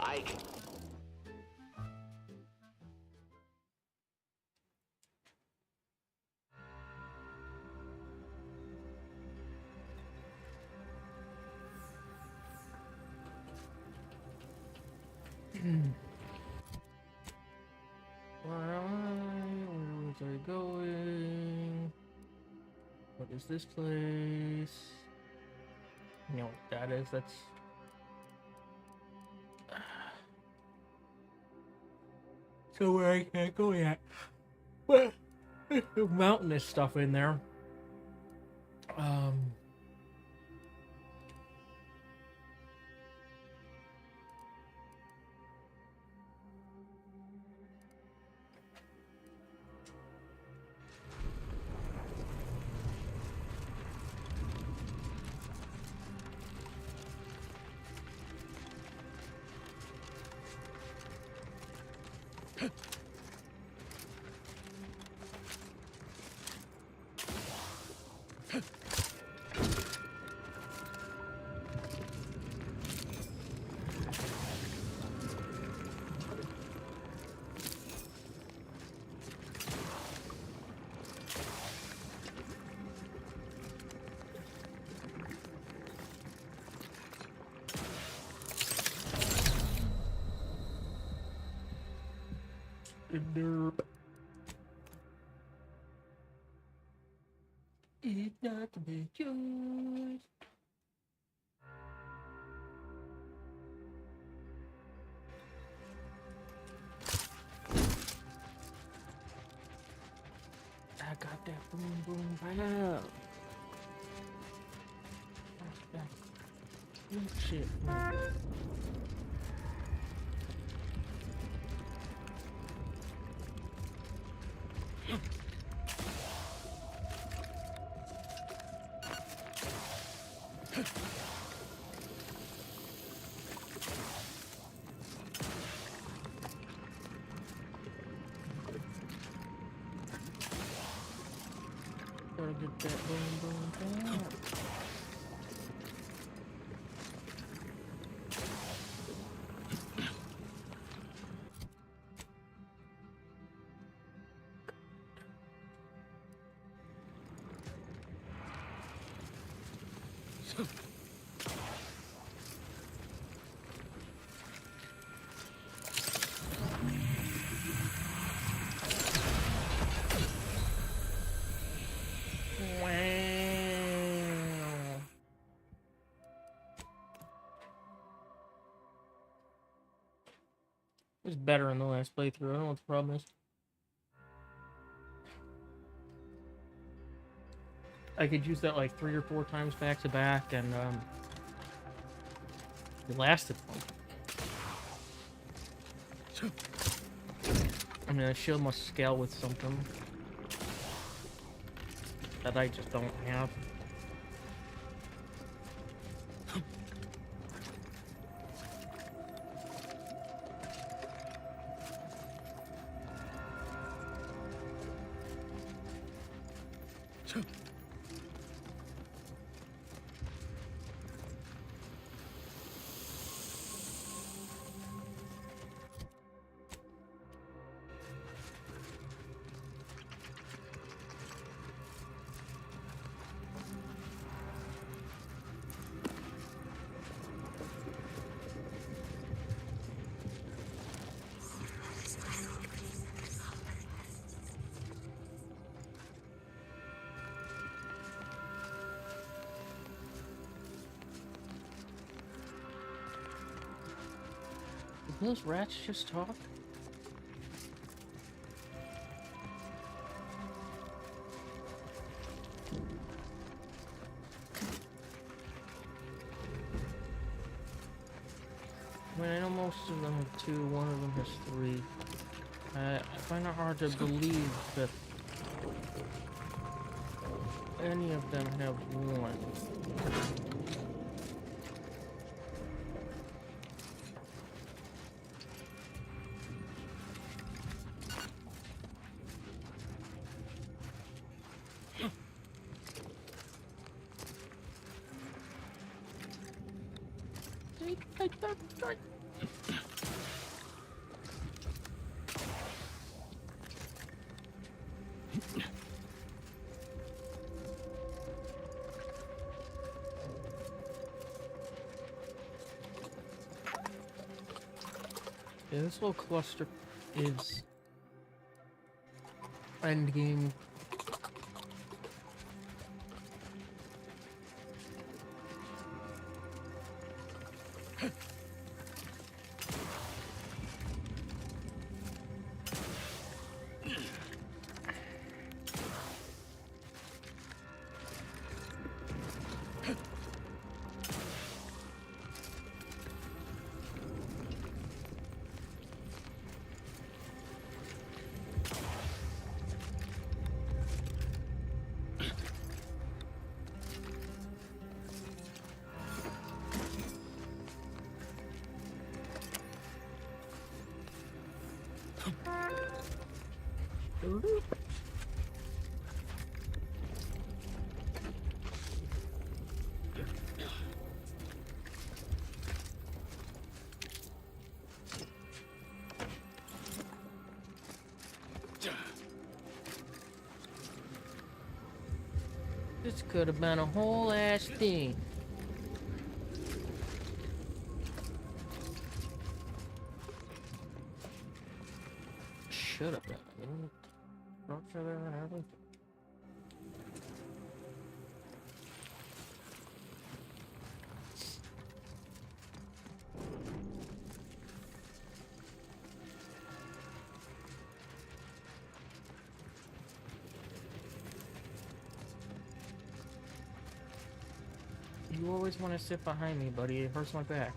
Ike. Where was I going? What is this place? You know what that is? That's... So where I can't go yet. But there's some mountainous stuff in there. Derp. It's not to be yours. I got that boom boom bam. Oh shit. Gotta get that boom boom bam. It was better in the last playthrough. I don't know what the problem is. I could use that like 3 or 4 times back to back, and it lasted long. I mean, the shield must scale with something that I just don't have. Did those rats just talk? I mean, I know most of them have 2, one of them has 3. I find it hard to believe that any of them have 1. Yeah, this little cluster is end game. This could have been a whole ass thing. Should have been. Not sure that happened. You always want to sit behind me, buddy. It hurts my back.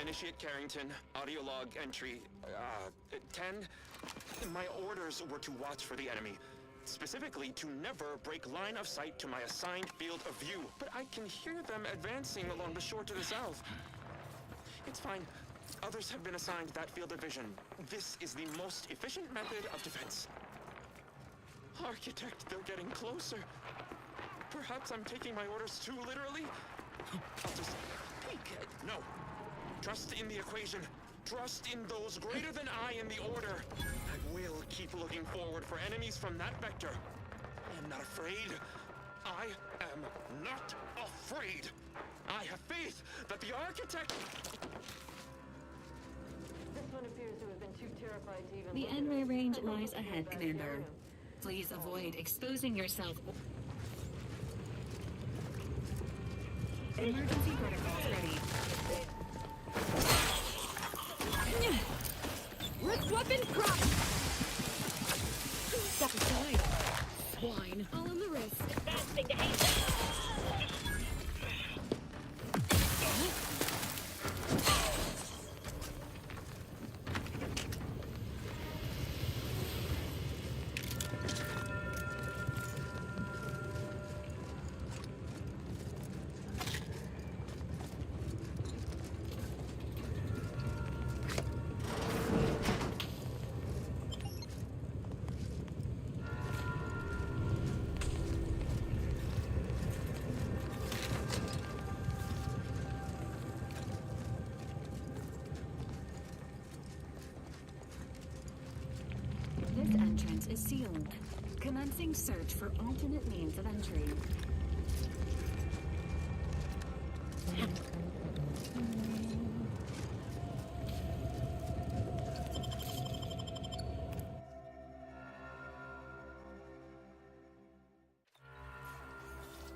Initiate Carrington, audio log entry, 10. My orders were to watch for the enemy. Specifically, to never break line of sight to my assigned field of view. But I can hear them advancing along the shore to the south. It's fine. Others have been assigned that field of vision. This is the most efficient method of defense. Architect, they're getting closer. Perhaps I'm taking my orders too literally? I'll just peek. No. Trust in the equation. Trust in those greater than I in the order. I will keep looking forward for enemies from that vector. I am not afraid. I am not afraid. I have faith that the architect... This one appears to have been too terrified to even... The Enray range lies ahead, Commander. Please avoid exposing yourself. Emergency protocols ready. Weapon prop! Step aside. Swine. All on the wrist. Best thing to hate. This entrance is sealed. Commencing search for alternate means of entry.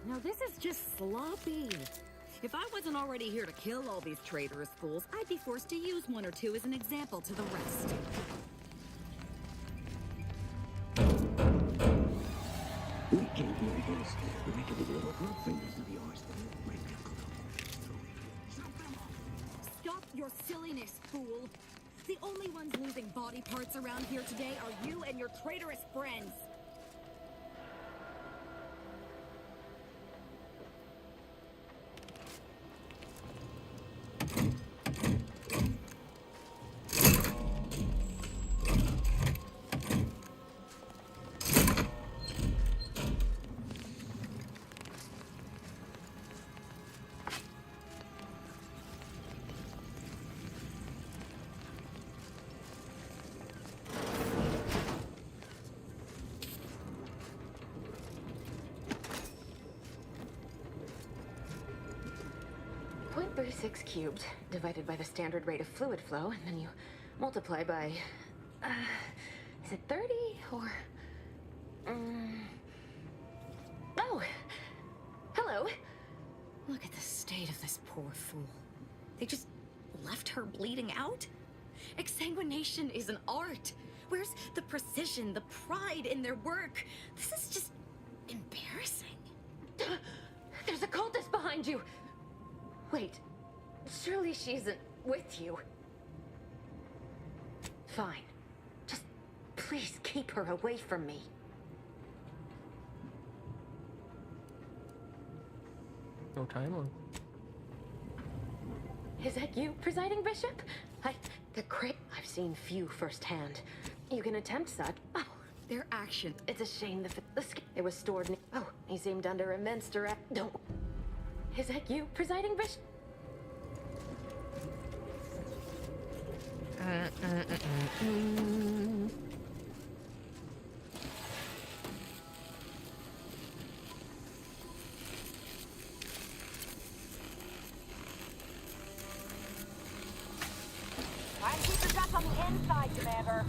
Now this is just sloppy. If I wasn't already here to kill all these traitorous fools, I'd be forced to use one or two as an example to the rest. Stop your silliness, fool! The only ones losing body parts around here today are you and your traitorous friends! .36 cubed divided by the standard rate of fluid flow, and then you multiply by, is it 30 or, oh, hello. Look at the state of this poor fool. They just left her bleeding out? Exsanguination is an art. Where's the precision, the pride in their work? This is just embarrassing. There's a cultist behind you. Wait, surely she isn't with you. Fine. Just please keep her away from me. No timer. Is that you, presiding bishop? I've seen few firsthand. You can attempt such. Oh, Their action. it's a shame it was stored in. Oh, he seemed under immense duress. Don't. Is that you, presiding bishop? Try and keep us up on the inside, Commander.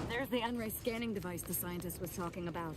There's the N-ray scanning device the scientist was talking about.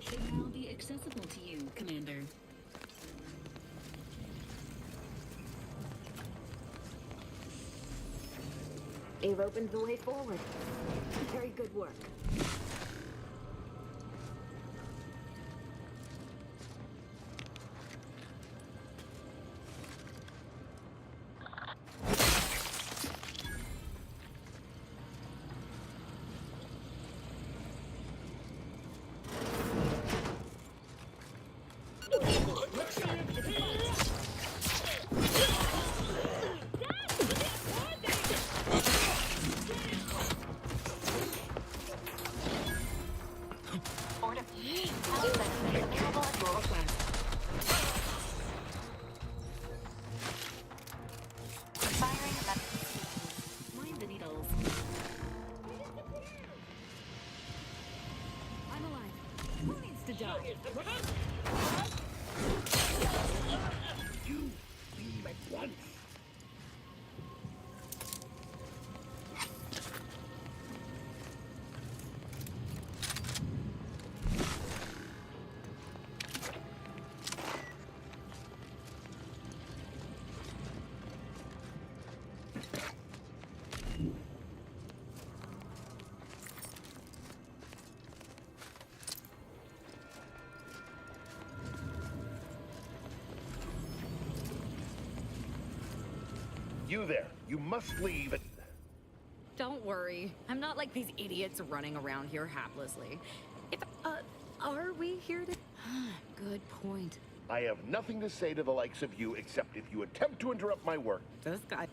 should now be accessible to you, Commander. You've opened the way forward. Very good work. Mind the needles. I'm alive. Who needs to die? You leave at once. You there. You must leave at... Don't worry. I'm not like these idiots running around here haplessly. If, are we here to... Good point. I have nothing to say to the likes of you except if you attempt to interrupt my work. This guy...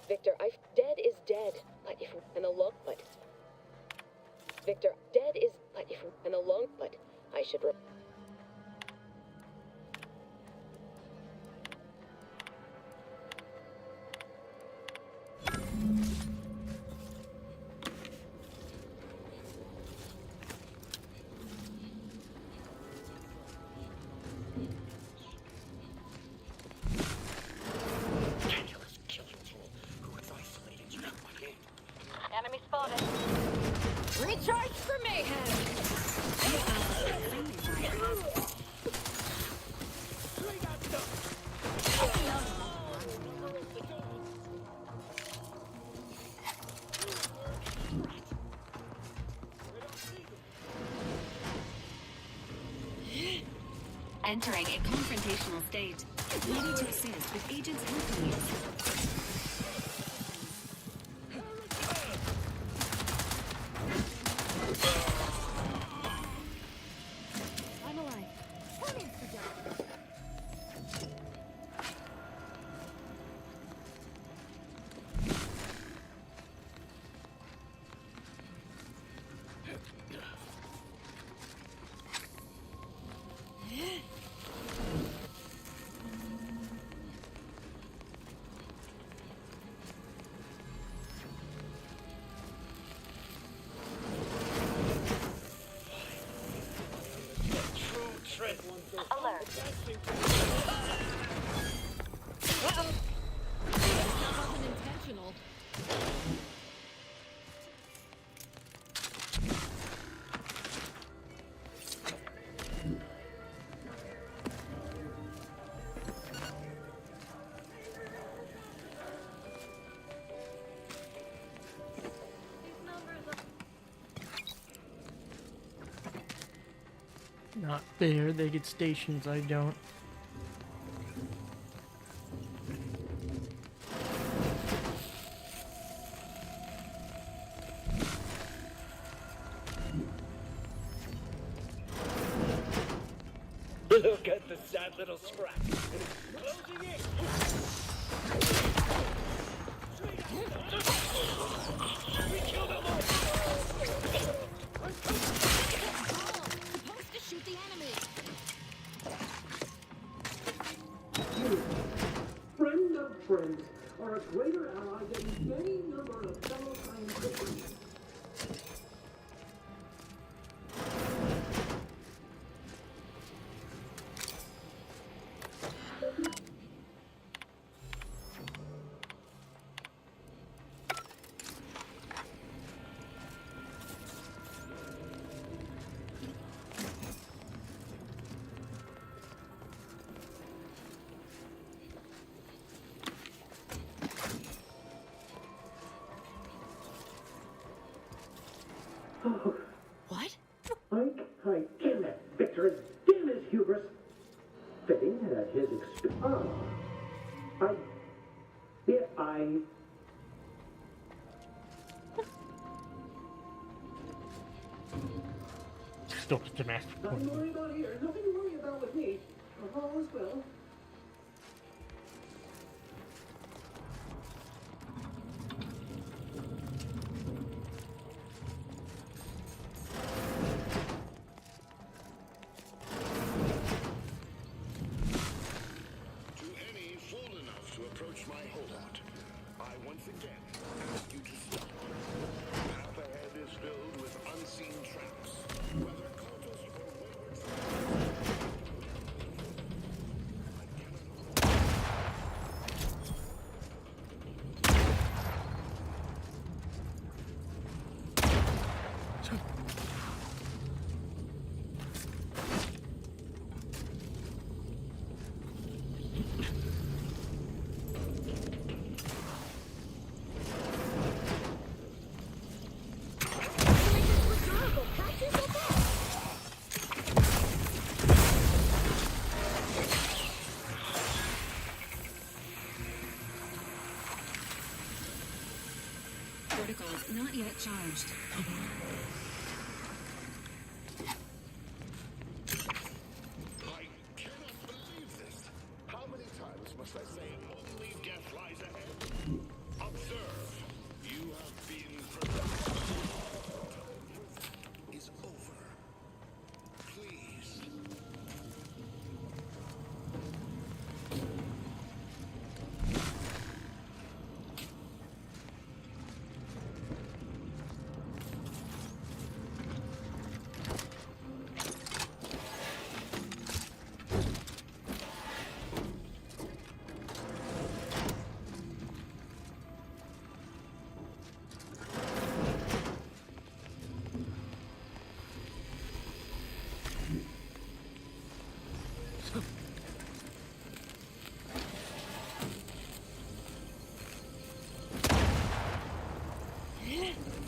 Victor, dead is dead. But if and alone, but Victor, dead is but if and alone, but I should. Enemy spotted. Recharge for mayhem! Entering a confrontational state. Ready to assist with agents helping you. I'm alive. Who needs to die? Alert. That wasn't intentional. Not fair, they get stations, I don't. Look at the sad little scrap. Closing in. We killed them all. Supposed to shoot the enemy! a greater ally than any number of fellow scientists. What? I damn it, Victor, damn his hubris. Fitting at his expense. Still such a master. Nothing to worry about here. Nothing to worry about with me. All is well. To any fool enough to approach my holdout, I once again ask you to stop. The path ahead is filled with unseen traps, whether cultist or wayward. Protocols not yet charged. I cannot believe this. How many times must I say only death lies ahead? Observe. You have been protected. Is over. Please.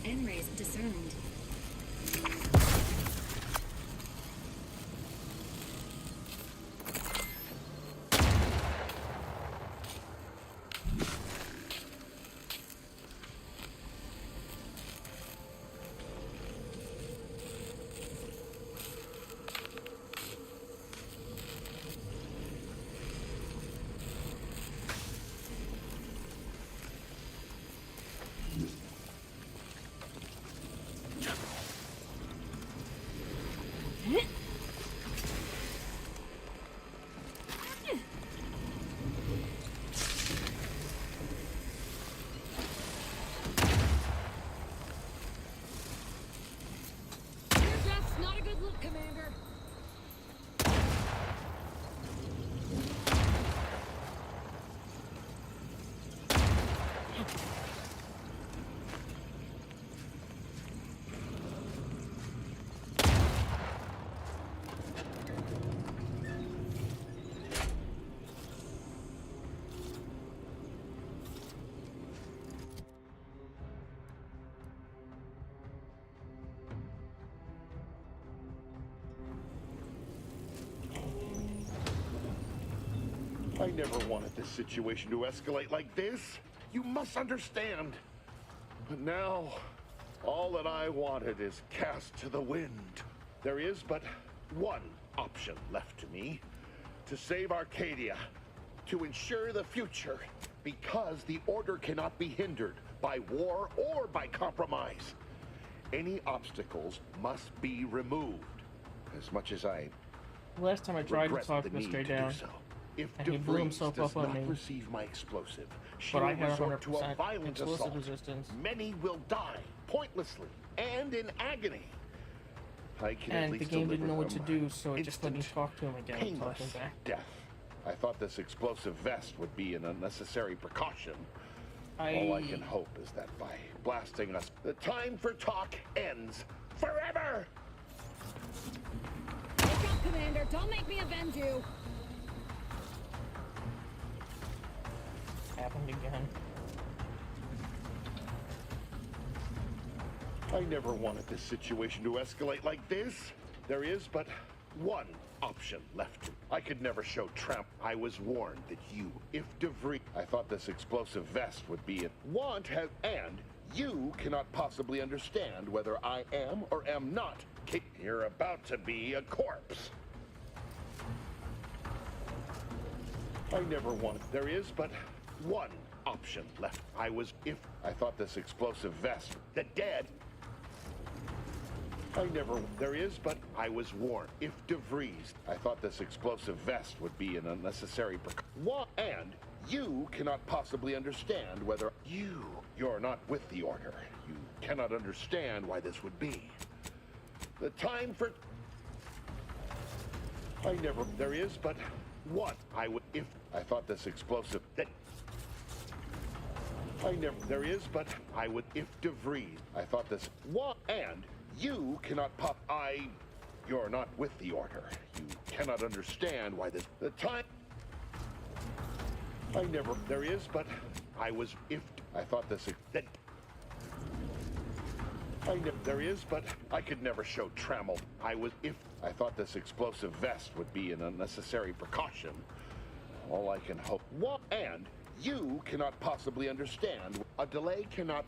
N-rays discerned. I never wanted this situation to escalate like this. You must understand. But now, all that I wanted is cast to the wind. There is but one option left to me. To save Arcadia. To ensure the future. Because the Order cannot be hindered by war or by compromise. Any obstacles must be removed. As much as I Last time I tried to regret talk the this need guy to do down. so. If And he blew DeVries himself does up on not me. receive my explosive, she But will I had resort to a 100% violent explosive assault. resistance. Many will die pointlessly and in agony. I can at And the least game didn't know what to deliver do, so it just let me instant, talk to him again. painless Talking back. death. I thought this explosive vest would be an unnecessary precaution. All I can hope is that by blasting us, the time for talk ends forever! Wake up, Commander. Don't make me avenge you. Happened again. I never wanted this situation to escalate like this. There is but one option left. I could never show Tramp. I was warned that you, if DeVries... I thought this explosive vest would be it. And you cannot possibly understand whether I am or am not. You're about to be a corpse. I never wanted... There is but one option left. I thought this explosive vest... The dead... There is, but I was warned. If DeVries, I thought this explosive vest would be an unnecessary and you cannot possibly understand whether you're not with the Order. You cannot understand why this would be. The time for... There is, but one. I thought this explosive... There is, but if DeVries, I thought this... And... You cannot You're not with the Order. You cannot understand why this... The time... There is, but I thought this... There is, but I could never show Trammell. I thought this explosive vest would be an unnecessary precaution. All I can hope... And you cannot possibly understand. A delay cannot...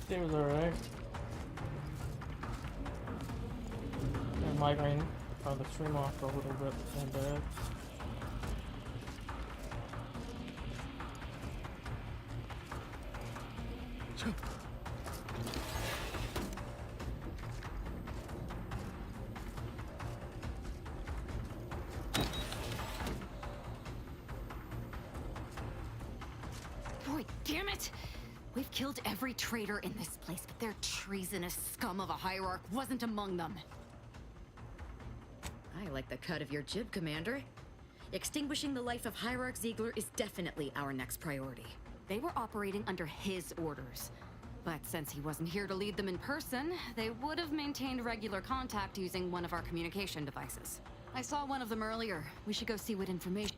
Seems alright. And migraine on the stream off a little bit and bad. Boy, damn it! We've killed every traitor in this place, but their treasonous scum of a hierarch wasn't among them. I like the cut of your jib, Commander. Extinguishing the life of Hierarch Ziegler is definitely our next priority. They were operating under his orders. But since he wasn't here to lead them in person, they would have maintained regular contact using one of our communication devices. I saw one of them earlier. We should go see what information...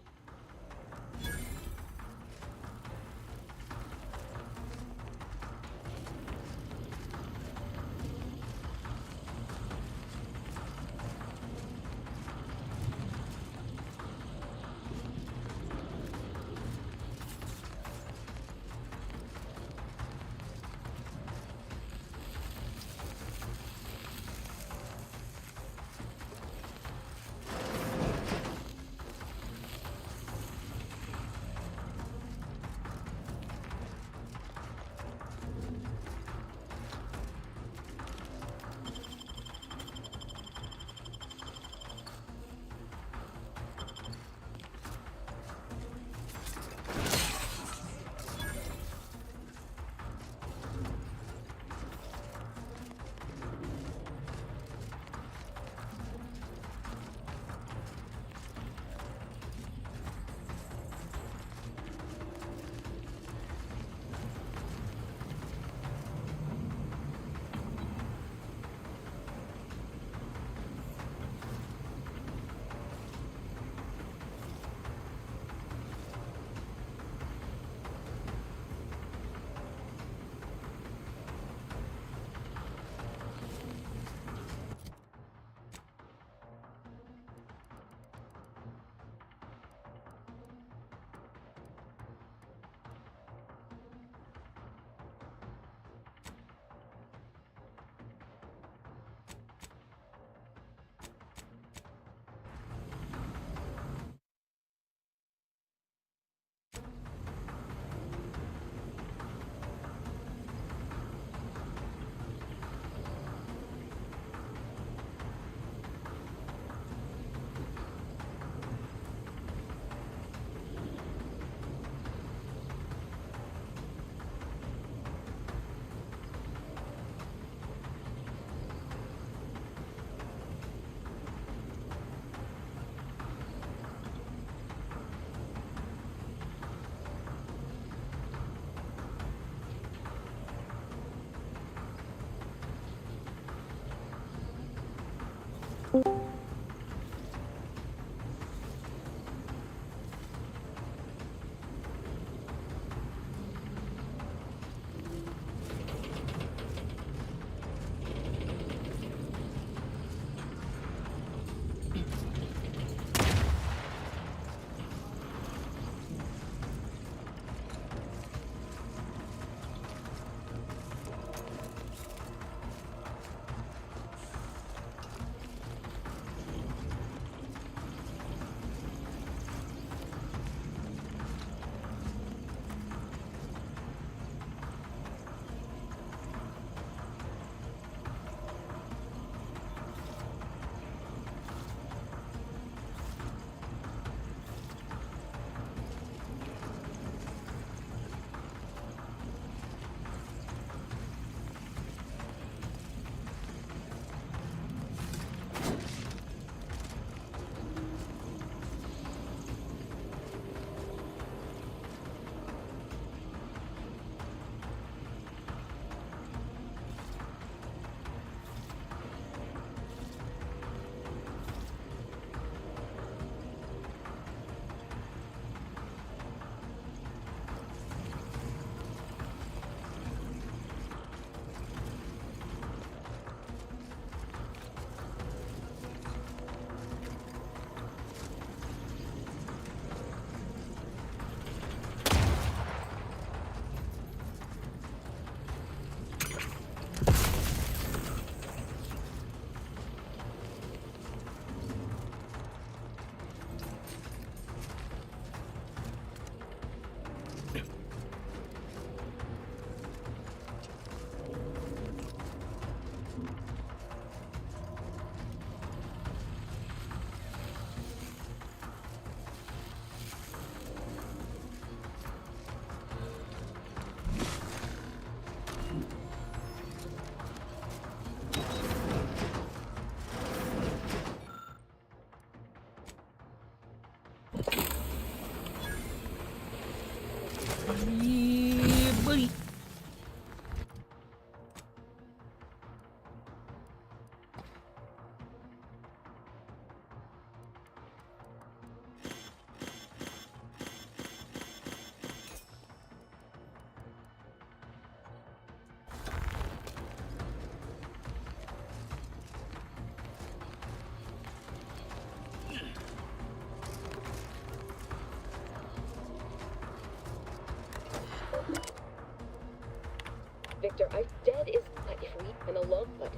Dead is. But if we. And alone. But.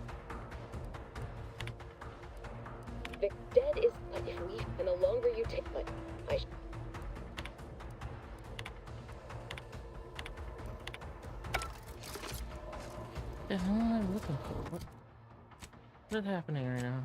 Dead is. But if we. And the longer you take. But. I. The hell am I looking for? What is happening right now?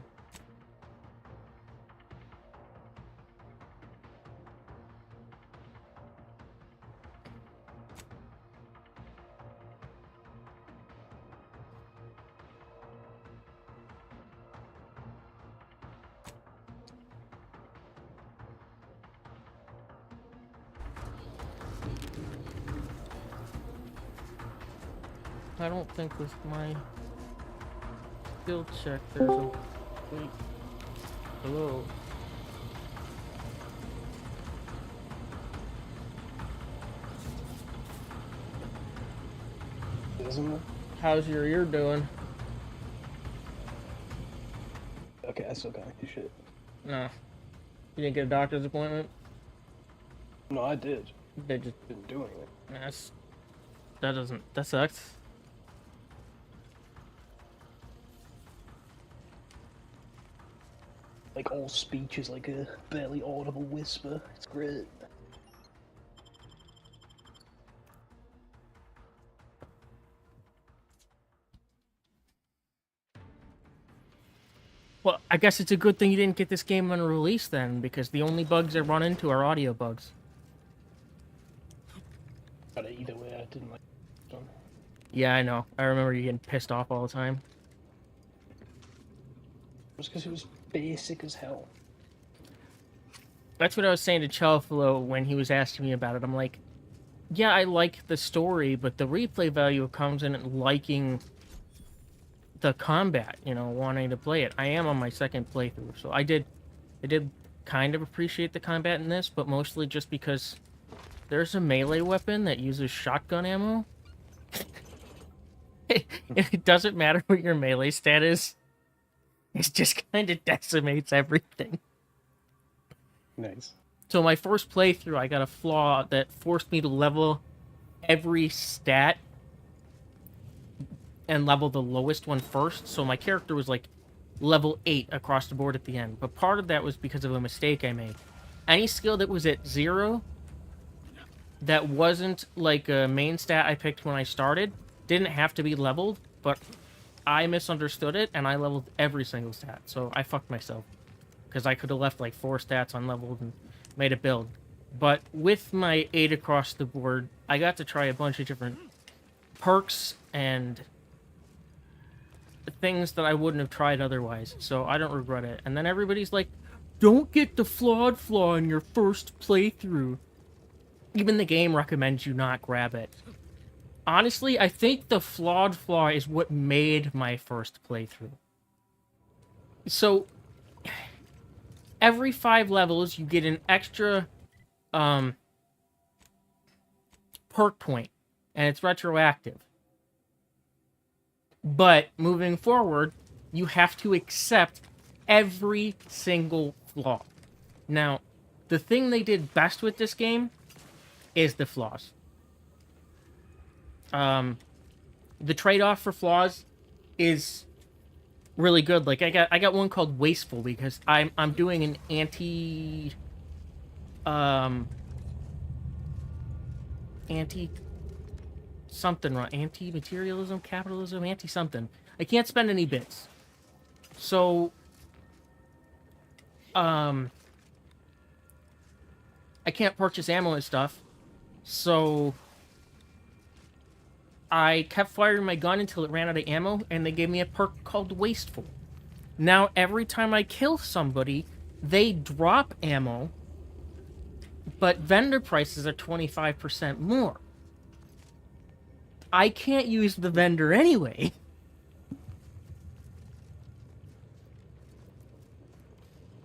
I don't think with my skill check there's a... Wait. Hello? Isn't it? How's your ear doing? Okay, I still can't do shit. Nah. You didn't get a doctor's appointment? No, I did. They just... Didn't do anything. That's... That doesn't... That sucks. Like, all speech is like a barely audible whisper. It's great. Well, I guess it's a good thing you didn't get this game on release then, because the only bugs I run into are audio bugs. But either way, I didn't like it. Yeah, I know. I remember you getting pissed off all the time. It was because it was basic as hell. That's what I was saying to Chalfalo when he was asking me about it. I'm like, yeah, I like the story, but the replay value comes in liking the combat, you know, wanting to play it. I am on my second playthrough, so I did kind of appreciate the combat in this, but mostly just because there's a melee weapon that uses shotgun ammo. It doesn't matter what your melee stat is. It just kind of decimates everything. Nice. So my first playthrough, I got a flaw that forced me to level every stat and level the lowest one first. So my character was like level 8 across the board at the end. But part of that was because of a mistake I made. Any skill that was at 0 that wasn't like a main stat I picked when I started didn't have to be leveled, but I misunderstood it and I leveled every single stat. So I fucked myself because I could have left like 4 stats unleveled and made a build. But with my 8 across the board, I got to try a bunch of different perks and things that I wouldn't have tried otherwise, so I don't regret it. And then everybody's like, don't get the flawed flaw in your first playthrough. Even the game recommends you not grab it. Honestly, I think the flawed flaw is what made my first playthrough. So, every 5 levels, you get an extra perk point, and it's retroactive. But moving forward, you have to accept every single flaw. Now, the thing they did best with this game is the flaws. The trade-off for flaws is really good. Like I got one called Wasteful because I'm doing an anti something, right? Anti-materialism, capitalism, anti-something. I can't spend any bits. So, I can't purchase ammo and stuff. So, I kept firing my gun until it ran out of ammo, and they gave me a perk called Wasteful. Now, every time I kill somebody, they drop ammo, but vendor prices are 25% more. I can't use the vendor anyway.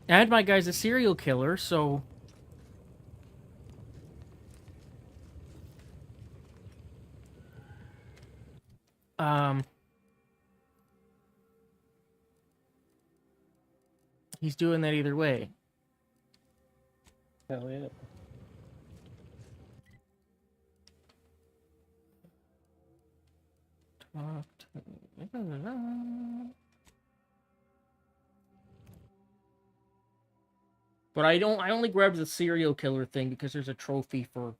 And my guy's a serial killer, so... he's doing that either way. Hell yeah. But I only grabbed the serial killer thing because there's a trophy for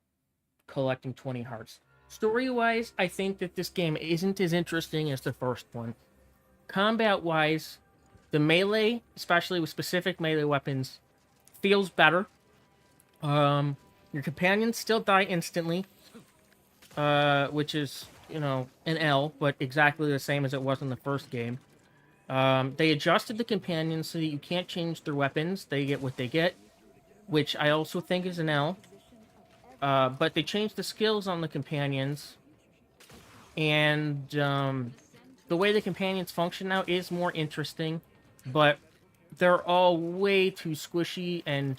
collecting 20 hearts. Story-wise, I think that this game isn't as interesting as the first one. Combat-wise, the melee, especially with specific melee weapons, feels better. Your companions still die instantly, which is, you know, an L, but exactly the same as it was in the first game. They adjusted the companions so that you can't change their weapons. They get what they get, which I also think is an L. But they changed the skills on the companions, and the way the companions function now is more interesting, but they're all way too squishy. And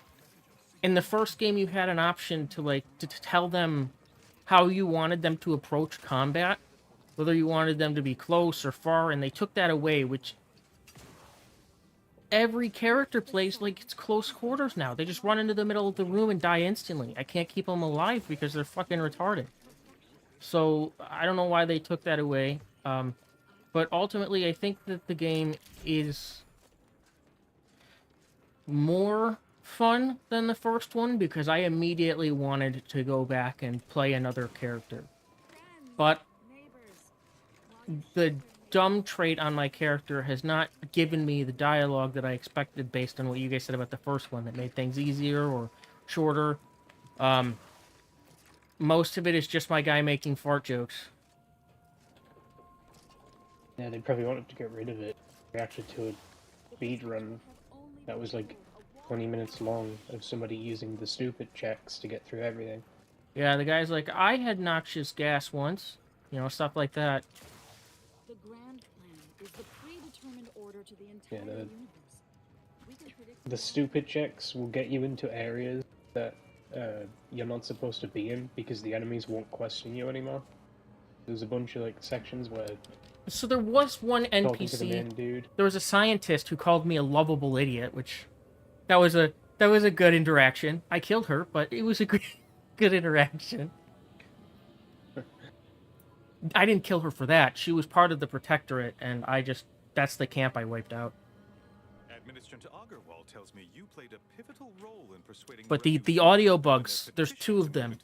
in the first game, you had an option to to tell them how you wanted them to approach combat, whether you wanted them to be close or far, and they took that away, which every character plays like it's close quarters now. They just run into the middle of the room and die instantly. I can't keep them alive because they're fucking retarded. So, I don't know why they took that away. But ultimately, I think that the game is more fun than the first one because I immediately wanted to go back and play another character. But the dumb trait on my character has not given me the dialogue that I expected based on what you guys said about the first one that made things easier or shorter. Most of it is just my guy making fart jokes. Yeah, they probably wanted to get rid of it. Reacted to a speed run that was like 20 minutes long of somebody using the stupid checks to get through everything. Yeah, the guy's like, I had noxious gas once. You know, stuff like that. The grand plan is the predetermined order to the entire universe. We can predict The stupid checks will get you into areas that you're not supposed to be in because the enemies won't question you anymore. There's a bunch of like sections where So there was one talking to the NPC. main dude. There was a scientist who called me a lovable idiot, which that was a good interaction. I killed her, but it was a good interaction. I didn't kill her for that. She was part of the Protectorate, and that's the camp I wiped out. Administrator Agarwal tells me you played a pivotal role in persuading But the audio bugs, there's two of them.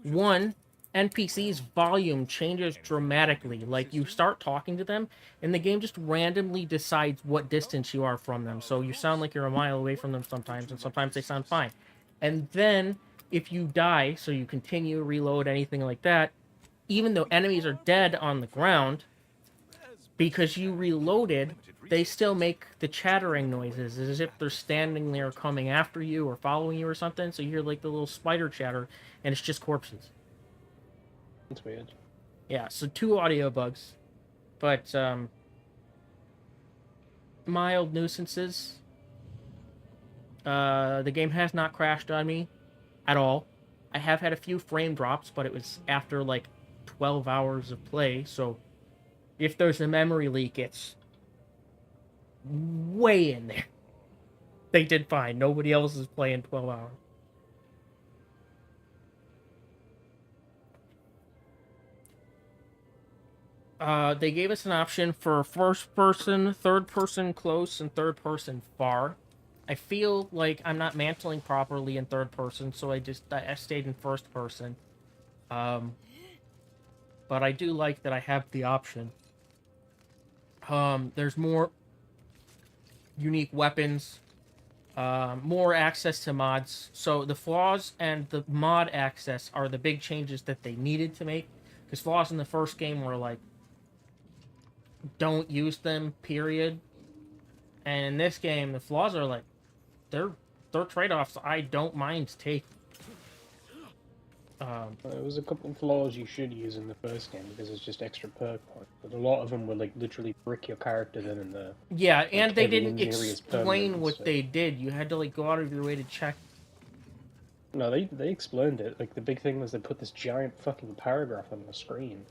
One, NPC's volume changes dramatically. Like, you start talking to them, and the game just randomly decides what distance you are from them. So you sound like you're a mile away from them sometimes, and sometimes they sound fine. And then, if you die, so you continue, reload, anything like that, even though enemies are dead on the ground, because you reloaded, they still make the chattering noises, as if they're standing there coming after you or following you or something. So you hear, like, the little spider chatter, and it's just corpses. That's weird. Yeah, so 2 audio bugs. But, mild nuisances. The game has not crashed on me at all. I have had a few frame drops, but it was after, like, 12 hours of play, so if there's a memory leak, it's way in there. They did fine. Nobody else is playing 12 hours. They gave us an option for first person, third person close, and third person far. I feel like I'm not mantling properly in third person, so I stayed in first person. But I do like that I have the option. There's more unique weapons, more access to mods. So the flaws and the mod access are the big changes that they needed to make. Because flaws in the first game were like, don't use them, period. And in this game, the flaws are like, they're trade-offs I don't mind taking. There was a couple of flaws you should use in the first game because it's just extra perk points, but a lot of them would like literally brick your character then in the. Yeah, and like, they heavy didn't injury is explain permanent and what stuff. they did. You had to like go out of your way to check. No, they explained it. Like the big thing was they put this giant fucking paragraph on the screen.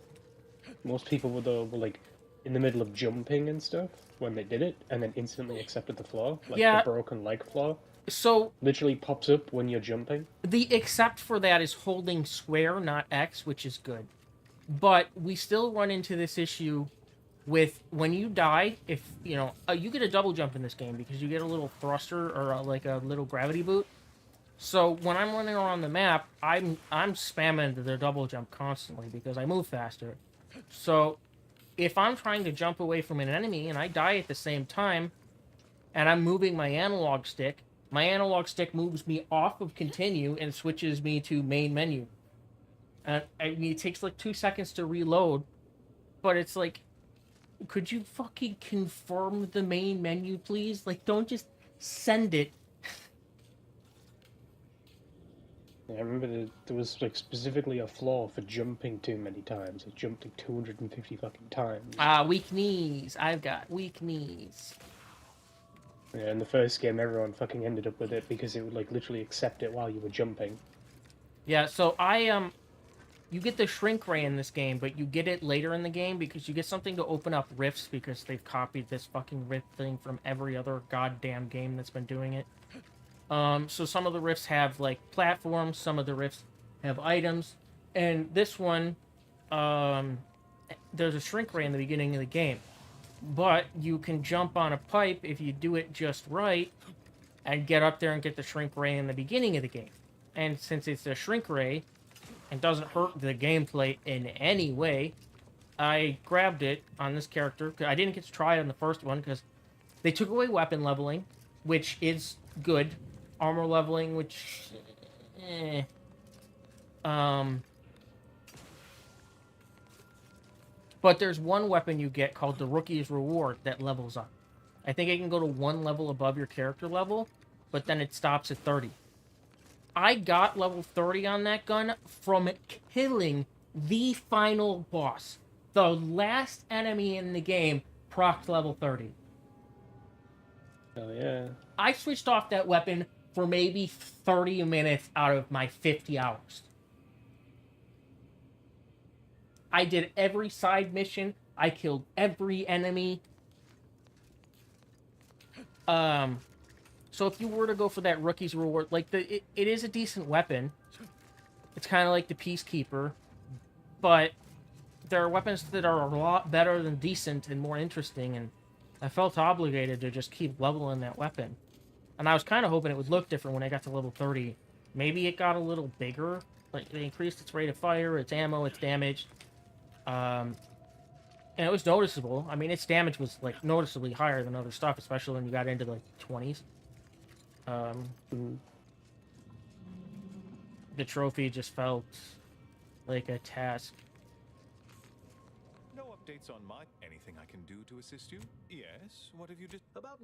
Most people were like in the middle of jumping and stuff when they did it, and then instantly accepted the flaw, like Yeah. the broken leg flaw. So Literally pops up when you're jumping. the except for that is holding square, not X, which is good. But we still run into this issue with when you die, if, you know, you get a double jump in this game because you get a little thruster or like a little gravity boot. So when I'm running around the map, I'm spamming the double jump constantly because I move faster. So if I'm trying to jump away from an enemy and I die at the same time, and I'm moving my analog stick moves me off of continue and switches me to main menu. And I mean, it takes like 2 seconds to reload, but it's like, could you fucking confirm the main menu, please? Like, don't just send it. Yeah, I remember there was like specifically a flaw for jumping too many times. I jumped like 250 fucking times. Weak knees. I've got weak knees. Yeah, in the first game, everyone fucking ended up with it because it would like literally accept it while you were jumping. Yeah, so you get the shrink ray in this game, but you get it later in the game because you get something to open up rifts because they've copied this fucking rift thing from every other goddamn game that's been doing it. So some of the rifts have, like, platforms, some of the rifts have items, and this one, there's a shrink ray in the beginning of the game. But you can jump on a pipe if you do it just right, and get up there and get the shrink ray in the beginning of the game. And since it's a shrink ray, and doesn't hurt the gameplay in any way, I grabbed it on this character. I didn't get to try it on the first one, because they took away weapon leveling, which is good. Armor leveling, which... But there's one weapon you get called the Rookie's Reward that levels up. I think it can go to 1 level above your character level, but then it stops at 30. I got level 30 on that gun from killing the final boss. The last enemy in the game procced level 30. Oh yeah. I switched off that weapon for maybe 30 minutes out of my 50 hours. I did every side mission. I killed every enemy. So if you were to go for that Rookie's Reward, like, it is a decent weapon. It's kind of like the Peacekeeper. But there are weapons that are a lot better than decent and more interesting, and I felt obligated to just keep leveling that weapon. And I was kind of hoping it would look different when I got to level 30. Maybe it got a little bigger. Like, they increased its rate of fire, its ammo, its damage. And it was noticeable. I mean, its damage was, like, noticeably higher than other stuff, especially when you got into, like, 20s. The trophy just felt like a task. No updates on my... Anything I can do to assist you? Yes. What have you just... About...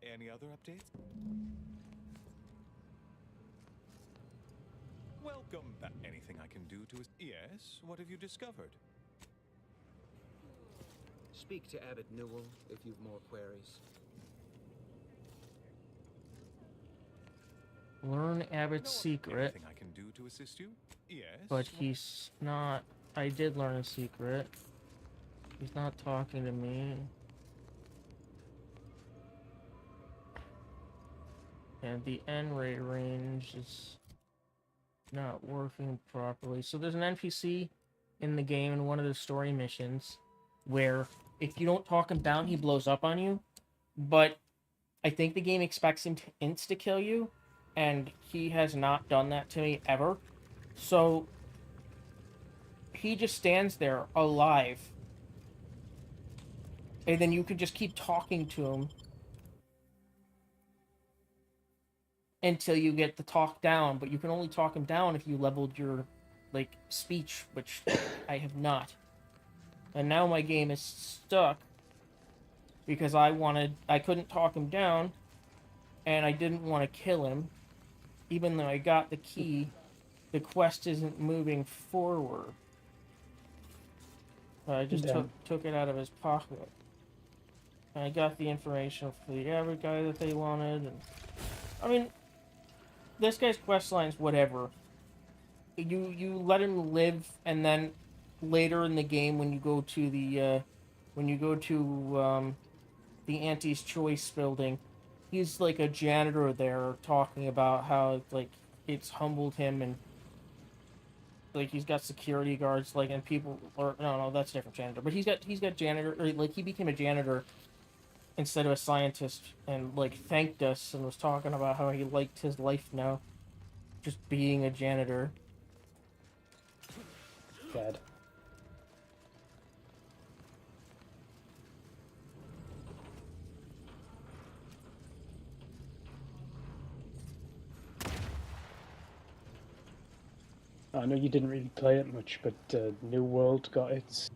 any other updates? Welcome back. Anything I can do to... Yes. What have you discovered? Speak to Abbot Newell if you've more queries. Learn Abbott's secret. Anything I can do to assist you? Yes. But he's not... I did learn a secret. He's not talking to me. And the N-ray range is not working properly. So there's an NPC in the game in one of the story missions where if you don't talk him down, he blows up on you. But I think the game expects him to insta-kill you, and he has not done that to me ever. So he just stands there alive. And then you can just keep talking to him until you get the talk down. But you can only talk him down if you leveled your, like, speech, which I have not. And now my game is stuck because I couldn't talk him down, and I didn't want to kill him. Even though I got the key, the quest isn't moving forward. I just took it out of his pocket. And I got the information for the average guy that they wanted. And I mean, this guy's quest line's whatever. You let him live, and then later in the game, when you go to the the Auntie's Choice building, he's like a janitor there talking about how, like, it's humbled him, and like he's got security guards, like, and people, or no, that's a different janitor, but he's got janitor, or like he became a janitor instead of a scientist, and like thanked us and was talking about how he liked his life now, just being a janitor. Bad. I know you didn't really play it much, but New World got its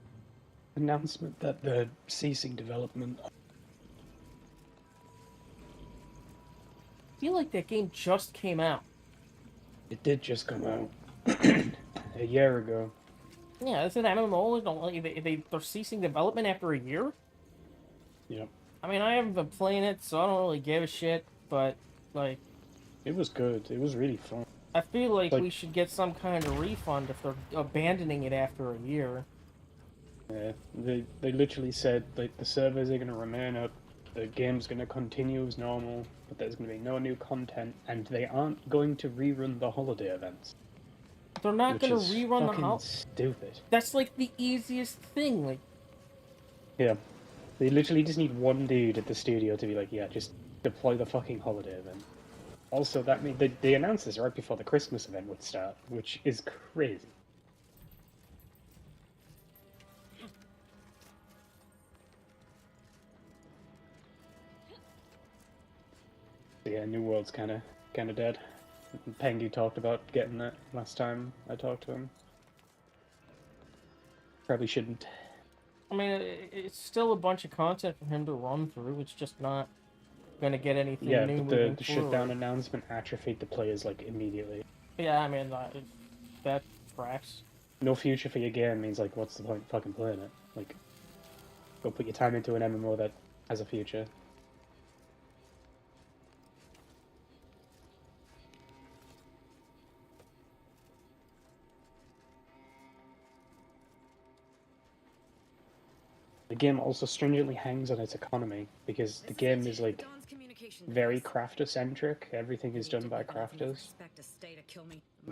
announcement that they're ceasing development. I feel like that game just came out. It did just come out a year ago. Yeah, it's an MMO. They're ceasing development after a year? Yep. I mean, I haven't been playing it, so I don't really give a shit, but, like... It was good. It was really fun. I feel like we should get some kind of refund if they're abandoning it after a year. Yeah, they literally said, like, the servers are going to remain up, the game's going to continue as normal, but there's going to be no new content, and they aren't going to rerun the holiday events. They're not going to rerun the holiday... stupid. That's, like, the easiest thing, like... Yeah. They literally just need one dude at the studio to be like, yeah, just deploy the fucking holiday event. Also, that means they announced this right before the Christmas event would start, which is crazy. Yeah, New World's kind of dead. Pengu talked about getting that last time I talked to him. Probably shouldn't. I mean, it's still a bunch of content for him to run through. It's just not going to get anything new moving forward. Yeah, but the shutdown announcement atrophied the players, like, immediately. Yeah, I mean, that tracks. No future for your game means, like, what's the point of fucking playing it? Like, go put your time into an MMO that has a future. The game also stringently hangs on its economy, because the game is, like, very crafter-centric. Everything is done by crafters.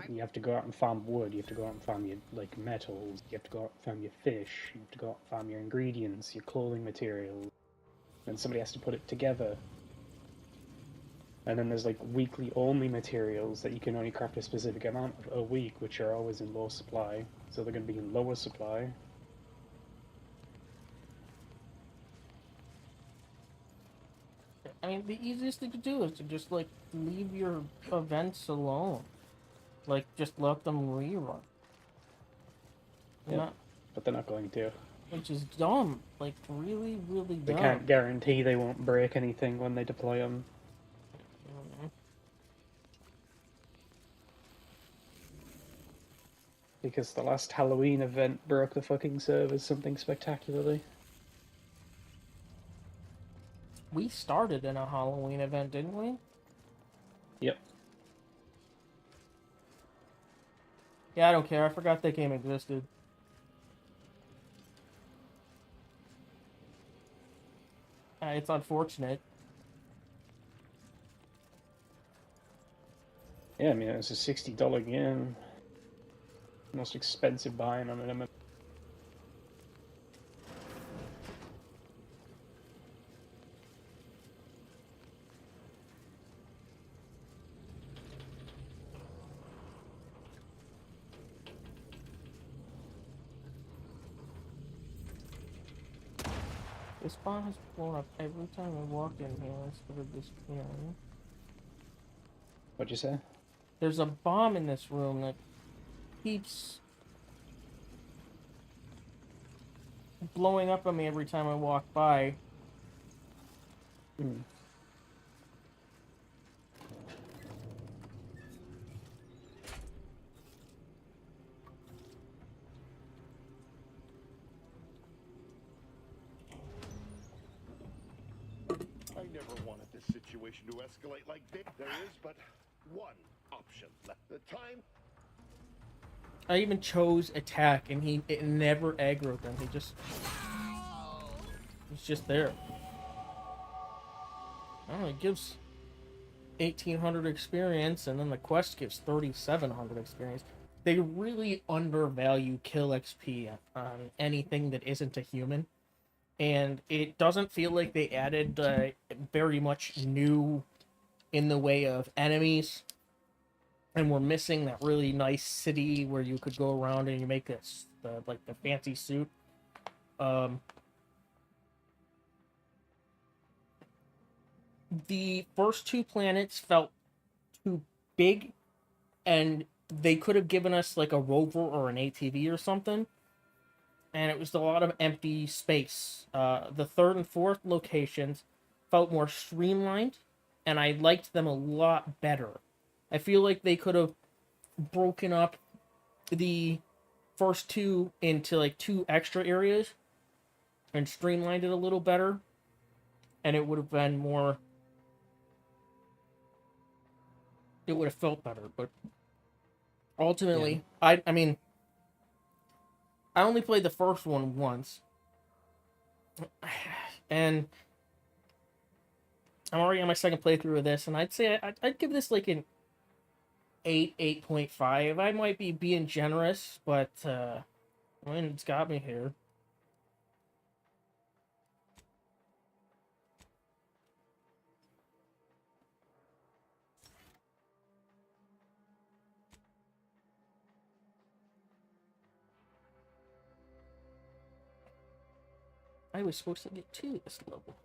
You have to go out and farm wood, you have to go out and farm your, like, metals, you have to go out and farm your fish, you have to go out and farm your ingredients, your clothing materials, and somebody has to put it together. And then there's, like, weekly-only materials that you can only craft a specific amount of a week, which are always in low supply, so they're going to be in lower supply. I mean, the easiest thing to do is to just, like, leave your events alone. Like, just let them rerun. Yeah, but they're not going to. Which is dumb. Like, really, really dumb. They can't guarantee they won't break anything when they deploy them. Because the last Halloween event broke the fucking servers something spectacularly. We started in a Halloween event, didn't we? Yep. Yeah, I don't care. I forgot that game existed. It's unfortunate. Yeah, I mean, it was a $60 game. Most expensive buying on an MMO. This spawn has blown up every time I walked in here instead of disappearing. What'd you say? There's a bomb in this room that keeps blowing up on me every time I walk by. Hmm. I never wanted this situation to escalate like this. There is but one option left. The time. I even chose attack, and it never aggroed them. He's just there. I don't know, it gives 1,800 experience, and then the quest gives 3,700 experience. they really undervalue kill XP on anything that isn't a human. And it doesn't feel like they added very much new in the way of enemies. And we're missing that really nice city where you could go around and you make this, like the fancy suit. The first two planets felt too big, and they could have given us like a rover or an ATV or something. And it was a lot of empty space. The third and fourth locations felt more streamlined, and I liked them a lot better. I feel like they could have broken up the first two into like 2 extra areas and streamlined it a little better, and it would have been more... it would have felt better, but ultimately, yeah. I mean, I only played the first one once, and I'm already on my second playthrough of this, and I'd say I'd give this like an 8, 8.5. I might be being generous, but I mean, it's got me here. I was supposed to get to this level.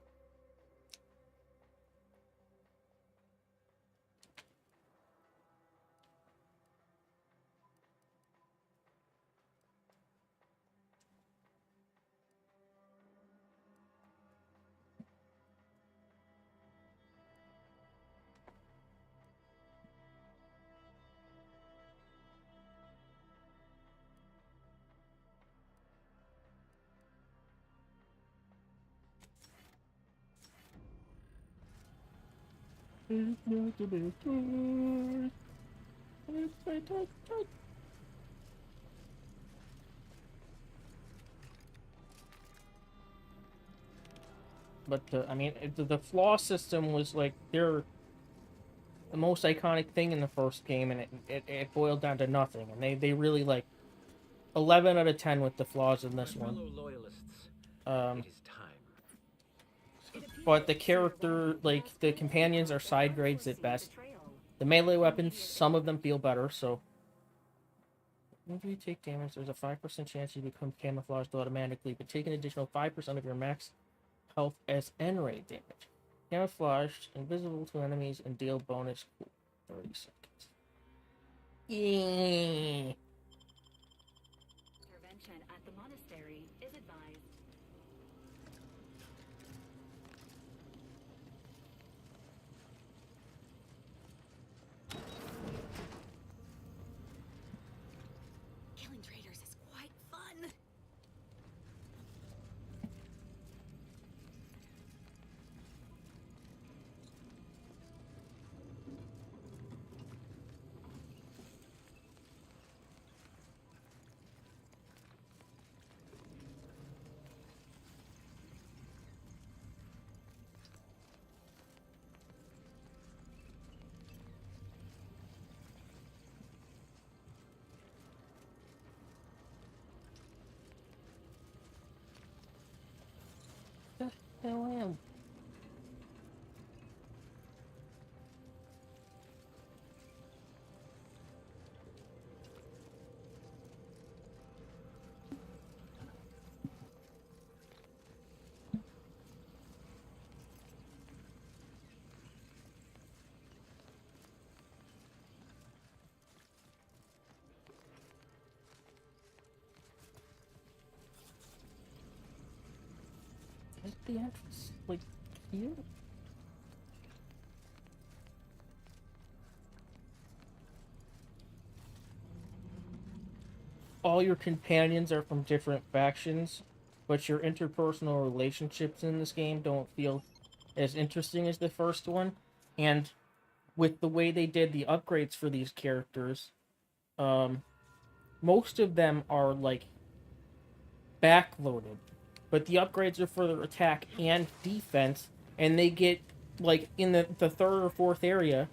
But I mean, the flaw system was like the most iconic thing in the first game, and it boiled down to nothing. And they really like 11 out of 10 with the flaws in this one. But the character, like, the companions are side grades at best. The melee weapons, some of them feel better, so... Whenever you take damage, there's a 5% chance you become camouflaged automatically, but take an additional 5% of your max health as N-ray damage. Camouflaged, invisible to enemies, and deal bonus 30 seconds. Yeah. Intervention at the monastery is advised. Killing traitors is quite fun. Hell I am. Is the entrance like here? All your companions are from different factions, but your interpersonal relationships in this game don't feel as interesting as the first one. And with the way they did the upgrades for these characters, most of them are like backloaded. But the upgrades are for their attack and defense, and they get, like, in the third or fourth area,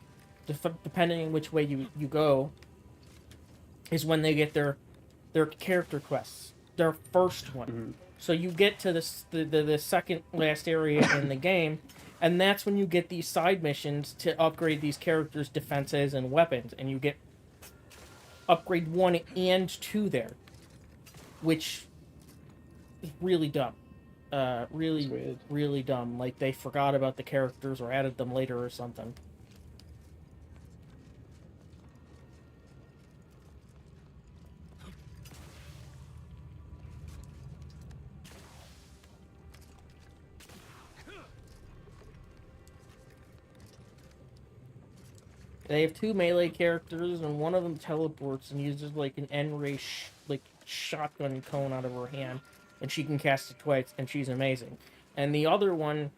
depending on which way you go, is when they get their character quests, their first one. So you get to the second last area in the game, and that's when you get these side missions to upgrade these characters' defenses and weapons, and you get upgrade 1 and 2 there, which is really dumb. Really dumb. Like, they forgot about the characters or added them later or something. They have 2 melee characters, and one of them teleports and uses like an N-ray shotgun cone out of her hand, and she can cast it twice, and she's amazing. And the other one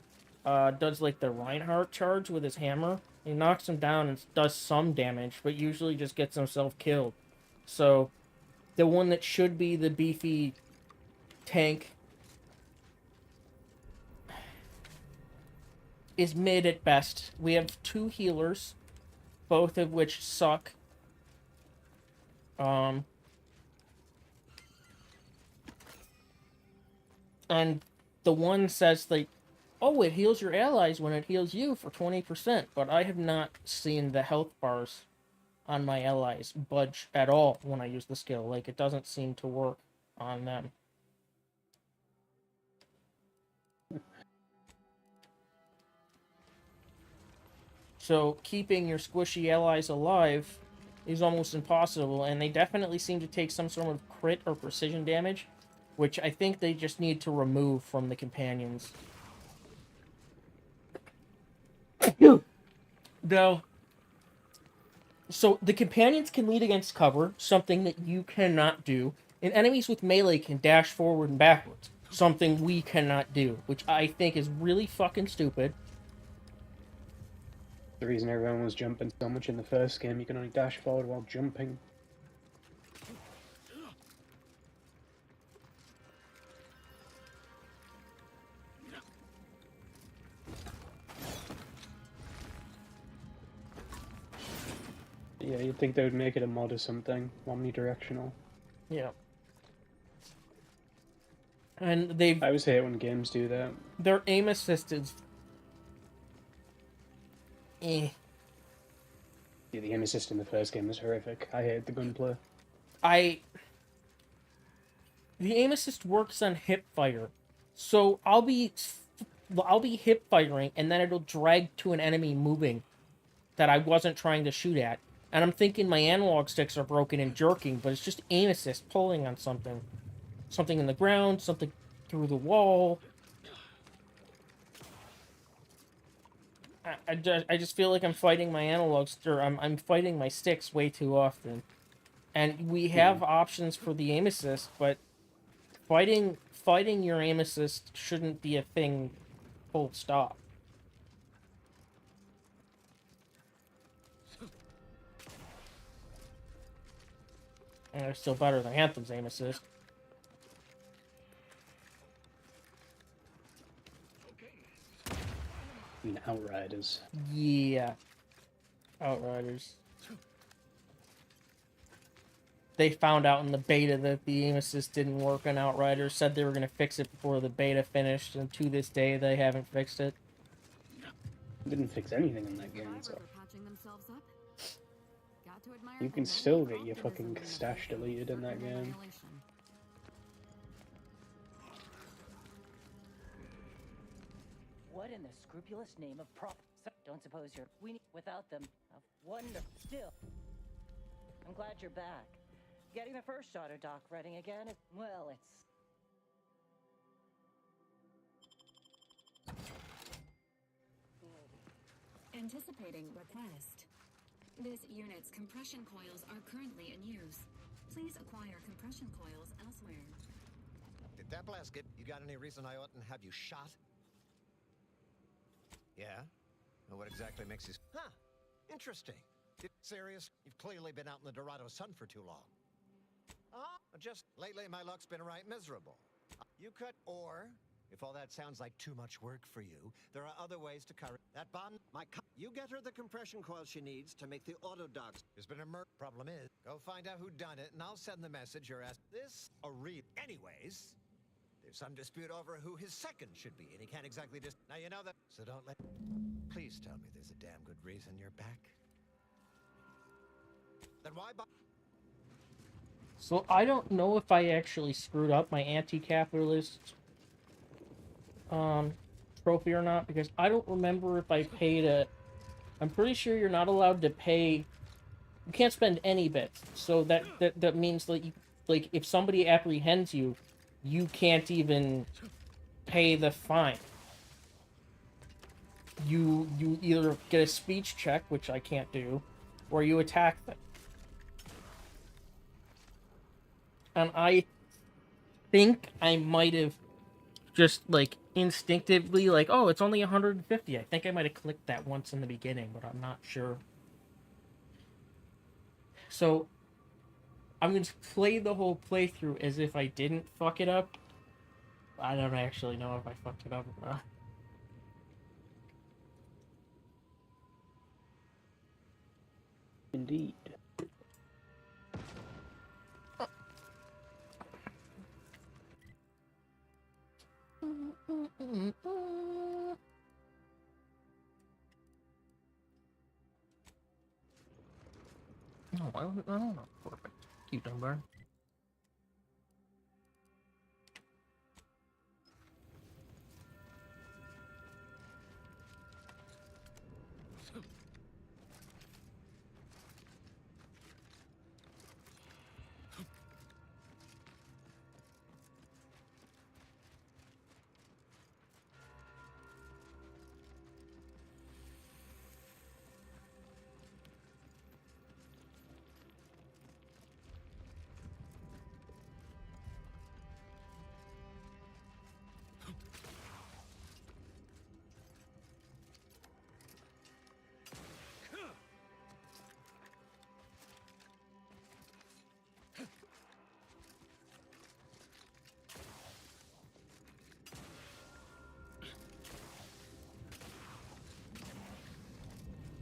does like the Reinhardt charge with his hammer. He knocks him down and does some damage, but usually just gets himself killed. So the one that should be the beefy tank is mid at best. We have 2 healers, both of which suck. And the one says, like, oh, it heals your allies when it heals you for 20%, but I have not seen the health bars on my allies budge at all when I use the skill. Like, it doesn't seem to work on them. So keeping your squishy allies alive is almost impossible, and they definitely seem to take some sort of crit or precision damage, which I think they just need to remove from the companions. Though, so the companions can lead against cover, something that you cannot do, and enemies with melee can dash forward and backwards, something we cannot do, which I think is really fucking stupid. The reason everyone was jumping so much in the first game, you can only dash forward while jumping. Yeah, you'd think they would make it a mod or something, omnidirectional. Yeah. And they've... I always hate when games do that. Their aim assist is... Yeah, the aim assist in the first game was horrific. I hate the gunplay. The aim assist works on hip fire. So I'll be hip firing, and then it'll drag to an enemy moving that I wasn't trying to shoot at. And I'm thinking my analog sticks are broken and jerking, but it's just aim assist pulling on something. Something in the ground, something through the wall. I just feel like I'm fighting my analogs, or I'm fighting my sticks way too often. And we have options for the aim assist, but fighting your aim assist shouldn't be a thing full stop. And they're still better than Anthem's aim assist. I mean, Outriders. Yeah. Outriders. They found out in the beta that the aim assist didn't work on Outriders, said they were going to fix it before the beta finished, and to this day they haven't fixed it. Didn't fix anything in that game, so... You can still get your fucking stash deleted in that game. What in the scrupulous name of prop? Don't suppose you're without them. Wonder still. I'm glad you're back. Getting the first shot of Doc Redding again. Well, it's. Anticipating request. This unit's compression coils are currently in use. Please acquire compression coils elsewhere. Did that blast get? You got any reason I oughtn't have you shot? Yeah? Well, what exactly makes you... Huh. Interesting. Serious? You've clearly been out in the Dorado sun for too long. Just lately my luck's been right miserable. You cut ore, If all that sounds like too much work for you, there are other ways to cover that bomb. You get her the compression coil she needs to make the auto docks. There's been a problem is, go find out who done it, and I'll send the message you're asked. This a real. Anyways, there's some dispute over who his second should be, and he can't exactly just. Now you know that. So don't let. Please tell me there's a damn good reason you're back. Then why? So I don't know if I actually screwed up my anti-capitalist trophy or not, because I don't remember if I paid a... I'm pretty sure you're not allowed to pay... You can't spend any bits. So that means that you, like, if somebody apprehends you, you can't even pay the fine. You either get a speech check, which I can't do, or you attack them. And I think I might have just, like, instinctively, like, oh, it's only 150. I think I might have clicked that once in the beginning, but I'm not sure. So, I'm going to play the whole playthrough as if I didn't fuck it up. I don't actually know if I fucked it up or not. Indeed. No, I don't know. Perfect. Cute number.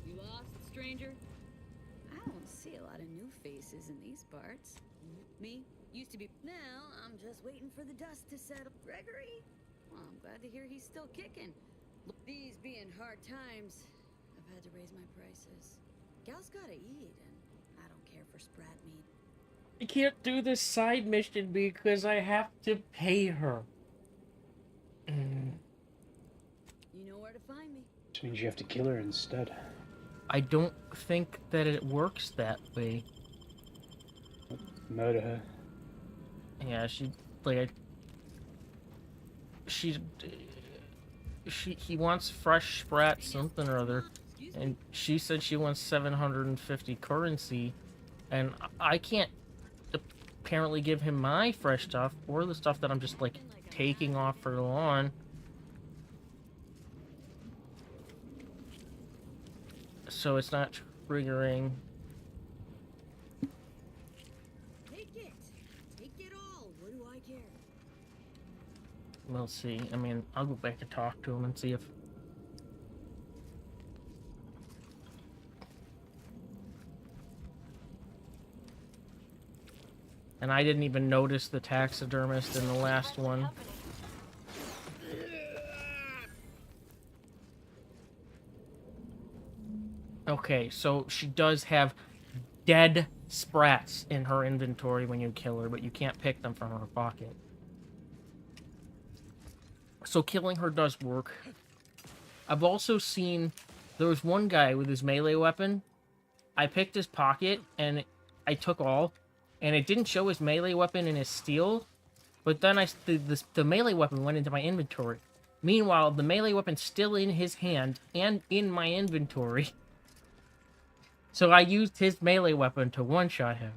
You lost, stranger? I don't see a lot of new faces in these parts. Me? Used to be. Now, I'm just waiting for the dust to settle. Gregory? Well, I'm glad to hear he's still kicking. These being hard times, I've had to raise my prices. Gal's gotta eat, and I don't care for sprat meat. I can't do this side mission because I have to pay her. You know where to find me. Which means you have to kill her instead. I don't think that it works that way. Murder her. Yeah, he wants fresh sprat something or other, and she said she wants 750 currency, and I can't apparently give him my fresh stuff or the stuff that I'm just like taking off for the lawn. So it's not triggering. Take it! Take it all! What do I care? We'll see. I mean, I'll go back and talk to him and see if... And I didn't even notice the taxidermist in the last one. Okay, so she does have dead sprats in her inventory when you kill her, but you can't pick them from her pocket. So killing her does work. I've also seen... There was one guy with his melee weapon. I picked his pocket, and I took all. And it didn't show his melee weapon in his steel. But then the melee weapon went into my inventory. Meanwhile, the melee weapon's still in his hand and in my inventory. So I used his melee weapon to one-shot him.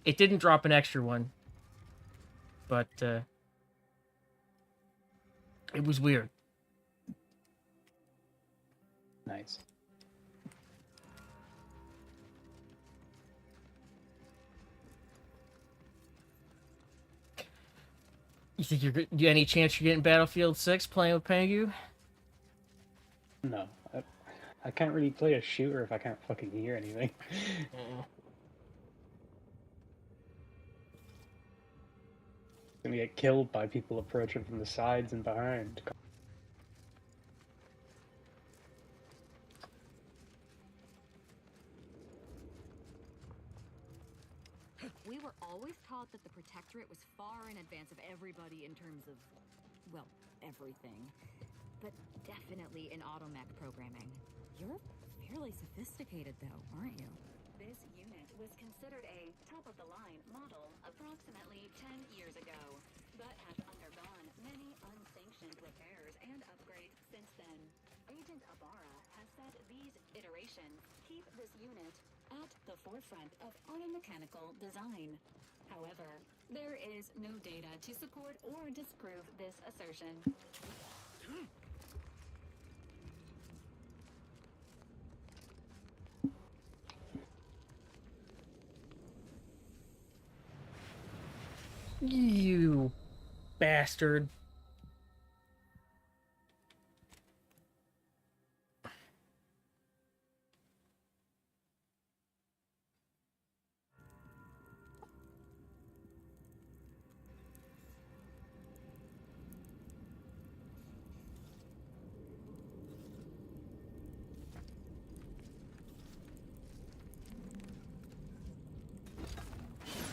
It didn't drop an extra one. But, it was weird. Nice. You think any chance you're getting Battlefield 6 playing with Pengu? No. I can't really play a shooter if I can't fucking hear anything. Gonna get killed by people approaching from the sides and behind. We were always taught that the Protectorate was far in advance of everybody in terms of, well, everything. But definitely in automech programming. You're fairly sophisticated, though, aren't you? This unit was considered a top-of-the-line model approximately 10 years ago, but has undergone many unsanctioned repairs and upgrades since then. Agent Abara has said these iterations keep this unit at the forefront of automechanical design. However, there is no data to support or disprove this assertion. You bastard.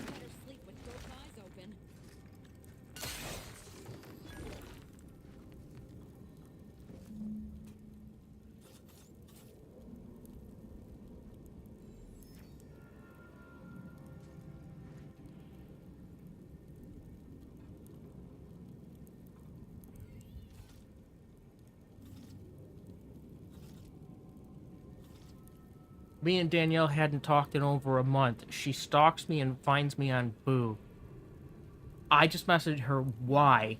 Better sleep with both eyes open. Me and Danielle hadn't talked in over a month. She stalks me and finds me on Boo. I just messaged her why.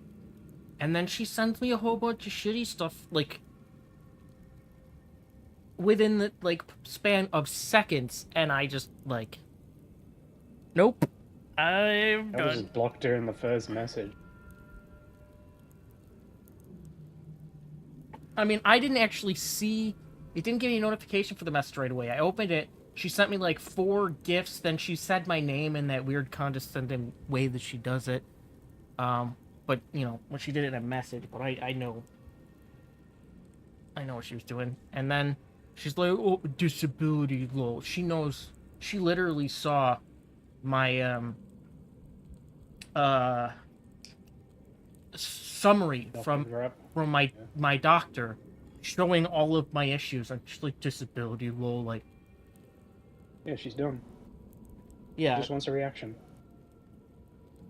And then she sends me a whole bunch of shitty stuff, like, within the, like, span of seconds. And I just, like, nope. I'm I done. just blocked her in the first message. I mean, I didn't actually see... It didn't give me a notification for the message right away. I opened it. She sent me, like, 4 gifts. Then she said my name in that weird condescending way that she does it. But, you know, when she did it in a message. But I know. I know what she was doing. And then she's like, oh, disability, lol. She knows. She literally saw my, summary from my doctor showing all of my issues. I'm just like, disability, lol, like... Yeah, she's done. Yeah. She just wants a reaction.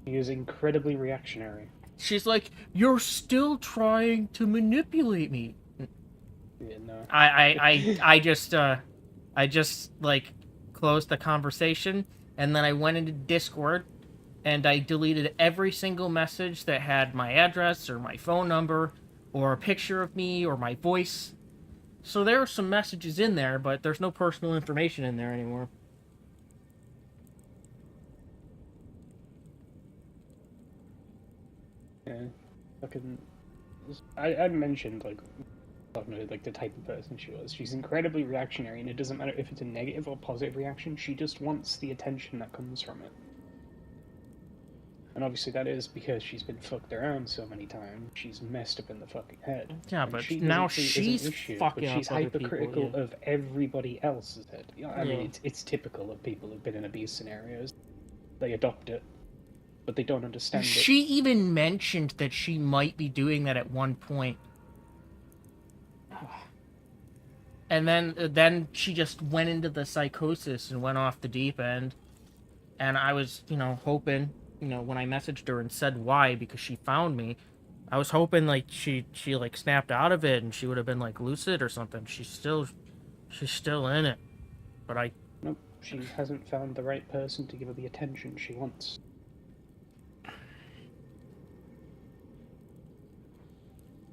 She is incredibly reactionary. She's like, you're still trying to manipulate me. Yeah, no. I just, like, closed the conversation, and then I went into Discord, and I deleted every single message that had my address, or my phone number, or a picture of me, or my voice. So there are some messages in there, but there's no personal information in there anymore. Yeah, fucking... I mentioned, like the type of person she was. She's incredibly reactionary, and it doesn't matter if it's a negative or positive reaction, she just wants the attention that comes from it. And obviously that is because she's been fucked around so many times. She's messed up in the fucking head. Yeah, And but she now doesn't see it as she's an issue, fucking but she's up other people, hypercritical yeah. of everybody else's head. Yeah, I mean, Yeah. it's typical of people who've been in abuse scenarios. They adopt it, but they don't understand it. She even mentioned that she might be doing that at one point. And then she just went into the psychosis and went off the deep end. And I was, hoping, when I messaged her and said why, because she found me, I was hoping, like, she like, snapped out of it and she would have been, like, lucid or something. She's still in it. But Nope, she hasn't found the right person to give her the attention she wants.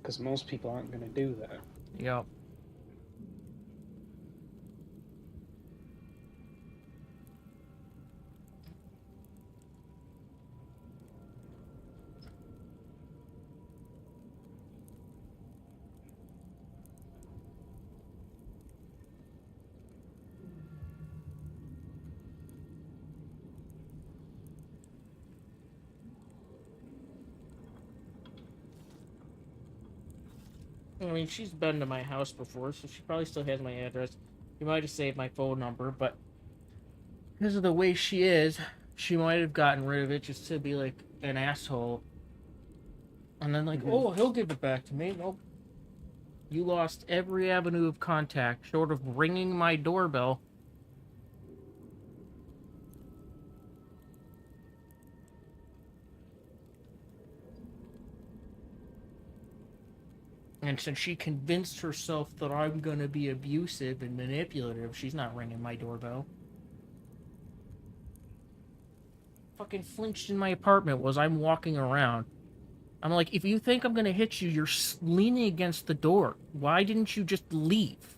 Because most people aren't going to do that. Yep. I mean, she's been to my house before, so she probably still has my address. She might have saved my phone number, but because of the way she is, she might have gotten rid of it just to be like an asshole. And then like, oh, he'll give it back to me. Nope. You lost every avenue of contact, short of ringing my doorbell. And since she convinced herself that I'm gonna be abusive and manipulative, she's not ringing my doorbell. Fucking flinched in my apartment was I'm walking around. I'm like, if you think I'm gonna hit you, you're leaning against the door. Why didn't you just leave?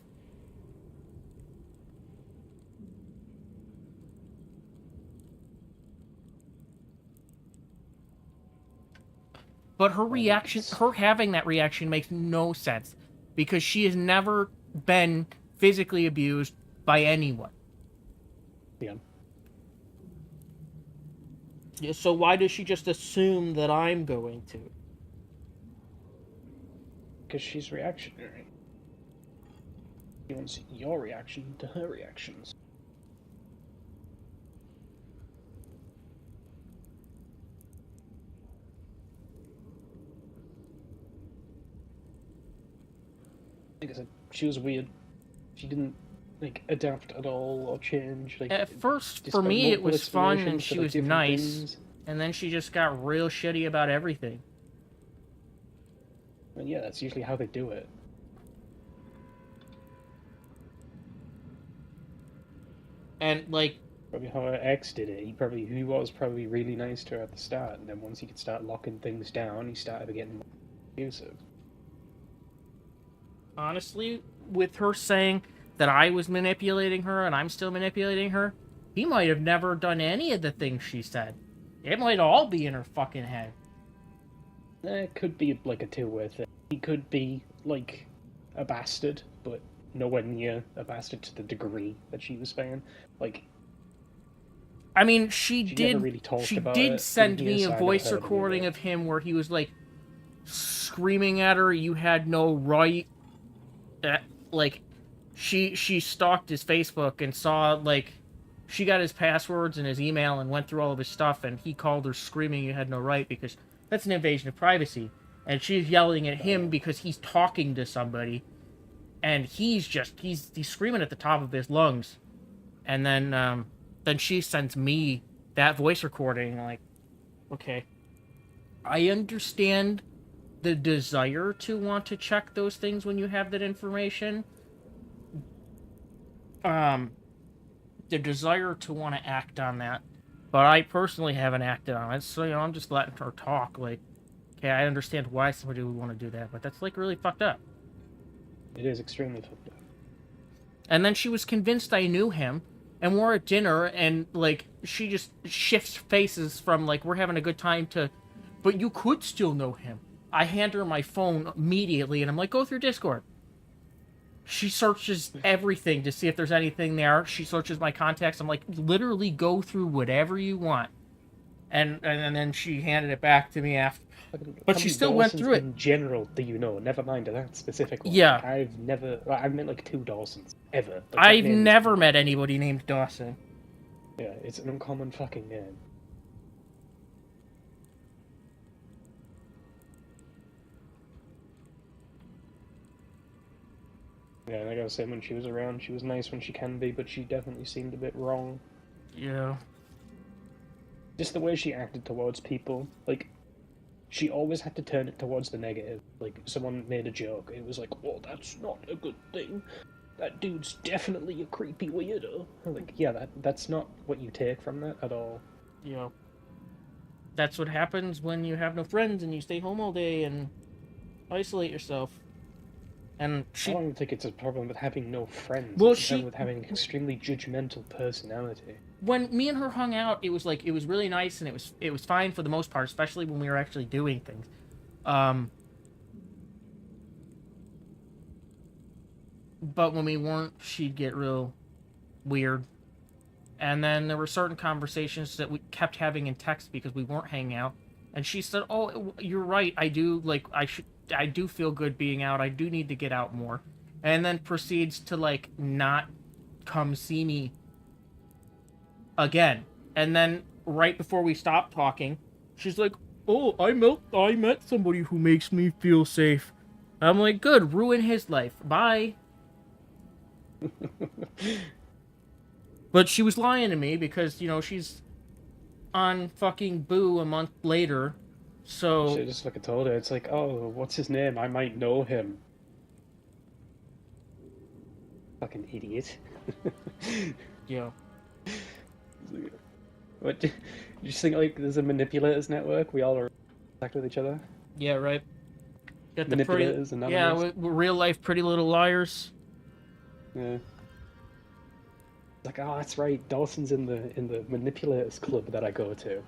But her reaction, her having that reaction makes no sense. Because she has never been physically abused by anyone. Yeah. Yeah, so why does she just assume that I'm going to? Because she's reactionary. She wants your reaction to her reactions. Like I said, she was weird. She didn't like adapt at all or change. Like at first, for despite me, it multiple was fun and explanations she for, like, was different nice, things. and then she just got real shitty about everything. And yeah, that's usually how they do it. And like, Probably how her ex did it. He was probably really nice to her at the start, and then once he could start locking things down, he started getting more abusive. honestly, with her saying that I was manipulating her and I'm still manipulating her, he might have never done any of the things she said. It might all be in her fucking head. It could be like a two-way thing. He could be like a bastard, but nowhere near a bastard to the degree that she was saying. Like, I mean, she never really talked she about did it, send didn't hear me a a side of voice her recording either. of him where he was like screaming at her, "You had no right." Like, she stalked his Facebook and saw like she got his passwords and his email and went through all of his stuff, and he called her screaming, "You had no right," because that's an invasion of privacy. And she's yelling at him because he's talking to somebody, and he's screaming at the top of his lungs. And then she sends me that voice recording, like, okay. I understand the desire to want to check those things when you have that information. The desire to want to act on that. But I personally haven't acted on it, so, I'm just letting her talk, like, okay, I understand why somebody would want to do that, but that's, like, really fucked up. It is extremely fucked up. And then she was convinced I knew him, and we're at dinner, and, like, she just shifts faces from, like, we're having a good time to, but you could still know him. I hand her my phone immediately, and I'm like, go through Discord. She searches everything to see if there's anything there. She searches my contacts. I'm like, literally go through whatever you want. And then she handed it back to me after. But she still went through it. In general, do you know? Never mind that specific one. Yeah. Like, I've met like 2 Dawsons ever. Like, I've that name is- never met anybody named Dawson. Yeah, it's an uncommon fucking name. Yeah, like I was saying, when she was around, she was nice when she can be, but she definitely seemed a bit wrong. Yeah. Just the way she acted towards people, like, she always had to turn it towards the negative. Like, someone made a joke, it was like, oh, that's not a good thing. That dude's definitely a creepy weirdo. Like, yeah, that's not what you take from that at all. Yeah. That's what happens when you have no friends and you stay home all day and isolate yourself. And I don't think it's a problem with having no friends. Well, it's a problem with having an extremely judgmental personality. When me and her hung out, it was really nice and it was fine for the most part, especially when we were actually doing things. But when we weren't, she'd get real weird. And then there were certain conversations that we kept having in text because we weren't hanging out. And she said, "Oh, you're right. I do, like, I do feel good being out. I do need to get out more. And then proceeds to, like, not come see me again. And then right before we stopped talking, she's like, oh, I met somebody who makes me feel safe. I'm like, good, ruin his life. Bye. But she was lying to me because, you know, she's on fucking Boo a month later. So Should've just fucking told her. It's like, oh, what's his name? I might know him. Fucking idiot. Yeah. What? You just think like there's a manipulators network? We all are in contact with each other. Yeah, right. Got the Manipulators, pretty, Anonymous. yeah, real life Pretty Little Liars. Yeah. Like, oh, that's right. Dawson's in the manipulators club that I go to.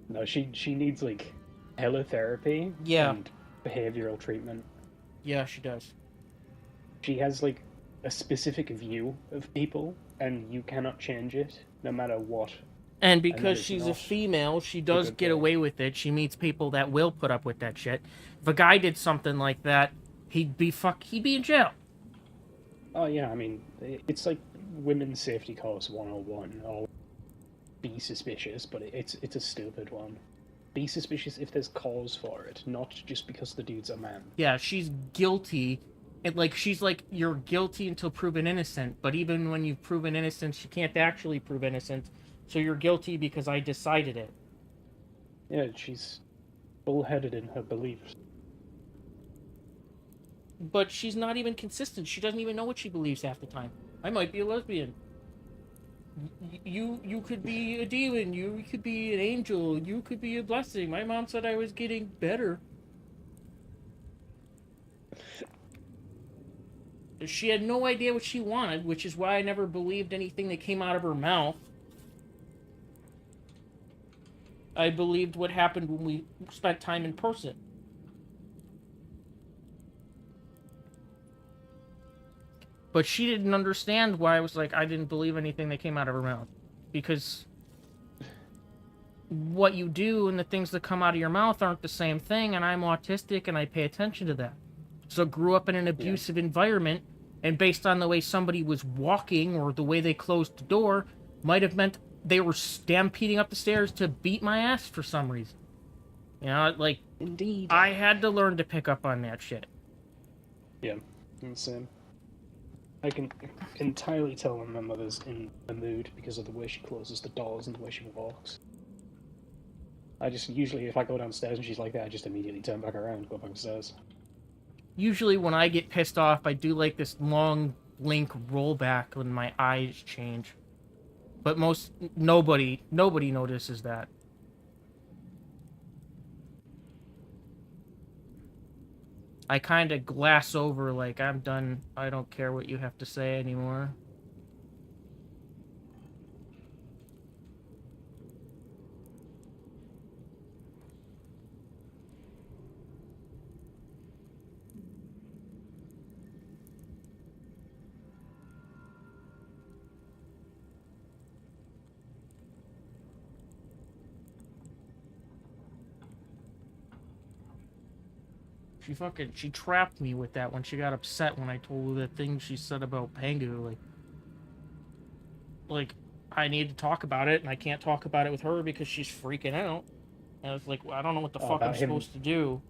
No, she needs like hella therapy. Yeah. And behavioral treatment. Yeah, she does. She has like a specific view of people, and you cannot change it, no matter what. And that because is she's a not female, she a does good get thing. away with it. She meets people that will put up with that shit. If a guy did something like that, he'd be in jail. Oh yeah, I mean, it's like women's safety course 101. Or be suspicious, but it's a stupid one. Be suspicious if there's cause for it, not just because the dude's a man. Yeah, she's guilty. And like she's like, you're guilty until proven innocent. But even when you've proven innocent, you can't actually prove innocent. So you're guilty because I decided it. Yeah, she's bullheaded in her beliefs. But she's not even consistent. She doesn't even know what she believes half the time. I might be a lesbian. You could be a demon. You could be an angel. You could be a blessing. My mom said I was getting better. She had no idea what she wanted, which is why I never believed anything that came out of her mouth. I believed what happened when we spent time in person. But she didn't understand why I was like, I didn't believe anything that came out of her mouth. Because what you do and the things that come out of your mouth aren't the same thing, and I'm autistic and I pay attention to that. So grew up in an abusive environment, and based on the way somebody was walking or the way they closed the door, might have meant they were stampeding up the stairs to beat my ass for some reason. You know, like, indeed, I had to learn to pick up on that shit. Yeah, insane. I can entirely tell when my mother's in a mood because of the way she closes the doors and the way she walks. I just usually, if I go downstairs and she's like that, I just immediately turn back around and go back upstairs. Usually when I get pissed off, I do like this long blink rollback when my eyes change. But nobody notices that. I kind of glass over like, I'm done. I don't care what you have to say anymore. She trapped me with that when she got upset when I told her the thing she said about Pangu. Like, I need to talk about it, and I can't talk about it with her because she's freaking out. And I was like, well, I don't know what the fuck I'm supposed to do.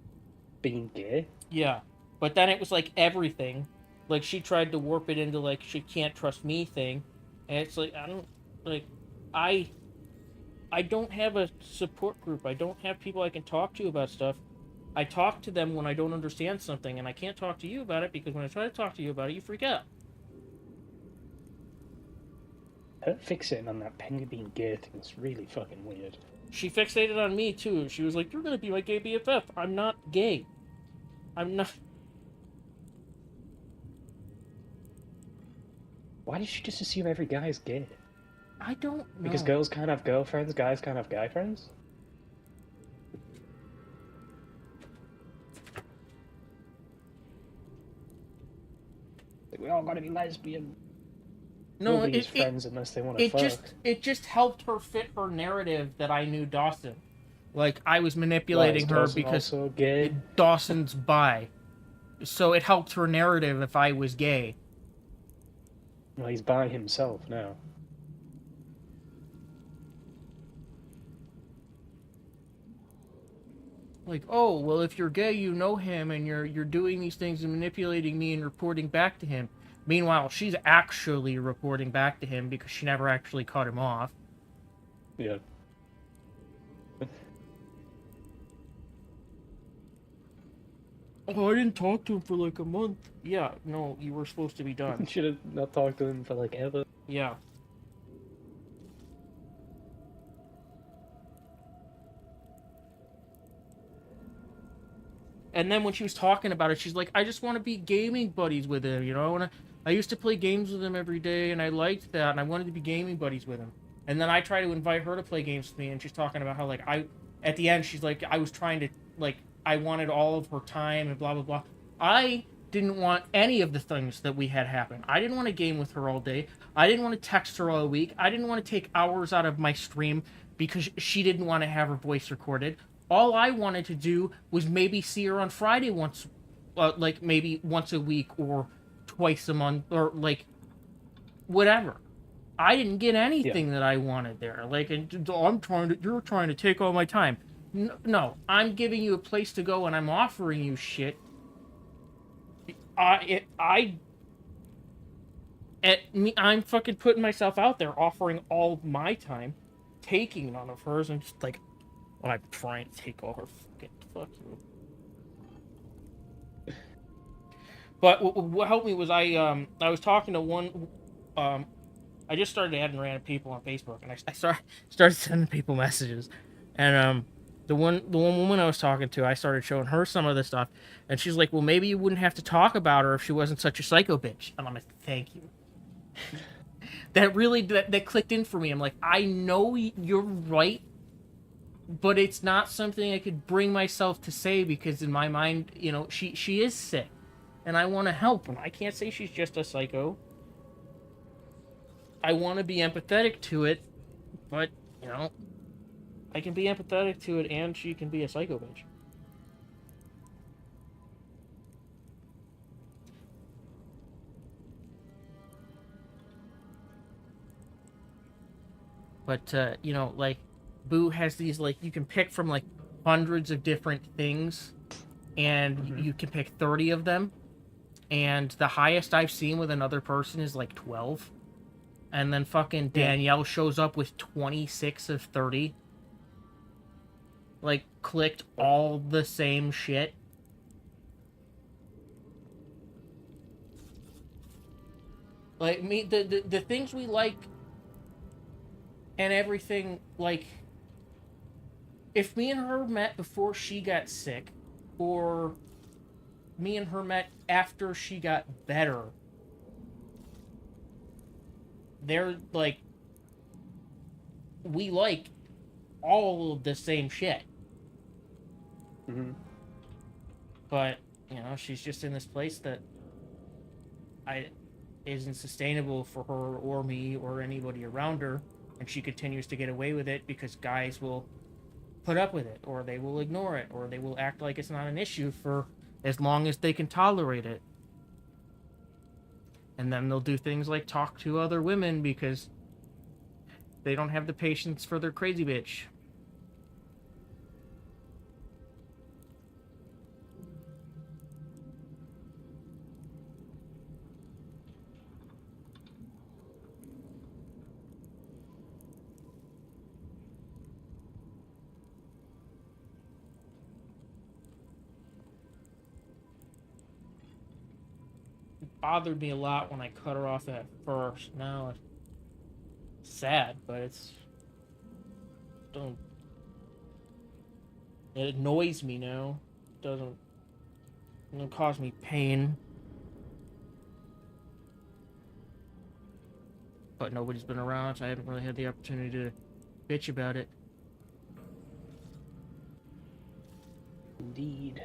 Being gay? Yeah. But then it was like everything. Like, she tried to warp it into, like, she can't trust me thing. And it's like, I don't have a support group. I don't have people I can talk to about stuff. I talk to them when I don't understand something, and I can't talk to you about it because when I try to talk to you about it, you freak out. Her fixating on that Pengu being gay thing is really fucking weird. She fixated on me, too. She was like, you're gonna be my gay BFF. I'm not gay. I'm not... Why did she just assume every guy is gay? I don't know. Because girls can't have girlfriends, guys can't have guy friends? Like, we all gotta be lesbian. No, Nobody is friends unless they want to fuck. it just helped her fit her narrative that I knew Dawson. Like, I was manipulating her Dawson because also gay? Dawson's bi. So it helped her narrative if I was gay. Well, he's by himself now. Like, oh, well, if you're gay, you know him, and you're doing these things and manipulating me and reporting back to him. Meanwhile, she's actually reporting back to him because she never actually cut him off. Yeah. Oh, I didn't talk to him for like a month. Yeah, no, you were supposed to be done. Should have not talked to him for like ever. Yeah. And then when she was talking about it, she's like, I just want to be gaming buddies with him, you know? I used to play games with him every day, and I liked that, and I wanted to be gaming buddies with him. And then I try to invite her to play games with me, and she's talking about how, like, at the end, she's like, I was trying to, like, I wanted all of her time, and blah, blah, blah. I didn't want any of the things that we had happen. I didn't want to game with her all day. I didn't want to text her all week. I didn't want to take hours out of my stream because she didn't want to have her voice recorded. All I wanted to do was maybe see her on Friday once, like maybe once a week or twice a month or like whatever. I didn't get anything that I wanted there. Like, and you're trying to take all my time. No, I'm giving you a place to go and I'm offering you shit. I'm fucking putting myself out there, offering all of my time, taking none of hers, and just like, I'm trying to take all her fuck you. But what helped me was I was talking to one, I just started adding random people on Facebook, and I started sending people messages, and the one woman I was talking to, I started showing her some of this stuff, and she's like, well, maybe you wouldn't have to talk about her if she wasn't such a psycho bitch. And I'm like, thank you. That really that clicked in for me. I'm like, I know you're right, but it's not something I could bring myself to say because in my mind, you know, she is sick, and I want to help, and I can't say she's just a psycho. I want to be empathetic to it, but, you know, I can be empathetic to it, and she can be a psycho bitch. But, you know, like, Boo has these, like, you can pick from, like, hundreds of different things, and you can pick 30 of them, and the highest I've seen with another person is, like, 12. And then fucking Danielle shows up with 26 of 30. Like, clicked all the same shit. Like, the things we like and everything, like, if me and her met before she got sick, or me and her met after she got better, they're, like, we like all of the same shit. But, you know, she's just in this place that isn't sustainable for her or me or anybody around her, and she continues to get away with it because guys will put up with it, or they will ignore it, or they will act like it's not an issue for as long as they can tolerate it. And then they'll do things like talk to other women because they don't have the patience for their crazy bitch. Bothered me a lot when I cut her off at first. Now it's sad, but it annoys me now. It doesn't cause me pain. But nobody's been around, so I haven't really had the opportunity to bitch about it. Indeed.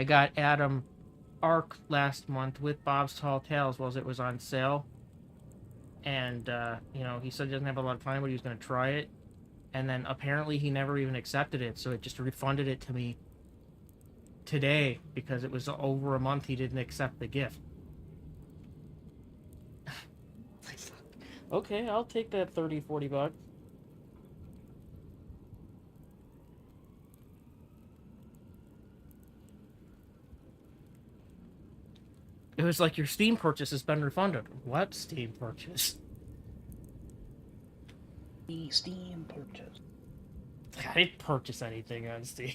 I got Adam Arc last month with Bob's Tall Tales while it was on sale. And, you know, he said he doesn't have a lot of time, but he was going to try it. And then apparently he never even accepted it, so it just refunded it to me today because it was over a month he didn't accept the gift. Okay, I'll take that 30, 40 bucks. It was like, your Steam purchase has been refunded. What Steam purchase? The Steam purchase. I didn't purchase anything on Steam.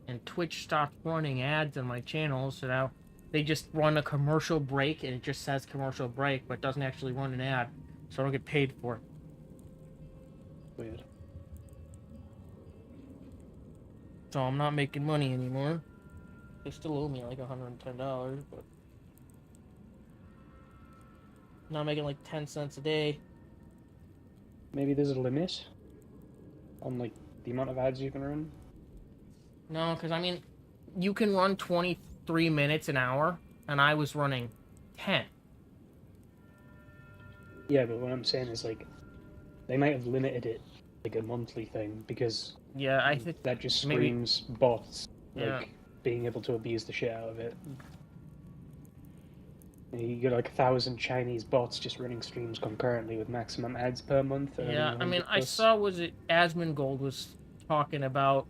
And Twitch stopped running ads on my channel, so now they just run a commercial break, and it just says commercial break, but doesn't actually run an ad, so I don't get paid for it. Weird. So I'm not making money anymore. They still owe me like $110, but now I'm making like 10 cents a day. Maybe there's a limit on like the amount of ads you can run. No, because I mean, you can run 23 minutes an hour, and I was running 10. Yeah, but what I'm saying is, like, they might have limited it, like, a monthly thing, because yeah, I think that just maybe, screams bots, yeah, like, being able to abuse the shit out of it. And you get, like, 1,000 Chinese bots just running streams concurrently with maximum ads per month. Yeah, I mean, I saw, was it Asmongold was talking about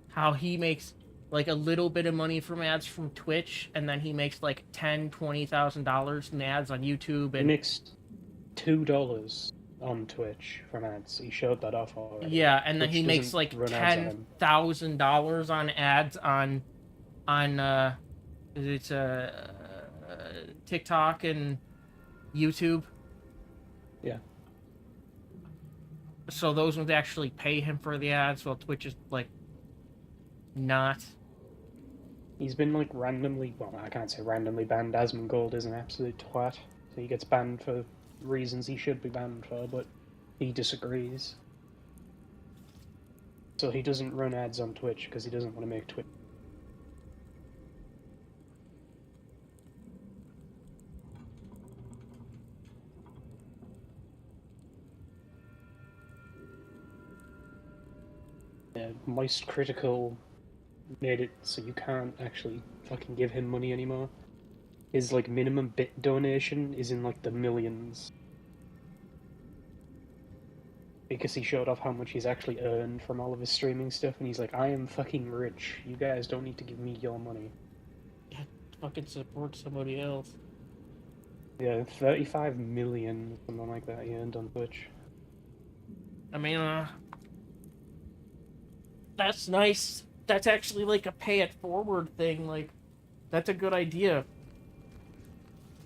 how he makes like a little bit of money from ads from Twitch, and then he makes like $10,000-$20,000 in ads on YouTube. And he makes $2 on Twitch from ads. He showed that off already. Yeah, and then Twitch he makes like $10,000 on ads on it's TikTok and YouTube. Yeah. So those ones actually pay him for the ads, while Twitch is like not. He's been like randomly, well, I can't say randomly banned. Asmongold is an absolute twat, so he gets banned for reasons he should be banned for, but he disagrees. So he doesn't run ads on Twitch because he doesn't want to make Twitch. Yeah, Moist Critical made it so you can't actually fucking give him money anymore. His like minimum bit donation is in like the millions. Because he showed off how much he's actually earned from all of his streaming stuff, and he's like, I am fucking rich. You guys don't need to give me your money. Yeah, fucking support somebody else. Yeah, 35 million, something like that he earned on Twitch. I mean, that's nice. That's actually like a pay it forward thing. Like, that's a good idea.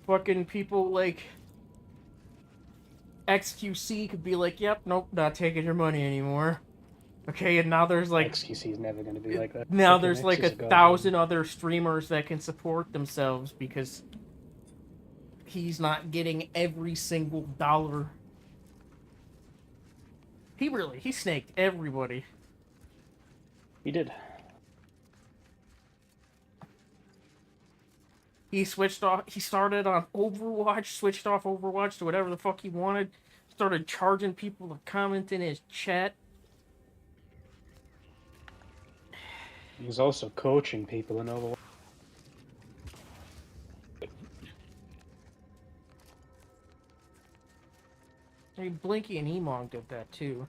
Fucking people like XQC could be like, yep, nope, not taking your money anymore. Okay, and now there's like XQC is never going to be like that. Now Fucking there's like X is 1,000 other streamers that can support themselves because he's not getting every single dollar. He snaked everybody. He did. He switched off. He started on Overwatch, switched off Overwatch to whatever the fuck he wanted. Started charging people to comment in his chat. He was also coaching people in Overwatch. I mean, Blinky and Emong did that too,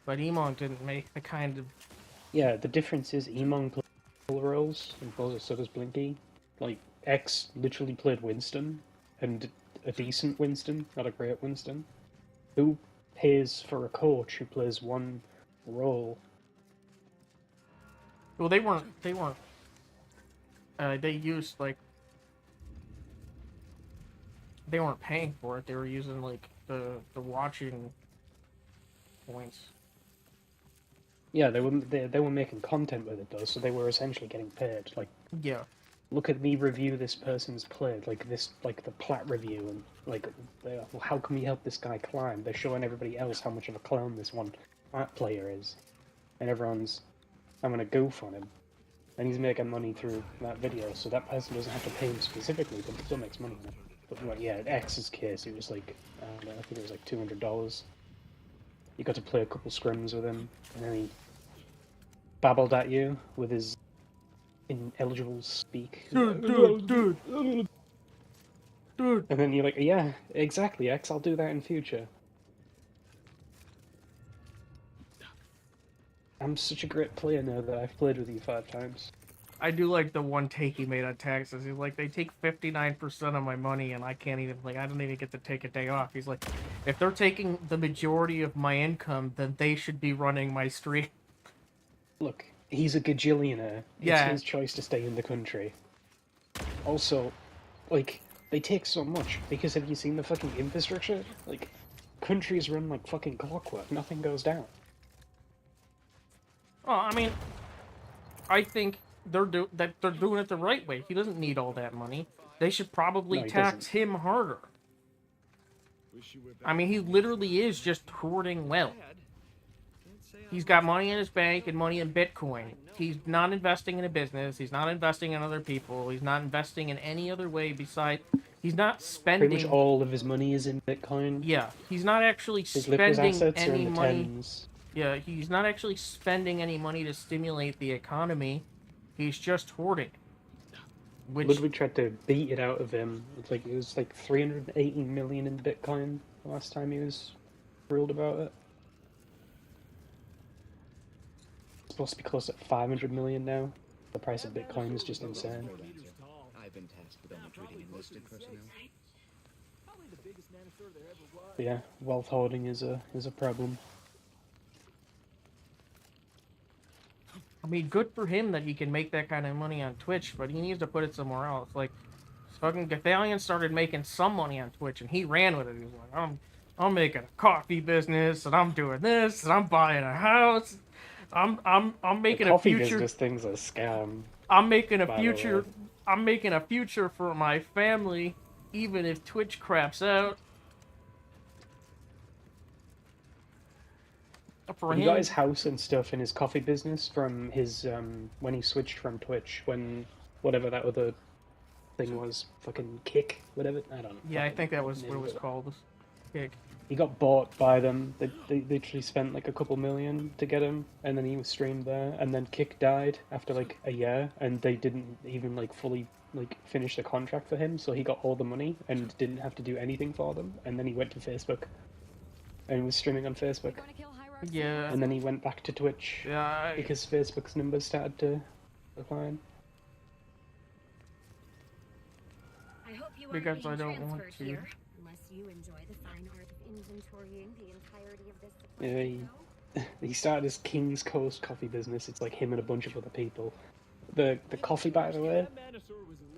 but Emong didn't make the kind of. Yeah, the difference is Emong plays roles and so does Blinky. Like, X literally played Winston, and a decent Winston, not a great Winston. Who pays for a coach who plays one role? Well, they weren't. They used like. They weren't paying for it. They were using like the watching points. Yeah, they were making content with it though, so they were essentially getting paid. Like, yeah, look at me review this person's play, like the Platt review, and like, well, how can we help this guy climb? They're showing everybody else how much of a clown this one Platt player is, and everyone's, I'm gonna goof on him, and he's making money through that video, so that person doesn't have to pay him specifically, but still makes money. But well, yeah, in X's case, it was like, I don't know, I think it was like $200. You got to play a couple scrims with him, and then he babbled at you with his ineligible speak. Dude. And then you're like, yeah, exactly, X, I'll do that in future. I'm such a great player now that I've played with you 5 times. I do like the one take he made on taxes. He's like, they take 59% of my money, and I can't even, like, I don't even get to take a day off. He's like, if they're taking the majority of my income, then they should be running my stream. Look, he's a gajillionaire. Yeah. It's his choice to stay in the country. Also, like, they take so much, because have you seen the fucking infrastructure? Like, countries run like fucking clockwork, nothing goes down. Well, I mean, I think they're doing it the right way. He doesn't need all that money. They should probably tax him harder. I mean, he literally is just hoarding wealth. He's got money in his bank and money in Bitcoin. He's not investing in a business. He's not investing in other people. He's not investing in any other way besides... He's not spending... Pretty much all of his money is in Bitcoin. Yeah, he's not actually his liquid spending assets are any in the money... tens. Yeah, he's not actually spending any money to stimulate the economy. He's just hoarding. Which... Ludwig tried to beat it out of him. It was like 380 million in Bitcoin the last time he was thrilled about it. It's supposed to be close to 500 million now. The price of Bitcoin is just insane. I've been tasked with only treating enlisted personnel. But yeah, wealth hoarding is a problem. I mean, good for him that he can make that kind of money on Twitch, but he needs to put it somewhere else. Like, fucking Gathalion started making some money on Twitch, and he ran with it. He was like, I'm making a coffee business, and I'm doing this, and I'm buying a house. I'm making a future. Coffee business thing's a scam. I'm making a future. I'm making a future for my family, even if Twitch craps out. He got his house and stuff in his coffee business from his, when he switched from Twitch, when whatever that other thing was, fucking Kick, whatever, I don't know. Yeah, I think that was what it was called, Kick. He got bought by them, they literally spent like a couple million to get him, and then he was streamed there, and then Kick died after like a year, and they didn't even like fully like finish the contract for him, so he got all the money and didn't have to do anything for them, and then he went to Facebook, and was streaming on Facebook. Yeah. And then he went back to Twitch. Yeah. Because Facebook's numbers started to decline. I hope you Because aren't being I don't want transferred to. here, unless you enjoy the fine art of inventorying the entirety of this. Yeah, he started his King's Coast coffee business. It's like him and a bunch of other people. The coffee, by the way,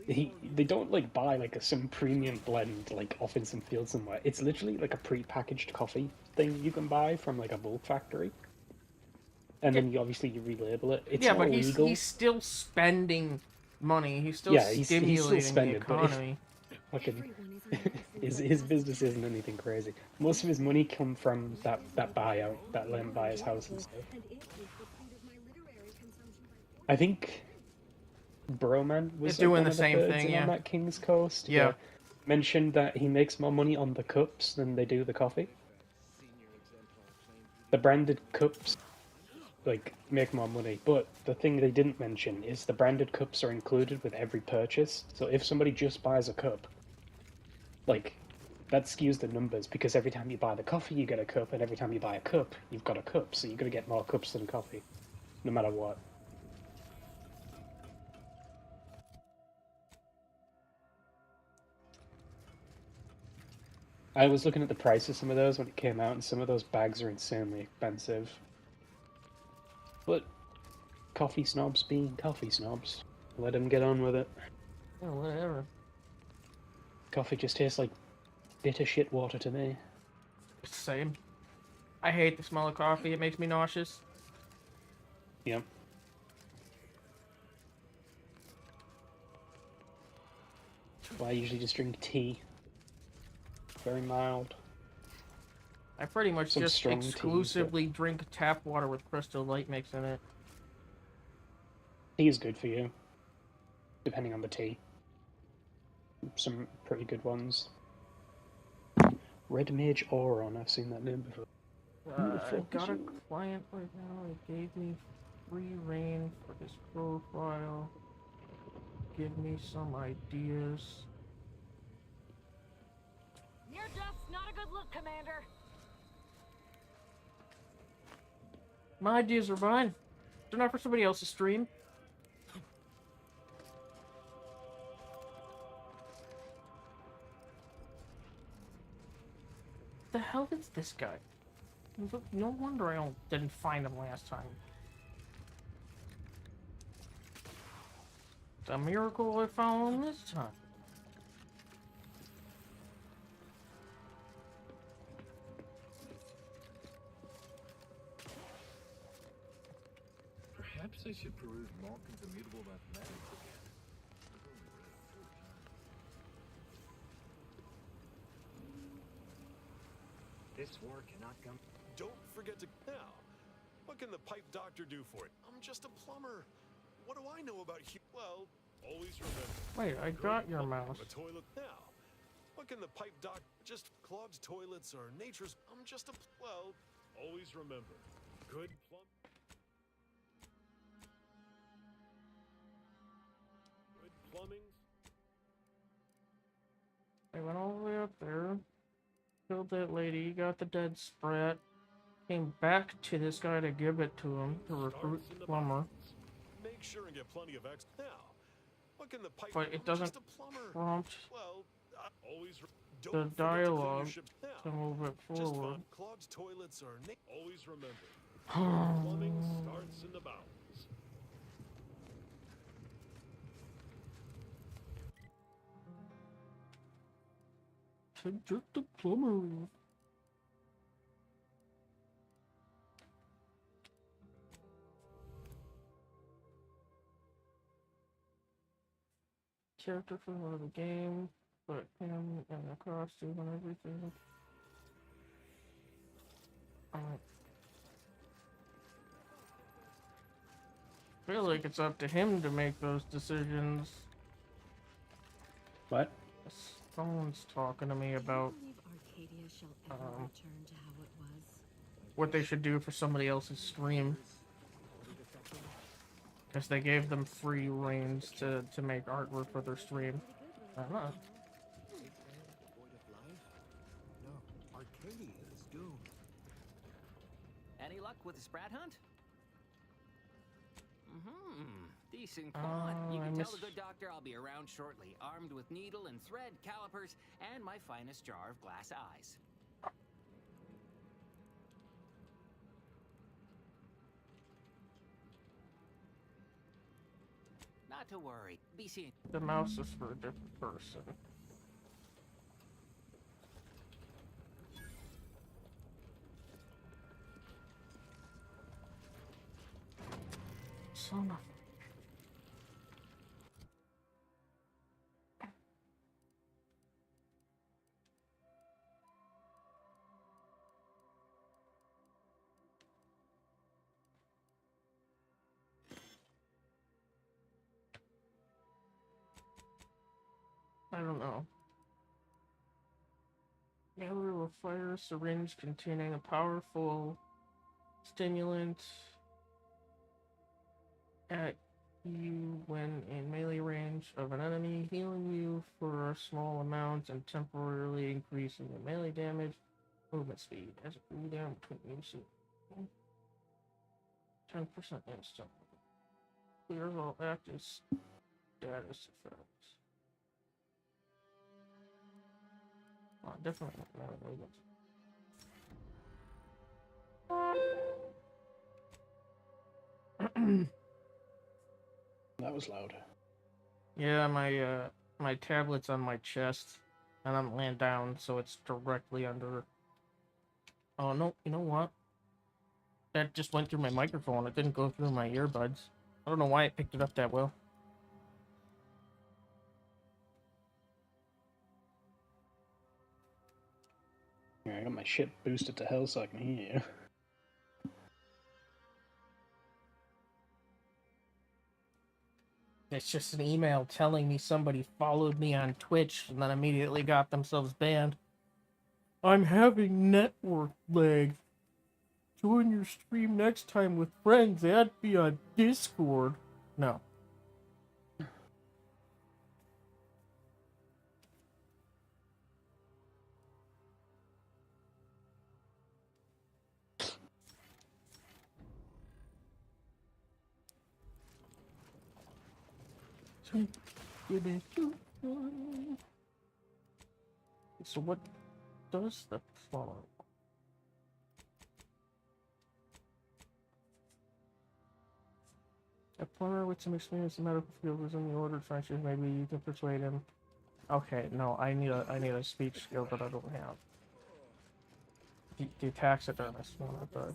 they don't like buy like some premium blend like off in some field somewhere. It's literally like a pre-packaged coffee thing you can buy from like a bulk factory, and then you obviously you relabel it. It's yeah, not but illegal. he's still spending money. He's still he's stimulating still spending, the economy. Fucking, his business isn't anything crazy. Most of his money come from that buyout, that let him buy his house and stuff. I think Broman was They're doing one the of same birds thing, in yeah. on that King's Coast. Yeah. Mentioned that he makes more money on the cups than they do the coffee. The branded cups, like, make more money, but the thing they didn't mention is the branded cups are included with every purchase. So if somebody just buys a cup, like, that skews the numbers, because every time you buy the coffee you get a cup, and every time you buy a cup you've got a cup, so you're going to get more cups than coffee, no matter what. I was looking at the price of some of those when it came out, and some of those bags are insanely expensive. But coffee snobs being coffee snobs. Let them get on with it. Yeah, whatever. Coffee just tastes like bitter shit water to me. It's the same. I hate the smell of coffee. It makes me nauseous. Yep. Well, I usually just drink tea. Very mild. I pretty much Some just strong tea, exclusively drink tap water with Crystal Light mix in it. Tea is good for you, depending on the tea. Some pretty good ones. Red Mage Auron, I've seen that name before. I got a client right now. It gave me free reign for his profile. Give me some ideas. Near death's not a good look, Commander. My ideas are mine. They're not for somebody else's stream. The hell is this guy? No wonder I didn't find him last time. It's a miracle I found him this time. Perhaps I should peruse Malkin's immutable mathematics again. I've only read it 4 times. This war cannot come. Don't forget to now. What can the pipe doctor do for it? I'm just a plumber. What do I know about well, always remember. Wait, I got your mouse. A toilet now. What can the pipe doc just clogged toilets are nature's I'm just a well, always remember. Good plumbing. I went all the way up there, killed that lady, got the dead sprat, came back to this guy to give it to him to recruit plumber. Make sure and get plenty of X now. What can the pipe But it doesn't prompt well, always the dialogue to move it forward. Clogged toilets are always remember. Plumbing starts in the bowels. To jerk the plumber. Character for the game, but him and the costume and everything. I feel like it's up to him to make those decisions. What? Someone's talking to me about Arcadia shall ever return to how it was. what they should do for somebody else's stream. Because they gave them free reigns to make artwork for their stream. I don't know. No, Arcadia is doomed. Any luck with the sprat hunt? Decent quad. You can tell the good doctor I'll be around shortly, armed with needle and thread, calipers, and my finest jar of glass eyes. Not to worry. Be seeing. The mouse is for a different person. Son of I don't know. Gather a fire syringe containing a powerful stimulant at you when in melee range of an enemy, healing you for a small amount and temporarily increasing the melee damage, movement speed as a cooldown between use of 10% instant. Clears all active status effects. Oh, definitely. That was loud. Yeah, my tablet's on my chest, and I'm laying down, so it's directly under. Oh no! You know what? That just went through my microphone. It didn't go through my earbuds. I don't know why it picked it up that well. Yeah, I got my shit boosted to hell so I can hear you. It's just an email telling me somebody followed me on Twitch and then immediately got themselves banned. I'm having network lag. Join your stream next time with friends. Add me on Discord. No. So what does the follow? A plumber with some experience in the medical field was in the order trenches. Maybe you can persuade him. Okay, no, I need a speech skill that I don't have. The taxidermist one I thought.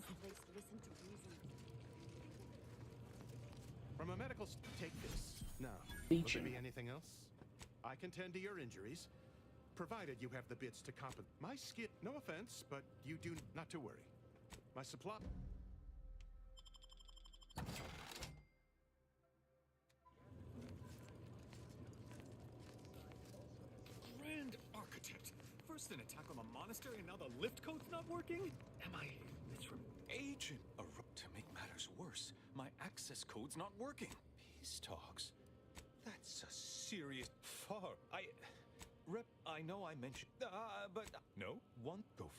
From a medical take this. Now, will there be anything else? I can tend to your injuries, provided you have the bits to compensate. My skin, no offense, but you do not to worry. My supply. Grand architect. First an attack on the monastery, and now the lift code's not working? Am I Agent to make matters worse, my access code's not working. Peace talks. That's a serious I know I mentioned but no one go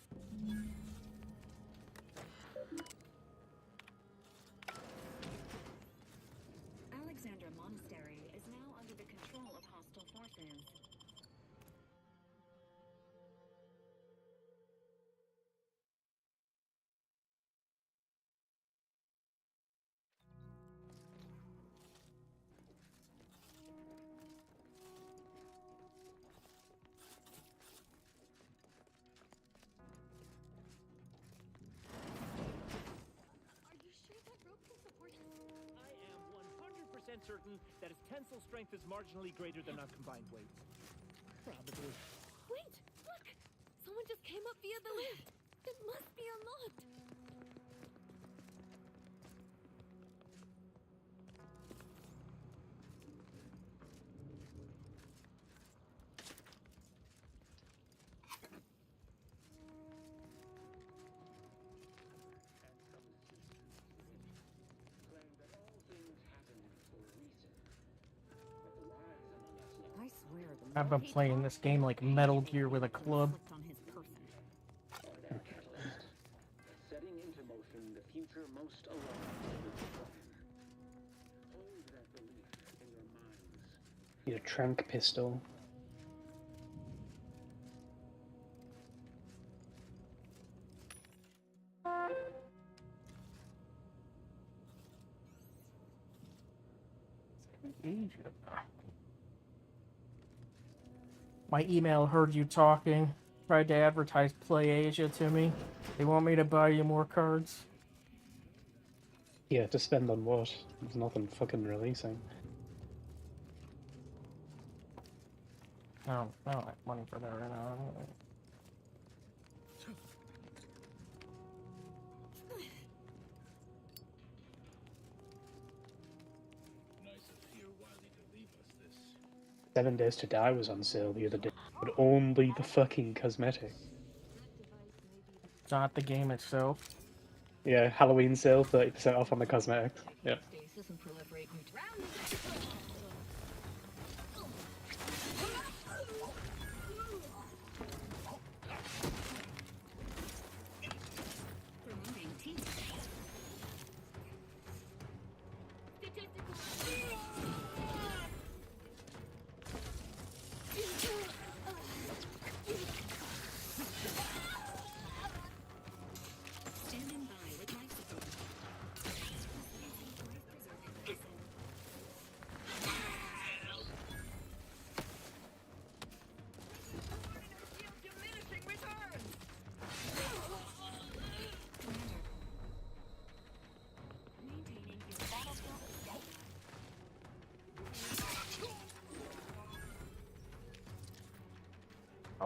Alexandra Monastery is now under the control of hostile forces. Certain that its tensile strength is marginally greater than our combined weights. Probably. Wait! Look! Someone just came up via the lift! It must be unlocked! I swear the I've been playing this game like Metal Gear with a club. Setting into motion the future most alive to the plan. Hold that belief in your minds. Need a trank pistol. My email heard you talking, tried to advertise Play Asia to me. They want me to buy you more cards. Yeah, to spend on what? There's nothing fucking releasing. I don't have money for that right now. Nice of you, Wiley, to leave us this. 7 Days to Die was on sale the other day, but only the fucking cosmetic. It's not the game itself. Yeah, Halloween sale, 30% off on the cosmetics. Yeah. Stasis and proliferate Promoting team.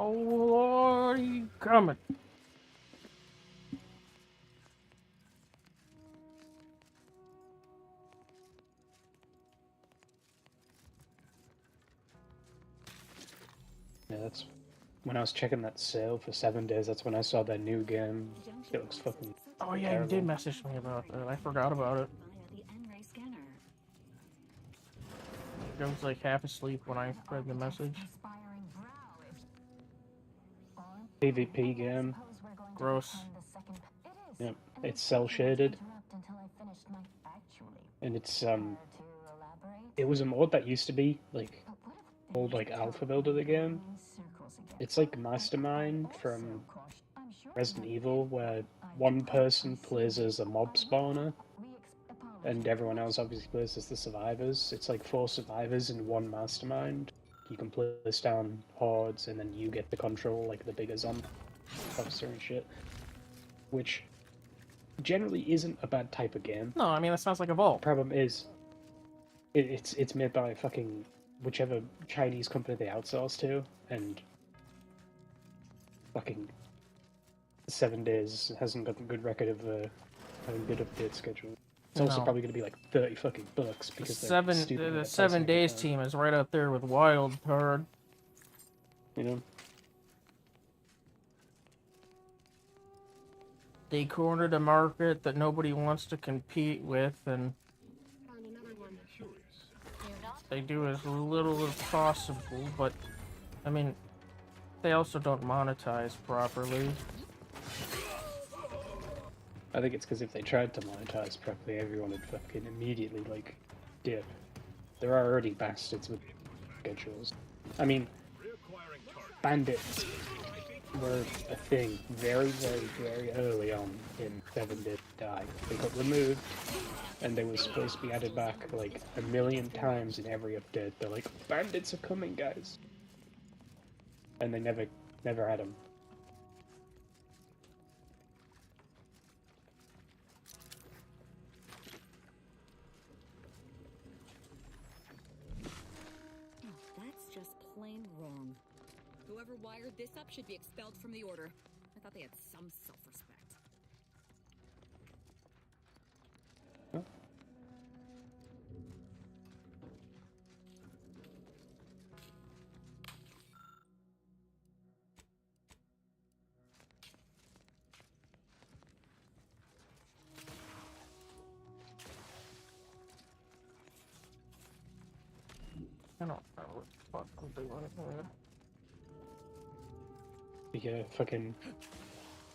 Oh Lord, he coming. Yeah, that's when I was checking that sale for 7 days. That's when I saw that new game. It looks fucking. Oh yeah, terrible. you did message me about that. I forgot about it. Via the N-ray scanner. I was like half asleep when I read the message. PvP game. Gross. Yep, it's cell shaded. And it's it was a mod that used to be like old like alpha build of the game. It's like Mastermind from Resident Evil, where one person plays as a mob spawner and everyone else obviously plays as the survivors. It's like 4 survivors in one mastermind. You can place down hordes and then you get to control like the bigger zombie officer and shit. Which generally isn't a bad type of game. No, I mean that sounds like a vault. The problem is it's made by fucking whichever Chinese company they outsource to, and fucking 7 days hasn't got a good record of having good update schedule. It's also No. probably going to be like 30 fucking bucks because The 7 days team is right up there with Wild Card. You know? They cornered a market that nobody wants to compete with, and they do as little as possible, but, I mean, they also don't monetize properly. I think it's because if they tried to monetize properly, everyone would fucking immediately, like, dip. There are already bastards with schedules. I mean, bandits were a thing very, very, very early on in 7 Days to Die. They got removed, and they were supposed to be added back, like, 1,000,000 times in every update. They're like, bandits are coming, guys! And they never had them. That's just plain wrong. Whoever wired this up should be expelled from the Order. I thought they had some self-respect. I don't know what the fuck I'm doing here. Yeah, fucking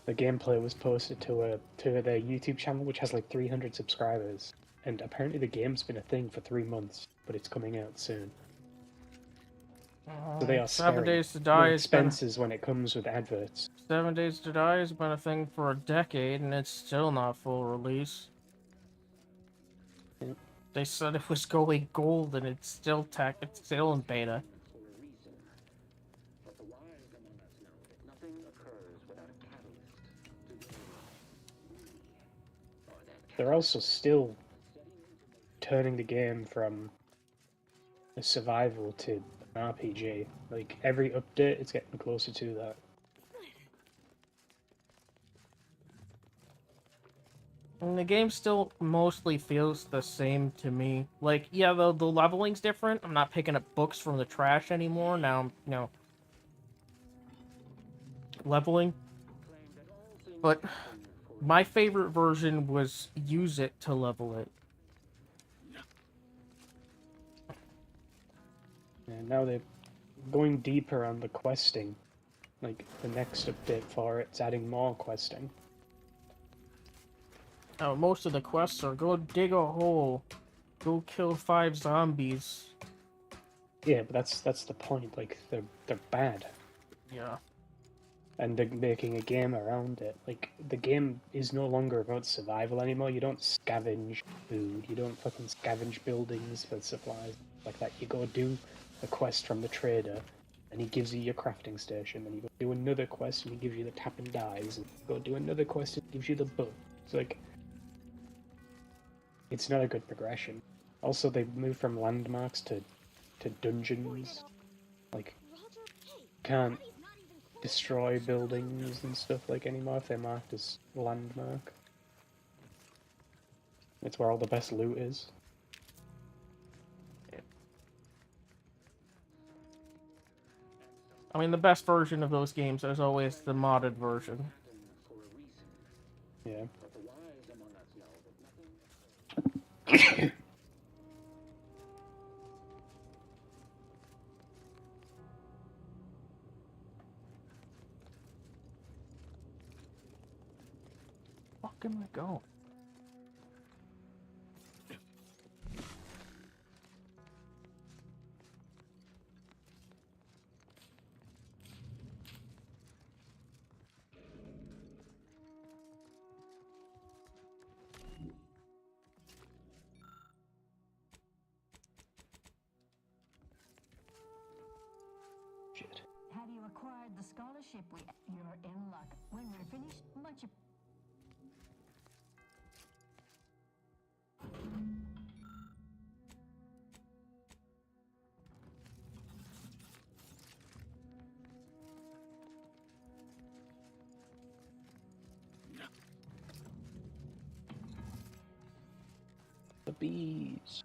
the gameplay was posted to their YouTube channel, which has like 300 subscribers, and apparently the game's been a thing for 3 months, but it's coming out soon. So they are 7 sparing Days to no Die has been, expenses when it comes with adverts. 7 Days to Die has been a thing for a decade, and it's still not full release. Yep. They said it was going gold, and it's still in beta. They're also still turning the game from a survival to an RPG. Like, every update, it's getting closer to that. And the game still mostly feels the same to me. Like, yeah, the leveling's different. I'm not picking up books from the trash anymore. Now I'm, leveling. But my favorite version was use it to level it. And now they're going deeper on the questing. Like, the next update for it's adding more questing. Most of the quests are go dig a hole, go kill 5 zombies. Yeah, but that's the point. Like, they're bad. Yeah. And they're making a game around it. Like, the game is no longer about survival anymore. You don't scavenge food. You don't fucking scavenge buildings for supplies like that. You go do a quest from the trader, and he gives you your crafting station. Then you go do another quest, and he gives you the tap and dies. And you go do another quest, and he gives you the book. It's like, it's not a good progression. Also, they moved from landmarks to dungeons. Like, can't destroy buildings and stuff like anymore if they're marked as landmark. It's where all the best loot is. I mean, the best version of those games is always the modded version. Yeah. Fuck am I going? Have you acquired the scholarship? You're in luck. When we're finished, much. The bees.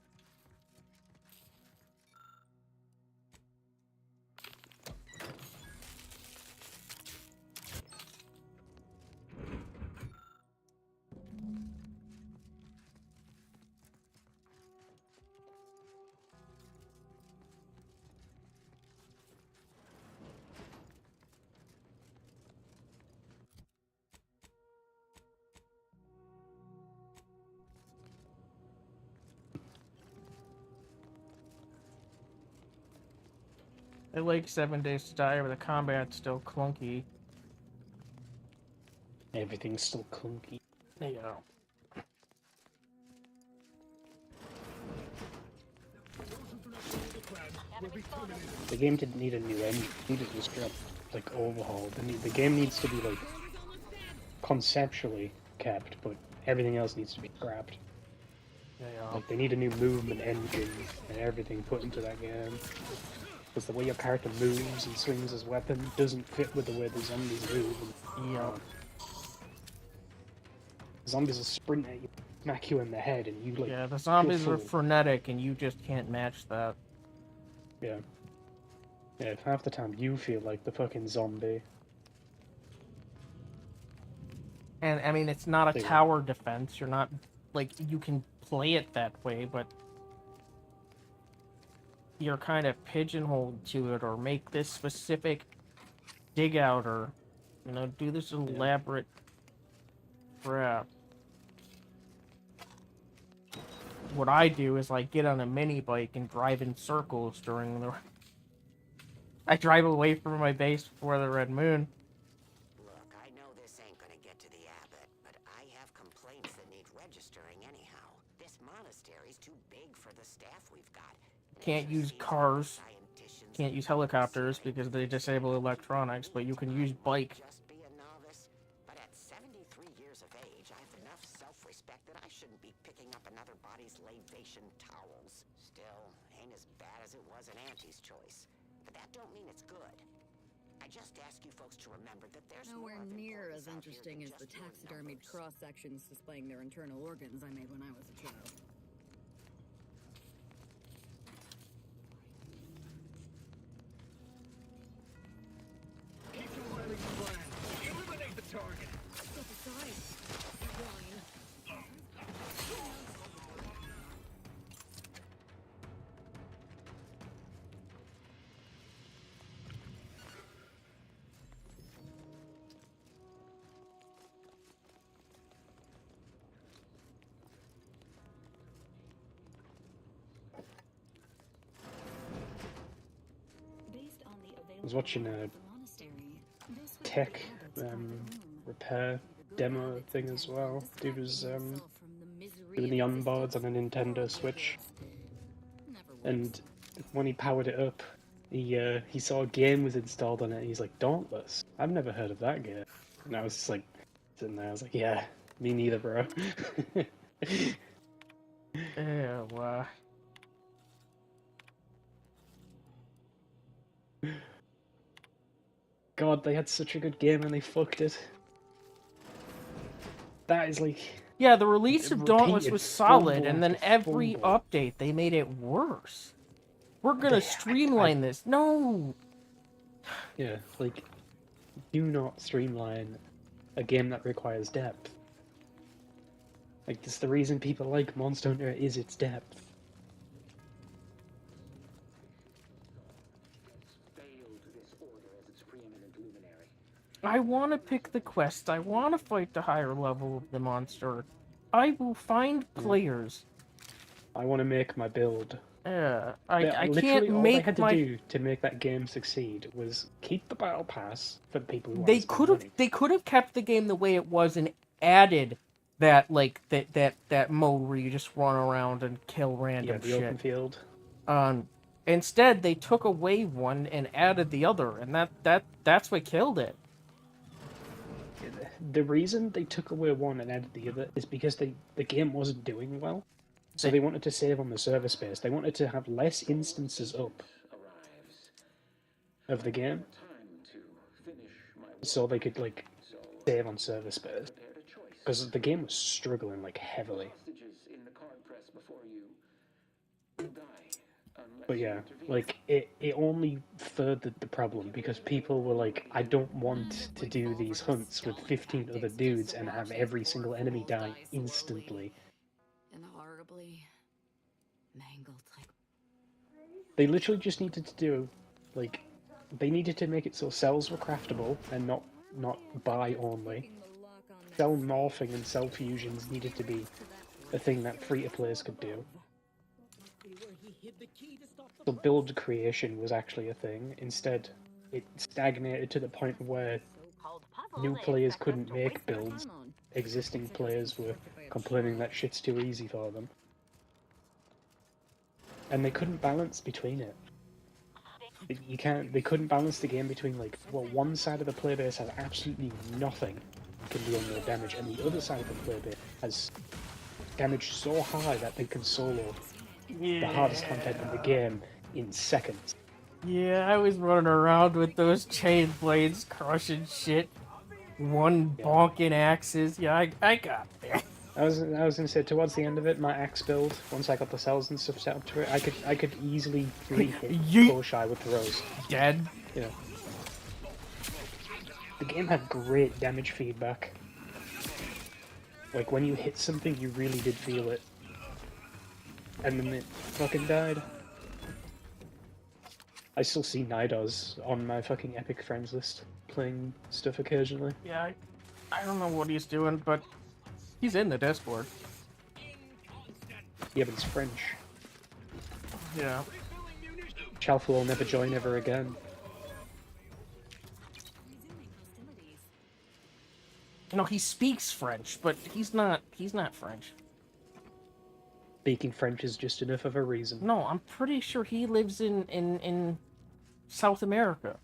I like 7 Days to Die, but the combat's still clunky. Everything's still clunky. Yeah. The game didn't need a new engine. It needed to just like overhaul. The game needs to be like conceptually kept, but everything else needs to be scrapped. Yeah. Like they need a new movement engine and everything put into that game. Because the way your character moves and swings his weapon doesn't fit with the way the zombies move. And, yeah. Zombies will sprint at you, smack you in the head, and you like. Yeah, the zombies feel are full. frenetic, and you just can't match that. Yeah. Yeah, half the time you feel like the fucking zombie. And, I mean, it's not a They- tower defense. You're not, like, you can play it that way, but you're kind of pigeonholed to it, or make this specific dig out, or, you know, do this elaborate crap. What I do is, like, get on a mini bike and drive in circles during the... I drive away from my base before the red moon. Look, I know this ain't gonna get to the abbot, but I have complaints that need registering anyhow. This monastery's too big for the staff we've got. Can't use cars, can't use helicopters because they disable electronics, but you can use bike. Just be a novice, but at 73 years of age, I have enough self-respect that I shouldn't be picking up another body's libation towels. Still, ain't as bad as it was in Auntie's choice, but that don't mean it's good. I just ask you folks to remember that there's Nowhere more of near as importance out here interesting than as the just your taxidermied numbers. cross sections displaying their internal organs I made when I was a child. Keep your rallying plan. Eliminate the target. Step aside. Swine. Based on the I was watching a available monastery, this would tech be Abbott's private room. repair demo thing as well. Dude was doing the onboards on a Nintendo Switch, and when he powered it up, he saw a game was installed on it, and he's like, Dauntless. I've never heard of that game. And I was just like sitting there. I was like, yeah, me neither, bro. Yeah, wow. God, they had such a good game and they fucked it. That is like... Yeah, the release of Dauntless repeated was solid, fumble and then after every fumble. update they made it worse. We're gonna streamline this. No! Yeah, like, do not streamline a game that requires depth. Like, that's the reason people like Monster Hunter is its depth. Failed this order as its preeminent luminary. I want to pick the quest. I want to fight the higher level of the monster. I will find players. I want to make my build. I Literally can't all they make had to my... do to make that game succeed was keep the battle pass for people who They want to spend could have. money. They could have kept the game the way it was and added that that mode where you just run around and kill random Yeah, the shit. open field. Instead, they took away one and added the other, and that's what killed it. The reason they took away one and added the other is because the game wasn't doing well. So they wanted to save on the server space. They wanted to have less instances up of the game, so they could like save on server space. Because the game was struggling like heavily. But yeah, like it only furthered the problem because people were like, I don't want to do these hunts with 15 other dudes and have every single enemy die instantly. And horribly mangled. They literally just needed to do, like, they needed to make it so cells were craftable and not buy only. Cell morphing and cell fusions needed to be a thing that free-to-players could do. So build creation was actually a thing. Instead, it stagnated to the point where new players couldn't make builds. Existing players were complaining that shit's too easy for them. And they couldn't balance between it. They couldn't balance the game between, like, well, one side of the player base has absolutely nothing, can deal no damage, and the other side of the player base has damage so high that they can solo the hardest content in the game in seconds. Yeah, I was running around with those chain blades, crushing shit. One bonking axes. Yeah, I got there. I was gonna say, towards the end of it, my axe build, once I got the cells and stuff set up to it, I could easily 3-hit Koshai with throws. Dead. Yeah. The game had great damage feedback. Like, when you hit something, you really did feel it. And then it fucking died. I still see Nidaz on my fucking epic friends list, playing stuff occasionally. Yeah, I don't know what he's doing, but he's in the Discord. Yeah, but it's French. Yeah. Chalfa will never join ever again. No, he speaks French, but he's not French. Speaking French is just enough of a reason. No, I'm pretty sure he lives in South America.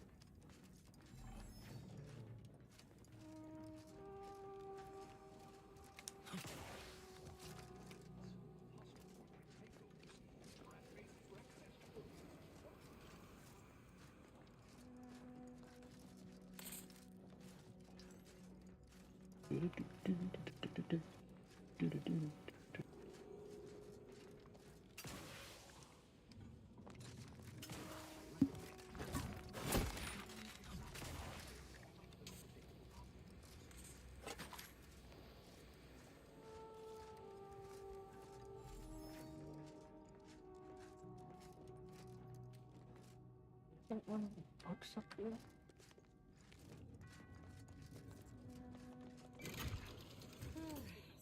Books up here.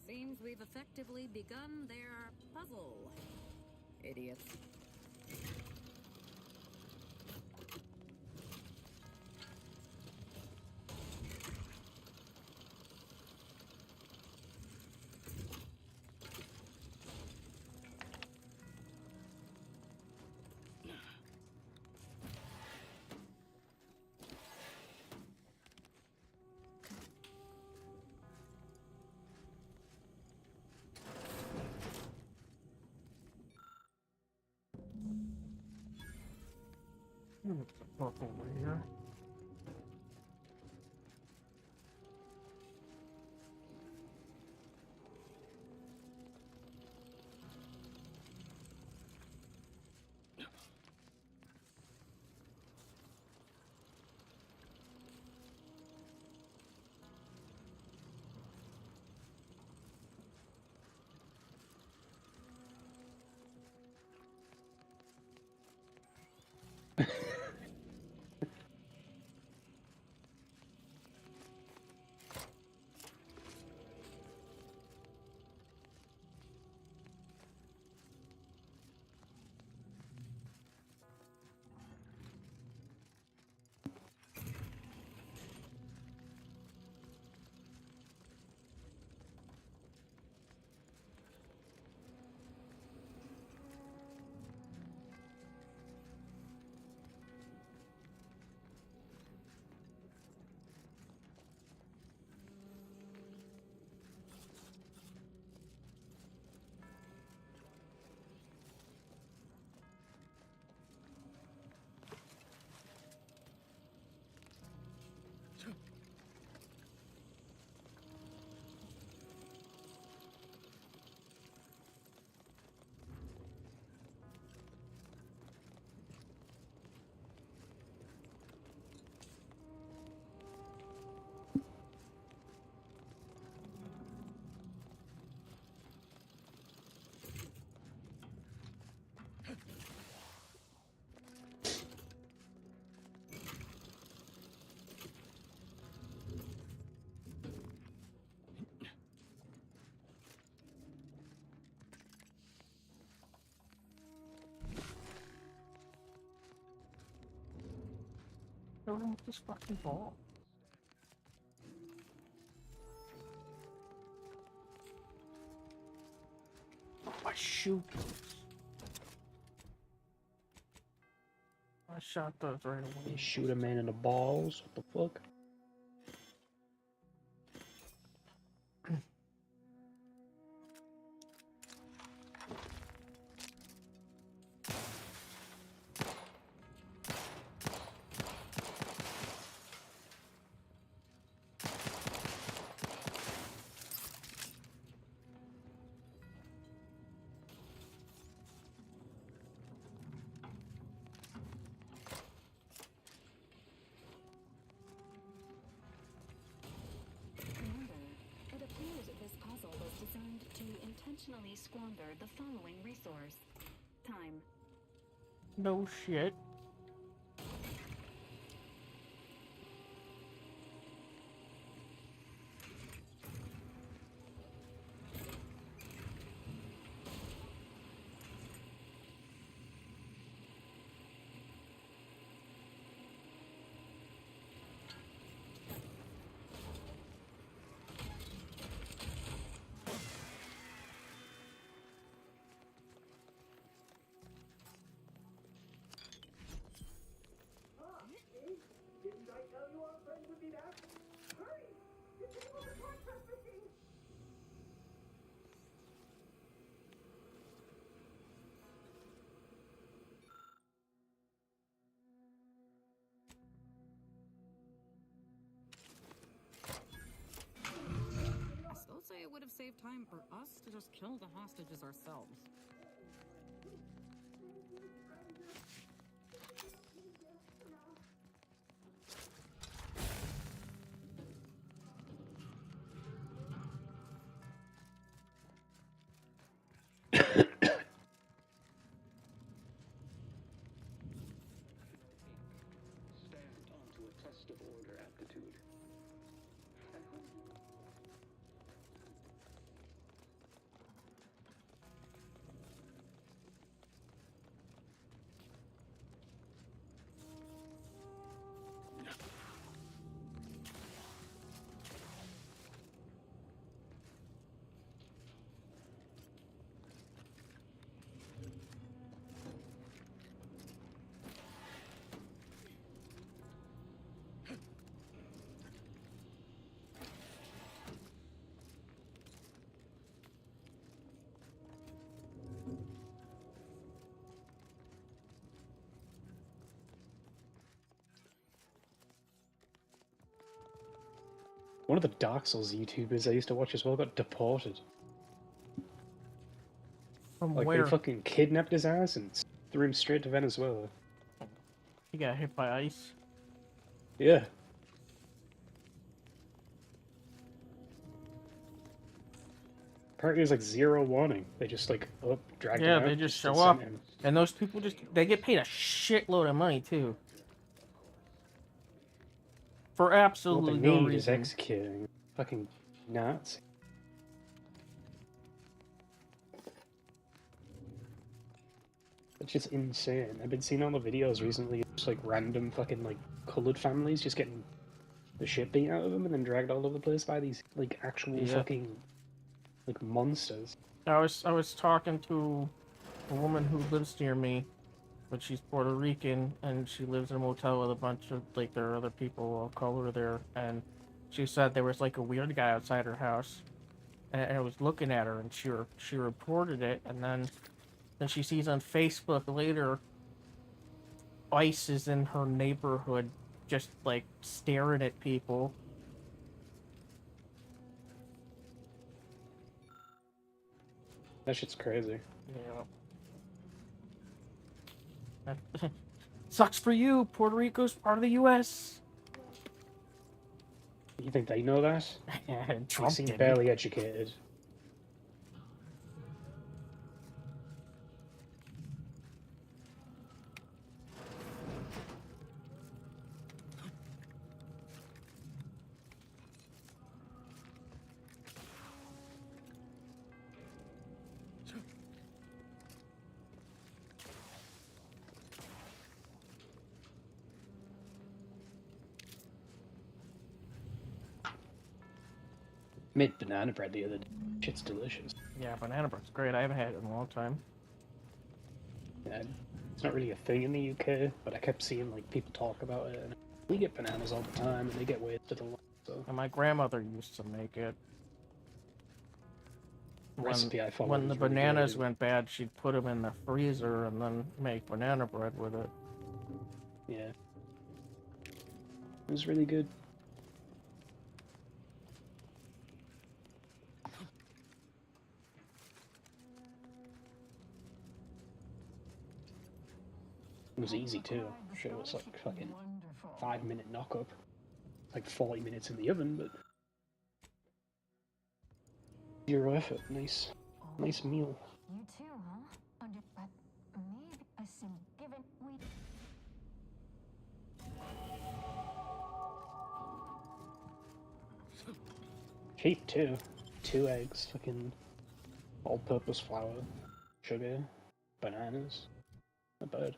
Seems we've effectively begun their puzzle. Idiots. Book over here. Throw him with this fucking ball. Oh, my shoe. I shot those right away. You shoot a man in the balls? What the fuck? Intentionally squander the following resource. Time. No shit. I still say it would have saved time for us to just kill the hostages ourselves. Stand onto a test of order aptitude. One of the Dark Souls YouTubers I used to watch as well got deported. From Like, where? they fucking kidnapped his ass and threw him straight to Venezuela. He got hit by ice. Yeah. Apparently, there's like zero warning. They just like drag him Yeah, out. they just show send up, him. and those people they get paid a shitload of money too. For What absolutely they no need is reason. executing fucking Nazi. It's just insane. I've been seeing all the videos recently, just like random fucking like coloured families just getting the shit beat out of them and then dragged all over the place by these like actual Yeah. fucking like monsters. I was talking to a woman who lives near me, but she's Puerto Rican and she lives in a motel with a bunch of like there are other people of color there, and she said there was like a weird guy outside her house, and I was looking at her, and she reported it, and then she sees on Facebook later ICE is in her neighborhood just like staring at people. That shit's crazy. Yeah. Sucks for you. Puerto Rico's part of the U.S. You think they know that? They Trump seem didn't. barely educated. Made banana bread the other day. Shit's delicious. Yeah, banana bread's great. I haven't had it in a long time. Yeah, it's not really a thing in the UK, but I kept seeing like people talk about it. And we get bananas all the time, and they get wasted a lot. So And my grandmother used to make it. Recipe I followed When the is really bananas good. went bad, she'd put them in the freezer and then make banana bread with it. Yeah, it was really good. It was easy too. Shit, it was like fucking 5-minute knock up. Like 40 minutes in the oven, but zero effort. Nice meal. You too, huh? But maybe I seem given we. Cheap too. 2 eggs, fucking all-purpose flour, sugar, bananas. Not bad.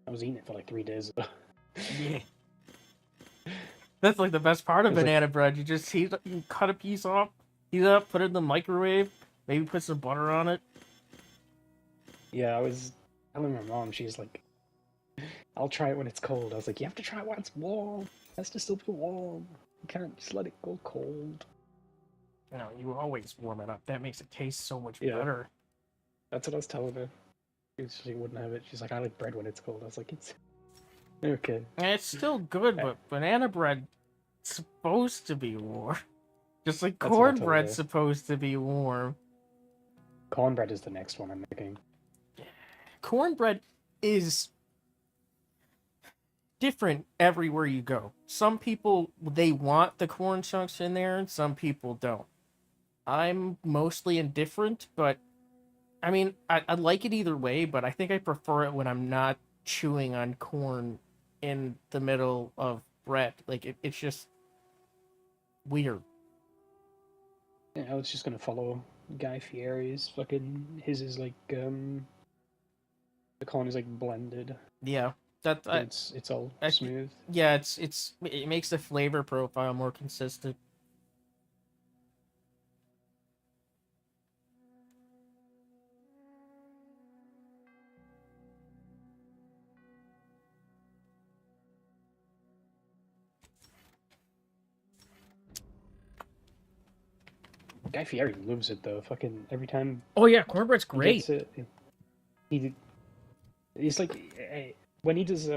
I was eating it for like 3 days ago. Yeah. That's like the best part of It's like- banana bread. You just you cut a piece off, heat it up, put it in the microwave, maybe put some butter on it. Yeah, I was telling my mom, she's like, I'll try it when it's cold. I was like, you have to try it when it's warm. It has to still be warm. You can't just let it go cold. No, you always warm it up. That makes it taste so much Yeah. better. That's what I was telling her. She wouldn't have it. She's like, I like bread when it's cold. I was like, it's okay. And it's still good, but banana bread supposed to be warm. Just like That's what I told cornbread's her. supposed to be warm. Cornbread is the next one I'm making. Cornbread is different everywhere you go. Some people, they want the corn chunks in there, and some people don't. I'm mostly indifferent, but I mean, I like it either way, but I think I prefer it when I'm not chewing on corn in the middle of bread. Like, it's just weird. Yeah, I was just gonna follow Guy Fieri's fucking. His is like the corn is like blended. Yeah, that It's all smooth. Yeah, it makes the flavor profile more consistent. Guy Fieri loves it though. Fucking every time. Oh yeah, cornbread's he great. gets it, it's like when he does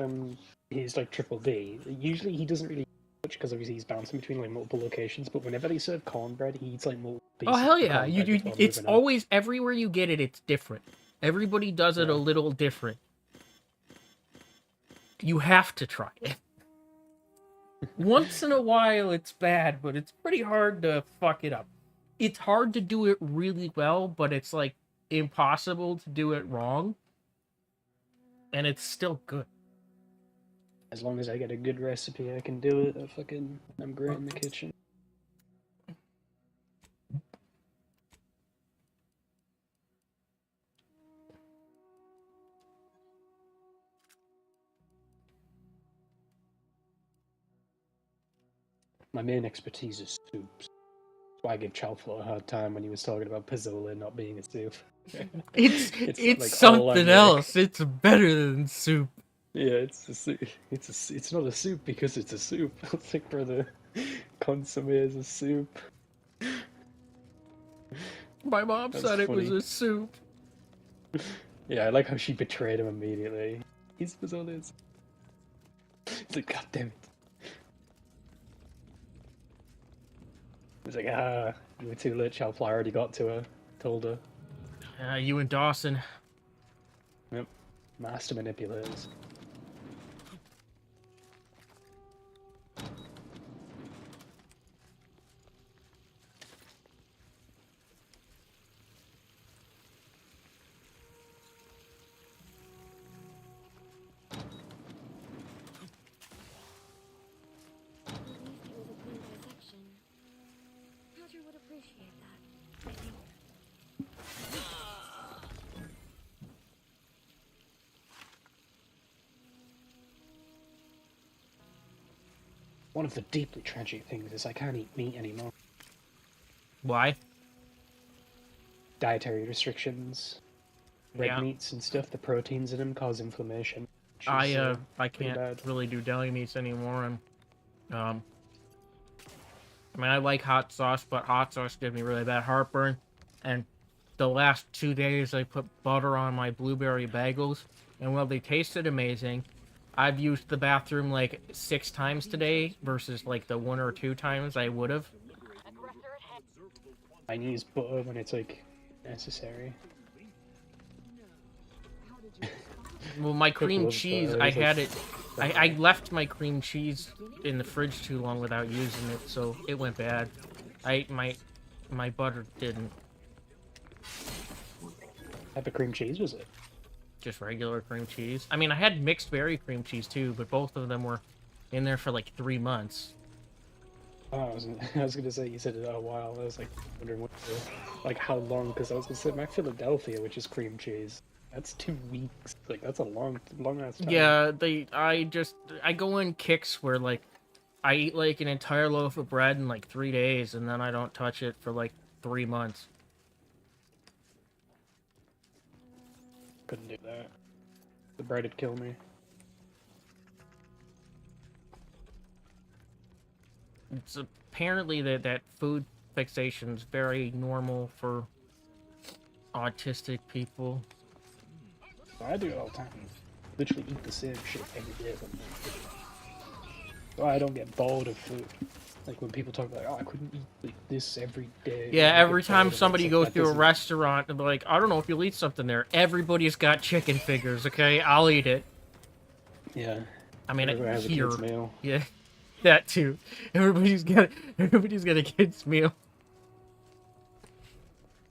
his like triple B. Usually he doesn't really much because obviously he's bouncing between like multiple locations. But whenever they serve cornbread, he eats like multiple. Oh pieces hell of yeah! cornbread You before it's moving on. always everywhere you get it. It's different. Everybody does it a little different. You have to try it. Once in a while, it's bad, but it's pretty hard to fuck it up. It's hard to do it really well, but it's like impossible to do it wrong. And it's still good. As long as I get a good recipe, I can do it. I'm great in the kitchen. My main expertise is soups. That's why I give Chalfo a hard time when he was talking about Pozzola not being a soup. It's like something else. It's better than soup. Yeah, it's a soup. It's not a soup because it's a soup. It's like, brother, consomme is a soup. My mom That's said it funny. was a soup. Yeah, I like how she betrayed him immediately. He's Pozzola. It's like, God damn it. He's like, you were too late, Chalfo. I already got to her. Told her. You and Dawson. Yep. Master manipulators. Roger would appreciate that, I think. One of the deeply tragic things is I can't eat meat anymore. Why? Dietary restrictions. Red Yeah. meats and stuff, the proteins in them cause inflammation. which is, I pretty can't bad. really do deli meats anymore, and I mean, I like hot sauce, but hot sauce gives me really bad heartburn. And the last 2 days, I put butter on my blueberry bagels, and while they tasted amazing, I've used the bathroom like 6 times today versus like the 1 or 2 times I would have. I use butter when it's like necessary. Well, my Cook cream loves cheese, butter. I It's had like- it. I left my cream cheese in the fridge too long without using it, so it went bad. My butter didn't. What type of cream cheese was it? Just regular cream cheese. I mean, I had mixed berry cream cheese too, but both of them were in there for like 3 months. Oh, I was gonna say you said it a while. I was like wondering what, like how long? Because I was gonna say my Philadelphia, which is cream cheese. That's 2 weeks. Like that's a long ass time. Yeah, I go in kicks where like I eat like an entire loaf of bread in like 3 days, and then I don't touch it for like 3 months. Couldn't do that. The bread would kill me. It's apparently that food fixation is very normal for autistic people. I do it all the time. Literally eat the same shit every day. So I don't get bored of food. Like when people talk about, oh, I couldn't eat like this every day. Yeah, I every get time bored of it. somebody It's goes like, through a that restaurant and they're like, I don't know if you'll eat something there. Everybody's got chicken fingers, okay? I'll eat it. Yeah. I mean, Everyone has a here. kid's meal. Yeah, that too. Everybody's got a kid's meal.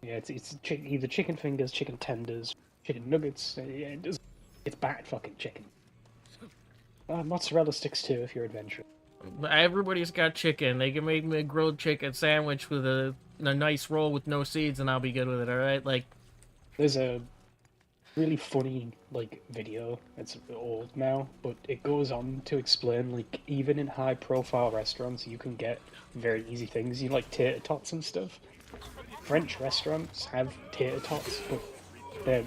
Yeah, it's either chicken fingers, chicken tenders, chicken nuggets. Yeah, it's bad fucking chicken. Mozzarella sticks too if you're adventurous. Everybody's got chicken. They can make me a grilled chicken sandwich with a nice roll with no seeds, and I'll be good with it. All right, like. There's a really funny like video. It's old now, but it goes on to explain like even in high-profile restaurants, you can get very easy things. You like tater tots and stuff. French restaurants have tater tots, but they're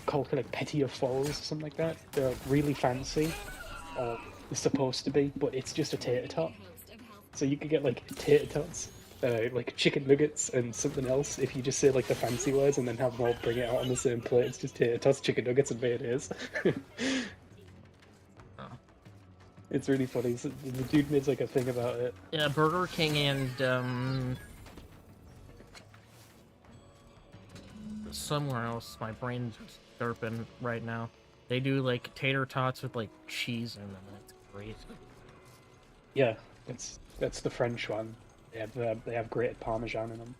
called like petit fours or something like that. They're like, really fancy, or supposed to be, but it's just a tater tot. So you could get like tater tots, like chicken nuggets and something else if you just say like the fancy words and then have them all bring it out on the same plate. It's just tater tots, chicken nuggets, and mayonnaise. It's really funny. So the dude made like a thing about it. Yeah, Burger King and somewhere else. My brain's derping right now. They do like tater tots with like cheese in them. It's great. Yeah, that's the French one. They have grated Parmesan in them.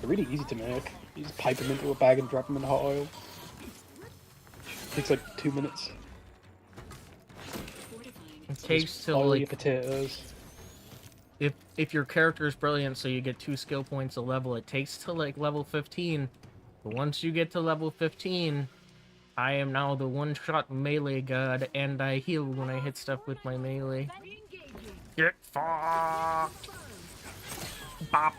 They're really easy to make. You just pipe them into a bag and drop them in hot oil. Takes like 2 minutes. It takes till oil like your potatoes. If your character is brilliant, so you get 2 skill points a level, it takes to like level 15. But once you get to level 15, I am now the one-shot melee god, and I heal when I hit stuff with my melee. Get fucked! Bop!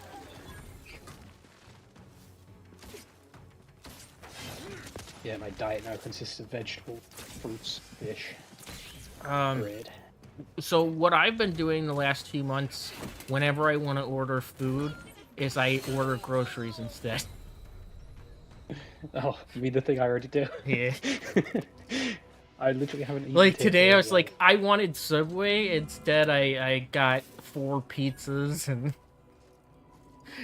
Yeah, my diet now consists of vegetables, fruits, fish, bread. So what I've been doing the last few months, whenever I want to order food, is I order groceries instead. Oh, you mean the thing I already do? Yeah. I literally haven't eaten Like today I takeaway was yet. like, I wanted Subway, instead I got 4 pizzas and...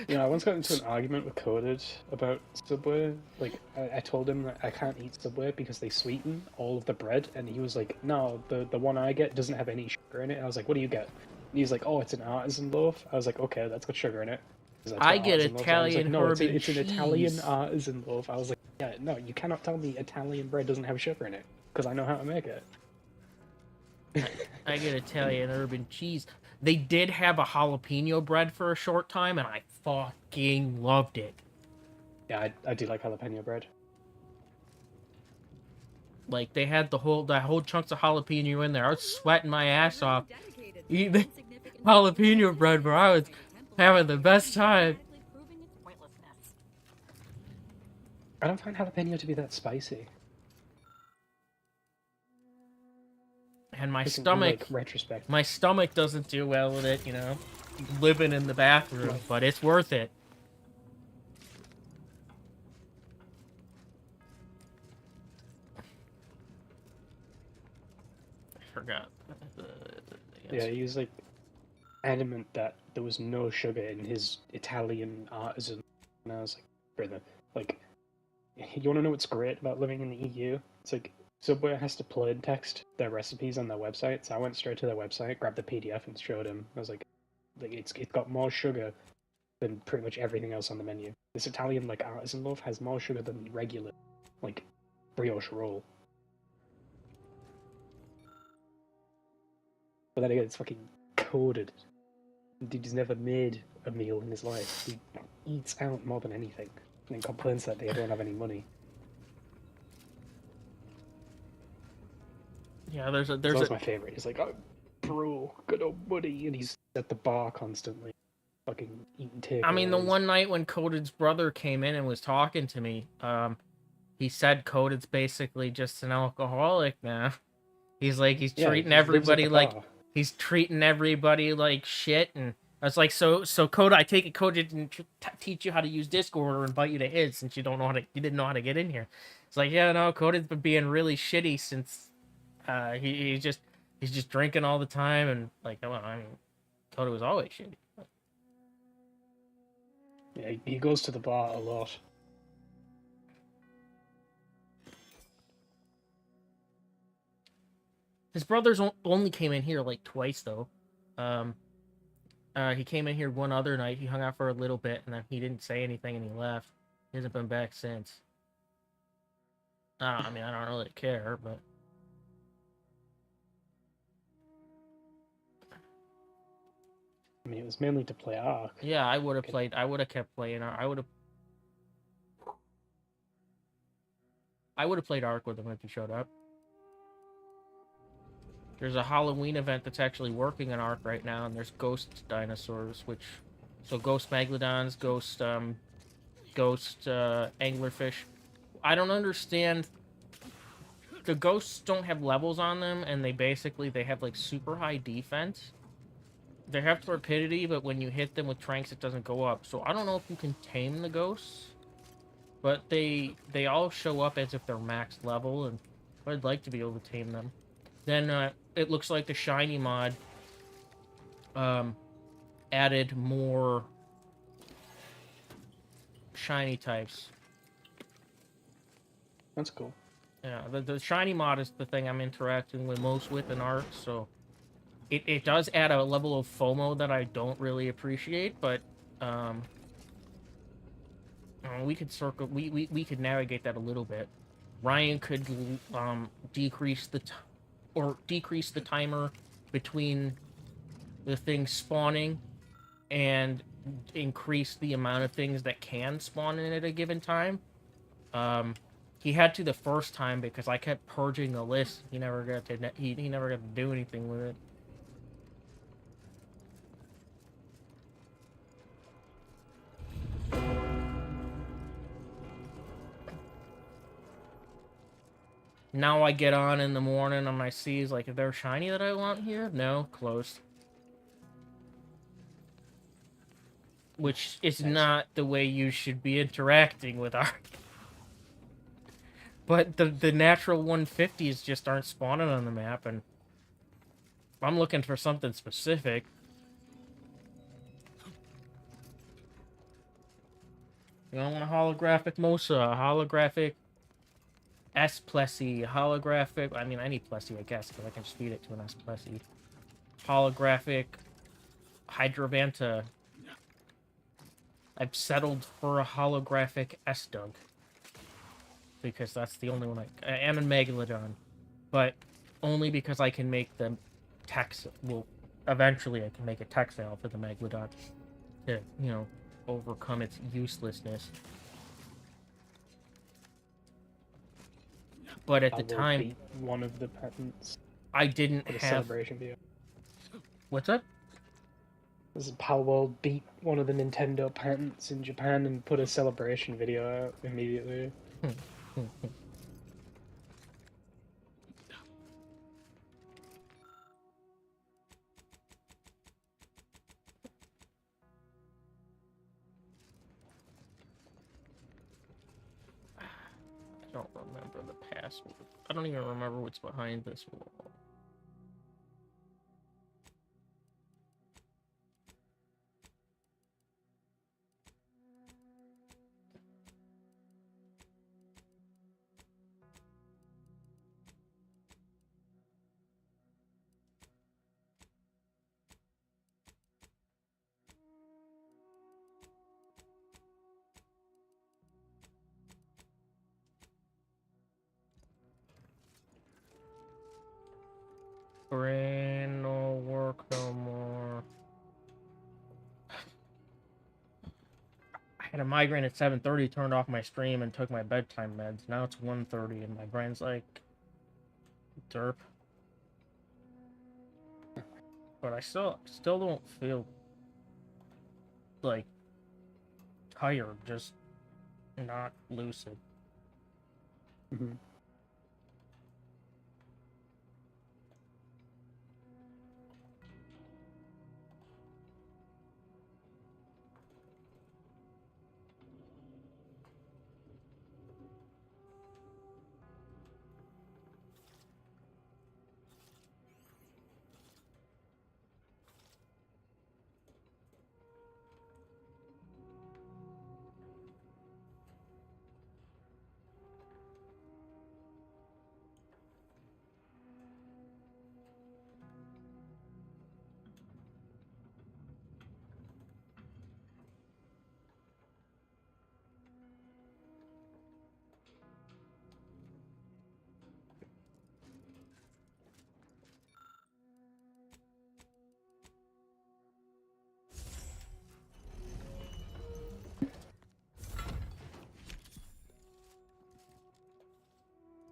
You know, I once got into an argument with Coded about Subway. Like, I told him that I can't eat Subway because they sweeten all of the bread, and he was like, no, the one I get doesn't have any sugar in it. And I was like, what do you get? And he's like, oh, it's an artisan loaf. I was like, okay, that's got sugar in it. 'Cause that's I what get artisan loaves are. Italian He's like, no, herb and it's an Italian cheese. artisan loaf. I was like, yeah, no, you cannot tell me Italian bread doesn't have sugar in it, because I know how to make it. I get Italian urban cheese. They did have a jalapeno bread for a short time, and I fucking loved it. Yeah, I do like jalapeno bread. Like, they had the whole chunks of jalapeno in there. I was sweating my ass off eating jalapeno bread, but I was having the best time. I don't find jalapeno to be that spicy. And my In, stomach, like, retrospect. my stomach doesn't do well with it, you know, living in the bathroom, but it's worth it. I forgot. Yeah, he was like adamant that there was no sugar in his Italian artisan, and I was like, brother, like, you want to know what's great about living in the EU? It's like Subway has to plain text their recipes on their website, so I went straight to their website, grabbed the PDF, and showed him. I was like it's got more sugar than pretty much everything else on the menu. This Italian like artisan loaf has more sugar than regular like brioche roll. But then again, it's fucking coded. Dude's never made a meal in his life. He eats out more than anything, and then complains that they don't have any money. Yeah, there's That's my favorite. He's like, oh, bro, got no money, and he's at the bar constantly, fucking eating takeaways. I mean, the one night when Coded's brother came in and was talking to me, he said Coded's basically just an alcoholic now. He's like, he's treating everybody like, he's treating everybody like shit, and I was like, so Code, I take it Code didn't teach you how to use Discord or invite you to his since you didn't know how to get in here. It's like, yeah, no, Coded's been being really shitty since he's just drinking all the time, and like, well, I mean, Code was always shitty. Yeah, he goes to the bar a lot. His brothers only came in here like twice though. He came in here one other night. He hung out for a little bit, and then he didn't say anything, and he left. He hasn't been back since. I mean, I don't really care, but I mean, it was mainly to play Ark. yeah, I would have played. I would have kept playing. I would have played Ark with him if he showed up. There's a Halloween event that's actually working in Ark right now, and there's ghost dinosaurs, so ghost megalodons, ghost anglerfish. I don't understand. The ghosts don't have levels on them, and they have like super high defense. They have torpidity, but when you hit them with tranks, it doesn't go up. So I don't know if you can tame the ghosts, but they all show up as if they're max level, and I'd like to be able to tame them. Then it looks like the shiny mod added more shiny types. That's cool. Yeah, the shiny mod is the thing I'm interacting with most with in Ark, so it does add a level of FOMO that I don't really appreciate, but we could we could navigate that a little bit. Ryan could decrease the timer between the things spawning and increase the amount of things that can spawn in at a given time. He had to the first time because I kept purging the list. He never got to he never got to do anything with it. Now I get on in the morning and I see like, if they're shiny that I want here? No, closed. Which is not the way you should be interacting with Ark. But the natural 150s just aren't spawning on the map, and I'm looking for something specific. You don't want a holographic Mosa, a holographic S-Plessy, holographic... I mean, any Plessy, I guess, because I can just feed it to an S-Plessy. Holographic Hydravanta. I've settled for a holographic S-Dug. Because that's the only one and a Megalodon. But only because I can make the Tex... Well, eventually I can make a Texile for the Megalodon. To, you know, overcome its uselessness. But at the time... one of the patents. I didn't for the have... Celebration video. What's that? This is Palworld beat one of the Nintendo patents in Japan and put a celebration video out immediately. I don't remember the password. I don't even remember what's behind this wall. Brain no work no more. I had a migraine at 7:30, turned off my stream and took my bedtime meds. Now it's 1:30 and my brain's like derp. But I still don't feel like tired, just not lucid. Mm-hmm.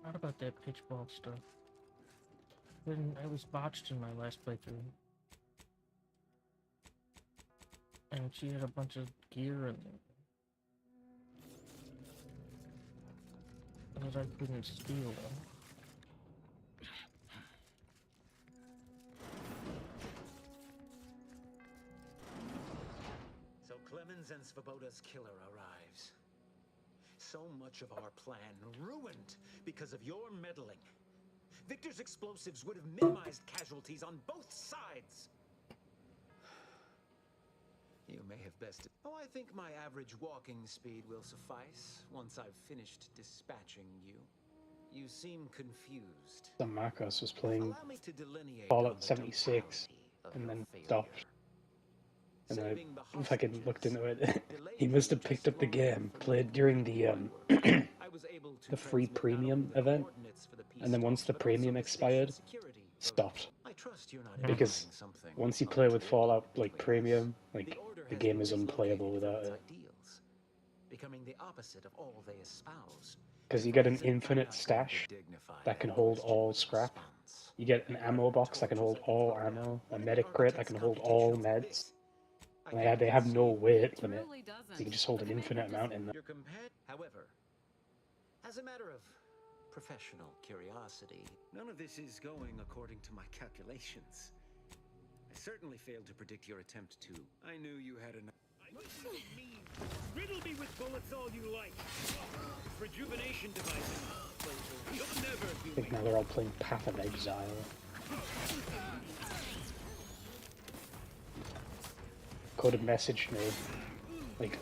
What about that pitch ball stuff? I was botched in my last playthrough. And she had a bunch of gear in there that I couldn't steal. So Clemens and Svoboda's killer arrives. So much of our plan ruined because of your meddling. Victor's explosives would have minimized casualties on both sides. You may have bested. Oh, I think my average walking speed will suffice once I've finished dispatching you. You seem confused. San Marcos was playing Allow me to delineate Fallout 76 and then stopped. And I fucking looked into it. He must have picked up the game, played during the the free premium event, and then once the premium expired, stopped. Because once you play with Fallout like premium, like the game is unplayable without it. Becoming the opposite of all they espouse. Because you get an infinite stash that can hold all scrap. You get an ammo box that can hold all ammo, a medic crate that can hold all meds. And they have no weight limit. You can just hold an infinite amount in there. However, as a matter of professional curiosity, none of this is going according to my calculations. I certainly failed to predict your attempt to. I knew you had enough. Riddle me with bullets all you like. Rejuvenation devices. You'll never I think now they're all playing Path of Exile. Coded messaged me like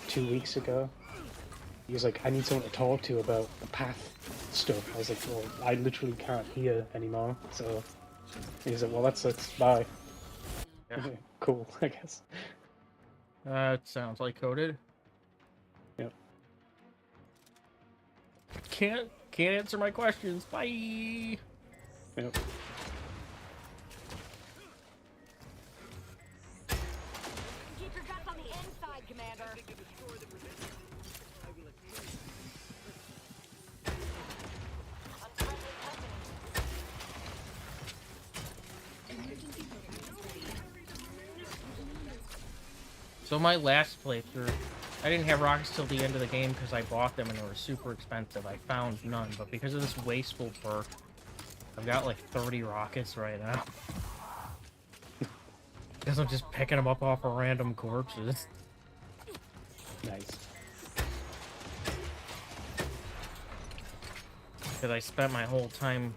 2 weeks ago. He was like, I need someone to talk to about the Path stuff. I was like, well, I literally can't hear anymore. So he was like, well, that's bye. Yeah. Cool, I guess. It sounds like coded. Yep. Can't answer my questions. Bye. Yep. Keep your guts on the inside, Commander. So my last playthrough, I didn't have rockets till the end of the game because I bought them and they were super expensive. I found none, but because of this wasteful perk, I've got like 30 rockets right now. Because I'm just picking them up off of random corpses. Nice. Because I spent my whole time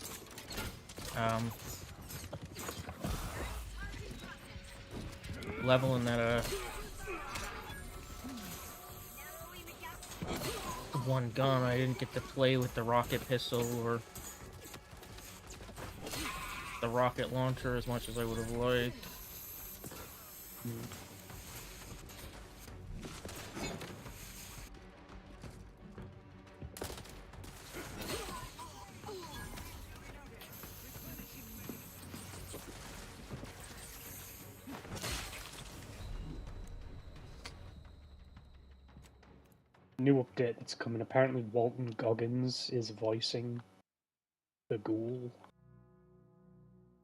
leveling that one gun. I didn't get to play with the rocket pistol or the rocket launcher as much as I would have liked. New update that's coming. Apparently Walton Goggins is voicing the ghoul.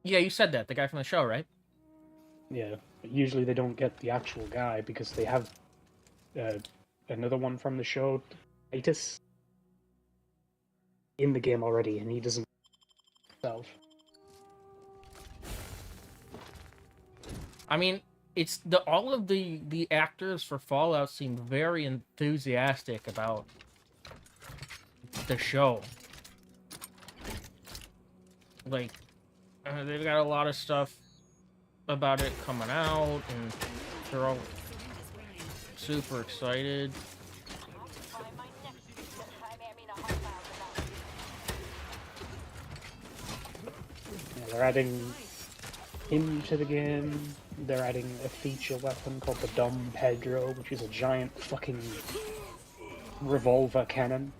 Yeah, you said that. The guy from the show, right? Yeah, but usually they don't get the actual guy because they have another one from the show, Titus, in the game already, and he doesn't himself. I mean, it's all of the actors for Fallout seem very enthusiastic about the show. Like, they've got a lot of stuff about it coming out, and they're all super excited. Yeah, they're adding him to the game. They're adding a feature weapon called the Dom Pedro, which is a giant fucking revolver cannon.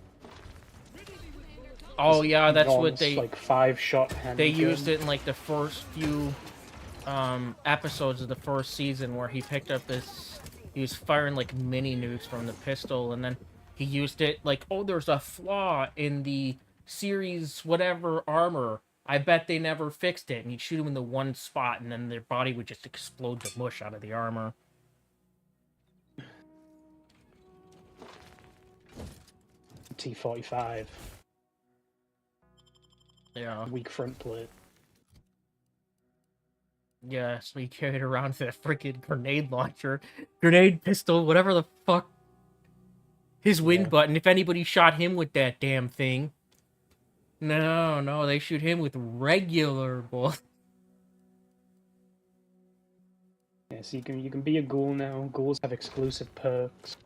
Oh yeah, that's what Enormous, they like 5-shot handgun. They used it in like the first few episodes of the first season where he picked up this. He was firing like mini nukes from the pistol, and then he used it like, oh, there's a flaw in the series whatever armor. I bet they never fixed it, and he'd shoot them in the one spot, and then their body would just explode the mush out of the armor. T-45. Yeah. Weak front plate. Yeah, so he carried around that freaking grenade launcher, grenade pistol, whatever the fuck. His wind button, if anybody shot him with that damn thing. No, they shoot him with regular bullets. Yeah, Yeah, so you can be a ghoul now. Ghouls have exclusive perks.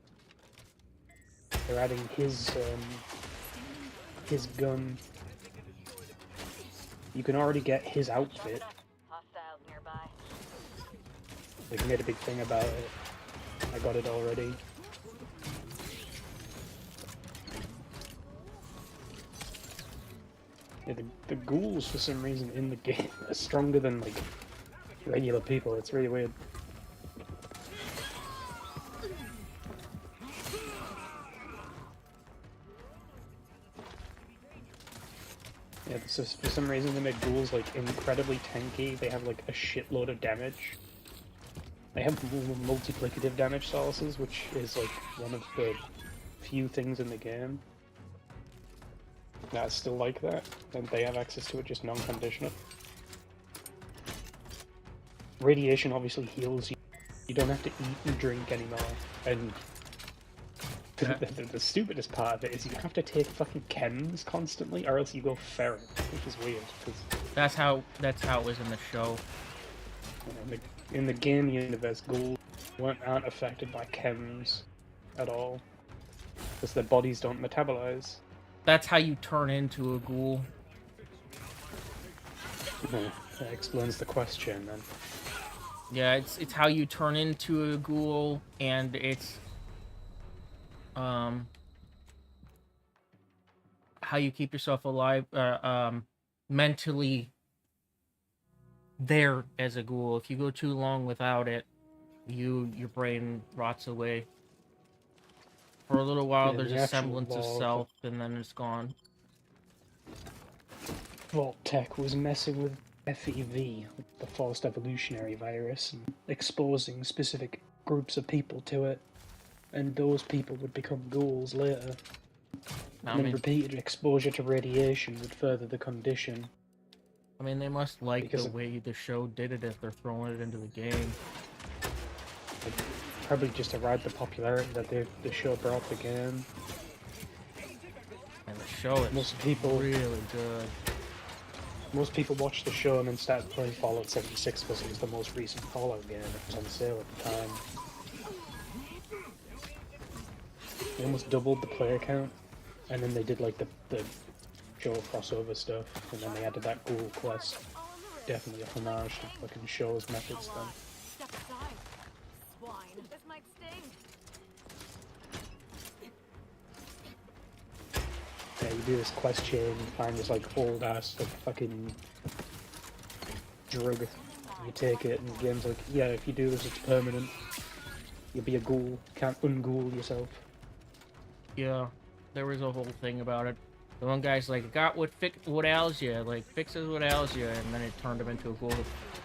They're adding his gun. You can already get his outfit. Hostiles nearby. They made a big thing about it. I got it already. Yeah, the ghouls, for some reason, in the game are stronger than, like, regular people. It's really weird. Yeah, so for some reason they made ghouls, like, incredibly tanky. They have, like, a shitload of damage. They have multiplicative damage sources, which is, like, one of the few things in the game that's still like that, and they have access to it just non-conditional. Radiation obviously heals you. You don't have to eat and drink anymore, and the stupidest part of it is you have to take fucking chems constantly, or else you go feral, which is weird. Cause that's how it was in the show. In the game universe, ghouls aren't affected by chems at all, because their bodies don't metabolize. That's how you turn into a ghoul. That explains the question, then. Yeah, it's how you turn into a ghoul, and it's how you keep yourself alive, mentally there as a ghoul. If you go too long without it, your brain rots away. For a little while, Yeah, there's the a semblance of actual self, and then it's gone. Vault Tech was messing with FEV, the Forced Evolutionary Virus, and exposing specific groups of people to it, and those people would become ghouls later. And then repeated exposure to radiation would further the condition. I mean, they must like the way the show did it if they're throwing it into the game. Probably just to ride the popularity that the show brought the game. And the show is really good. Most people watched the show and then started playing Fallout 76 because it was the most recent Fallout game. It was on sale at the time. They almost doubled the player count, and then they did like the show crossover stuff, and then they added that ghoul quest. Definitely a homage to fucking show's methods then. Step aside. Swine. This might sting. Yeah, you do this quest chain, you find this like old ass like fucking drug. You take it, and the game's like, yeah, if you do this, it's permanent. You'll be a ghoul. Can't unghoul yourself. Yeah, there was a whole thing about it. The one guy's like, got what ails you, like fixes what ails you, and then it turned him into a ghoul.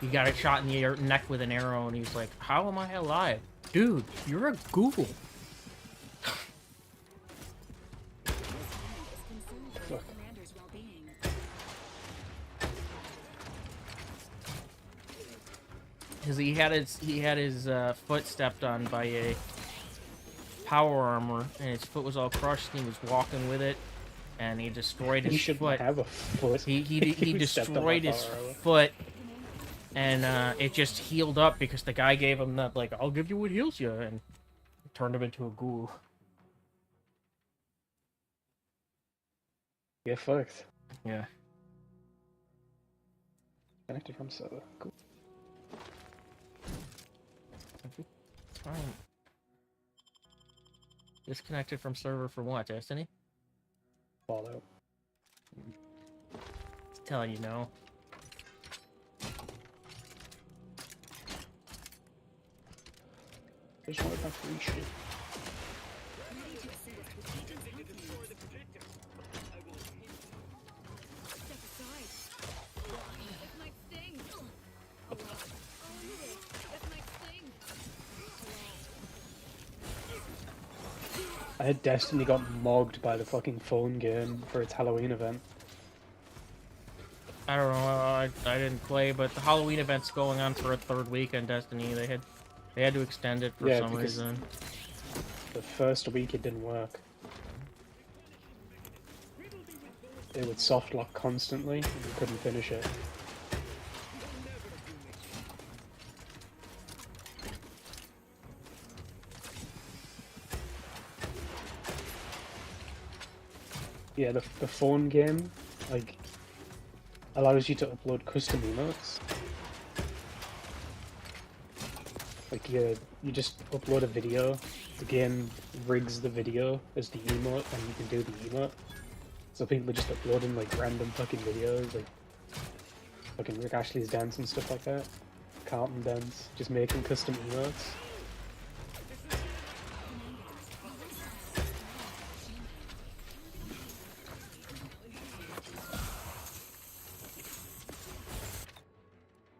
He got a shot in the neck with an arrow, and he's like, how am I alive? Dude, you're a ghoul. Fuck. Because he had his foot stepped on by a power armor, and his foot was all crushed, and he was walking with it, and he destroyed his foot. Have a foot. He destroyed his foot, and it just healed up because the guy gave him that, like, I'll give you what heals you, and turned him into a ghoul. Get fucked. Yeah. Connected from server. Cool. It's fine. Disconnected from server for what, Destiny? Fallout. It's telling you no. I just wanted my free shit. I had Destiny got mogged by the fucking phone game for its Halloween event. I don't know, I didn't play, but the Halloween event's going on for a third week on Destiny. They had to extend it for some reason. The first week it didn't work. It would soft lock constantly, and we couldn't finish it. Yeah, the phone game, like, allows you to upload custom emotes. Like, you just upload a video, the game rigs the video as the emote, and you can do the emote. So people are just uploading, like, random fucking videos, like, fucking Rick Ashley's dance and stuff like that. Carlton dance, just making custom emotes.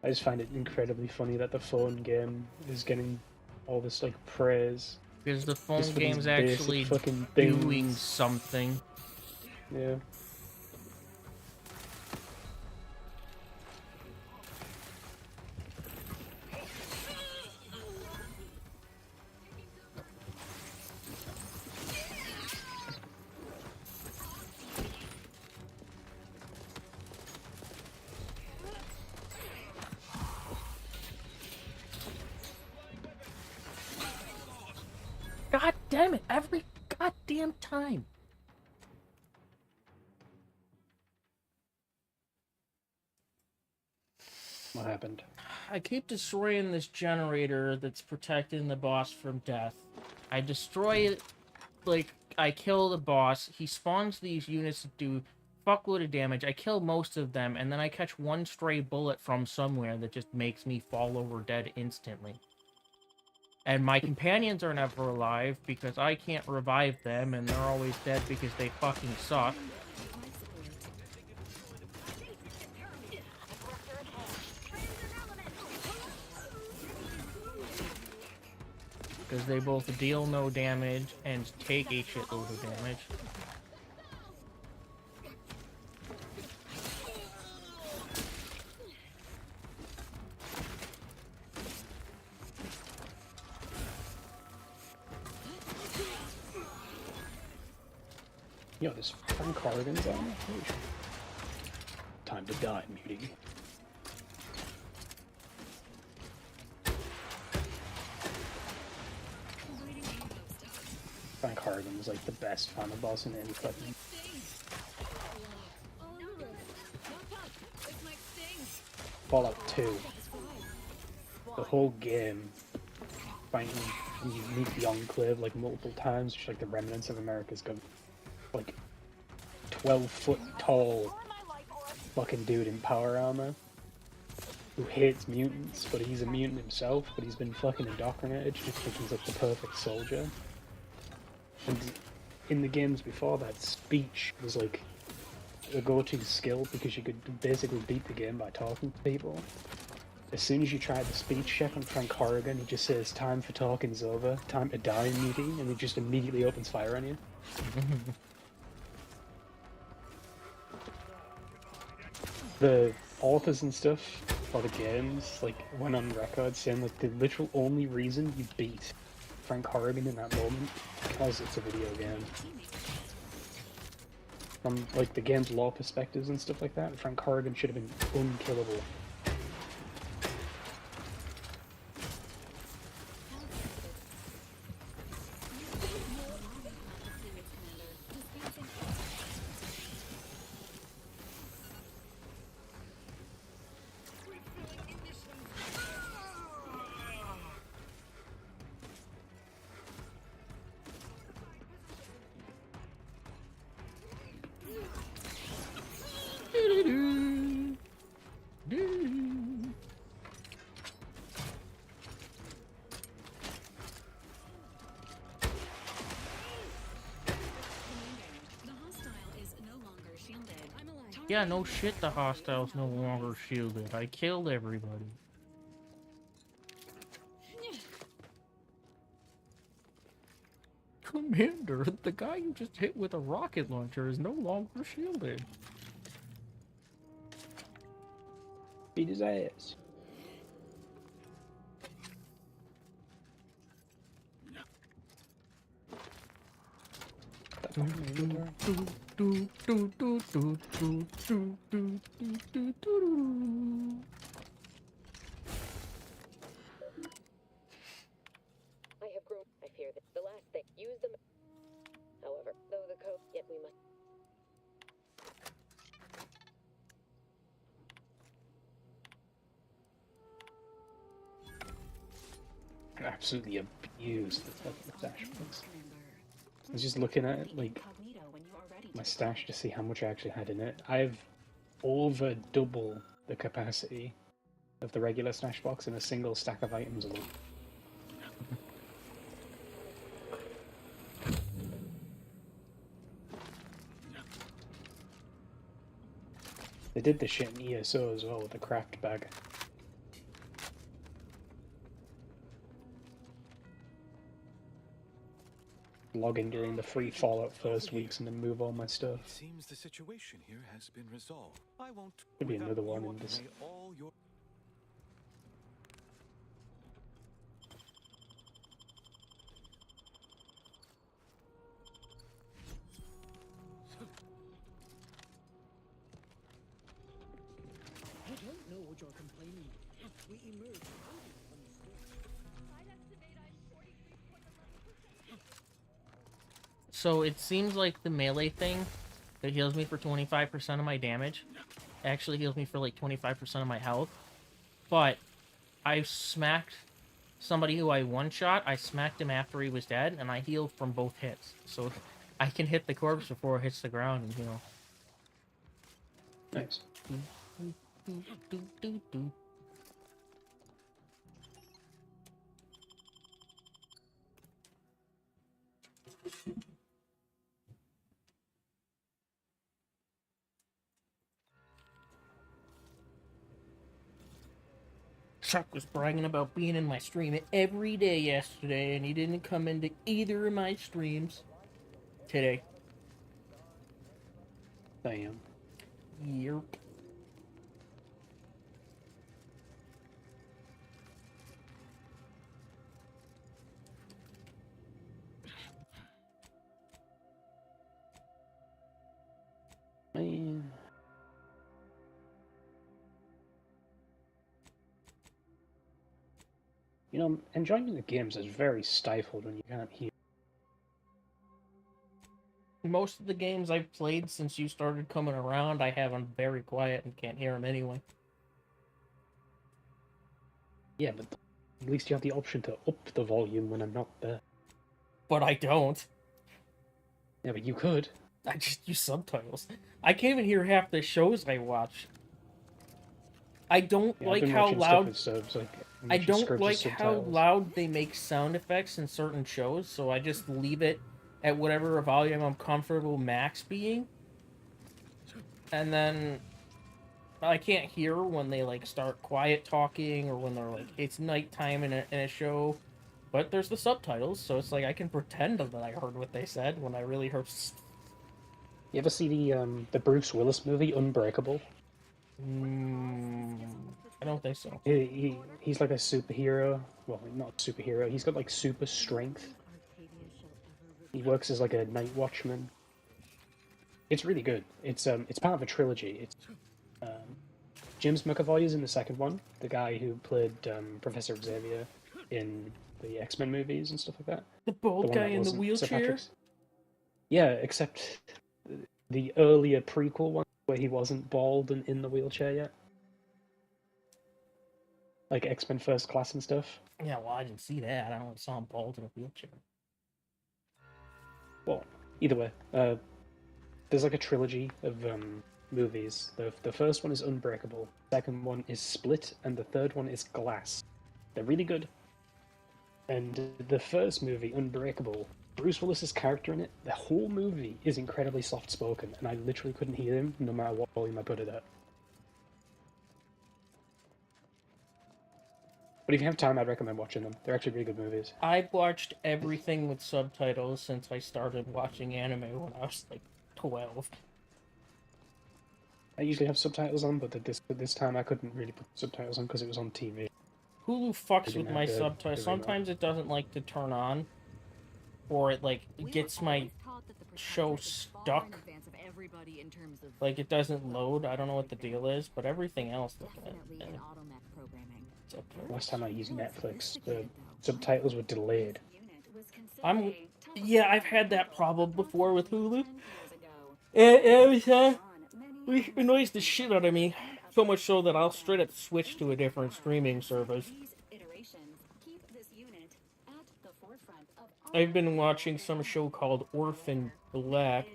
I just find it incredibly funny that the phone game is getting all this, like, praise. Because the phone just for these game's basic actually fucking doing things. something. Yeah. God damn it, every goddamn time. What happened? I keep destroying this generator that's protecting the boss from death. I destroy it, like, I kill the boss. He spawns these units to do fuckload of damage. I kill most of them, and then I catch one stray bullet from somewhere that just makes me fall over dead instantly. And my companions are never alive because I can't revive them, and they're always dead because they fucking suck. Because they both deal no damage and take a shitload of damage. Yo, this Frank Corrigan's on. Holy shit. Time to die, mutie. Frank Corrigan was like the best final boss in any fucking. Fallout 2. The whole game, fighting, when you meet the Enclave like multiple times, just like the remnants of America's government. Like 12-foot tall fucking dude in power armor who hates mutants, but he's a mutant himself, but he's been fucking indoctrinated to think he's like the perfect soldier. And in the games before that, speech was like a go-to skill because you could basically beat the game by talking to people. As soon as you try the speech check on Frank Corrigan, he just says, "Time for talking's over, time to die, mutie," and he just immediately opens fire on you. The authors and stuff for the games like went on record saying like the literal only reason you beat Frank Corrigan in that moment because it's a video game. From like the game's lore perspectives and stuff like that, Frank Corrigan should have been unkillable. Yeah, no shit, the hostile's no longer shielded. I killed everybody. Commander, the guy you just hit with a rocket launcher is no longer shielded. Beat his ass. I have grown. I fear that the last thing. Use them. However, though the code, yet we must. absolutely abused the fucking stash box. I was just looking at it, like, my stash to see how much I actually had in it. I have over double the capacity of the regular stash box in a single stack of items alone. They did this shit in ESO as well with the craft bag. Log in during the free Fallout first weeks and then move all my stuff. It seems the situation here has been resolved. I won't. Could be without another one you in this. obey all your. I don't know what you're complaining of. We emerged only on the stage. So it seems like the melee thing that heals me for 25% of my damage actually heals me for like 25% of my health. But I smacked somebody who I one-shot. I smacked him after he was dead, and I healed from both hits. So I can hit the corpse before it hits the ground and heal. Nice. Chuck was bragging about being in my stream every day yesterday, and he didn't come into either of my streams today. Damn. Yep. Man. You know, enjoying the games is very stifled when you can't hear. Most of the games I've played since you started coming around, I have them very quiet and can't hear them anyway. Yeah, but at least you have the option to up the volume when I'm not there. But I don't. Yeah, but you could. I just use subtitles. I can't even hear half the shows I watch. I don't Yeah, I've like been how watching stuff loud... with subs, like, I watching don't scripts with like how subtitles. loud they make sound effects in certain shows, so I just leave it at whatever volume I'm comfortable max being. And then I can't hear when they like start quiet talking or when they're like it's nighttime in a show. But there's the subtitles, so it's like I can pretend that I heard what they said when I really heard. You ever see the Bruce Willis movie Unbreakable? I don't think so. He's like a superhero. Well, not a superhero. He's got like super strength. He works as like a night watchman. It's really good. It's part of a trilogy. It's James McAvoy is in the second one, the guy who played Professor Xavier in the X-Men movies and stuff like that. The bald one guy that in the wasn't Sir wheelchair? Patrick's. Yeah, except the earlier prequel one where he wasn't bald and in the wheelchair yet. Like X-Men First Class and stuff. Yeah, well, I didn't see that. I only saw him bald in a wheelchair. Well, either way, there's like a trilogy of movies. The first one is Unbreakable, the second one is Split, and the third one is Glass. They're really good. And the first movie, Unbreakable, Bruce Willis's character in it, the whole movie is incredibly soft-spoken, and I literally couldn't hear him no matter what volume I put it at. But if you have time, I'd recommend watching them. They're actually really good movies. I've watched everything with subtitles since I started watching anime when I was like 12. I usually have subtitles on, but this time I couldn't really put subtitles on because it was on TV. Hulu fucks didn't with my have the subtitles. remote. Sometimes it doesn't like to turn on, or it like gets my show stuck. Everybody in terms of Like it doesn't load. I don't know what the deal is, but everything else. definitely in automech programming. Last time I used Netflix, the subtitles were delayed. Yeah, I've had that problem before with Hulu. And every time, it annoys the shit out of me. So much so that I'll straight up switch to a different streaming service. I've been watching some show called Orphan Black.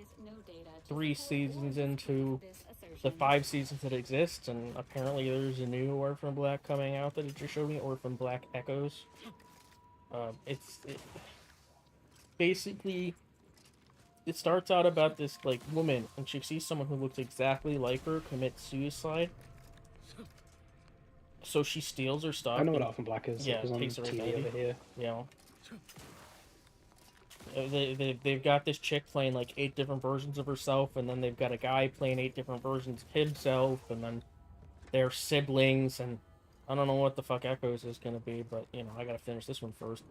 3 seasons into the 5 seasons that exist, and apparently there's a new Orphan Black coming out that it just showed me, Orphan Black Echoes. Basically, it starts out about this like woman, and she sees someone who looks exactly like her commit suicide. So she steals her stuff. I know what Orphan Black is. Yeah, it was on takes her TV identity. over here. You know. They've got this chick playing like 8 different versions of herself, and then they've got a guy playing 8 different versions of himself, and then their siblings, and I don't know what the fuck Echoes is gonna be, but you know, I gotta finish this one first.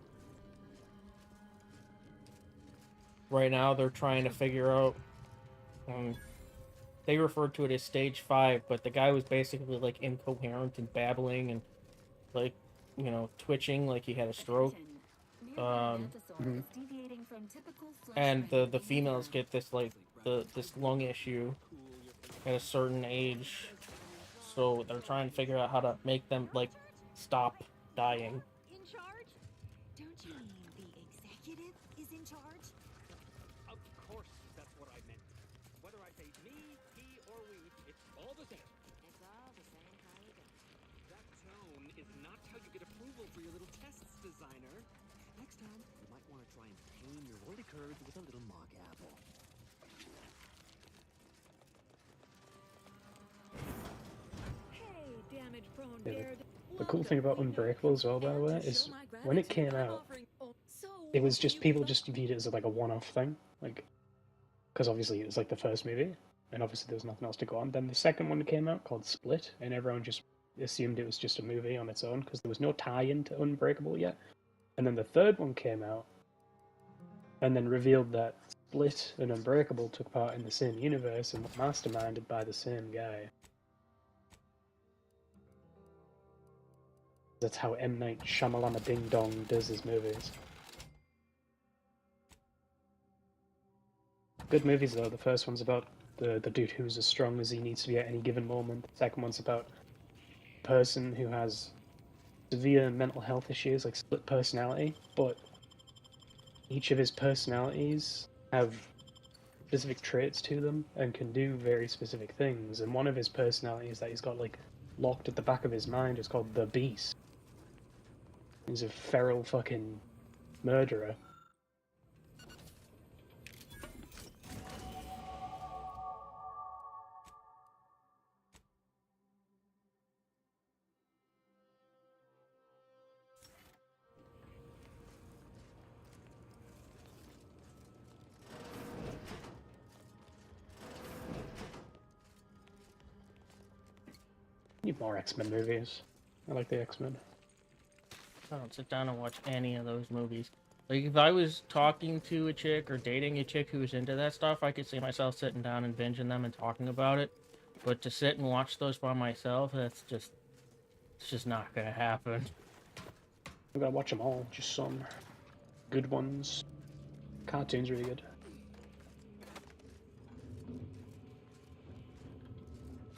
Right now, they're trying to figure out. They referred to it as stage 5, but the guy was basically like incoherent and babbling and like, you know, twitching like he had a stroke. And the females get this like this lung issue at a certain age, so they're trying to figure out how to make them like stop dying. In charge? Don't you mean the executive is in charge? Of course, that's what I meant. Whether I say me, he, or we, it's all the same. It's all the same how you do. That tone is not how you get approval for your little tests, designer. Next time, you might want to try and tame your roly curves with a little mock apple. Hey, damage-prone Yeah, daredevil. the cool thing about Unbreakable as well, by the way, is when it came out, it was just people just viewed it as like a one-off thing, like because obviously it was like the first movie, and obviously there was nothing else to go on. Then the second one came out called Split, and everyone just assumed it was just a movie on its own because there was no tie-in to Unbreakable yet. And then the third one came out, and then revealed that Split and Unbreakable took part in the same universe and were masterminded by the same guy. That's how M. Night Shyamalan Ding Dong does his movies. Good movies though. The first one's about the dude who's as strong as he needs to be at any given moment. The second one's about a person who has severe mental health issues, like split personality, but each of his personalities have specific traits to them and can do very specific things. And one of his personalities that he's got like locked at the back of his mind is called the Beast. He's a feral fucking murderer. Need more X-Men movies. I like the X-Men. I don't sit down and watch any of those movies. Like, if I was talking to a chick or dating a chick who was into that stuff, I could see myself sitting down and binging them and talking about it. But to sit and watch those by myself, it's just not gonna happen. I gotta watch them all, just some good ones. Cartoon's really good.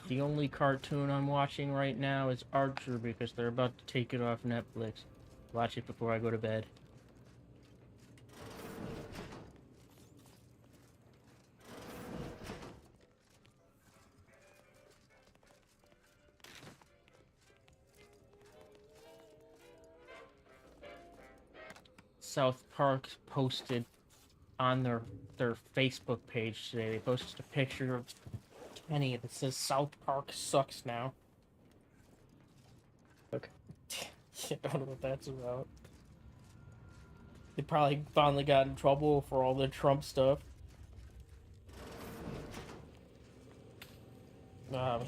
The only cartoon I'm watching right now is Archer because they're about to take it off Netflix. Watch it before I go to bed. South Park posted on their Facebook page today. They posted a picture of Kenny that says South Park sucks now. Okay. I don't know what that's about. They probably finally got in trouble for all the Trump stuff.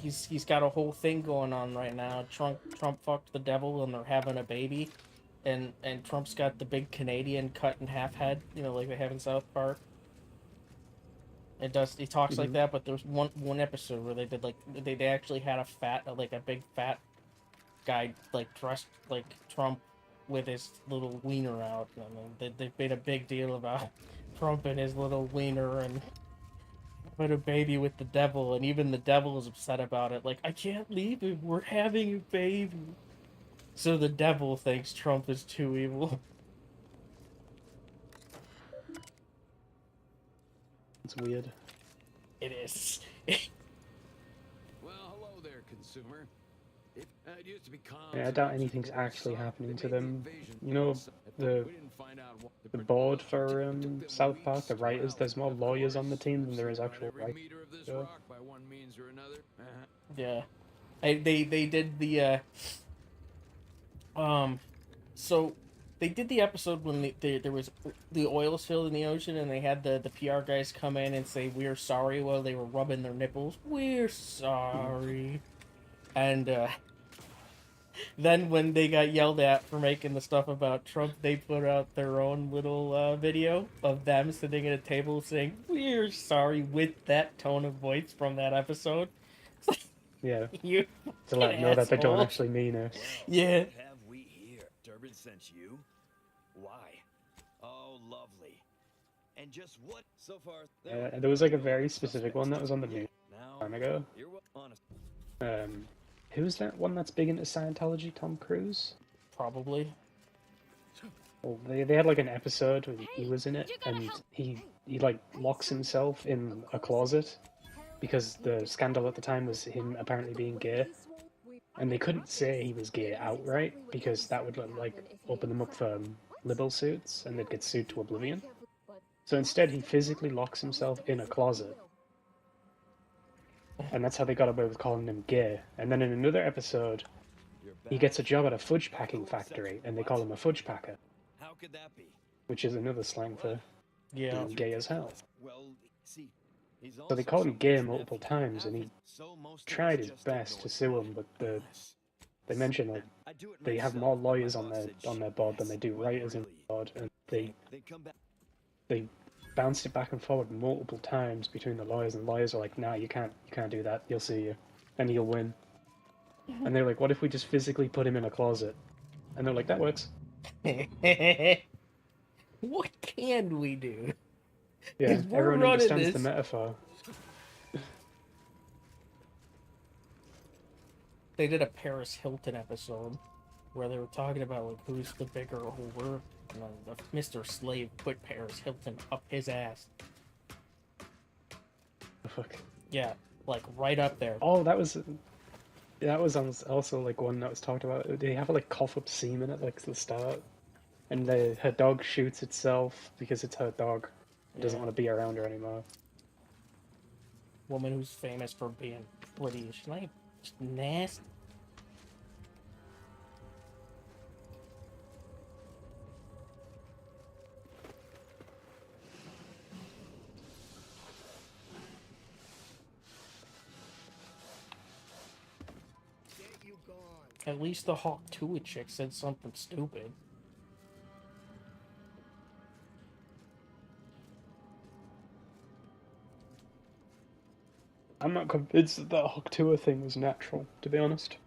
He's got a whole thing going on right now. Trump fucked the devil and they're having a baby. And Trump's got the big Canadian cut in half head, you know, like they have in South Park. He talks like that, but there's one episode where they did like they actually had a big fat guy like dressed like Trump with his little wiener out. And they made a big deal about Trump and his little wiener and put a baby with the devil, and even the devil is upset about it. Like, I can't leave him. We're having a baby. So the devil thinks Trump is too evil. It's weird. It is. Well, hello there, consumer. It used to be Yeah, I doubt anything's actually happening to them. You know, the board for South Park, the writers, there's more lawyers on the team than there is actual writers. by one means or another. Yeah. They did the so they did the episode when there was the oil spill in the ocean, and they had the PR guys come in and say, "We're sorry," while they were rubbing their nipples. "We're sorry." And then when they got yelled at for making the stuff about Trump, they put out their own little video of them sitting at a table saying, "We're sorry," with that tone of voice from that episode. Yeah. You to let them know that they don't asshole. actually mean it. Yeah. What have we here? Durbin sent you? Why? Oh, lovely. And just what? So far, There was like a very specific one that was on the news time ago. you're honest. Who's that one that's big into Scientology? Tom Cruise? Probably. Well, they had like an episode where he was in it, and he like locks himself in a closet because the scandal at the time was him apparently being gay, and they couldn't say he was gay outright because that would like open them up for libel suits, and they'd get sued to oblivion. So instead, he physically locks himself in a closet, and that's how they got away with calling him gay. And then in another episode, he gets a job at a fudge packing factory, and they call him a fudge packer, How could that be? which is another slang for being gay as hell. Well, see, he's So they called him gay multiple times, and he tried his best to sue him, but they mention like they have more lawyers on their board than they do writers in the board, and they bounced it back and forward multiple times between the lawyers, and the lawyers are like, "Nah, you can't do that. You'll see you, and you'll win." And they're like, "What if we just physically put him in a closet?" And they're like, "That works." What can we do? Yeah, 'Cause we're everyone running understands the this. metaphor. They did a Paris Hilton episode where they were talking about like who's the bigger whore. And Mr. Slave put Paris Hilton up his ass. Fuck. Yeah, like right up there. Oh, that was also like one that was talked about. They have like cough up semen at like the start, and her dog shoots itself because it's her dog. It doesn't want to be around her anymore. Woman who's famous for being pretty. She's like just nasty. At least the Hawk Tuah chick said something stupid. I'm not convinced that Hawk Tuah thing was natural, to be honest.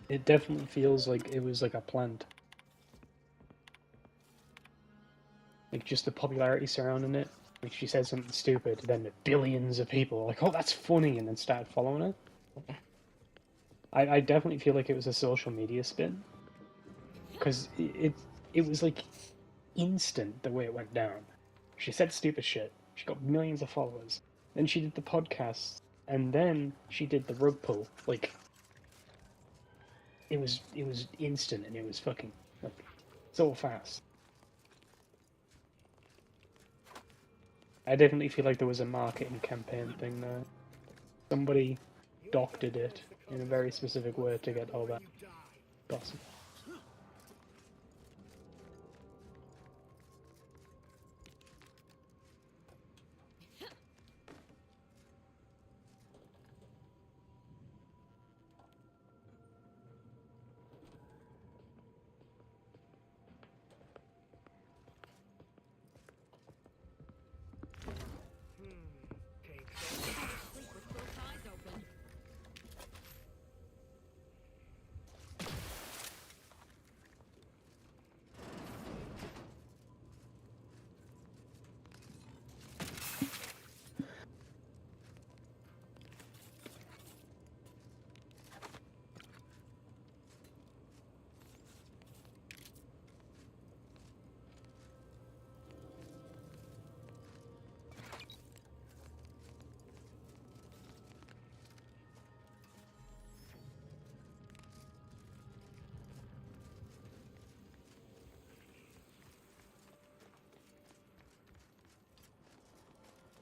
It definitely feels like it was like a plant. Like just the popularity surrounding it. Like she said something stupid, then billions of people were like, "Oh, that's funny," and then started following it. I definitely feel like it was a social media spin. Because it was like instant the way it went down. She said stupid shit. She got millions of followers. Then she did the podcast, and then she did the rug pull. Like it was instant, and it was fucking like so fast. I definitely feel like there was a marketing campaign thing there. Somebody doctored it in a very specific way to get all that gossip.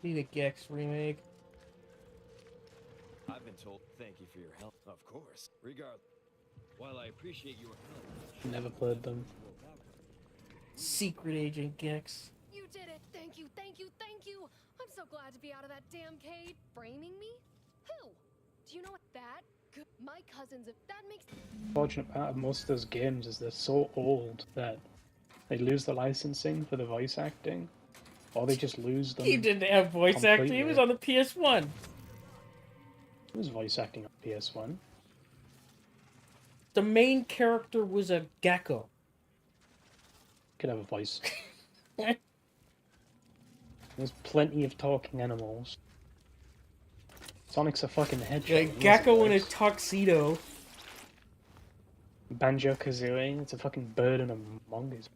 Need a Gex remake. I've been told. Thank you for your help. Of course. Regardless, while I appreciate your help, Never played them. Secret Agent Gex. You did it! Thank you, thank you, thank you! I'm so glad to be out of that damn cage. Framing me? Who? Do you know what that? My cousins, if that makes... Fortunate part of most of those games is they're so old that they lose the licensing for the voice acting, or they just lose them. He didn't have voice acting. He was on the PS1. He was voice acting on PS1. The main character was a gecko. Could have a voice. There's plenty of talking animals. Sonic's a fucking hedgehog. A gecko in a tuxedo. Banjo-Kazooie, it's a fucking bird and a mongoose.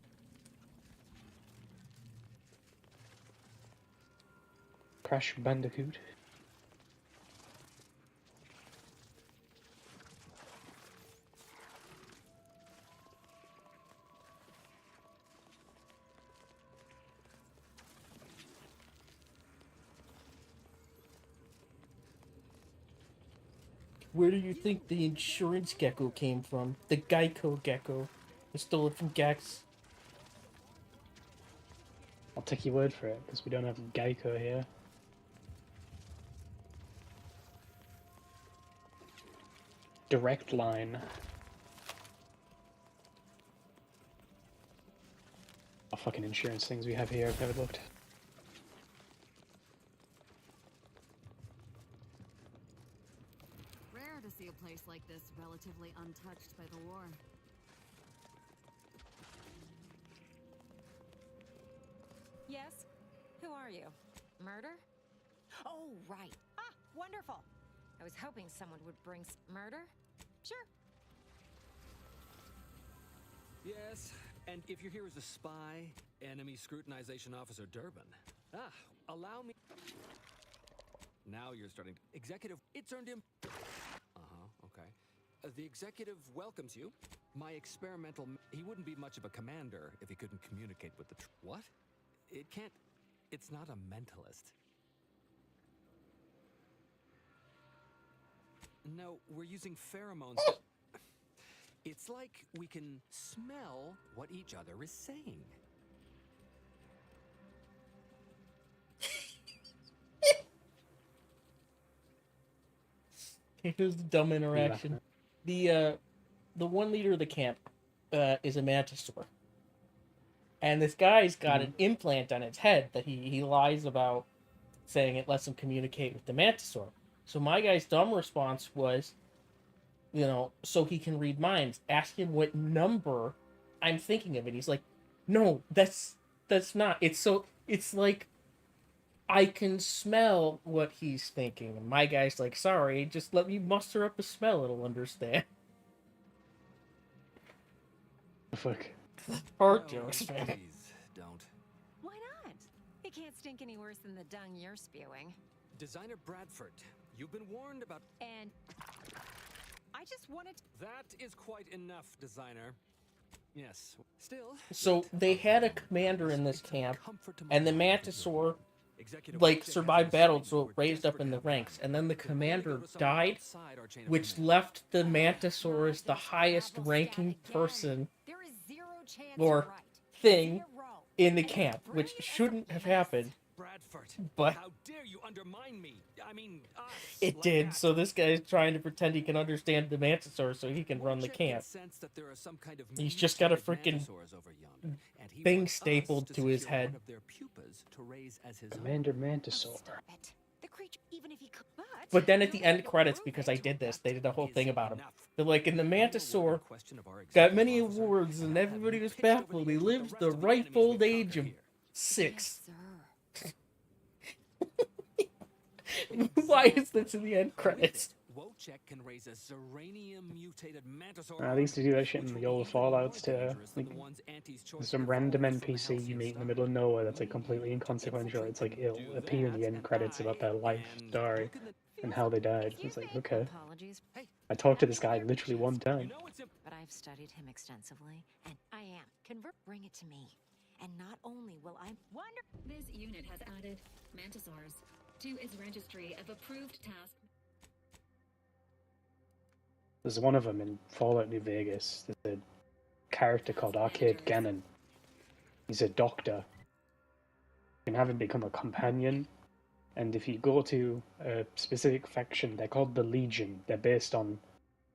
Crash Bandicoot. Where do you think the insurance gecko came from? The Geico gecko. I stole it from Gex. I'll take your word for it, because we don't have Geico here. Direct Line. What fucking insurance things we have here, I've never looked. Rare to see a place like this relatively untouched by the war. Yes? Who are you? Murder? Oh, right. Ah, wonderful. I was hoping someone would bring murder? Sure. Yes, and if you're here as a spy, enemy scrutinization officer Durbin. Ah, allow me. Now you're starting to... Executive, it's earned him... okay. The executive welcomes you. My experimental... He wouldn't be much of a commander if he couldn't communicate with the... What? It can't... It's not a mentalist. No, we're using pheromones. It's like we can smell what each other is saying. Here's the dumb interaction. The one leader of the camp is a mantisaur. And this guy's got an implant on its head that he lies about, saying it lets him communicate with the mantisaur. So my guy's dumb response was, you know, so he can read minds. Ask him what number I'm thinking of. And he's like, no, that's not. It's like, I can smell what he's thinking. And my guy's like, sorry, just let me muster up a smell, it'll understand. Fuck. Fart jokes, man. Please, don't. Why not? It can't stink any worse than the dung you're spewing. Designer Bradford, you've been warned about... And... I just wanted to... That is quite enough, designer. Yes, still... So they had a commander in this camp, and the mantisaur, like, survived battle, so it raised up in the ranks. And then the commander died, which left the mantisaur as the highest ranking person or thing in the camp, which shouldn't have happened. But how dare you undermine me? I mean, it did. So this guy's trying to pretend he can understand the mantisaur so he can run the camp. He's just got a freaking thing stapled to his head. Commander Mantisaur. But then at the end credits, because I did this, they did a whole thing about him. They're like, and the Mantisaur got many awards, and everybody was baffled. He lives the ripe old age of 6. Why is this in the end credits? Wojciech can raise a Zeranium mutated mantisaur. They used to do that shit in the old Fallouts too. Like, there's some random NPC you meet in the middle of nowhere that's like completely inconsequential. It's like it'll appear in the end credits about their life story and how they died. It's like, okay. I talked to this guy literally one time. But I've studied him extensively, and I am. Bring it to me. And not only will I Wonder. This unit has added Mantisaurs to its registry of approved tasks. There's one of them in Fallout New Vegas. There's a character called Arcade Gannon. He's a doctor. You can have him become a companion, and if you go to a specific faction, they're called the Legion. They're based on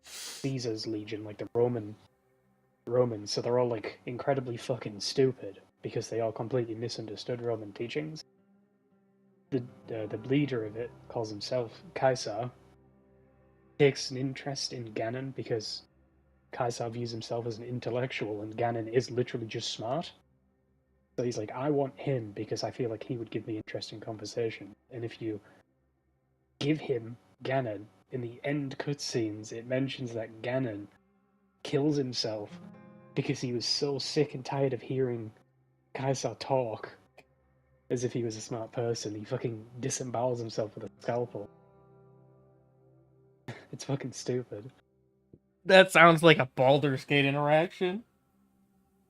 Caesar's Legion, like the Romans, so they're all like incredibly fucking stupid because they all completely misunderstood Roman teachings. The leader of it calls himself Caesar. Takes an interest in Gannon because Caesar views himself as an intellectual, and Gannon is literally just smart. So he's like, I want him because I feel like he would give me interesting conversation. And if you give him Gannon, in the end cutscenes, it mentions that Gannon kills himself because he was so sick and tired of hearing Caesar talk as if he was a smart person. He fucking disembowels himself with a scalpel. It's fucking stupid. That sounds like a Baldur's Gate interaction.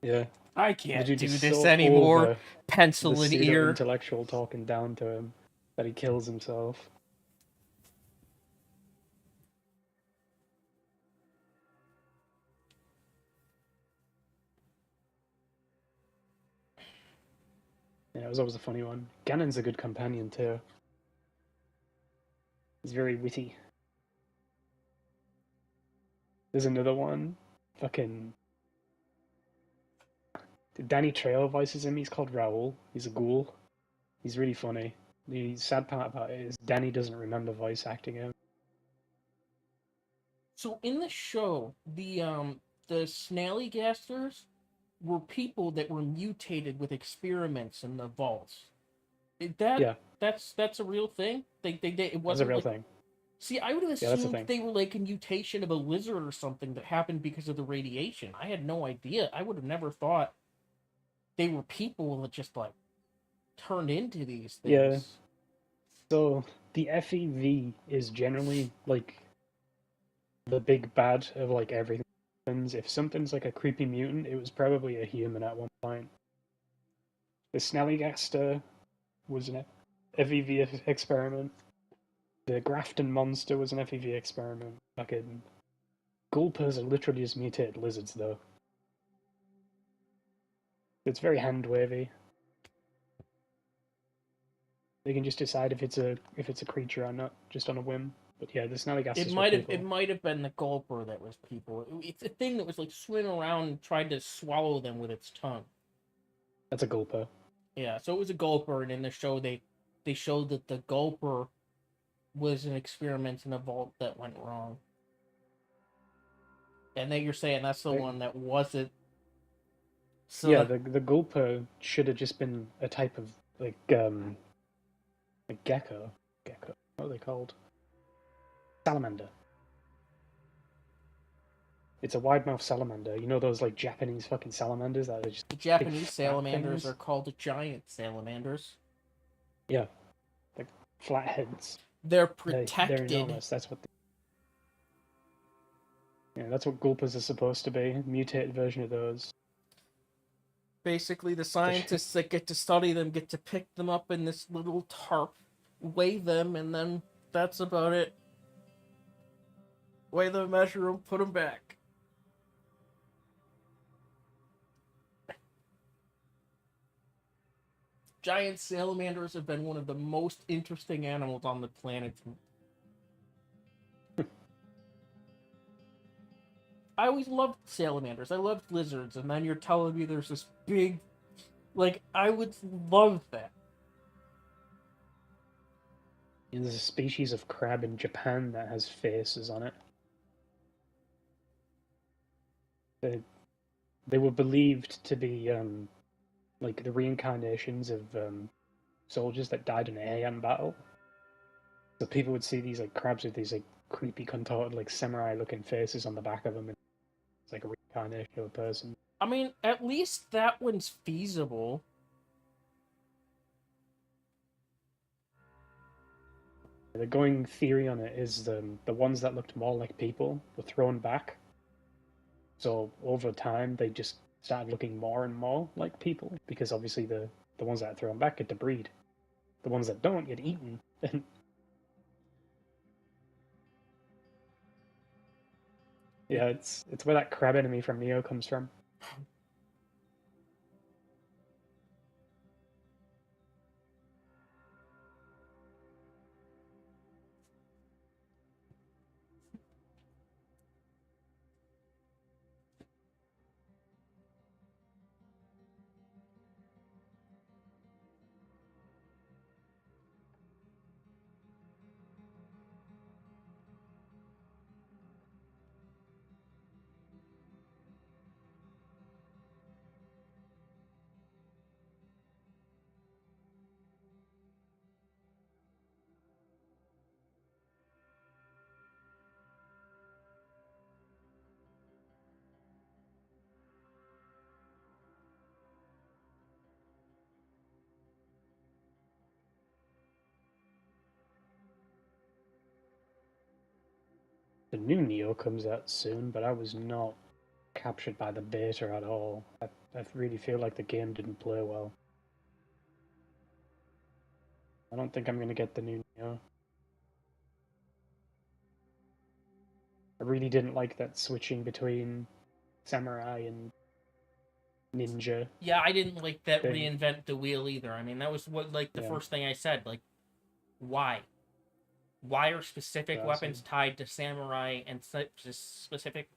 Yeah. I can't The dude do is this so anymore. over Pencil the in ear. intellectual talking down to him that he kills himself. Yeah, it was always a funny one. Ganon's a good companion too. He's very witty. There's another one. Fucking Danny Trejo voices him. He's called Raoul. He's a ghoul. He's really funny. The sad part about it is Danny doesn't remember voice acting him. So in the show, the Snallygasters were people that were mutated with experiments in the vaults. That's a real thing. It wasn't That's a real like, thing. See, I would have Yeah, that's the assumed thing. they were like a mutation of a lizard or something that happened because of the radiation. I had no idea. I would have never thought they were people that just like turned into these things. Yeah. So the FEV is generally like the big bad of like everything. If something's like a creepy mutant, it was probably a human at one point. The Snallygaster was an FEV experiment. The Grafton monster was an FEV experiment. Fucking Gulpers are literally just mutated lizards, though. It's very hand wavy. They can just decide if it's a creature or not, just on a whim. But yeah, the Snallygasters It might have been the Gulper that was people. It's a thing that was like swimming around and tried to swallow them with its tongue. That's a Gulper. Yeah, so it was a Gulper, and in the show they showed that the Gulper was an experiment in a vault that went wrong. And then you're saying that's the one that wasn't. So yeah, the Gulper should have just been a type of like gecko. What are they called? Salamander. It's a wide-mouthed salamander. You know those like Japanese fucking salamanders that are just the Japanese big, fat salamanders things? are called giant salamanders. Yeah, like flatheads. They're They're protected. enormous. That's what. Yeah, that's what Gulpers are supposed to be. A mutated version of those. Basically, the scientists that get to study them get to pick them up in this little tarp, weigh them, and then that's about it. Weigh them, measure them, put them back. Giant salamanders have been one of the most interesting animals on the planet. I always loved salamanders. I loved lizards, and then you're telling me there's this big... Like, I would love that. There's a species of crab in Japan that has faces on it. They were believed to be like the reincarnations of soldiers that died in a Heian battle. So people would see these like crabs with these like creepy, contorted, like samurai-looking faces on the back of them, and it's like a reincarnation of a person. I mean, at least that one's feasible. The going theory on it is the ones that looked more like people were thrown back. So over time, they just started looking more and more like people, because obviously the ones that are thrown back get to breed. The ones that don't get eaten. Yeah, it's where that crab enemy from Neo comes from. The new Neo comes out soon, but I was not captured by the beta at all. I really feel like the game didn't play well. I don't think I'm going to get the new Neo. I really didn't like that switching between samurai and ninja. Yeah, I didn't like that thing. reinvent the wheel either. I mean, that was what the Yeah. first thing I said. Like, why? Why are specific Yeah, weapons tied to samurai and specific?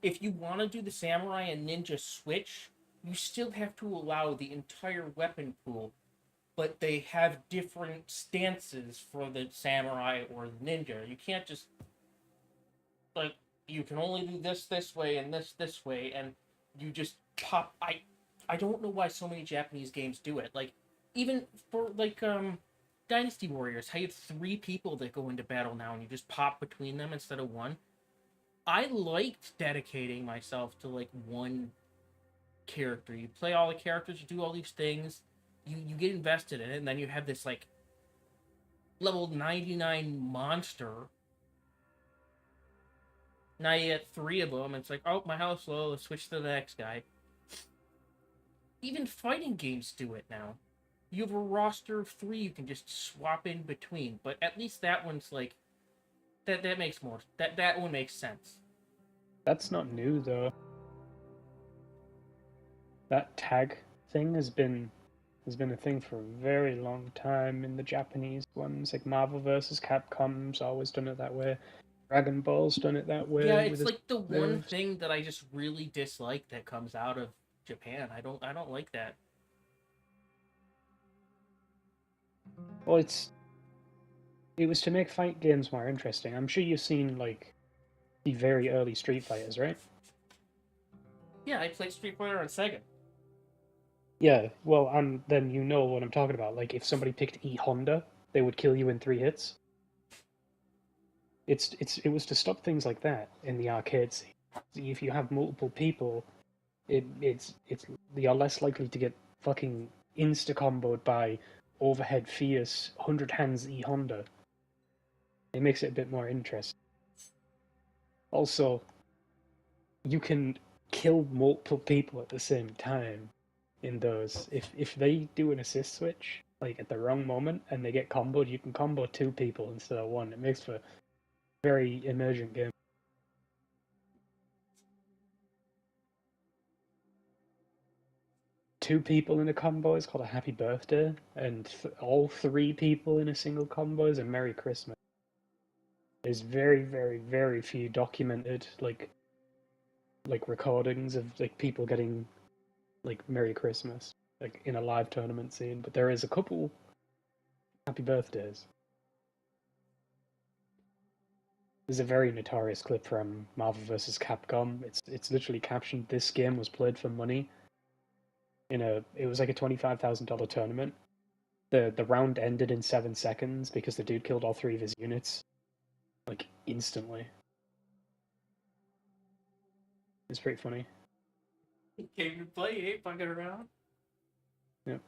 If you want to do the samurai and ninja switch, you still have to allow the entire weapon pool, but they have different stances for the samurai or the ninja. You can't just like you can only do this way and this way, and you just pop. I don't know why so many Japanese games do it. Like even for like Dynasty Warriors, how you have 3 people that go into battle now and you just pop between them instead of one. I liked dedicating myself to like one character. You play all the characters, you do all these things, you get invested in it, and then you have this like level 99 monster. Now you get 3 of them, and it's like, oh, my health's low, let's switch to the next guy. Even fighting games do it now. You have a roster of 3 you can just swap in between, but at least that one's like that makes more that one makes sense. That's not new though. That tag thing has been a thing for a very long time in the Japanese ones. Like Marvel vs. Capcom's always done it that way. Dragon Ball's done it that way. Yeah, it's like the one thing that I just really dislike that comes out of Japan. I don't like that. Well, it was to make fight games more interesting. I'm sure you've seen like the very early Street Fighters, right? Yeah, I played Street Fighter on Sega. Yeah, well, and then you know what I'm talking about. Like if somebody picked E Honda, they would kill you in 3 hits. It was to stop things like that in the arcade scene. If you have multiple people, it's you're less likely to get fucking insta comboed by overhead fierce 100 hands E Honda. It makes it a bit more interesting. Also, you can kill multiple people at the same time in those. If they do an assist switch, like at the wrong moment, and they get comboed, you can combo 2 people instead of 1. It makes for a very emergent game. Two people in a combo is called a Happy Birthday, and all 3 people in a single combo is a Merry Christmas. There's very, very, very few documented like recordings of like people getting like Merry Christmas like in a live tournament scene, but there is a couple Happy Birthdays. There's a very notorious clip from Marvel vs. Capcom. It's literally captioned, "This game was played for money." It was like a $25,000 tournament. The round ended in 7 seconds because the dude killed all 3 of his units, like instantly. It's pretty funny. Came to play, you ain't fucking around. Yep.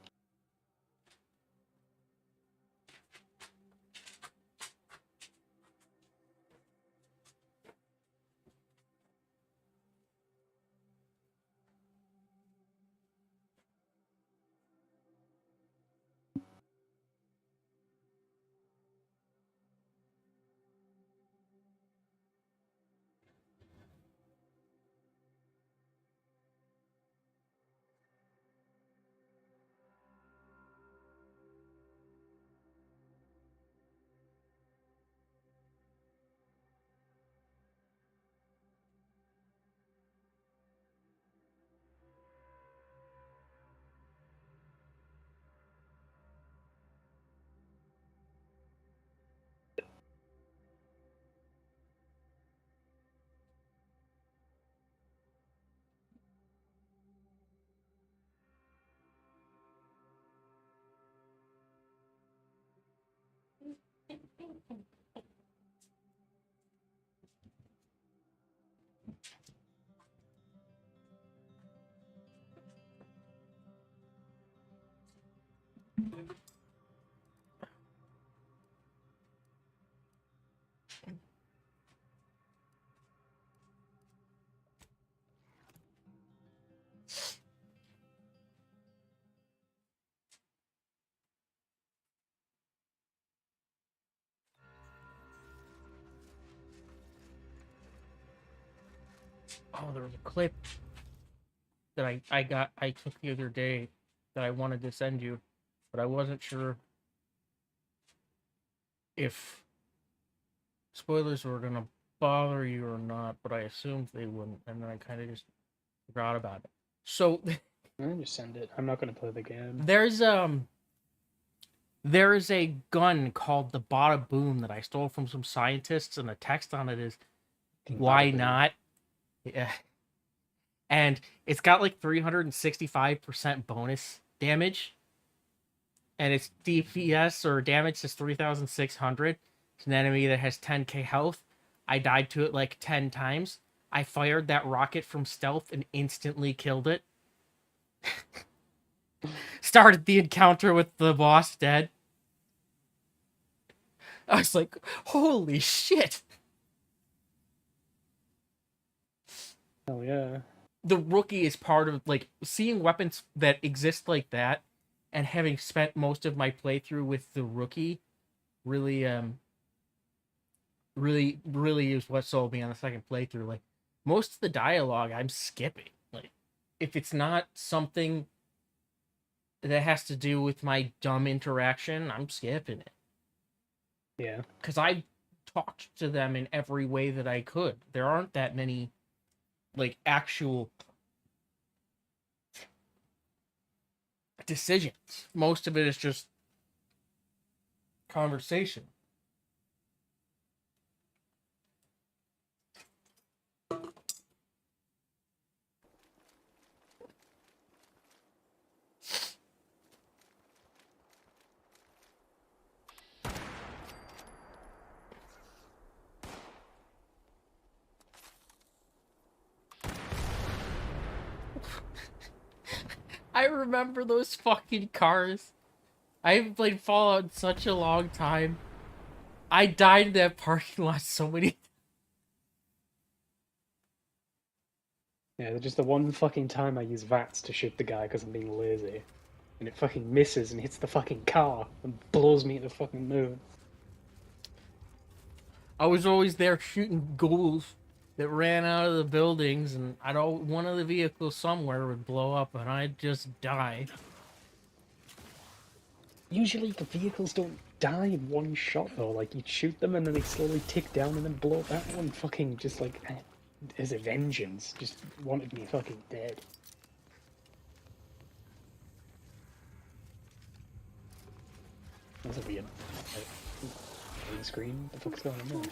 Oh, there was a clip that I took the other day that I wanted to send you, but I wasn't sure if spoilers were gonna bother you or not, but I assumed they wouldn't, and then I kind of just forgot about it. So I just send it. I'm not gonna play the game. there is a gun called the Bada Boom that I stole from some scientists, and the text on it is, "Why not?" Yeah. And it's got like 365% bonus damage. And its DPS or damage is 3,600. It's an enemy that has 10k health. I died to it like 10 times. I fired that rocket from stealth and instantly killed it. Started the encounter with the boss dead. I was like, holy shit. Hell yeah. The Rookie is part of, like, seeing weapons that exist like that, and having spent most of my playthrough with the Rookie, really is what sold me on the second playthrough. Like, most of the dialogue I'm skipping. Like, if it's not something that has to do with my dumb interaction, I'm skipping it. Yeah. Because I talked to them in every way that I could. There aren't that many, like, actual decisions. Most of it is just conversation. I remember those fucking cars. I haven't played Fallout in such a long time. I died in that parking lot so many. Yeah, just the one fucking time I use VATS to shoot the guy because I'm being lazy. And it fucking misses and hits the fucking car and blows me to the fucking moon. I was always there shooting ghouls that ran out of the buildings, and one of the vehicles somewhere would blow up, and I'd just die. Usually the vehicles don't die in one shot though. Like, you'd shoot them and then they slowly tick down and then blow up. That one fucking just like, as a vengeance, just wanted me fucking dead. That's a weird green screen. What the fuck's going on there?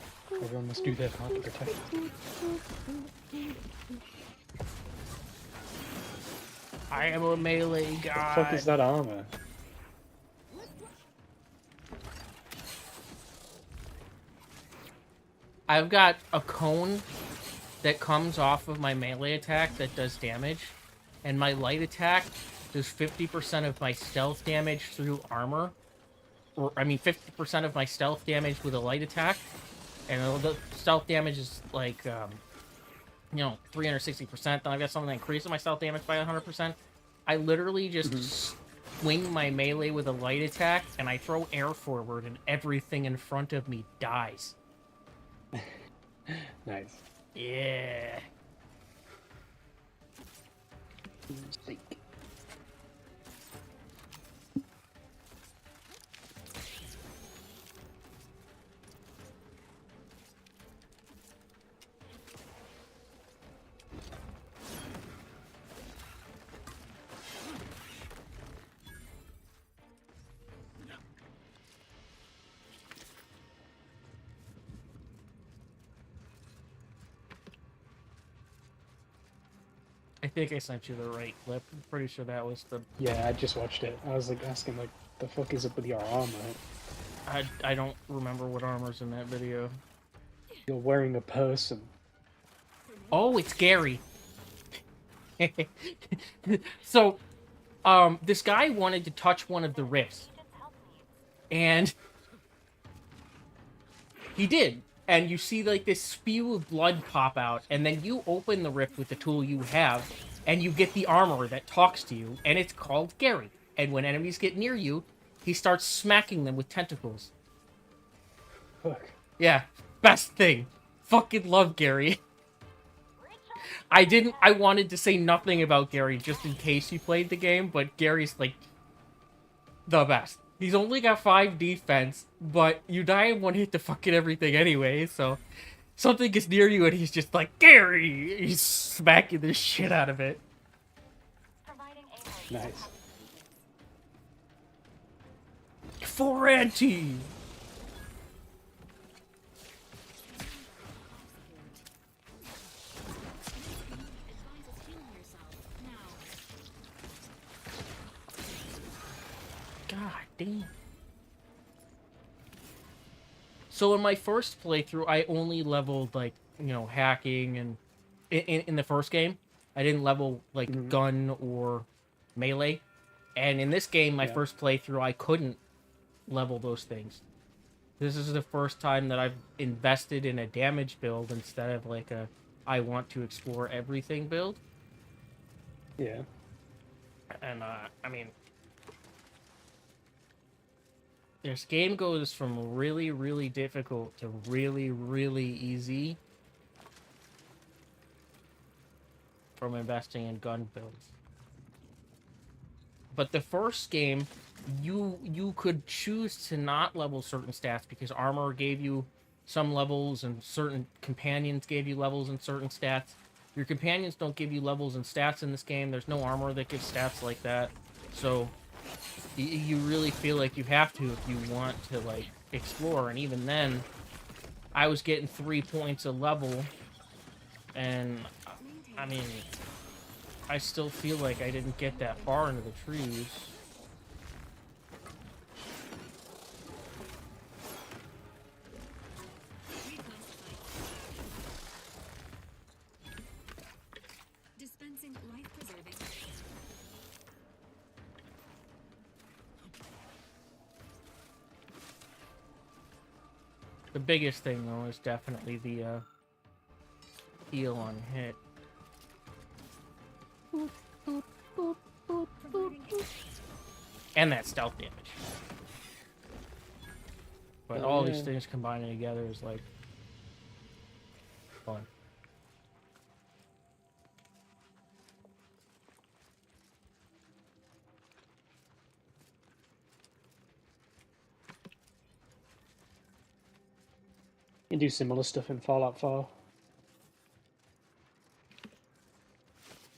Everyone must do their part to protect it. I am a melee guy. What the fuck is that armor? I've got a cone that comes off of my melee attack that does damage, and my light attack does 50% of my stealth damage through armor. Or, I mean, 50% of my stealth damage with a light attack, and the stealth damage is like, 360%. Then I've got something that increases my stealth damage by 100%. I literally just swing my melee with a light attack, and I throw air forward, and everything in front of me dies. Nice. Yeah. I think I sent you the right clip. I'm pretty sure that was the... Yeah, I just watched it. I was like asking, like, the fuck is up with your armor? I don't remember what armor's in that video. You're wearing a person. Oh, it's Gary. So, this guy wanted to touch one of the rifts. And he did. And you see, like, this spew of blood pop out, and then you open the rift with the tool you have, and you get the armor that talks to you, and it's called Gary. And when enemies get near you, he starts smacking them with tentacles. Fuck. Yeah, best thing. Fucking love Gary. I wanted to say nothing about Gary just in case you played the game, but Gary's like the best. He's only got 5 defense, but you die in 1 hit to fucking everything anyway, so something gets near you and he's just like, Gary! He's smacking the shit out of it. Nice. For anti! God damn. So in my first playthrough, I only leveled, like, you know, hacking and... In the first game, I didn't level, like, gun or melee. And in this game, my first playthrough, I couldn't level those things. This is the first time that I've invested in a damage build instead of, like, a I want to explore everything build. Yeah. And, I mean... This game goes from really, really difficult to really, really easy from investing in gun builds. But the first game, you could choose to not level certain stats because armor gave you some levels and certain companions gave you levels and certain stats. Your companions don't give you levels and stats in this game. There's no armor that gives stats like that. So you really feel like you have to if you want to, like, explore. And even then, I was getting 3 points a level. And, I mean, I still feel like I didn't get that far into the trees. Dispensing life-preserving. The biggest thing, though, is definitely the heal on hit. And that stealth damage. But all these things combining together is, like, fun. You can do similar stuff in Fallout 4.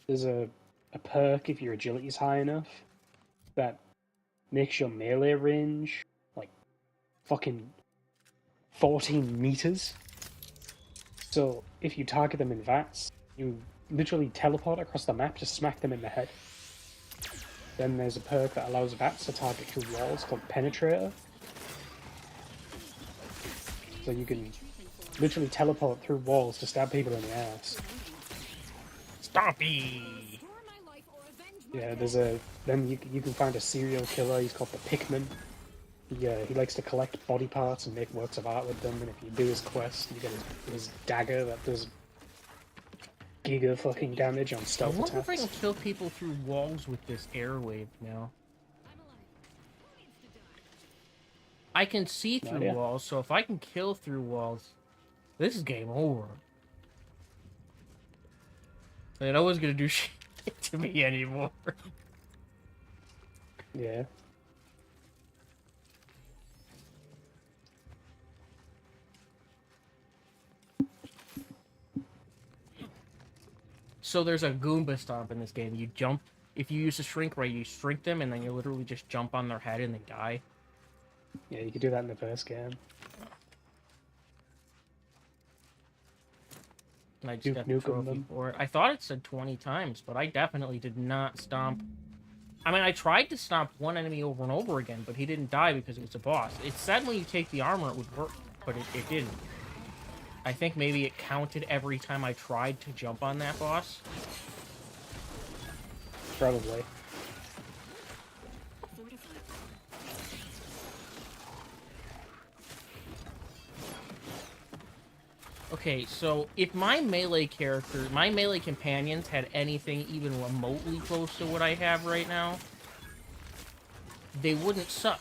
There's a perk if your agility's high enough that makes your melee range like fucking 14 meters. So if you target them in VATS, you literally teleport across the map to smack them in the head. Then there's a perk that allows VATS to target through walls called Penetrator. So you can literally teleport through walls to stab people in the ass. Stompy! Yeah, there's a... Then you can find a serial killer, he's called the Pickman. He likes to collect body parts and make works of art with them, and if you do his quest, you get his dagger that does giga fucking damage on stealth I wonder attacks. if I can kill people through walls with this airwave now. I can see through walls, so if I can kill through walls, this is game over. And no one's gonna do shit to me anymore. Yeah. So there's a Goomba stomp in this game. You jump, if you use a shrink ray, you shrink them, and then you literally just jump on their head and they die. Yeah, you could do that in the first game. And I just got the trophy for it. I thought it said 20 times, but I definitely did not stomp. I mean, I tried to stomp one enemy over and over again, but he didn't die because it was a boss. It said when you take the armor it would work, but it didn't. I think maybe it counted every time I tried to jump on that boss. Probably. Okay, so if my melee character, my melee companions had anything even remotely close to what I have right now, they wouldn't suck.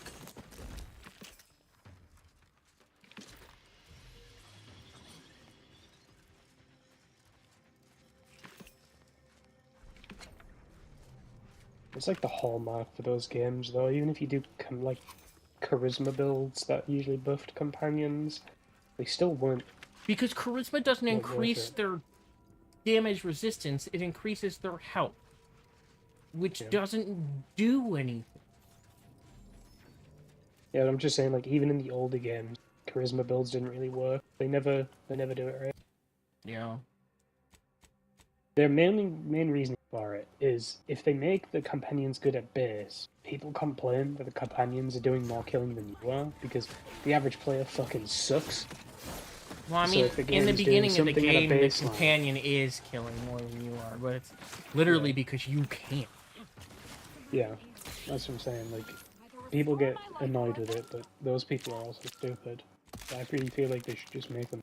It's like the hallmark for those games, though. Even if you do like charisma builds that usually buffed companions, they still weren't. Because charisma doesn't Yeah, increase their damage resistance, it increases their health. Which doesn't do anything. Yeah, I'm just saying, like, even in the older games, charisma builds didn't really work. They never do it right. Yeah. Their main reason for it is if they make the companions good at base, people complain that the companions are doing more killing than you are because the average player fucking sucks. Well, I So mean, if the in the game's doing beginning of the something at a game, the baseline- companion is killing more than you are, but it's literally because you can't. Yeah, that's what I'm saying. Like, people get annoyed with it, but those people are also stupid. I really feel like they should just make them.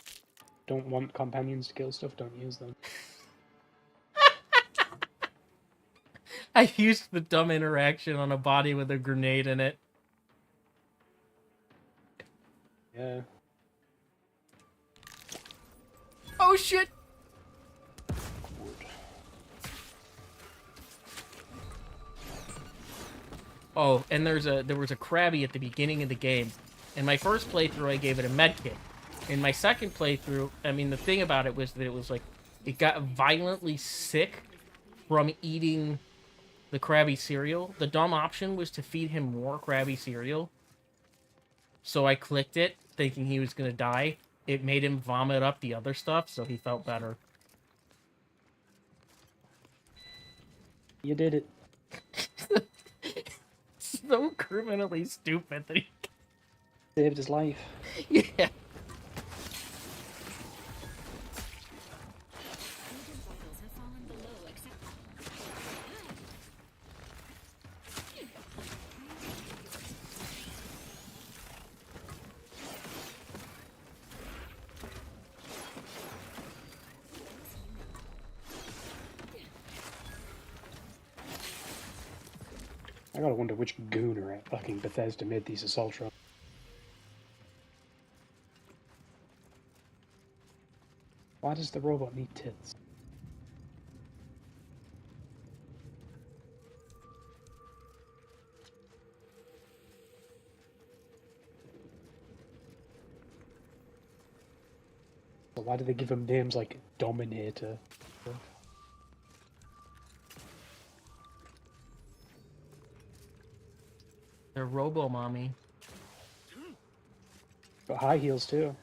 Don't want companions to kill stuff, don't use them. I used the dumb interaction on a body with a grenade in it. Yeah. Oh shit! Oh, and there was a Krabby at the beginning of the game. In my first playthrough, I gave it a medkit. In my second playthrough, I mean, the thing about it was that it was like, it got violently sick from eating the Krabby cereal. The dumb option was to feed him more Krabby cereal. So I clicked it, thinking he was gonna die. It made him vomit up the other stuff, so he felt better. You did it. So criminally stupid that he saved his life. Yeah. I gotta wonder which gooner at fucking Bethesda made these assault rifles. Why does the robot need tits? So why do they give them names like Dominator? They're Robo-Mommy. Got high heels too.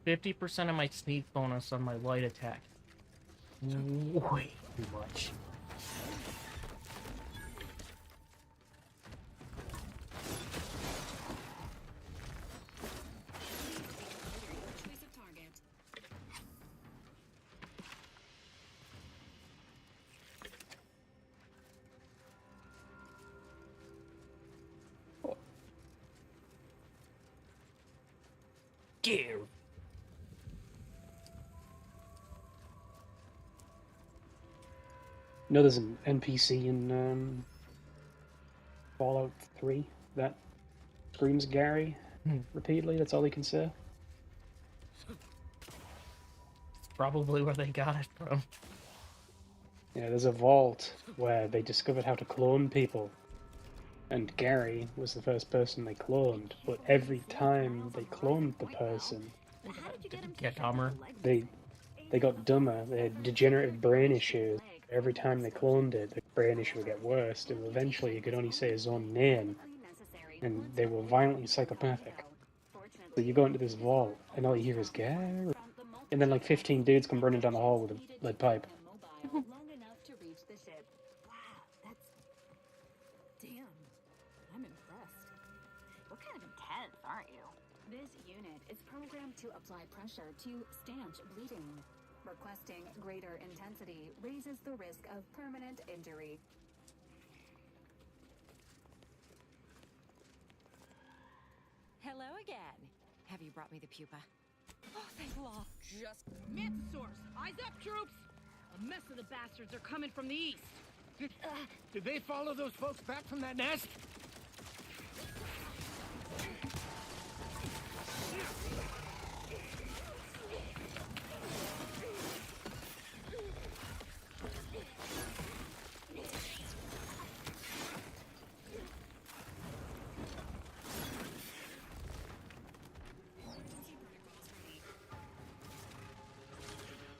%50 of my sneak bonus on my light attack. Way too much. Gear. You know, there's an NPC in Fallout 3 that screams Gary repeatedly. That's all he can say. It's probably where they got it from. Yeah, there's a vault where they discovered how to clone people. And Gary was the first person they cloned, but every time they cloned the person, Get dumber. they got dumber. They had degenerative brain issues. Every time they cloned it, the brain issue would get worse, and eventually he could only say his own name, and they were violently psychopathic. So you go into this vault, and all you hear is Gary, and then like 15 dudes come running down the hall with a lead pipe. is programmed to apply pressure to stanch bleeding. Requesting greater intensity raises the risk of permanent injury. Hello again. Have you brought me the pupa? Oh, thank God. Just Manta Source, eyes up, troops! A mess of the bastards are coming from the east. Did they follow those folks back from that nest?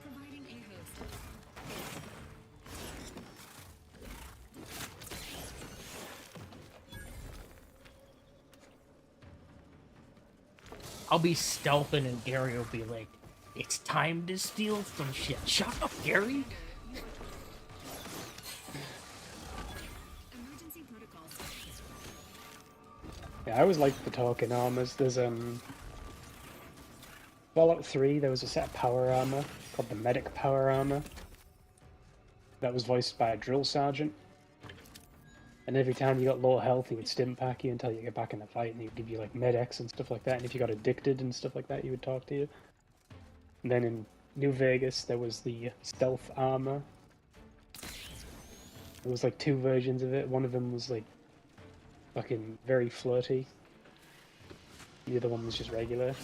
Providing a host. I'll be stealthing and Gary will be like, "It's time to steal some shit. Shut up, Gary." Emergency protocols. Yeah, I always liked the talking armors. There's Fallout 3, there was a set of power armor called the Medic Power Armor that was voiced by a drill sergeant. And every time you got low health, he would stim pack you until you get back in the fight, and he would give you like Med-X and stuff like that. And if you got addicted and stuff like that, he would talk to you. And then in New Vegas, there was the Stealth Armor. There was like 2 versions of it. One of them was like fucking very flirty. The other one was just regular.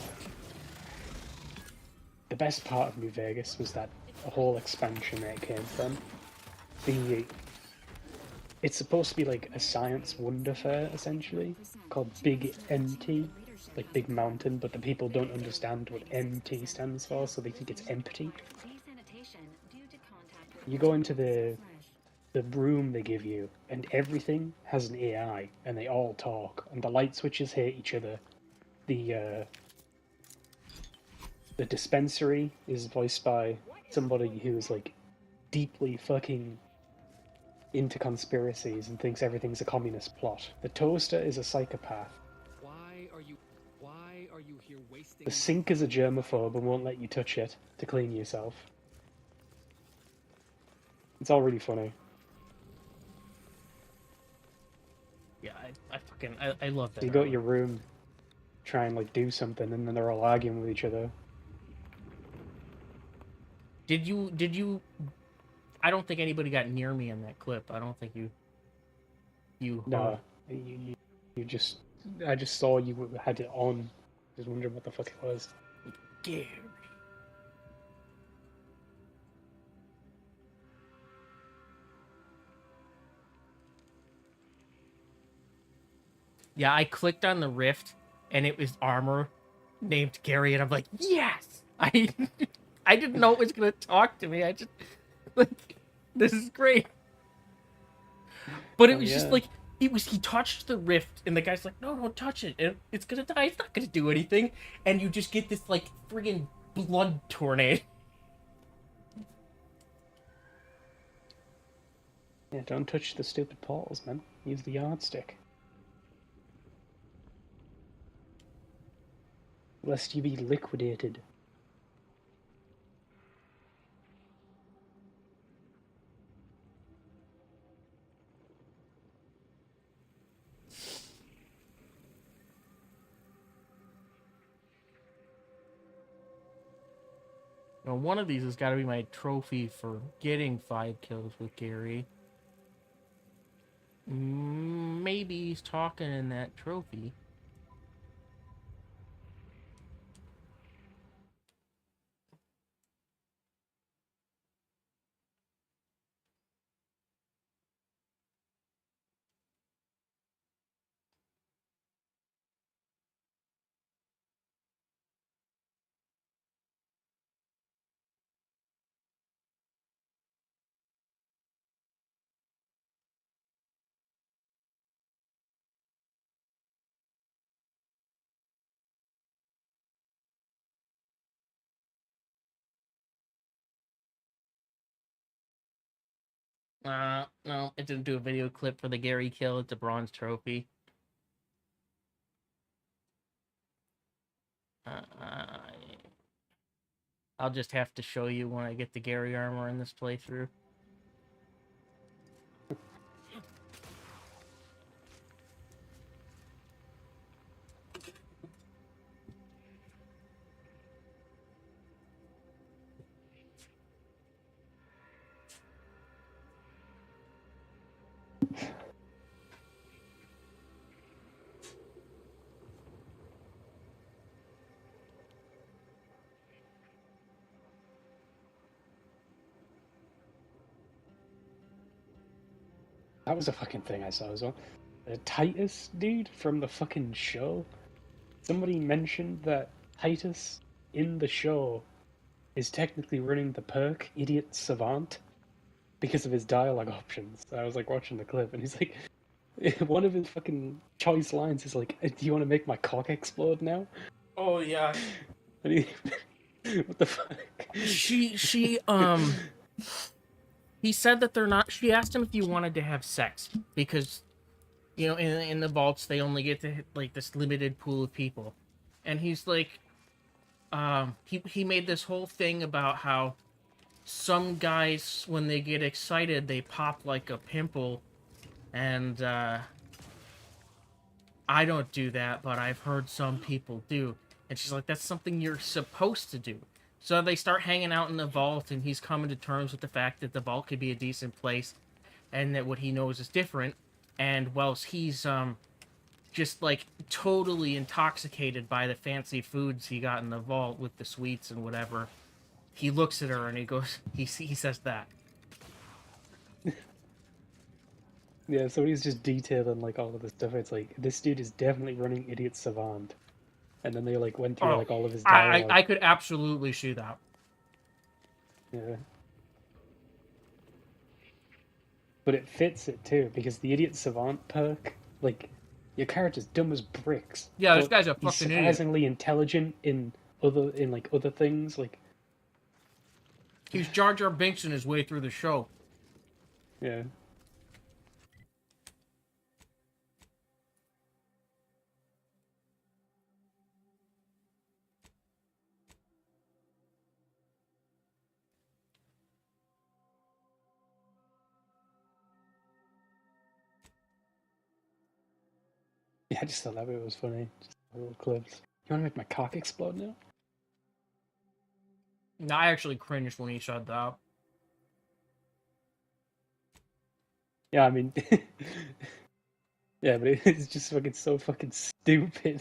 The best part of New Vegas was that a whole expansion that it came from. It's supposed to be like a science wonder fair, essentially, called Big MT, like Big Mountain, but the people don't understand what MT stands for, so they think it's empty. You go into the room they give you, and everything has an AI, and they all talk, and the light switches hate each other. The dispensary is voiced by somebody who's like deeply fucking into conspiracies and thinks everything's a communist plot. The toaster is a psychopath. Why are you here wasting? The sink is a germaphobe and won't let you touch it to clean yourself. It's all really funny. Yeah, I love that. You go to your room, try and like do something, and then they're all arguing with each other. Did you? I don't think anybody got near me in that clip. I don't think you. No, you just. I just saw you had it on. Just wondering what the fuck it was. Gary. Yeah, I clicked on the rift, and it was armor named Gary, and I'm like, yes! I didn't know it was gonna talk to me. I just like, this is great. But it was just like, he touched the rift, and the guy's like, no, don't touch it. It's gonna die. It's not gonna do anything. And you just get this like friggin' blood tornado. Yeah, don't touch the stupid portals, man. Use the yardstick. Lest you be liquidated. Now, one of these has got to be my trophy for getting 5 kills with Gary. Maybe he's talking in that trophy. No, it didn't do a video clip for the Gary kill. It's a bronze trophy. I'll just have to show you when I get the Gary armor in this playthrough. That was a fucking thing I saw as well. The Titus dude from the fucking show. Somebody mentioned that Titus in the show is technically running the perk Idiot Savant because of his dialogue options. I was like watching the clip and he's like, one of his fucking choice lines is like, "Do you want to make my cock explode now?" Oh yeah. And he, what the fuck? He said that they're not. She asked him if you wanted to have sex because, you know, in the vaults they only get to hit, like, this limited pool of people, and he's like, he made this whole thing about how some guys when they get excited they pop like a pimple, and I don't do that, but I've heard some people do, and she's like, that's something you're supposed to do. So they start hanging out in the vault, and he's coming to terms with the fact that the vault could be a decent place, and that what he knows is different. And whilst he's just like totally intoxicated by the fancy foods he got in the vault with the sweets and whatever, he looks at her and he goes, he says that. Yeah, so he's just detailing like all of this stuff. It's like, this dude is definitely running Idiot Savant. And then they like went through like all of his dialogue. I could absolutely see that. Yeah. But it fits it too, because the Idiot Savant perk, like, your character's dumb as bricks. Yeah, this guy's a he's fucking idiot. surprisingly intelligent in other things, like. He's Jar Jar Binks in his way through the show. Yeah. Yeah, I just thought that bit was funny. Just little clips. You want to make my cock explode now? No, I actually cringed when he said that. Yeah, I mean, yeah, but it's just fucking so fucking stupid.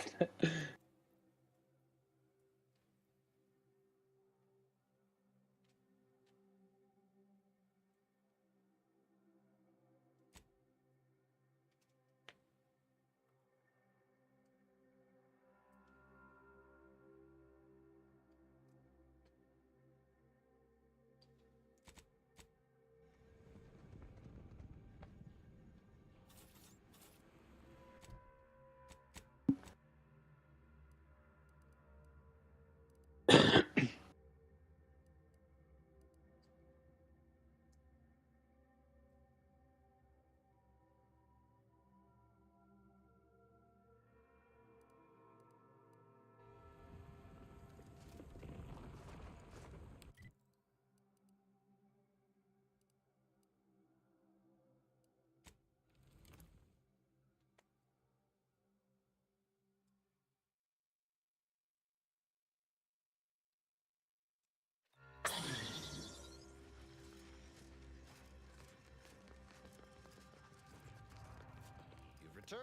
You've returned.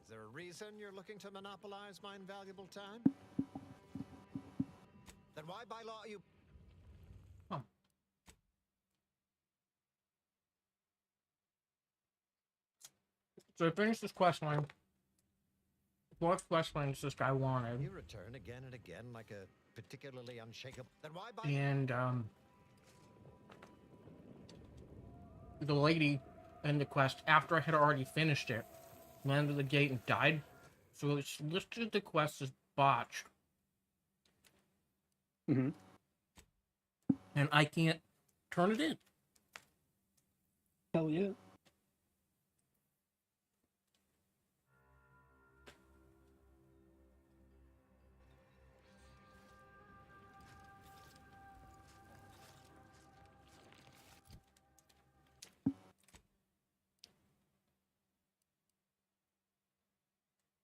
Is there a reason you're looking to monopolize my invaluable time? Then why by law you... So I finished this quest line. What quest lines this guy wanted? You return again and again like a particularly unshakable... Then why by... And the lady in the quest, after I had already finished it, ran to the gate and died. So it's listed the quest as botched. Mm-hmm. And I can't turn it in. Hell yeah.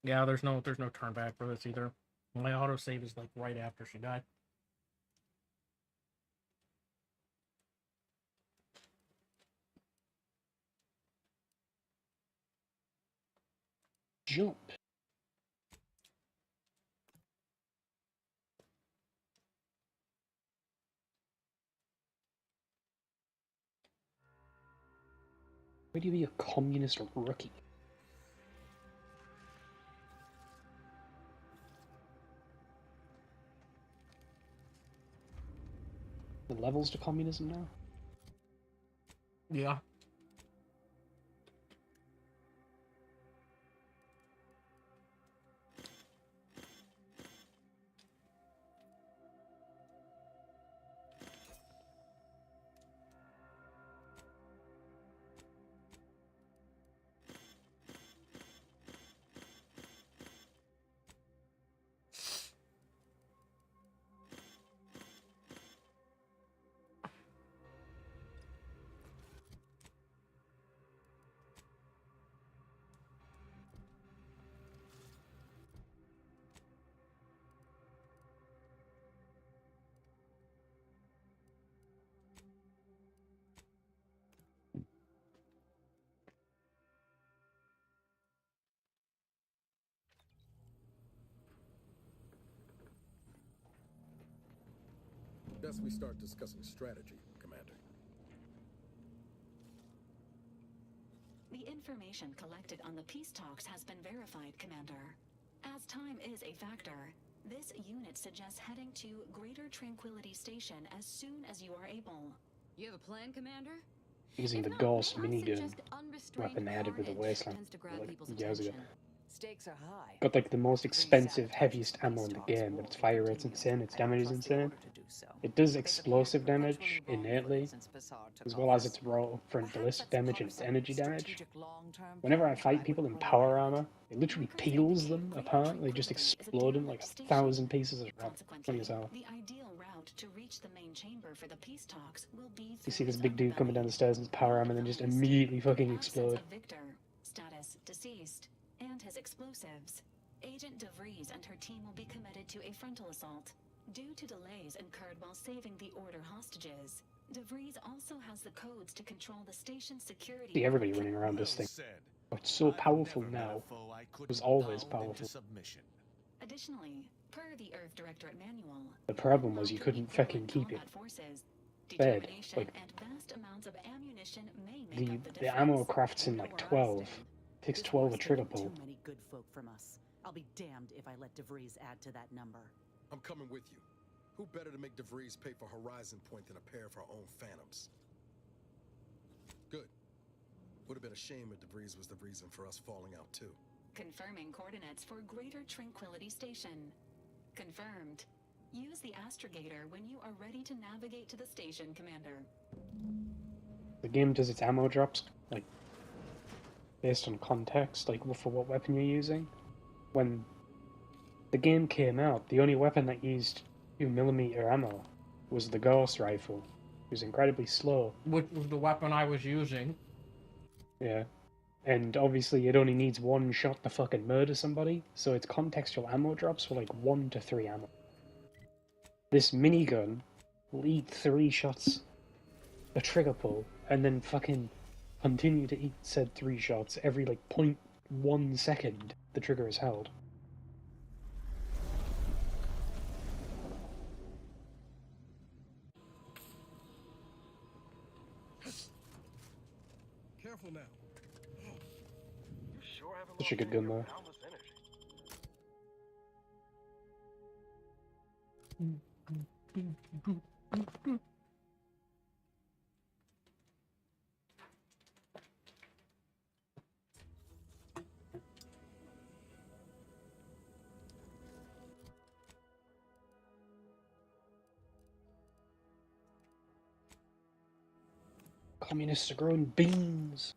Yeah, there's no turn back for this either. My autosave is like right after she died. Jump. Why do you be a communist rookie? The levels to communism now? Yeah. Best we start discussing strategy, Commander. The information collected on the peace talks has been verified, Commander. As time is a factor, this unit suggests heading to Greater Tranquility Station as soon as you are able. You have a plan, Commander? Using the Gauss minigun weapon they added with the Wasteland like years ago. Stakes are high. Got like the most expensive, heaviest ammo in the game, but its fire rate's insane, its damage is insane. It does explosive damage innately, as well as its raw upfront ballistic damage and its energy damage. Whenever I fight people in power armor, it literally peels them apart, they just explode in like 1,000 pieces of rock. Funny as hell. The ideal route to reach the main chamber for the peace talks will be You see this big dude coming down the stairs in his power armor and then just immediately fucking explode. Victor, status deceased, and his explosives. Agent DeVries and her team will be committed to a frontal assault. Due to delays incurred while saving the Order hostages, DeVries also has the codes to control the station's security. See everybody running around this thing. Oh, it's so powerful now. It was always powerful. Additionally, per the Earth Directorate manual, The problem was you couldn't fucking keep it fed. Like, vast amounts of ammunition may make the ammo crafts in like 12. Takes 12 a trigger pull. Too many good folk from us. I'll be damned if I let DeVries add to that number. I'm coming with you. Who better to make DeVries pay for Horizon Point than a pair of our own Phantoms? Good. Would have been a shame if DeVries was the reason for us falling out too. confirming coordinates for Greater Tranquility Station. Confirmed. Use the astrogator when you are ready to navigate to the station, Commander. The game does its ammo drops, like, based on context, like, for what weapon you're using. When the game came out, the only weapon that used 2mm ammo was the Gauss rifle. It was incredibly slow. Which was the weapon I was using. Yeah. And obviously it only needs one shot to fucking murder somebody, so its contextual ammo drops were like 1 to 3 ammo. This minigun will eat 3 shots a trigger pull, and then fucking continue to eat said 3 shots every like 0.1 second the trigger is held. Careful now. You sure have Such a good gun though. Communists are growing beans.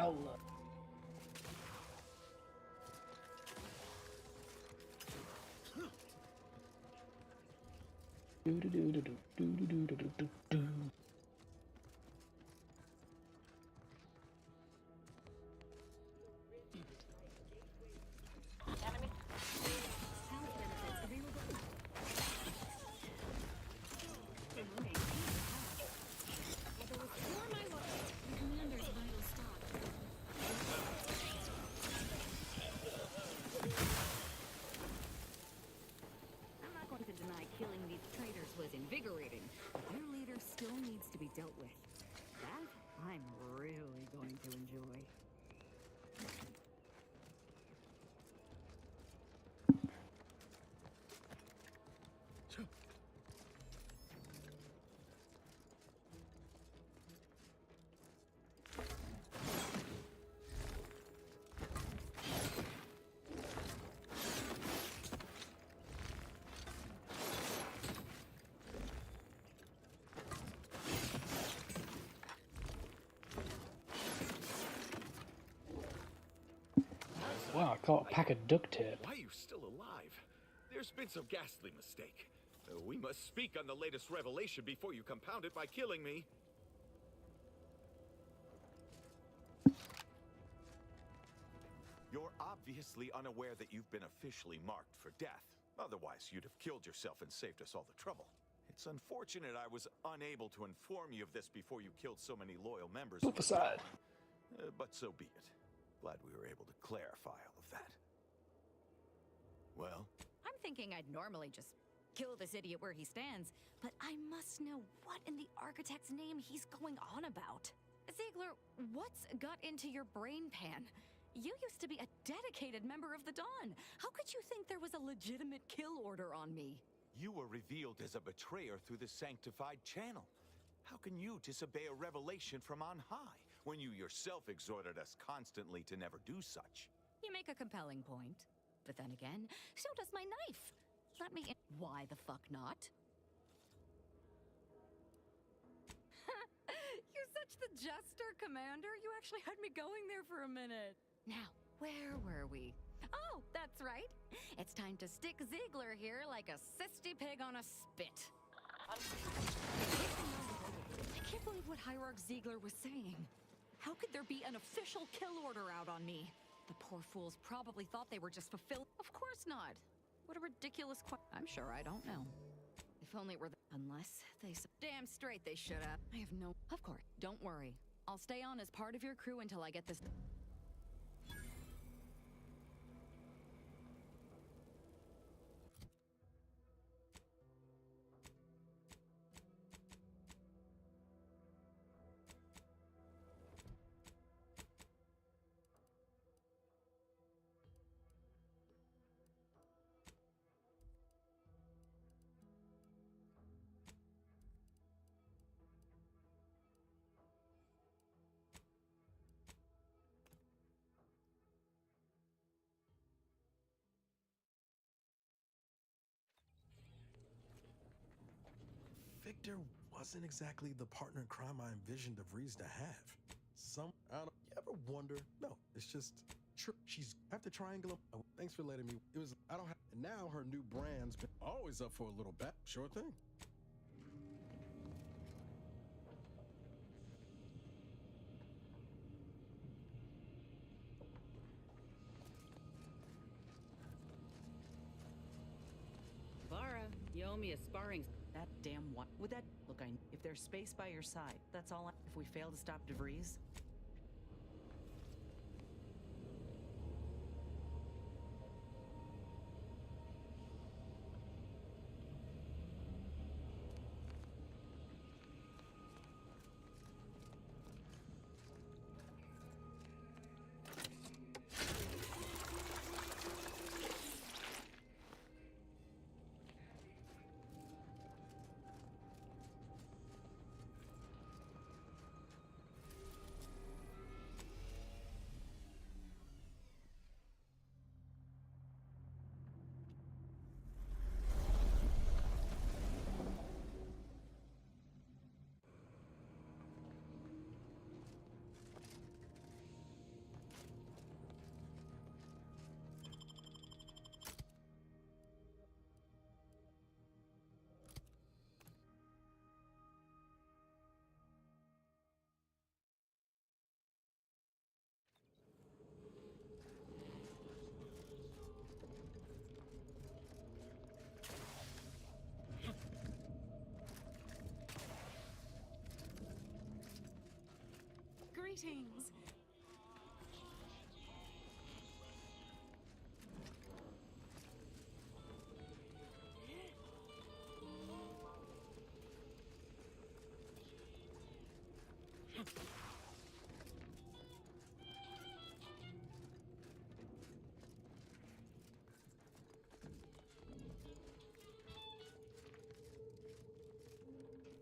Valhalla. I'm not going to deny killing these traitors was invigorating, but their leader still needs to be dealt with. That I'm really going to enjoy. Wow, I caught a pack of duct tape. Why are you still alive? There's been some ghastly mistake. We must speak on the latest revelation before you compound it by killing me. You're obviously unaware that you've been officially marked for death. Otherwise, you'd have killed yourself and saved us all the trouble. It's unfortunate I was unable to inform you of this before you killed so many loyal members of the Suicide. but so be it. Glad we were able to clarify all of that. Well? I'm thinking I'd normally just kill this idiot where he stands, but I must know what in the architect's name he's going on about. Ziegler, what's got into your brain pan? You used to be a dedicated member of the Dawn. How could you think there was a legitimate kill order on me? You were revealed as a betrayer through the sanctified channel. How can you disobey a revelation from on high, when you yourself exhorted us constantly to never do such? You make a compelling point. But then again, so does my knife. Let me in. Why the fuck not? You're such the jester, Commander. You actually had me going there for a minute. Now, where were we? Oh, that's right. It's time to stick Ziegler here like a cysty pig on a spit. I can't believe what Hierarch Ziegler was saying. How could there be an official kill order out on me? The poor fools probably thought they were just fulfilled. Of course not. What a ridiculous I'm sure I don't know. If only it were unless they damn straight they should have. I have no. Of course. Don't worry. I'll stay on as part of your crew until I get this. Victor wasn't exactly the partner in crime I envisioned DeVries to have. I don't you ever wonder? No, it's just true. She's after Triangle. Oh, thanks for letting me. It was I don't have. And now her new brand's been always up for a little bet. Sure thing. Vara, you owe me a sparring. That damn what? Would that look? If there's space by your side, that's all. If we fail to stop DeVries. Greetings.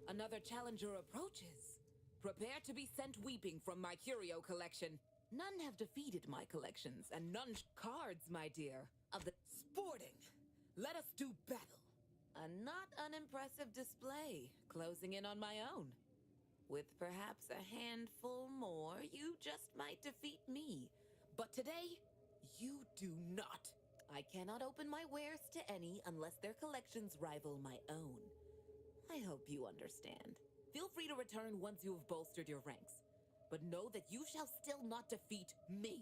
Another challenger approaches. Prepare to be sent weeping from my curio collection. None have defeated my collections, and none cards, my dear, of the sporting. Let us do battle. A not unimpressive display, closing in on my own. With perhaps a handful more, you just might defeat me. But today, you do not. I cannot open my wares to any unless their collections rival my own. I hope you understand. Feel free to return once you have bolstered your ranks. But know that you shall still not defeat me.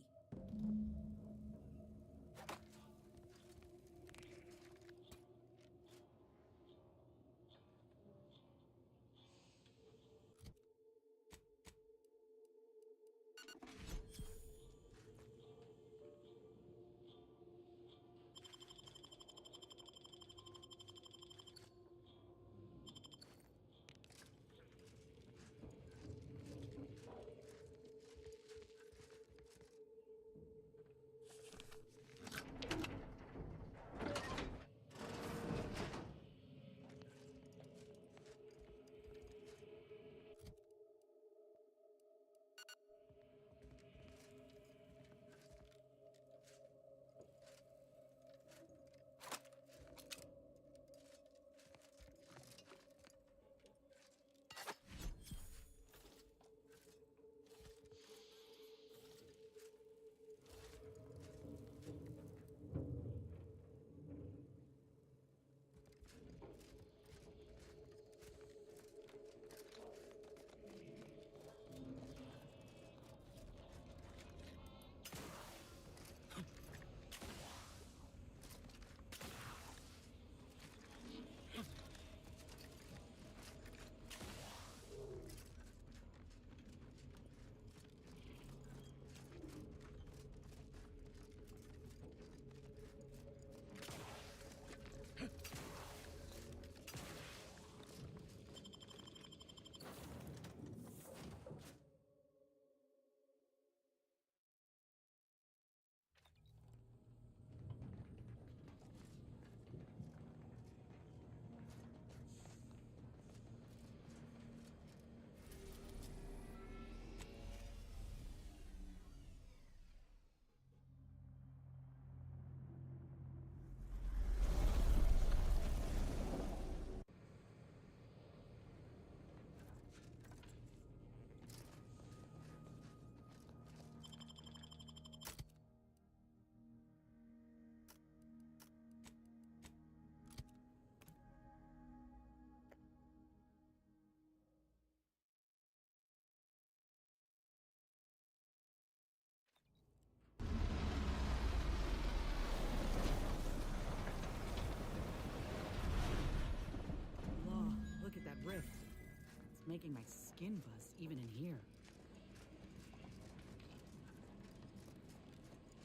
It's making my skin buzz even in here.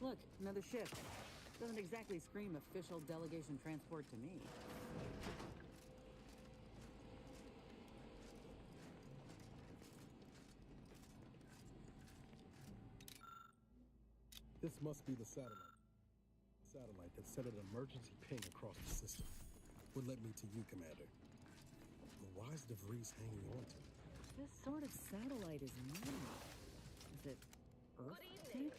Look, another ship. Doesn't exactly scream official delegation transport to me. This must be the satellite. Satellite that sent an emergency ping across the system. What led me to you, Commander? Why is DeVries hanging on to it? This sort of satellite is new. Is it Earth tape?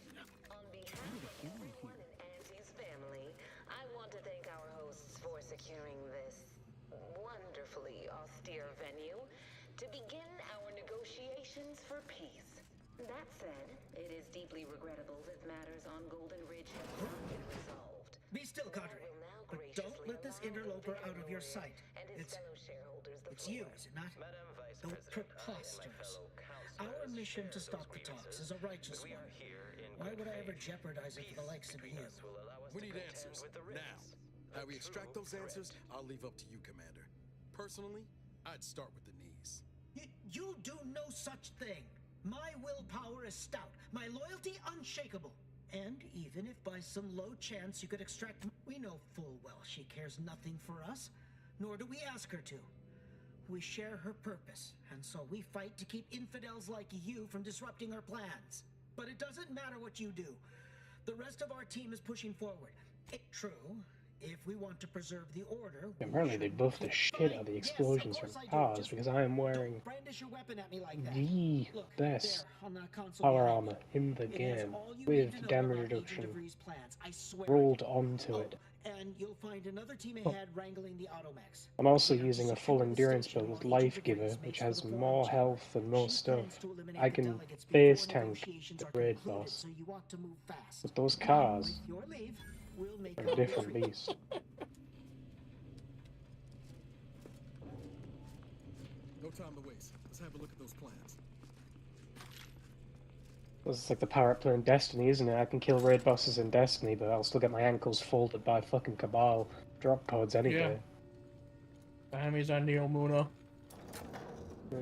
On behalf of everyone in Auntie's family, I want to thank our hosts for securing this wonderfully austere venue to begin our negotiations for peace. That said, it is deeply regrettable that matters on Golden Ridge have not been resolved. Be still, Cadre. But don't let this interloper out of your sight. It's you, is it not? Though preposterous. Our mission to stop the talks is a righteous one. Why would I ever jeopardize it for the likes of you? We need answers, now. How we extract those answers, I'll leave up to you, Commander. Personally, I'd start with the knees. You do no such thing. My willpower is stout, my loyalty unshakable. And even if by some low chance you could extract... We know full well she cares nothing for us, nor do we ask her to. We share her purpose, and so we fight to keep infidels like you from disrupting her plans. But it doesn't matter what you do. The rest of our team is pushing forward. True, if we want to preserve the order... Apparently they buffed the shit out of the explosions from cars because I am wearing brandish your weapon at me like that. the Look, best there, on the console power behind armor in the It has game all you need with to know damage about Agent reduction DeVries' plans. I swear. rolled onto it. And you'll find another team Oh. ahead wrangling the automechs. I'm also using a full endurance build, Life Giver, which has more health and more stuff. I can base tank the raid boss. So you ought to move fast. But those cars With your leave, we'll make are a different beast. No time to waste. Let's have a look at those plans. This is like the power up playing Destiny, isn't it? I can kill raid bosses in Destiny, but I'll still get my ankles folded by fucking Cabal drop pods any day. Enemies on Neo Muno. Yeah.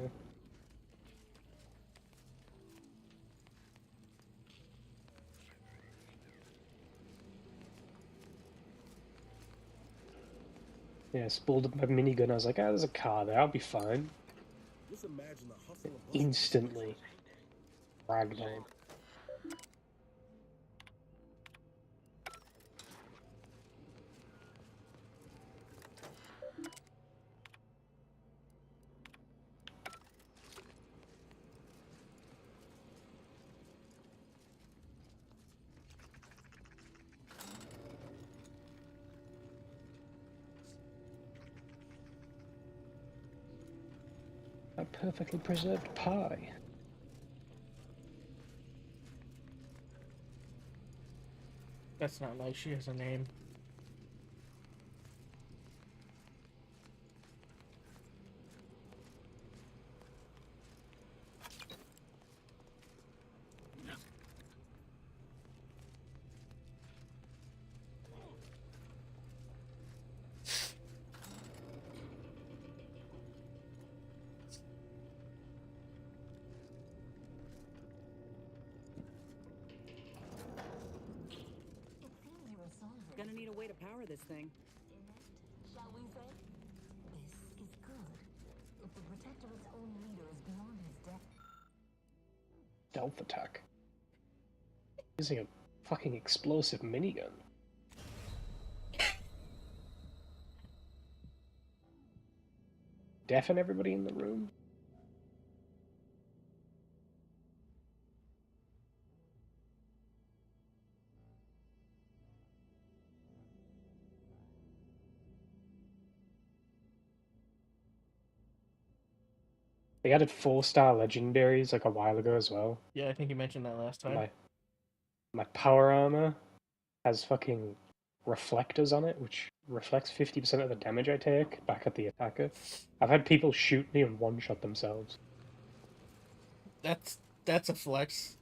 Yeah, spooled up my minigun. I was like, ah, there's a car there. I'll be fine. Just imagine the hustle and bustle. Instantly ragdoll. A perfectly preserved pie. That's not like she has a name. Gonna need a way to power this thing. Shall we say? This is good. If the Protectorate's own leader is beyond his death. Stealth attack. Using a fucking explosive minigun. Deafen everybody in the room? They added 4-star legendaries like a while ago as well. Yeah, I think you mentioned that last time. My power armor has fucking reflectors on it, which reflects 50% of the damage I take back at the attacker. I've had people shoot me and one-shot themselves. That's a flex.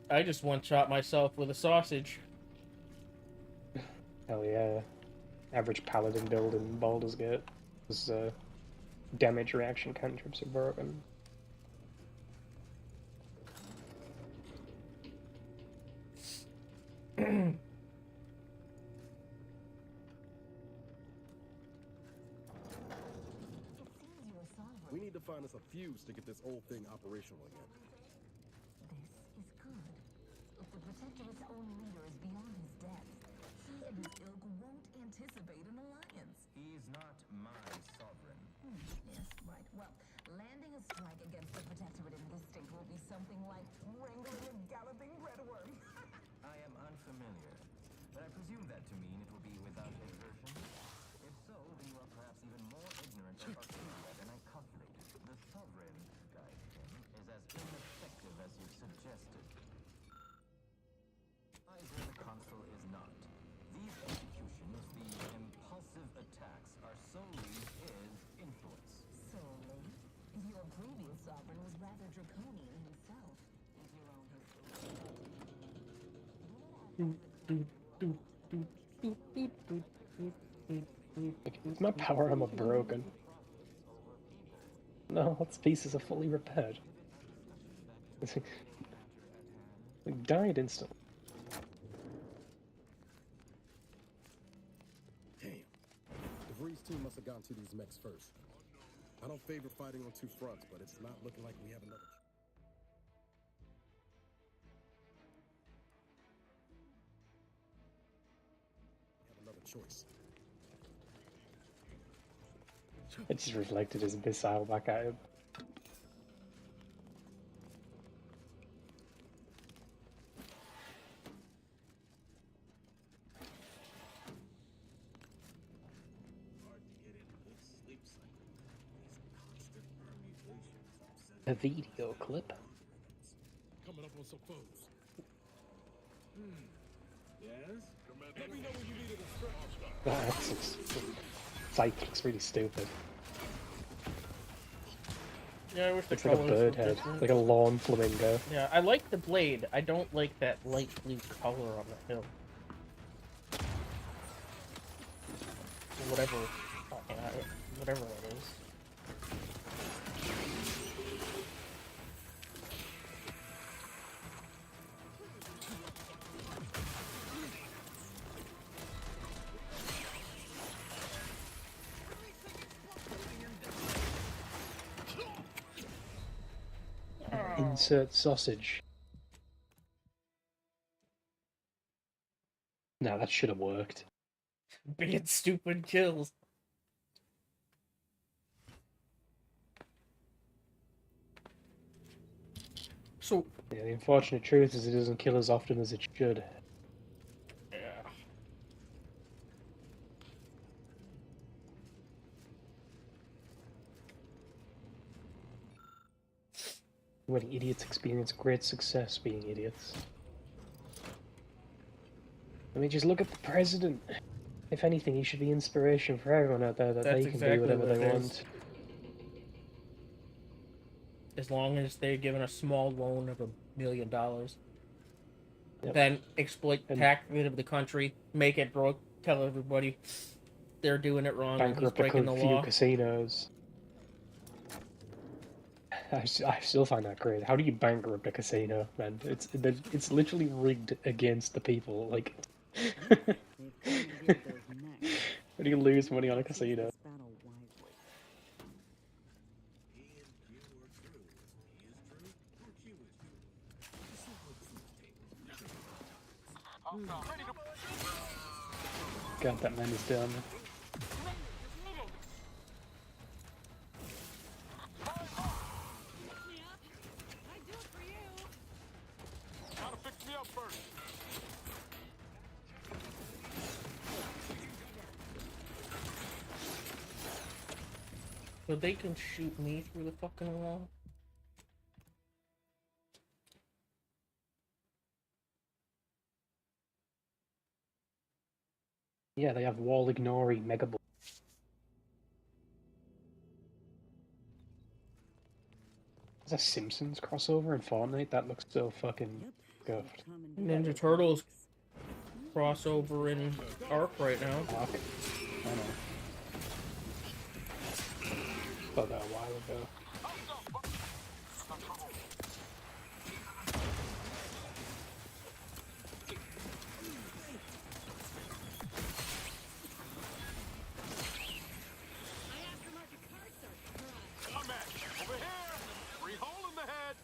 I just one-shot myself with a sausage. Hell yeah. Average paladin build in Baldur's Gate. His damage reaction cantrips are broken. We need to find us a fuse to get this old thing operational again. This is good. If the Protectorate's own leader is beyond his death, he and his ilk won't anticipate an alliance. He is not my sovereign. Yes, right. Well, landing a strike against the Protectorate in this state will be something like wrangling a galloping redworm. I am unfamiliar, but I presume that to mean it will be without exertion. If so, then you are perhaps even more ignorant of Arcadia than I calculated. The sovereign, Gaijin, is as ineffective as you've suggested. Either the consul is not. These executions, the impulsive attacks, are solely his influence. Solely? Your previous sovereign was rather draconian himself. Is your own Is my power armor broken? No, its pieces are fully repaired. It died instantly. Damn. The Vrees team must have gotten to these mechs first. I don't favor fighting on two fronts, but it's not looking like we have another. Choice. It just reflected his missile back at him. A video clip. Coming up on some foes. Yes? Let me know when you need it. Scythe looks really stupid. Yeah, I wish the Looks like a colors bird were head, different. like a lawn flamingo. Yeah, I like the blade. I don't like that light blue color on the hill. Whatever, whatever that is. Insert sausage. No, that should have worked. Being stupid kills. So yeah, the unfortunate truth is it doesn't kill as often as it should. Yeah. When idiots experience great success being idiots. I mean, just look at the president. If anything, he should be inspiration for everyone out there that That's they can exactly do whatever what they it want. is. As long as they're given a small loan of $1 million, Yep. then exploit the tax rate of the country, make it broke, tell everybody they're doing it wrong and he's Bankrupt a breaking the few law. casinos. I still find that great. How do you bankrupt a casino, man? It's literally rigged against the people. Like, how do you lose money on a casino? God, that man is dumb. Gotta fix me up first. So they can shoot me through the fucking wall? Yeah, they have wall ignoring mega bull. There's a Simpsons crossover in Fortnite. That looks so fucking good. Ninja Turtles crossover in Ark right now. Fuck. I know. Thought that a while ago. Over here! Free hole in the head!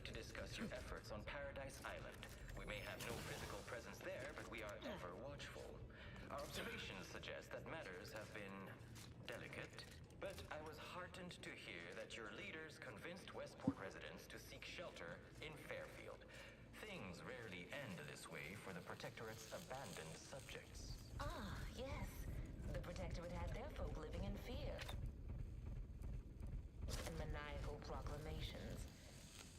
to discuss your efforts on Paradise Island. We may have no physical presence there, but we are ever watchful. Our observations suggest that matters have been delicate, but I was heartened to hear that your leaders convinced Westport residents to seek shelter in Fairfield. Things rarely end this way for the Protectorate's abandoned subjects. Ah, yes. The Protectorate had their folk living in fear. And maniacal proclamations.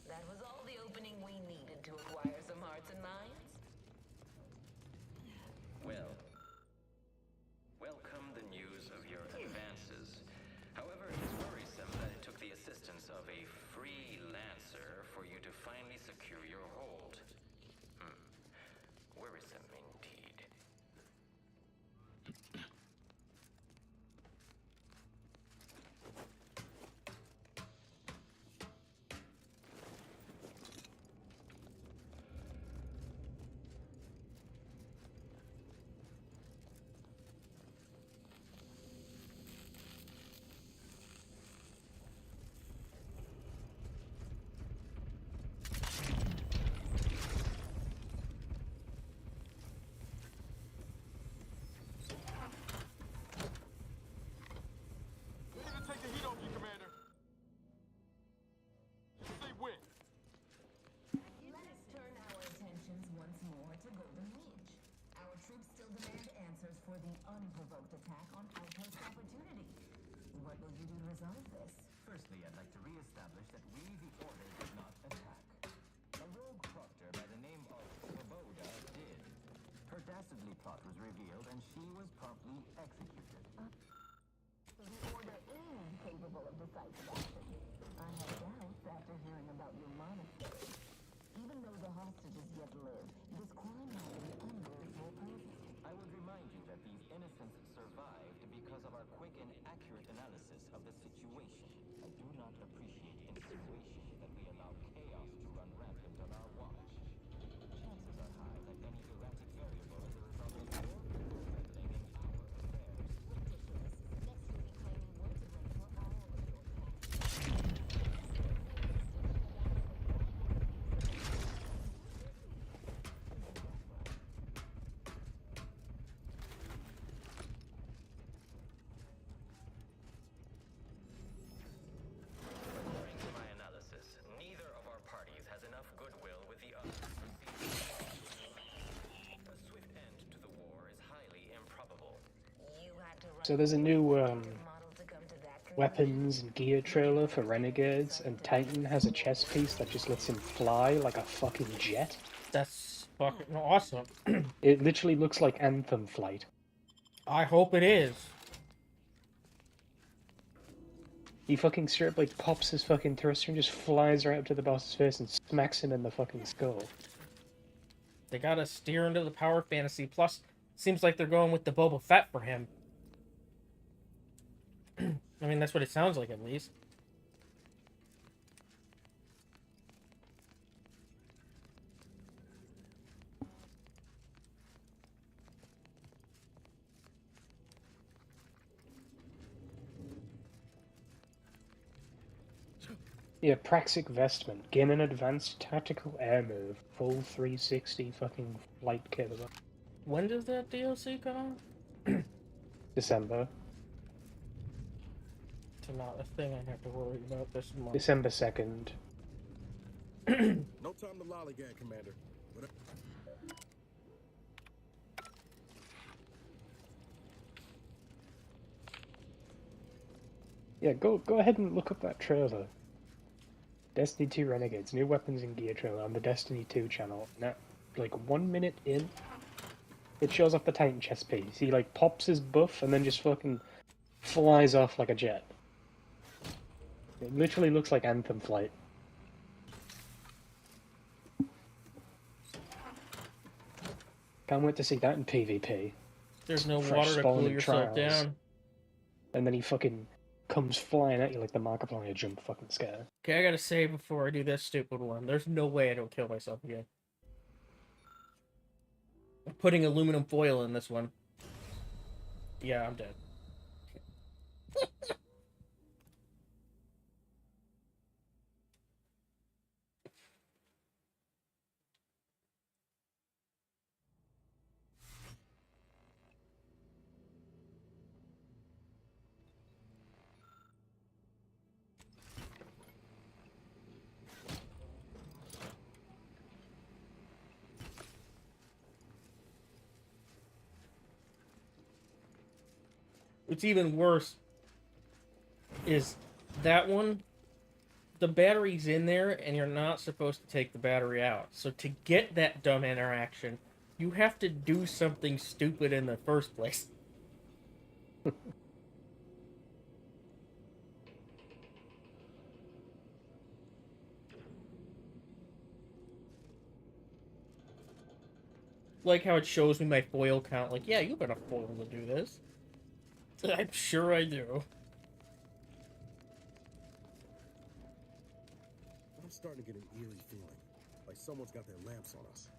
That was all the opening we needed to acquire some hearts and minds. Well, welcome the news of your advances. However, it is worrisome that it took the assistance of a freelancer for you to finally secure your hold. Worrisome indeed. Take the heat off you, Commander. Say when. Let us turn our attentions once more to Golden Reach. Our troops still demand answers for the unprovoked attack on Outpost Opportunity. What will you do to resolve this? Firstly, I'd like to re-establish that we, the Order, did not attack. A rogue proctor by the name of Svoboda did. Her dastardly plot was revealed, and she was promptly executed. The Order is capable of decisive action. I have doubts after hearing about your monastery. Even though the hostages yet live, this crime has been under your purview. I would remind you that these innocents survived because of our quick and accurate analysis of the situation. I do not appreciate insinuation that we allow chaos to run rampant on our watch. Chances are high that any erratic variable is a result of your people meddling in our affairs. Next you'll be claiming words of right for all of your According to my analysis, neither of our parties has enough goodwill with the other. A swift end to the war is highly improbable. You had to run So there's a new weapons and gear trailer for Renegades, and Titan has a chest piece that just lets him fly like a fucking jet. That's fucking awesome. It literally looks like Anthem flight. I hope it is. He fucking straight up like pops his fucking thruster and just flies right up to the boss's face and smacks him in the fucking skull. They gotta steer into the power fantasy. Plus, seems like they're going with the Boba Fett for him. I mean, that's what it sounds like, at least. Yeah, Praxic Vestment. Gain an advanced tactical air move. Full 360 fucking flight capable. When does that DLC come out? December. It's not a thing I have to worry about this month. December 2nd. No time to lollygag, Commander. Whatever. Yeah, go ahead and look up that trailer. Destiny 2 Renegades, new weapons and gear trailer on the Destiny 2 channel. Now, like 1 minute in, it shows off the Titan chest piece. He like pops his buff and then just fucking flies off like a jet. It literally looks like Anthem flight. Can't wait to see that in PvP. There's no Fresh water to spawn cool in yourself Trials. down. And then he fucking comes flying at you like the Markiplier jump fucking scare. Okay, I gotta say before I do this stupid one, there's no way I don't kill myself again. I'm putting aluminum foil in this one. Yeah, I'm dead. What's even worse is that one, the battery's in there, and you're not supposed to take the battery out. So to get that dumb interaction, you have to do something stupid in the first place. Like how it shows me my foil count. Like, yeah, you've got a foil to do this. I'm sure I do. I'm starting to get an eerie feeling, like someone's got their lamps on us.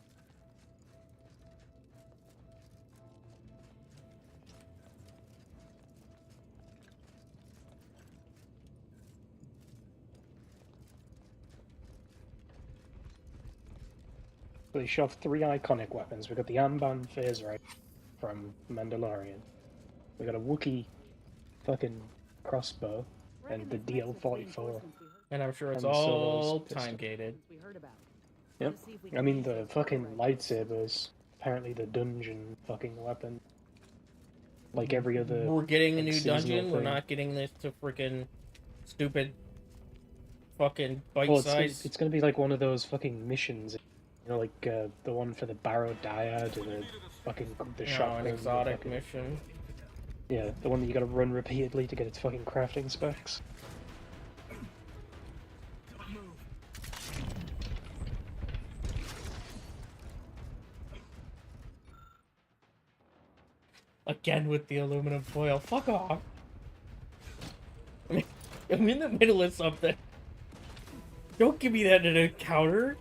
They shoved 3 iconic weapons. We got the Anban phaser from Mandalorian. We got a Wookiee fucking crossbow and the DL-44. And I'm sure it's and all Solo's pistol. time-gated. Yep. I mean, the fucking lightsabers, apparently the dungeon fucking weapon. Like every other... We're getting a like, new seasonal dungeon. We're thing. not getting this to freaking stupid fucking Well, bite-sized... it's gonna be like one of those fucking missions. You know, like the one for the Barrow Dyad and the fucking the shotgun. an exotic fucking, mission. Yeah, the one that you gotta run repeatedly to get its fucking crafting specs. Again with the aluminum foil. Fuck off. I'm in the middle of something. Don't give me that in a counter.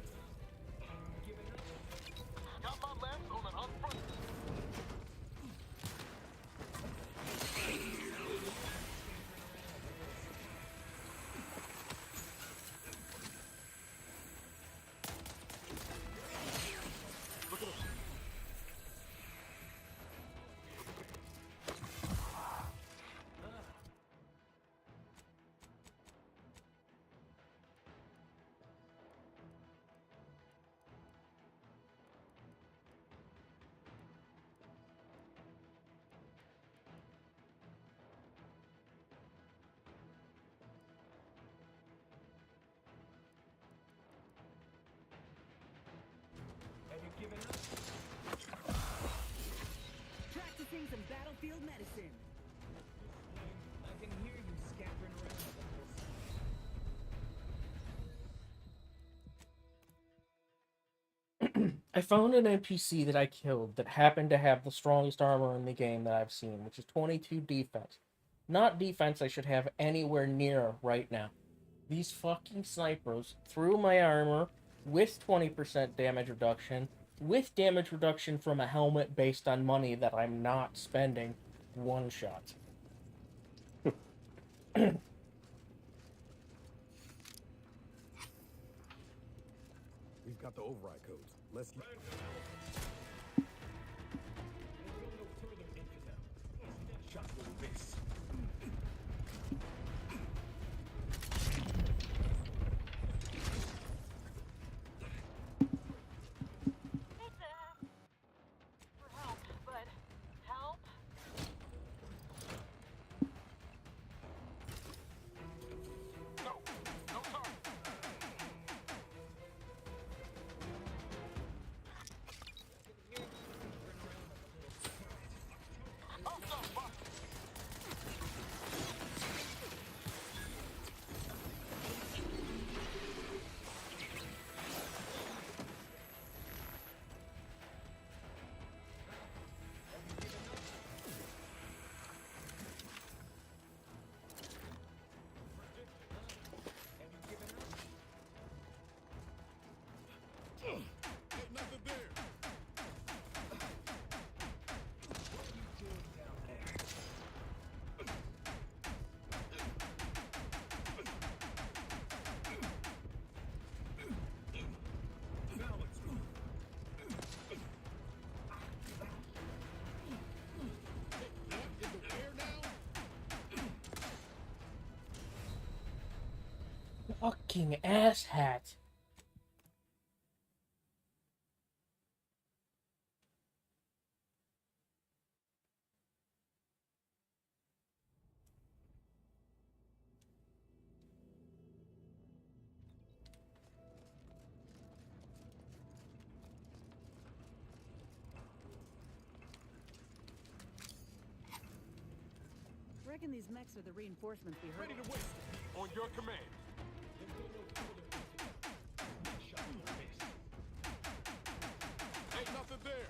Practicing some battlefield medicine. I can hear you scampering around. I found an NPC that I killed that happened to have the strongest armor in the game that I've seen, which is 22 defense. Not defense I should have anywhere near right now. These fucking snipers threw my armor with 20% damage reduction, with damage reduction from a helmet based on money that I'm not spending, one shot. We've got the override codes. Let's get... Fucking asshat. reckon these mechs are the reinforcements we heard. Ready to waste it. On your command. Ain't nothing there.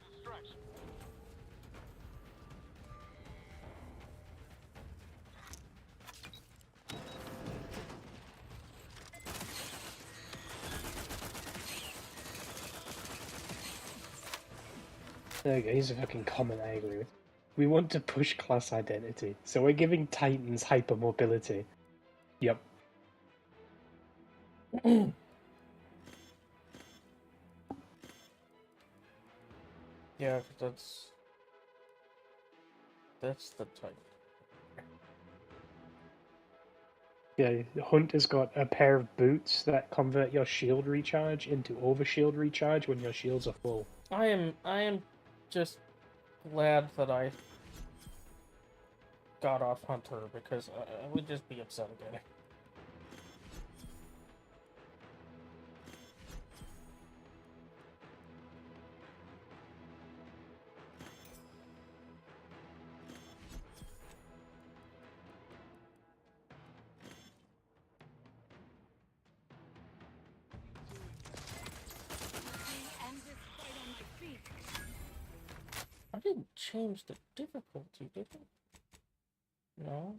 Distraction. There you go, here's a fucking comment I agree with. We want to push class identity, so we're giving Titans hypermobility. Yep. Yeah, that's the type. Yeah, Hunter's got a pair of boots that convert your shield recharge into overshield recharge when your shields are full. I am just glad that I got off Hunter because I would just be upset again. I didn't change the difficulty, did I? No.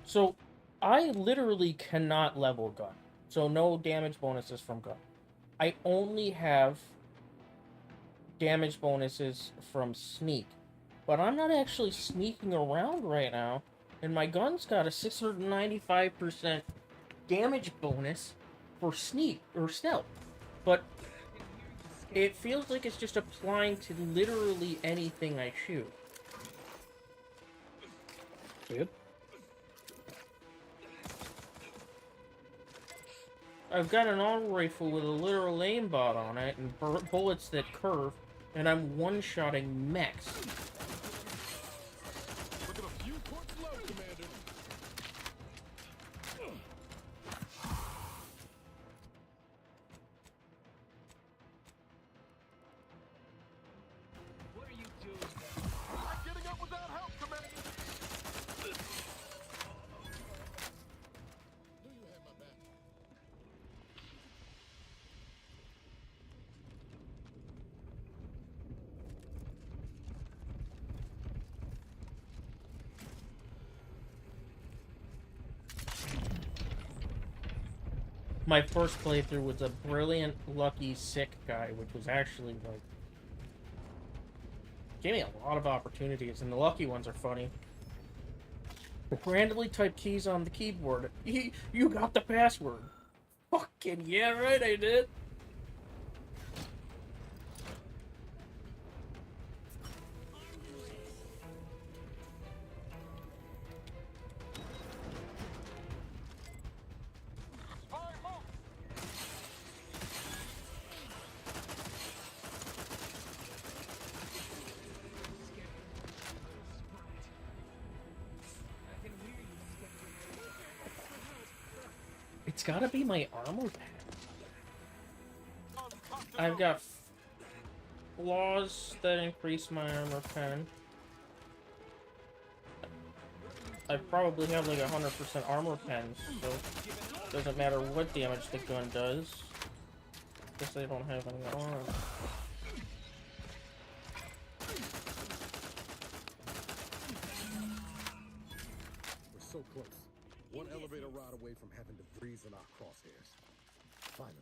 So, I literally cannot level gun. So no damage bonuses from gun. I only have damage bonuses from sneak. But I'm not actually sneaking around right now. And my gun's got a 695% damage bonus for sneak, or stealth. But it feels like it's just applying to literally anything I shoot. Yep. I've got an auto rifle with a literal aimbot on it and bullets that curve, and I'm one-shotting mechs. Look at a few ports low, Commander. What are you doing? I'm getting up without help, Commander. Do you have my back? My first playthrough was a brilliant, lucky, sick guy, which was actually, like, gave me a lot of opportunities, and the lucky ones are funny. Randomly type keys on the keyboard. You got the password. Fucking yeah, right, I did. It's gotta be my armor pen. I've got flaws that increase my armor pen. I probably have like 100% armor pens, so it doesn't matter what damage the gun does. Guess I don't have any armor. We're so close. One elevator ride away from having to freeze in our crosshairs. Finally.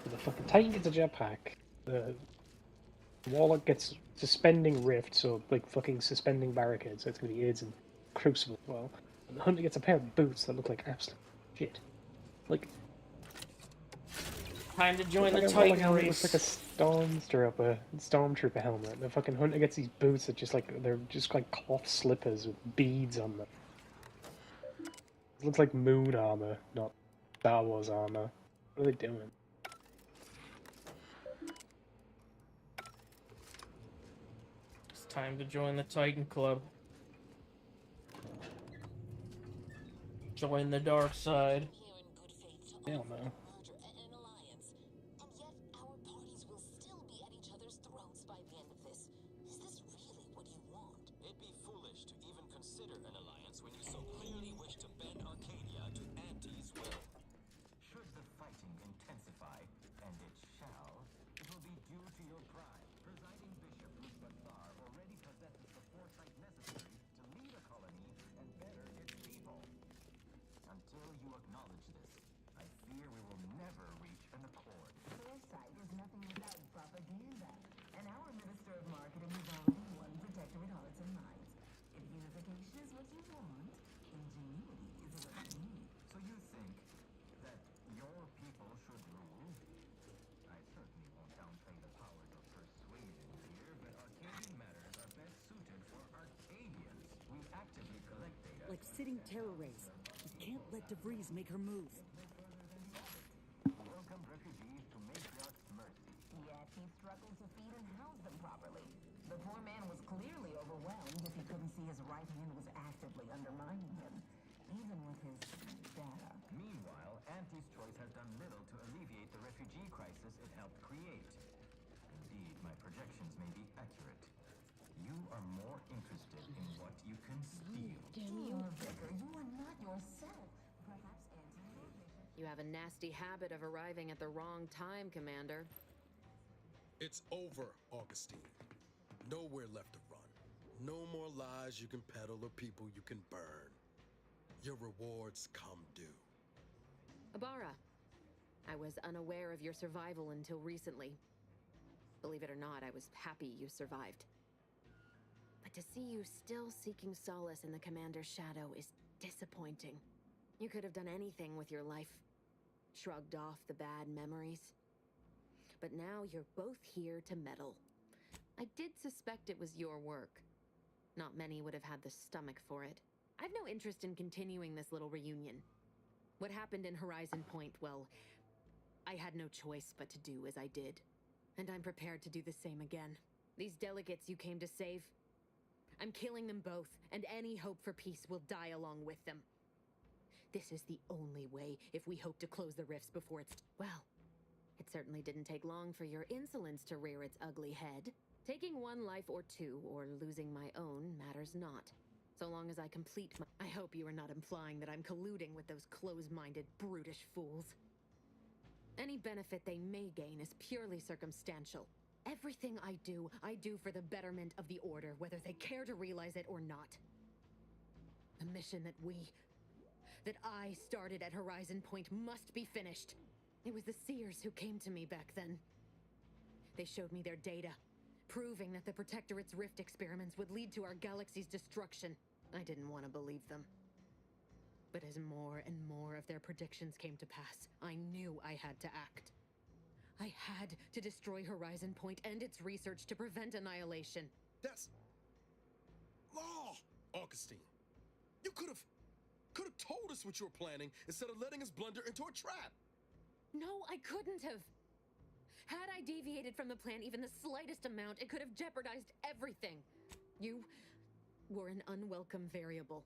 The fucking Titan gets a jetpack. The Warlock gets suspending rift, so like fucking suspending barricades. So it's gonna be AIDS and Crucible as well. And the Hunter gets a pair of boots that look like absolute shit. Like, time to join the Titan Titan race. race. Looks like a Stormtrooper helmet. And the fucking Hunter gets these boots that they're just like cloth slippers with beads on them. It looks like moon armor, not Star Wars armor. What are they doing? It's time to join the Titan Club. Join the dark side. Hell no. It'd be foolish to even consider an alliance when you so clearly wish to bend Arcadia to Auntie's will. Should the fighting intensify, and it shall, it will be due to your pride. Presiding Bishop Luthar already possesses the foresight necessary to lead a colony and better its people. Until you acknowledge this, I fear we will never reach an accord. Foresight is nothing without propaganda, and our Minister of Marketing is already one protectorate hearts and minds. If unification is what you want, ingenuity is what you need. So you think that your people should rule? I certainly won't downplay the powers of persuasion here, but Arcadian matters are best suited for Arcadians. We actively collect data. Like sitting terror rays. You can't let DeVries make her move. Welcome refugees to Matriarch's mercy. Yet he struggled to feed and house them properly. The poor man was clearly overwhelmed if he couldn't see his right hand was actively undermining him, even with his data. Meanwhile, Auntie's choice has done little to alleviate the refugee crisis it helped create. Indeed, my projections may be accurate. You are more interested in what you can steal. Vicar, you are not yourself. Perhaps You have a nasty habit of arriving at the wrong time, Commander. It's over, Augustine. Nowhere left to run. No more lies you can peddle or people you can burn. Your rewards come due. Abara, I was unaware of your survival until recently. Believe it or not, I was happy you survived. But to see you still seeking solace in the Commander's shadow is disappointing. You could have done anything with your life. Shrugged off the bad memories. But now you're both here to meddle. I did suspect it was your work. Not many would have had the stomach for it. I've no interest in continuing this little reunion. What happened in Horizon Point, well, I had no choice but to do as I did. And I'm prepared to do the same again. These delegates you came to save, I'm killing them both, and any hope for peace will die along with them. This is the only way if we hope to close the rifts before it's... Well, it certainly didn't take long for your insolence to rear its ugly head. Taking one life or two, or losing my own, matters not. So long as I complete my... I hope you are not implying that I'm colluding with those close-minded, brutish fools. Any benefit they may gain is purely circumstantial. Everything I do for the betterment of the Order, whether they care to realize it or not. The mission that I started at Horizon Point must be finished. It was the Seers who came to me back then. They showed me their data, proving that the Protectorate's rift experiments would lead to our galaxy's destruction. I didn't want to believe them. But as more and more of their predictions came to pass, I knew I had to act. I had to destroy Horizon Point and its research to prevent annihilation. That's law, Augustine. You could have told us what you were planning instead of letting us blunder into a trap. No, I couldn't have. Had I deviated from the plan even the slightest amount, it could have jeopardized everything. You were an unwelcome variable.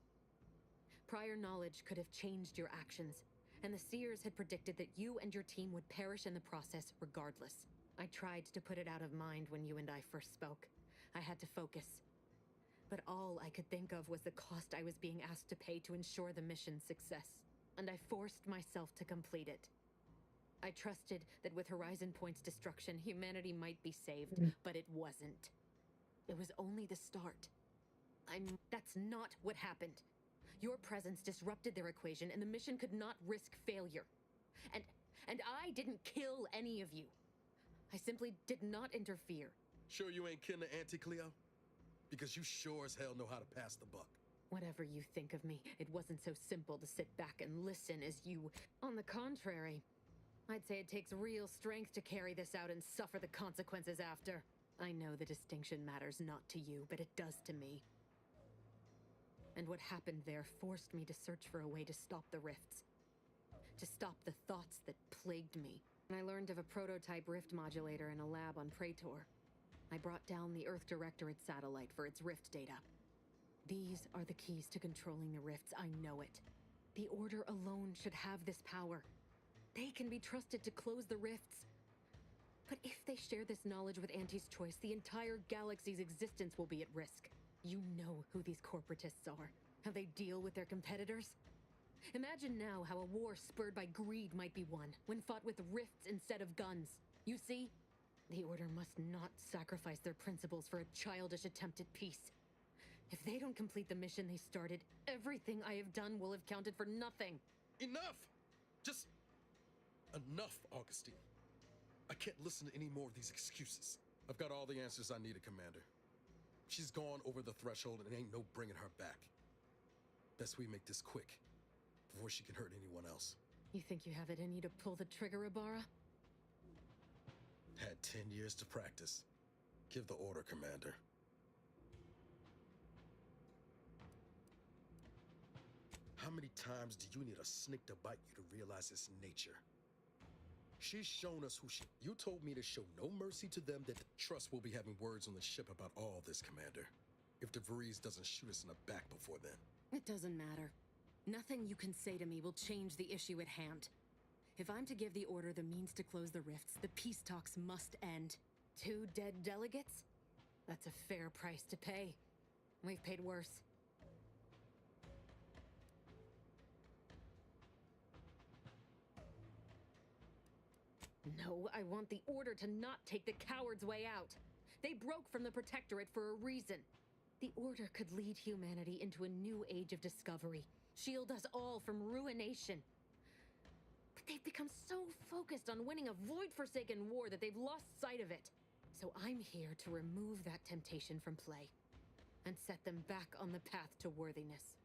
Prior knowledge could have changed your actions, and the Seers had predicted that you and your team would perish in the process regardless. I tried to put it out of mind when you and I first spoke. I had to focus. But all I could think of was the cost I was being asked to pay to ensure the mission's success, and I forced myself to complete it. I trusted that with Horizon Point's destruction, humanity might be saved, but it wasn't. It was only the start. That's not what happened. Your presence disrupted their equation, and the mission could not risk failure. And I didn't kill any of you. I simply did not interfere. Sure you ain't kin to Auntie Cleo? Because you sure as hell know how to pass the buck. Whatever you think of me, it wasn't so simple to sit back and listen as you... On the contrary, I'd say it takes real strength to carry this out and suffer the consequences after. I know the distinction matters not to you, but it does to me. And what happened there forced me to search for a way to stop the rifts. To stop the thoughts that plagued me. I learned of a prototype rift modulator in a lab on Praetor. I brought down the Earth Directorate satellite for its rift data. These are the keys to controlling the rifts, I know it. The Order alone should have this power. They can be trusted to close the rifts. But if they share this knowledge with Auntie's Choice, the entire galaxy's existence will be at risk. You know who these corporatists are, how they deal with their competitors. Imagine now how a war spurred by greed might be won, when fought with rifts instead of guns. You see? The Order must not sacrifice their principles for a childish attempt at peace. If they don't complete the mission they started, everything I have done will have counted for nothing. Enough! Just enough, Augustine. I can't listen to any more of these excuses. I've got all the answers I needed, Commander. She's gone over the threshold and ain't no bringing her back. Best we make this quick, before she can hurt anyone else. You think you have it in you to pull the trigger, Ibarra? Had 10 years to practice. Give the order, Commander. How many times do you need a snake to bite you to realize its nature? She's shown us who she... You told me to show no mercy to them, that Trust will be having words on the ship about all this, Commander. If the Vrees doesn't shoot us in the back before then. It doesn't matter. Nothing you can say to me will change the issue at hand. If I'm to give the Order the means to close the rifts, the peace talks must end. 2 dead delegates? That's a fair price to pay. We've paid worse. No, I want the Order to not take the coward's way out. They broke from the Protectorate for a reason. The Order could lead humanity into a new age of discovery, shield us all from ruination. But they've become so focused on winning a void-forsaken war that they've lost sight of it. So I'm here to remove that temptation from play and set them back on the path to worthiness.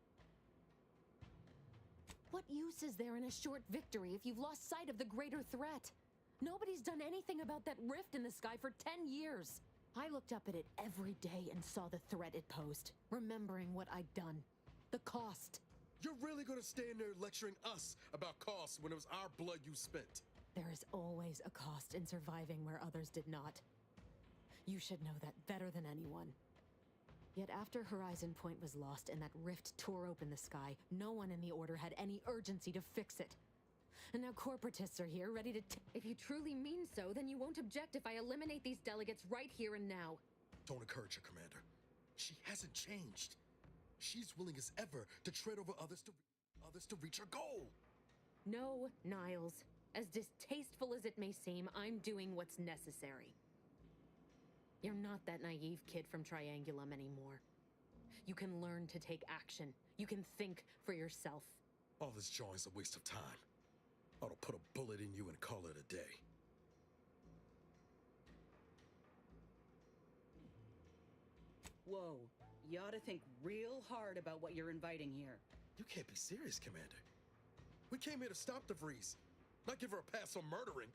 What use is there in a short victory if you've lost sight of the greater threat? Nobody's done anything about that rift in the sky for 10 years. I looked up at it every day and saw the threat it posed, remembering what I'd done. The cost. You're really gonna stand there lecturing us about costs when it was our blood you spent? There is always a cost in surviving where others did not. You should know that better than anyone. Yet after Horizon Point was lost and that rift tore open the sky, no one in the Order had any urgency to fix it. And now corporatists are here, ready to If you truly mean so, then you won't object if I eliminate these delegates right here and now. Don't encourage her, Commander. She hasn't changed. She's willing as ever to tread over others to reach her goal. No, Niles. As distasteful as it may seem, I'm doing what's necessary. You're not that naive kid from Triangulum anymore. You can learn to take action. You can think for yourself. All this jawing's a waste of time. Ought to put a bullet in you and call it a day. Whoa. You ought to think real hard about what you're inviting here. You can't be serious, Commander. We came here to stop the Vrees, not give her a pass on murdering.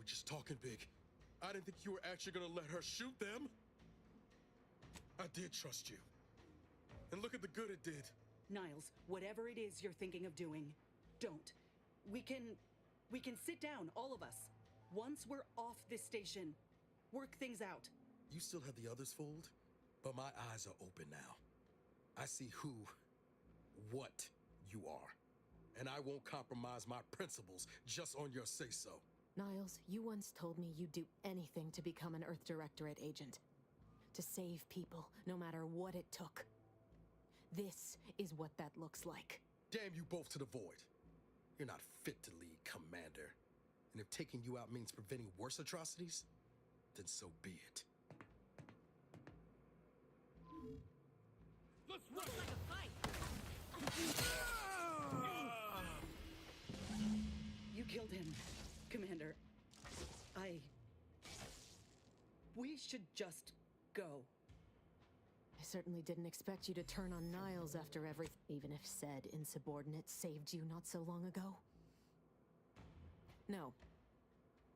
just talking big. I didn't think you were actually gonna let her shoot them. I did trust you. And look at the good it did. Niles, whatever it is you're thinking of doing, don't. We can sit down, all of us. Once we're off this station, work things out. You still have the others fooled, but my eyes are open now. I see what you are. And I won't compromise my principles just on your say-so. Niles, you once told me you'd do anything to become an Earth Directorate agent. To save people, no matter what it took. This is what that looks like. Damn you both to the void. You're not fit to lead, Commander. And if taking you out means preventing worse atrocities, then so be it. Let's run like a fight! You killed him, Commander. We should just go. I certainly didn't expect you to turn on Niles after everything, even if said insubordinate saved you not so long ago. No.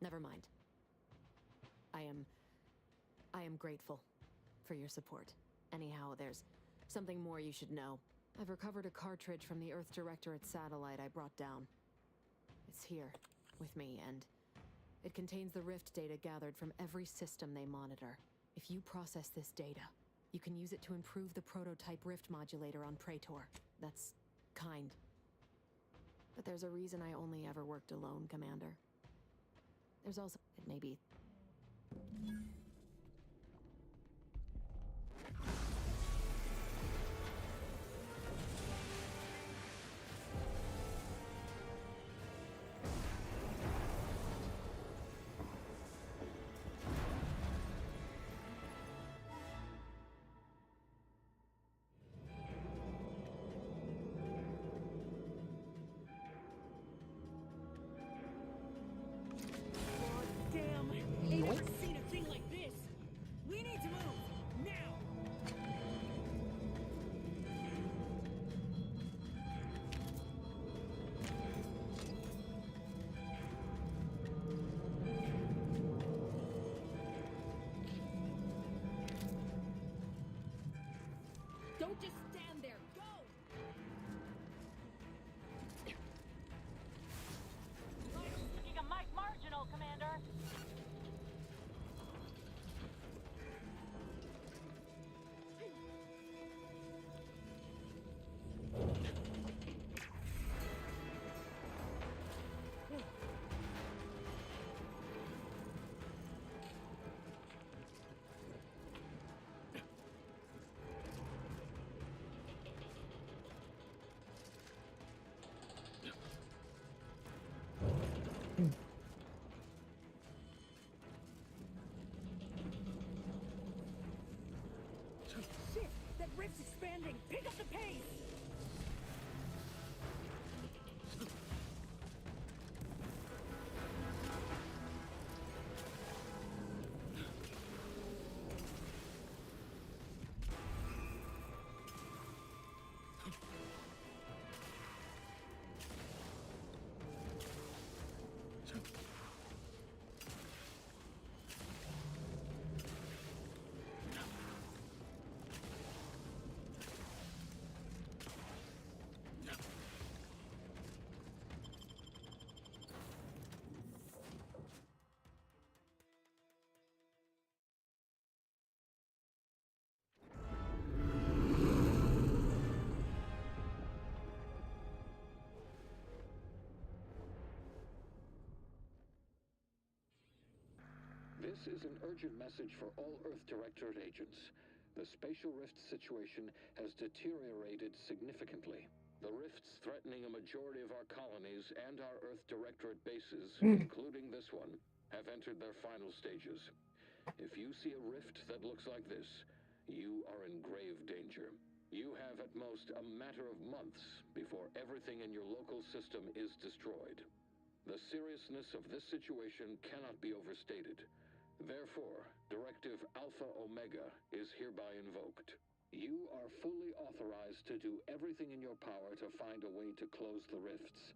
Never mind. I am grateful for your support. Anyhow, there's something more you should know. I've recovered a cartridge from the Earth Directorate satellite I brought down. It's here, with me, and it contains the Rift data gathered from every system they monitor. If you process this data, you can use it to improve the prototype Rift modulator on Praetor. That's kind. But there's a reason I only ever worked alone, Commander. There's also... it may be... Damn! Ain't never seen a thing like this! We need to move! Now! Don't just stand there! Go! Looking a mite marginal, Commander. Shit! That rift's expanding! Pick up the pace! This is an urgent message for all Earth Directorate agents. The spatial rift situation has deteriorated significantly. The rifts threatening a majority of our colonies and our Earth Directorate bases, including this one, have entered their final stages. If you see a rift that looks like this, you are in grave danger. You have at most a matter of months before everything in your local system is destroyed. The seriousness of this situation cannot be overstated. Therefore, Directive Alpha Omega is hereby invoked. You are fully authorized to do everything in your power to find a way to close the rifts.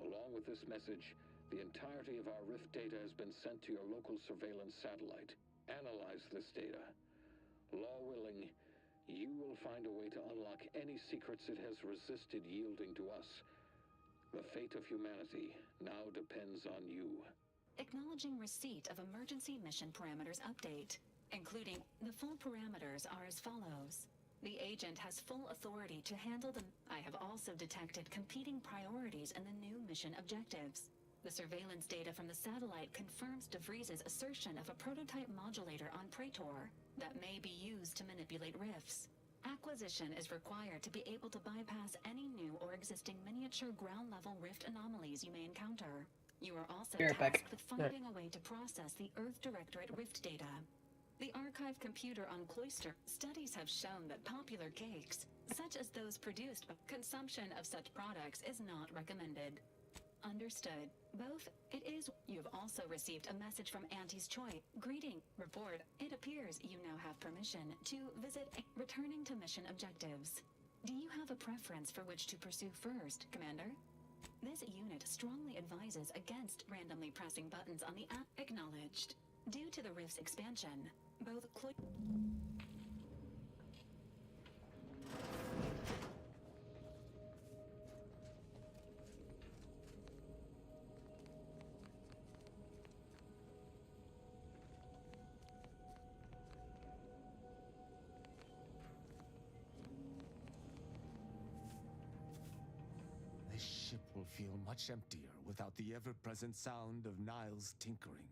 Along with this message, The entirety of our Rift data has been sent to your local surveillance satellite. Analyze this data. Law willing, you will find a way to unlock any secrets it has resisted yielding to us. The fate of humanity now depends on you. Acknowledging receipt of emergency mission parameters update, including the full parameters are as follows. The agent has full authority to handle them. I have also detected competing priorities in the new mission objectives. The surveillance data from the satellite confirms DeVries's assertion of a prototype modulator on Praetor that may be used to manipulate rifts. Acquisition is required to be able to bypass any new or existing miniature ground-level rift anomalies you may encounter. You are also tasked with finding a way to process the Earth Directorate rift data. The archive computer on Cloister studies have shown that popular cakes, such as those produced by consumption of such products, is not recommended. Understood. Both, it is. You've also received a message from Auntie's Choi. Greeting. Report. It appears you now have permission to visit returning to mission objectives. Do you have a preference for which to pursue first, Commander? This unit strongly advises against randomly pressing buttons on the app. Acknowledged. Due to the rift's expansion, both This ship will feel much emptier without the ever-present sound of Niles tinkering.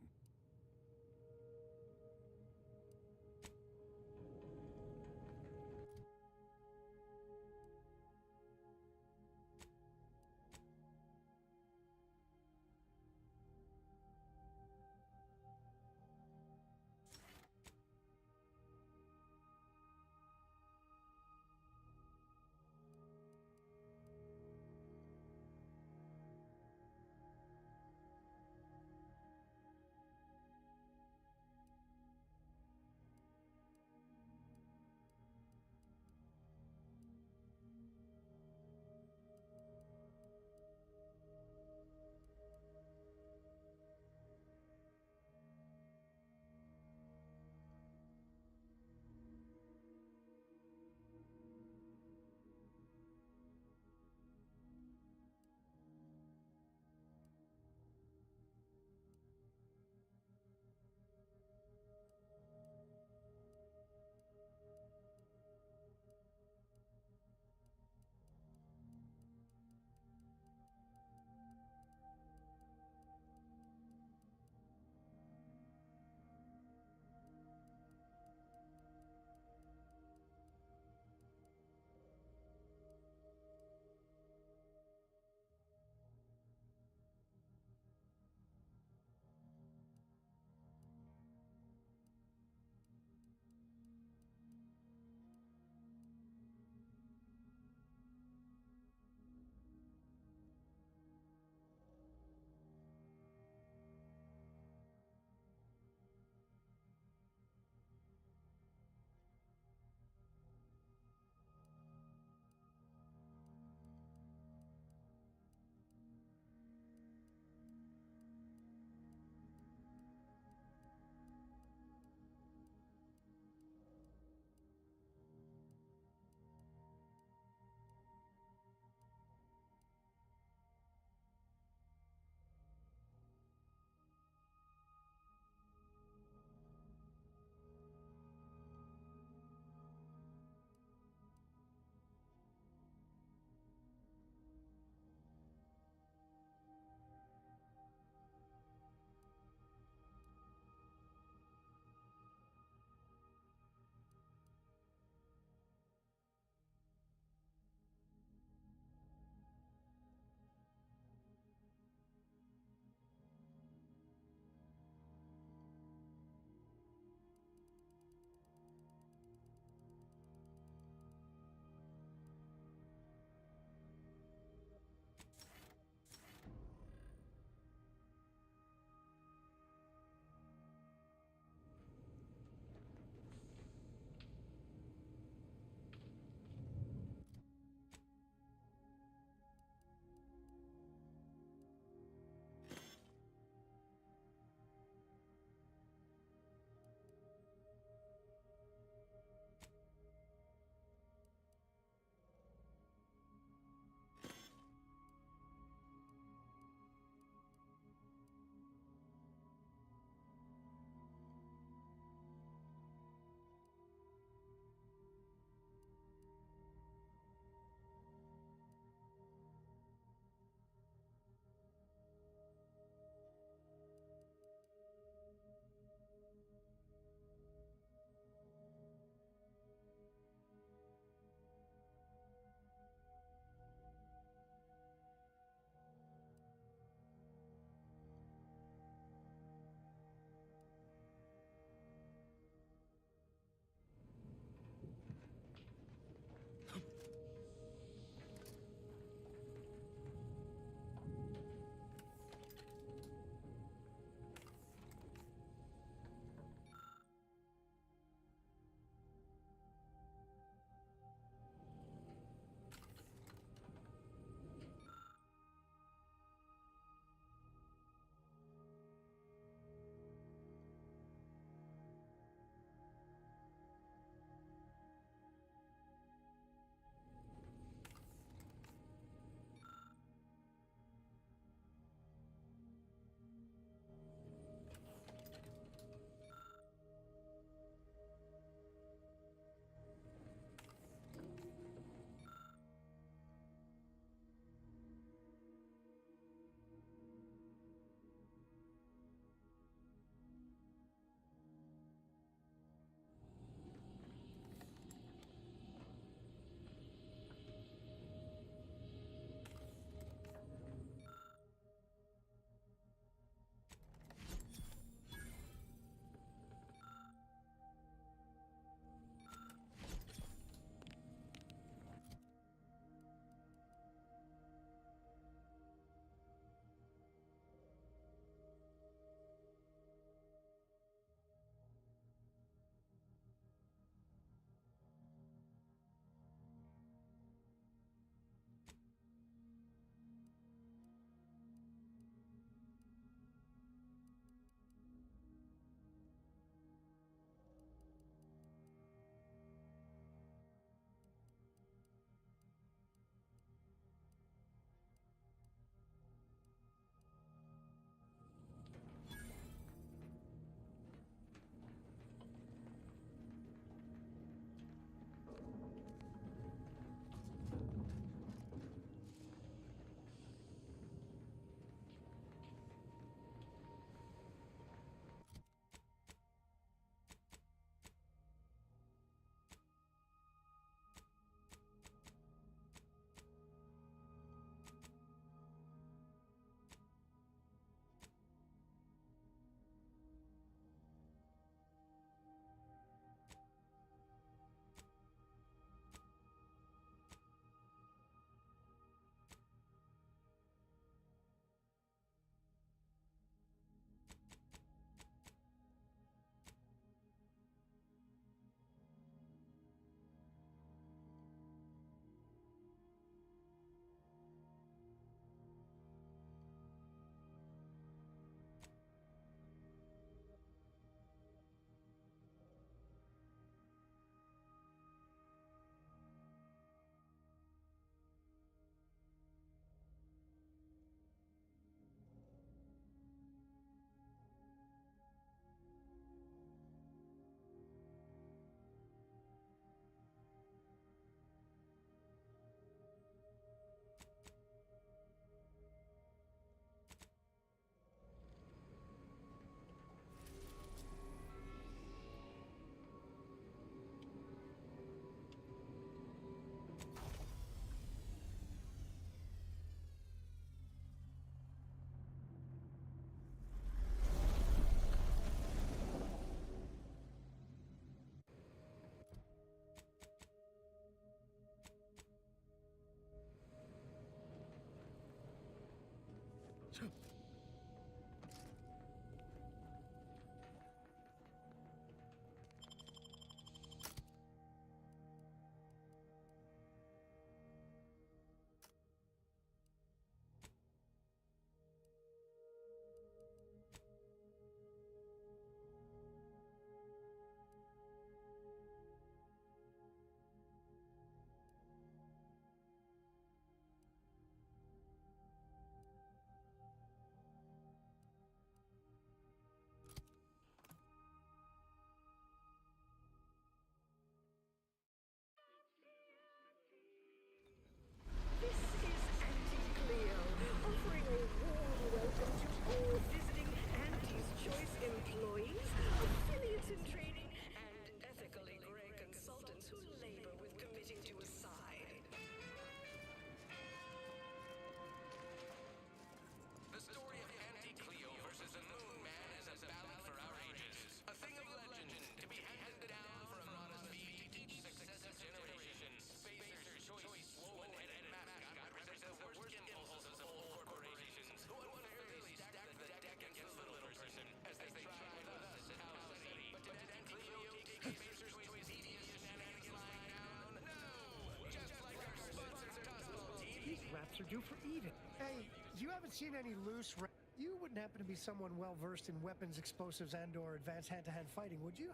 raps are due for eating. Hey, you haven't seen any loose You wouldn't happen to be someone well-versed in weapons, explosives, and/or advanced hand-to-hand fighting, would you?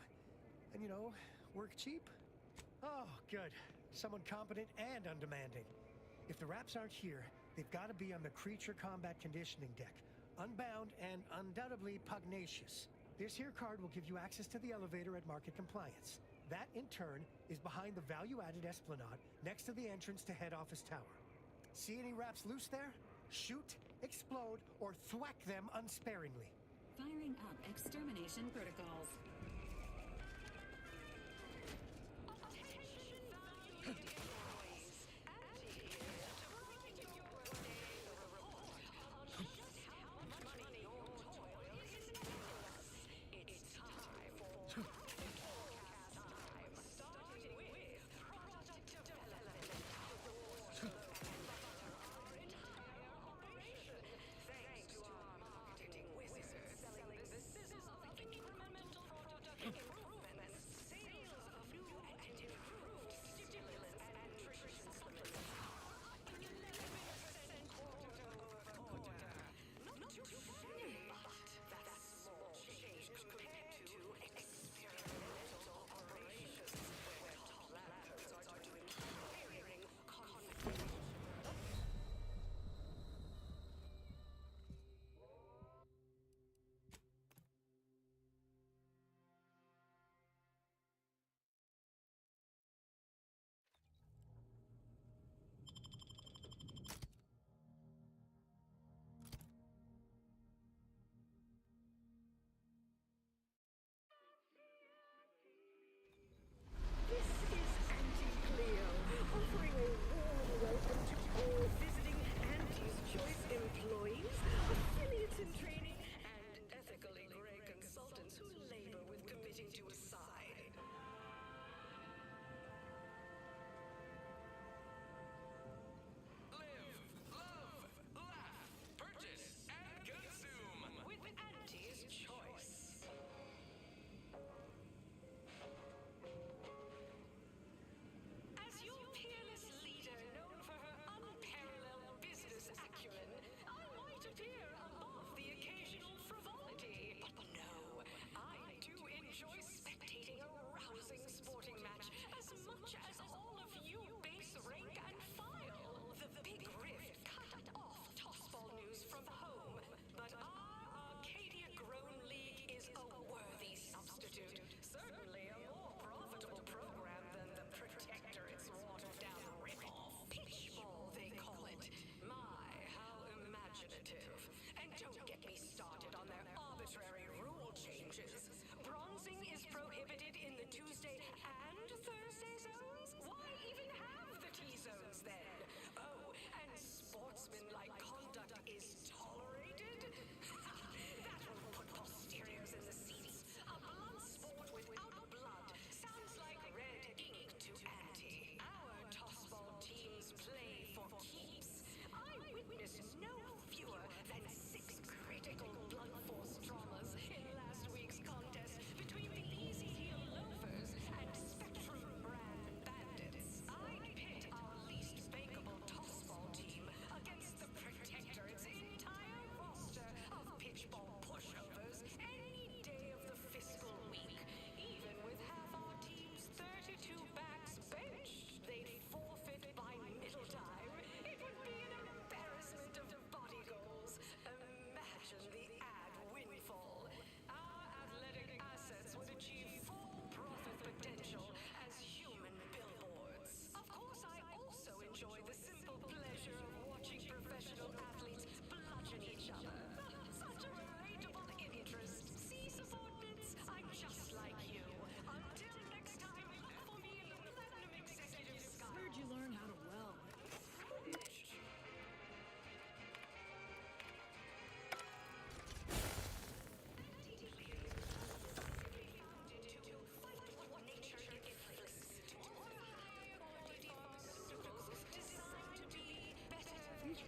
And, you know, work cheap? Oh, good. Someone competent and undemanding. If the raps aren't here, they've got to be on the creature combat conditioning deck. Unbound and undoubtedly pugnacious. This here card will give you access to the elevator at market compliance. That, in turn, is behind the value-added esplanade next to the entrance to head office tower. See any raps loose there? Shoot, explode, or thwack them unsparingly. Firing up extermination protocols.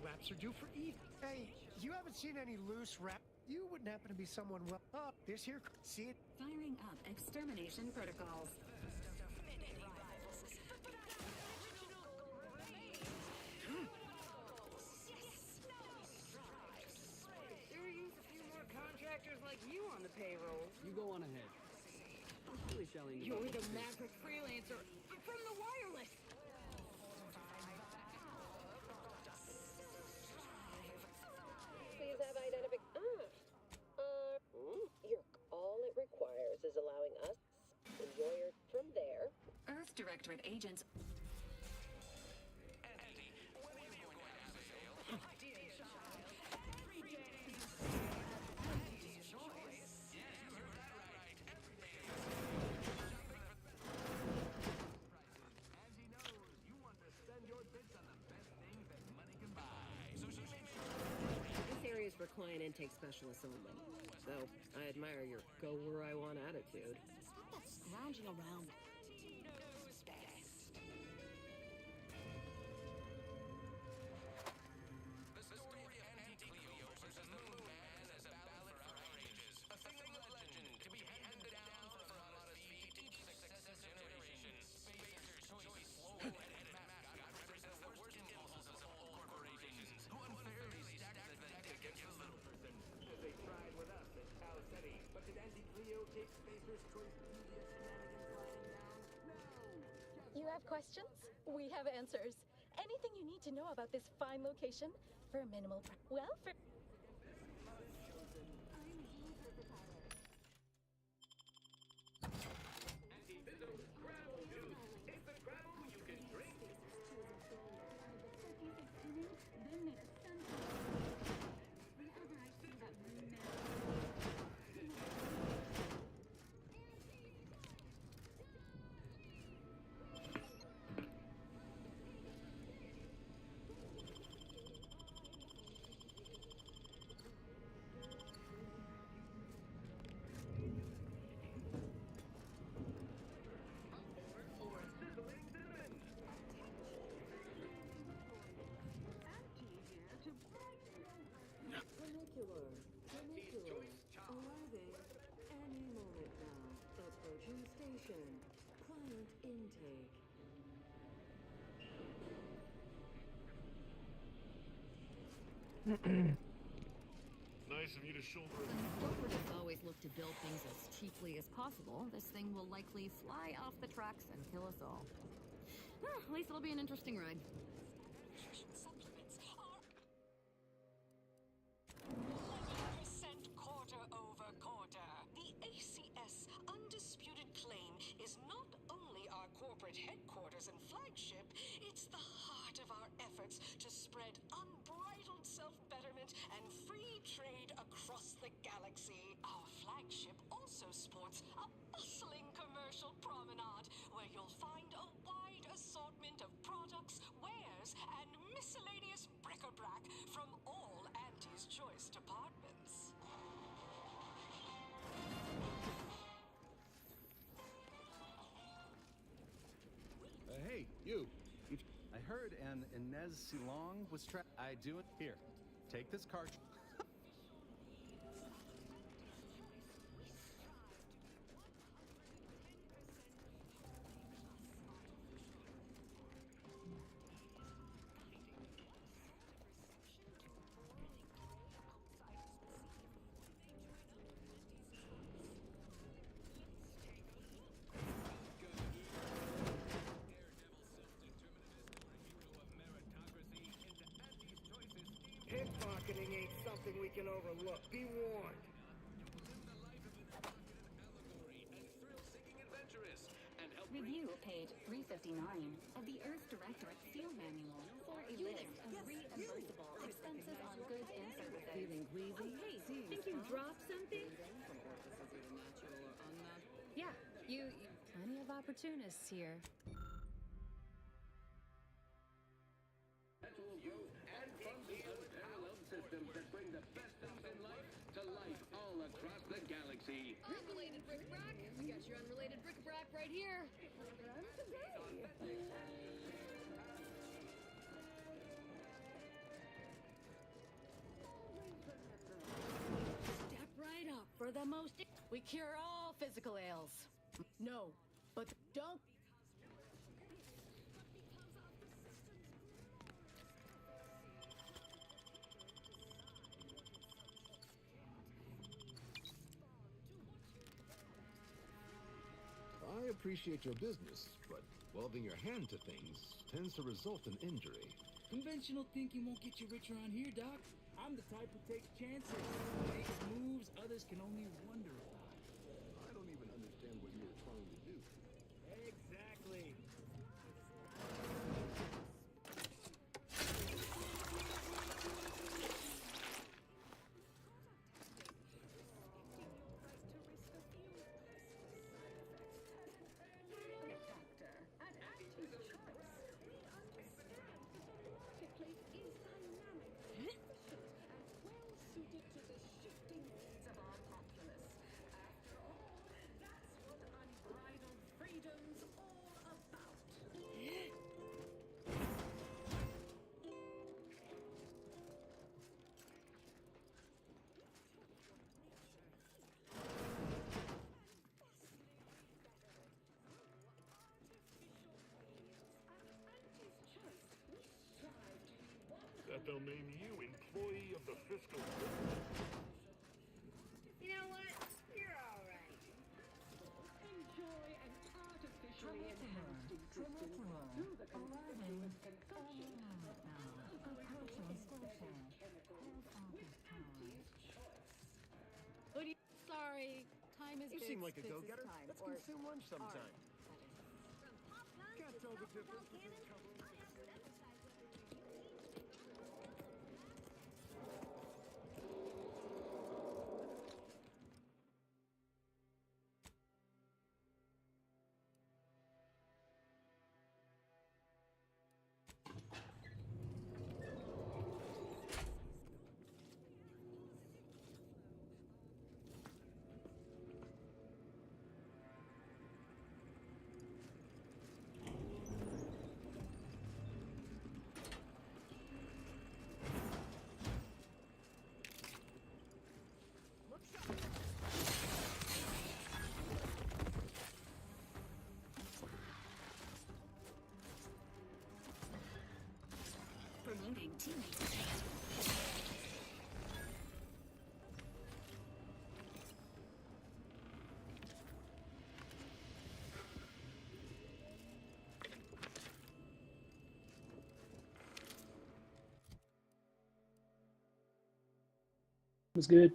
Raps are due for eating. Hey, you haven't seen any loose rap? You wouldn't happen to be someone well... Oh, this here... See it? Firing up extermination protocols. shelling. You're the Maverick freelancer. I'm from the wireless. Please have all it requires is allowing us enjoy her from there. Earth Directorate agents. This area is for client intake specialists only. Though, I admire your go-where-I-want attitude. Stop that scrounging around. You have questions? We have answers. Anything you need to know about this fine location for a minimal well, for... Funicular. Arriving any moment now. Approaching station. Client intake. Nice of you to shoulder it. Corporates always look to build things as cheaply as possible. This thing will likely fly off the tracks and kill us all. At least it'll be an interesting ride. Percent quarter over quarter. The ACS undisputed claim is not only our corporate headquarters and flagship, it's the heart of our efforts to spread unbridled self-betterment and free trade across the galaxy. Our flagship also sports a bustling commercial promenade where you'll find a wide assortment of products, wares, and miscellaneous bric-a-brac from all Auntie's Choice departments. Hey, you. I heard an Inez Silong was I do it. Here, take this card. Pickpocketing ain't something we can overlook. Be warned. Review page 359 of the Earth Directorate Field Manual for a list of reimbursable expenses on goods and services. Feeling queasy? Hey, think you dropped something? Yeah, you... Plenty of opportunists here. And funding unparalleled systems that bring the best things in life to life all across the galaxy. Unrelated bric-a-brac. We got your unrelated bric-a-brac right here. Step right up for the most... We cure all physical ails. No, but don't... appreciate your business, but welding your hand to things tends to result in injury. Conventional thinking won't get you rich around here, Doc. I'm the type who takes chances, makes moves others can only wonder about. I don't even understand what you were trying to do. Exactly. That they'll name you employee of the fiscal. You know what? You're all right. Enjoy an artificially enhanced existence through the continuous consumption of Sorry, time is You big seem like a Spitz's go-getter. time, Let's or consume lunch sometime. art, Can't tell the difference between cover. promoting teammates. Was good.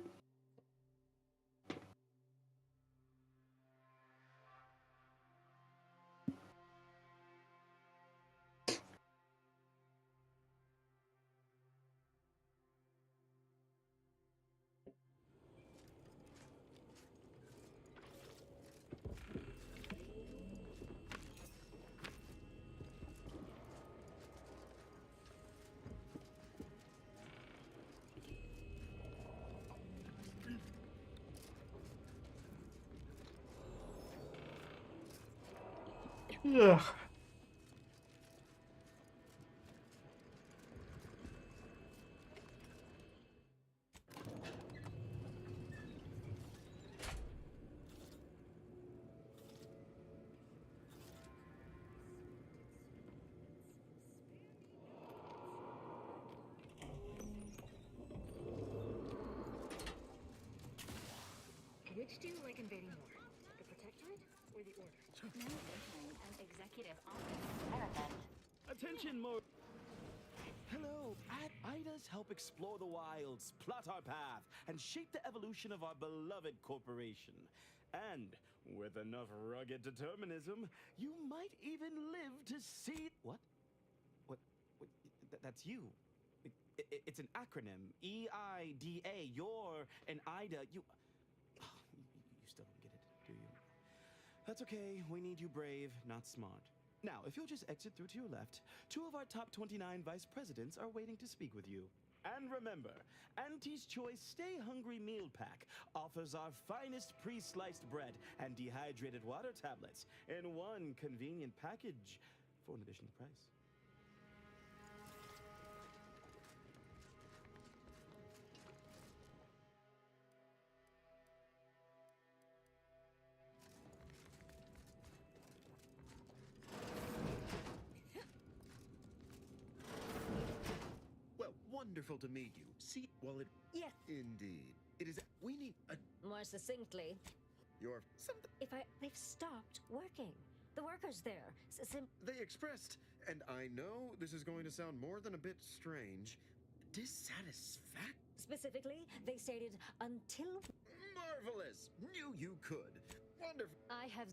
Ugh. Which do you like invading more? The Protectorate or the Order? Now entering an executive office experiment. Attention, more. Hello, Idas help explore the wilds, plot our path, and shape the evolution of our beloved corporation. And with enough rugged determinism, you might even live to see. What? That's you. It's an acronym. EIDA. You're an Ida. You still don't get it, do you? That's okay. We need you brave, not smart. Now, if you'll just exit through to your left, 2 of our top 29 vice presidents are waiting to speak with you. And remember, Auntie's Choice Stay Hungry Meal Pack offers our finest pre-sliced bread and dehydrated water tablets in one convenient package for an additional price. Wonderful to meet you. See, well, it... Yes. Indeed. It is... We need a... More succinctly, Your They've stopped working. The workers there. They expressed, and I know this is going to sound more than a bit strange, dissatisfaction. Specifically, they stated until. Marvelous! Knew you could. Wonderful. I have.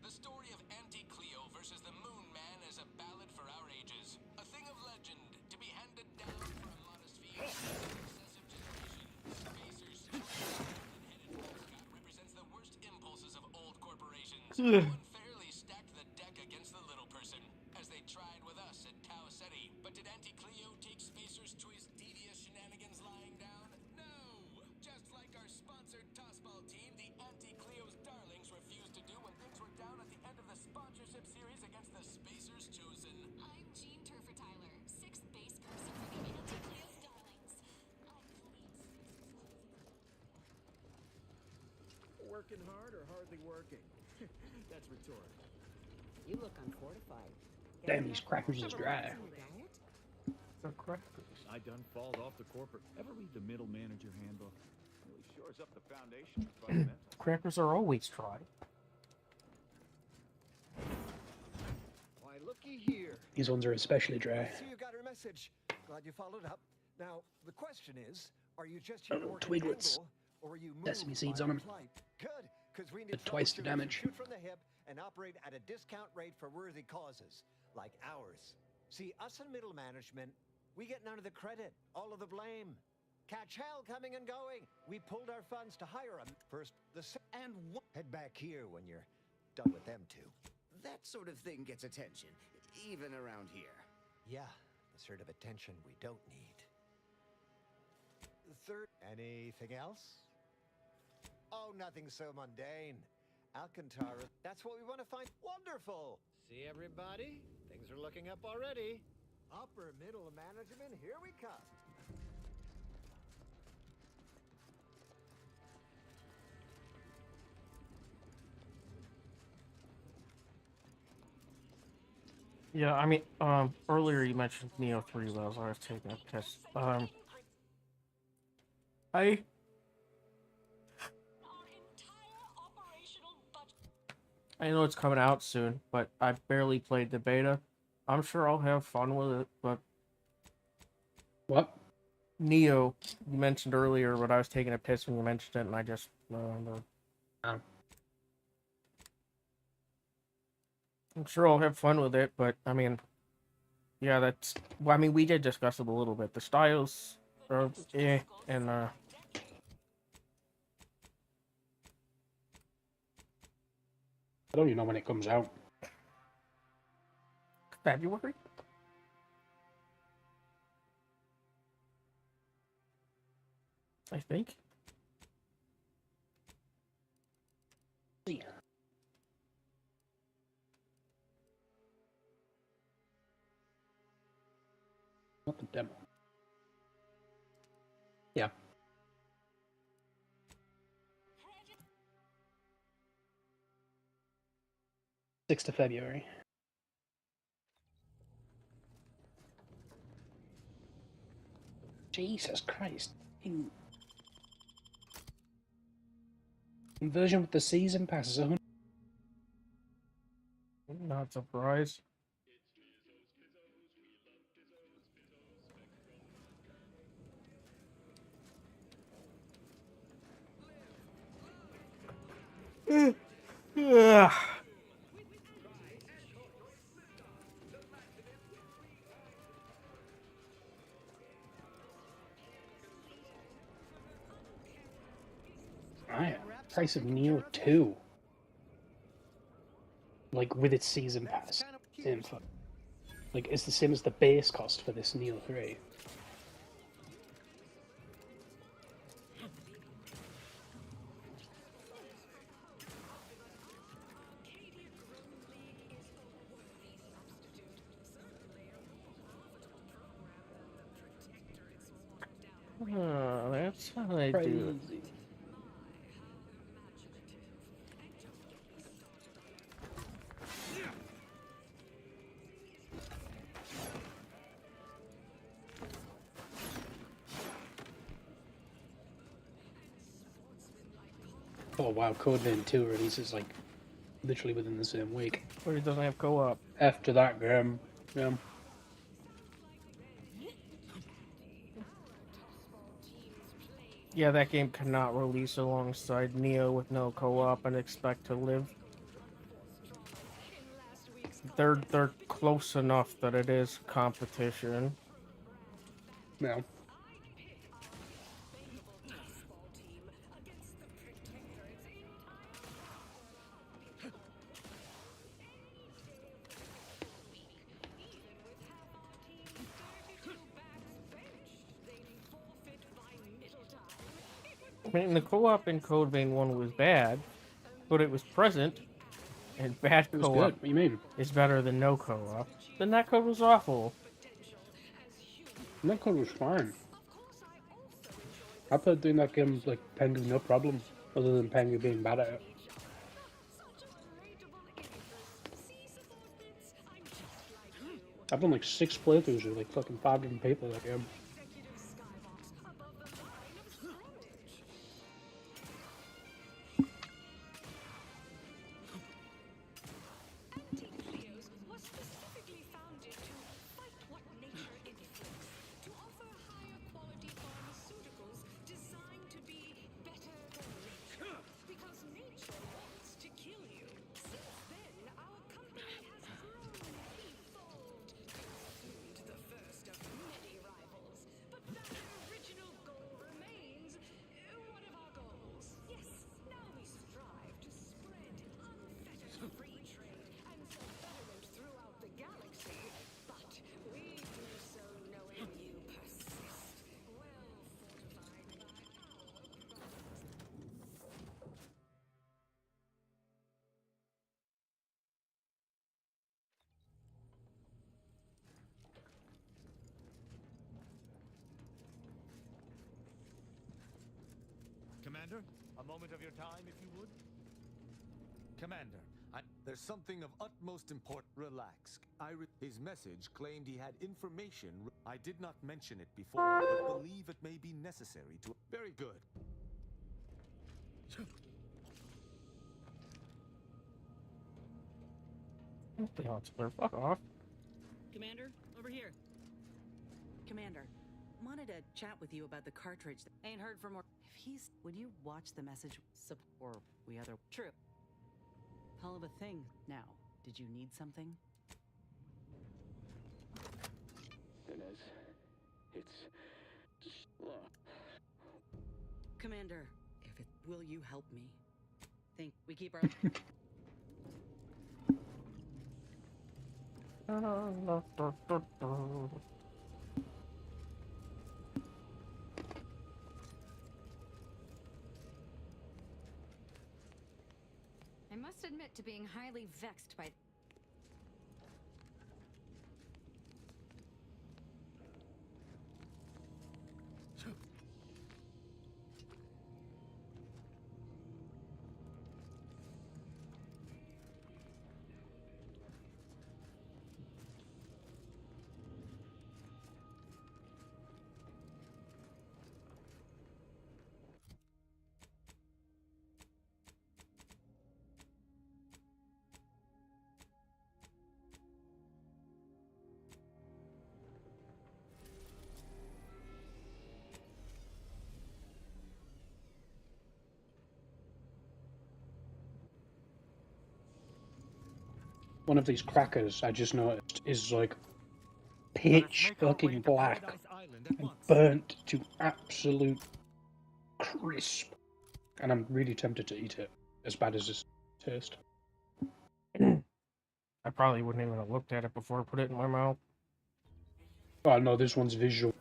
The story of Anti-Cleo versus the Moon Man is a ballad for our ages. A thing of legend to be handed down for a modest fee to successive generations. Spacers, headed mascot represents the worst impulses of old corporations, who unfairly stacked the deck against the little person, as they tried with us at Tau Ceti. But did Anti-Cleo take Spacer's Choice devious shenanigans lying down? No! Just like our sponsored tossball team, the Anti-Cleo's darlings refused to do what things were down at the end of the sponsorship series against the Spacers Chosen. I'm Jean Turfer-Tyler, 6th base person for the Anti-Cleo's darlings. Working hard or hardly working? That's rhetorical. You look unfortified. Damn, these crackers is dry. The crackers. I done falled off the corporate. Ever read the middle manager handbook? Really shores up the foundation of fundamentals. Crackers are always dry. Why, looky here. These ones are especially dry. See, you got her message. Glad you followed up. Now, the question is, are you just here to work Twiglets. or were you moved Sesame seeds by on 'em. the plight? Good, because we need Did twice the troubleshooters who damage. shoot from the hip and operate at a discount rate for worthy causes, like ours. See, us in middle management, we get none of the credit, all of the blame. Catch hell coming and going. We pulled our funds to hire them first, head back here when you're done with them two. That sort of thing gets attention, even around here. Yeah, the sort of attention we don't need. Third, anything else? Oh, nothing so mundane. Alcantara, that's what we want to find. Wonderful! See everybody? Things are looking up already. Upper middle management, here we come. Yeah, I mean, earlier you mentioned Neo 3 Wells. I was taking a test. I know it's coming out soon, but I barely played the beta. I'm sure I'll have fun with it, but... What? Neo, you mentioned earlier, but I was taking a piss when you mentioned it, and I just remembered. Oh. I'm sure I'll have fun with it, but, I mean... Yeah, that's... Well, I mean, we did discuss it a little bit. The styles are and, I don't even know when it comes out. February? I think. See. Not the demo. Yeah. Sixth of February. Jesus Christ. Conversion with the season passes 100. Not surprised. price of Neo 2. Like, with its season pass. Info. Like, it's the same as the base cost for this Neo 3. Oh, that's how they do it. Oh wow, Code Vein 2 releases like literally within the same week. But it doesn't have co-op. After that game, yeah. Yeah, that game cannot release alongside Neo with no co-op and expect to live. They're close enough that it is competition. Yeah. I mean, the co-op in Code Vein 1 was bad, but it was present, and bad It was co-op good. What do you mean? is better than no co-op. The netcode was awful. Netcode was fine. I played doing that game like Pengu no problem, other than Pengu being bad at it. I've done like 6 playthroughs with like fucking 5 different people that game. Commander, a moment of your time, if you would. Commander, there's something of utmost importance. Relax. His message claimed he had information. I did not mention it before, but believe it may be necessary to. Very good. Fuck off. Commander, over here. Commander, wanted to chat with you about the cartridge. Ain't heard from more. If he's, would you watch the message? Or we other. True. Hell of a thing. Now, did you need something? Inez, it's. Commander, if it will you help me? Think we keep our. I must admit to being highly vexed by. One of these crackers I just noticed is like pitch fucking black and burnt to absolute crisp. and I'm really tempted to eat it, as bad as this tastes. I probably wouldn't even have looked at it before I put it in my mouth. Oh no, this one's visual.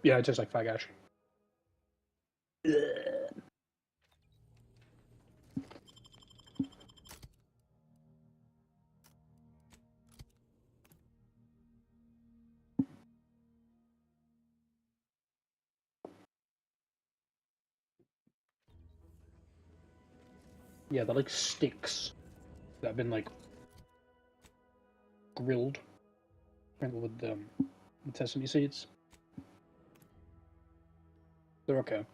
Yeah, it tastes like fag ash. Yeah, they're like sticks that have been like grilled, sprinkled with sesame seeds. They're okay.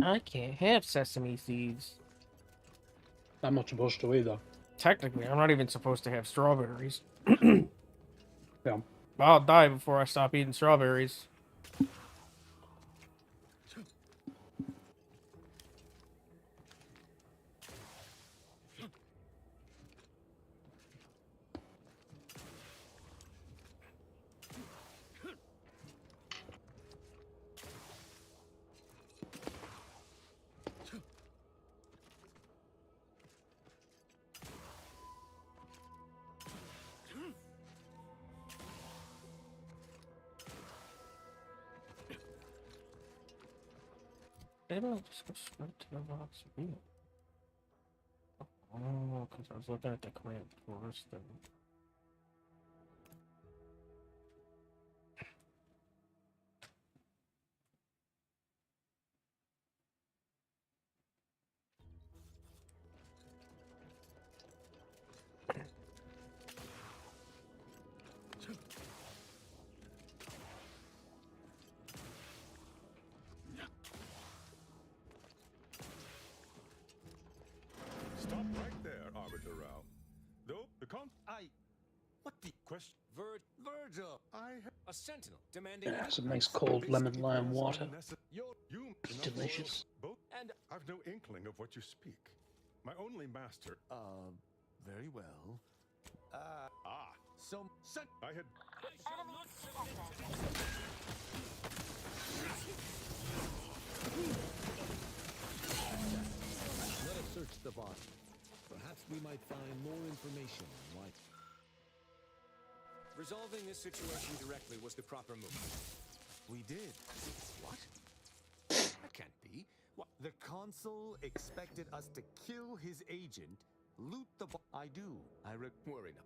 I can't have sesame seeds. I'm not supposed to either. Technically, I'm not even supposed to have strawberries. Yeah. I'll die before I stop eating strawberries. Maybe I'll just go straight to the box view. Oh, because I was looking at the command first. And... Stop right there, Arbiter Rao. Though the what the question? Virgil, a sentinel demanding. Yeah, some nice cold lemon lime water. Delicious. Both, and I've no inkling of what you speak. My only master. Very well. So I had. Let us search the body. Perhaps we might find more information on why. Resolving this situation directly was the proper move. we did. What? That can't be. What? The consul expected us to kill his agent, loot the I do. Worry not.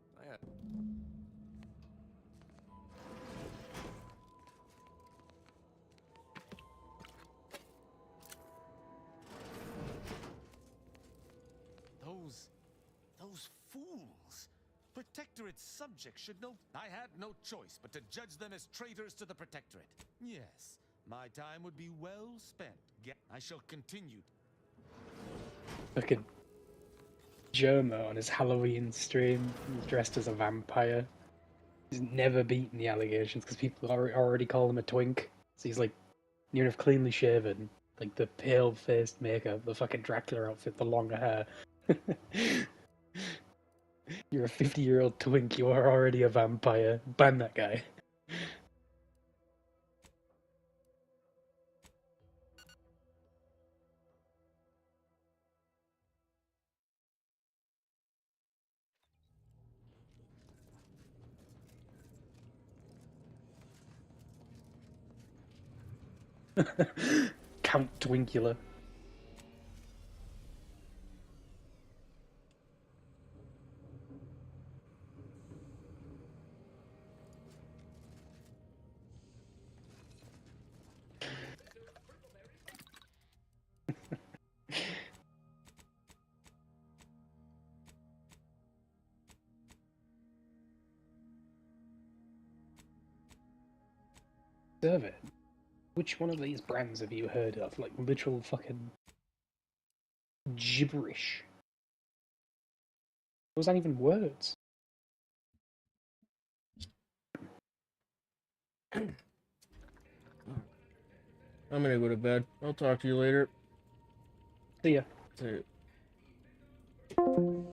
Those fools! Protectorate subjects should know. I had no choice but to judge them as traitors to the Protectorate. Yes, my time would be well spent. I shall continue. Fucking Jerma on his Halloween stream, he's dressed as a vampire. He's never beaten the allegations because people already call him a twink. So he's like near enough cleanly shaven, like the pale-faced makeup, the fucking Dracula outfit, the longer hair. You're a 50-year-old twink, you are already a vampire. Ban that guy. Count Twinkula. Serve it. Which one of these brands have you heard of? Like literal fucking gibberish. Those aren't even words. I'm gonna go to bed. I'll talk to you later. See ya. See ya.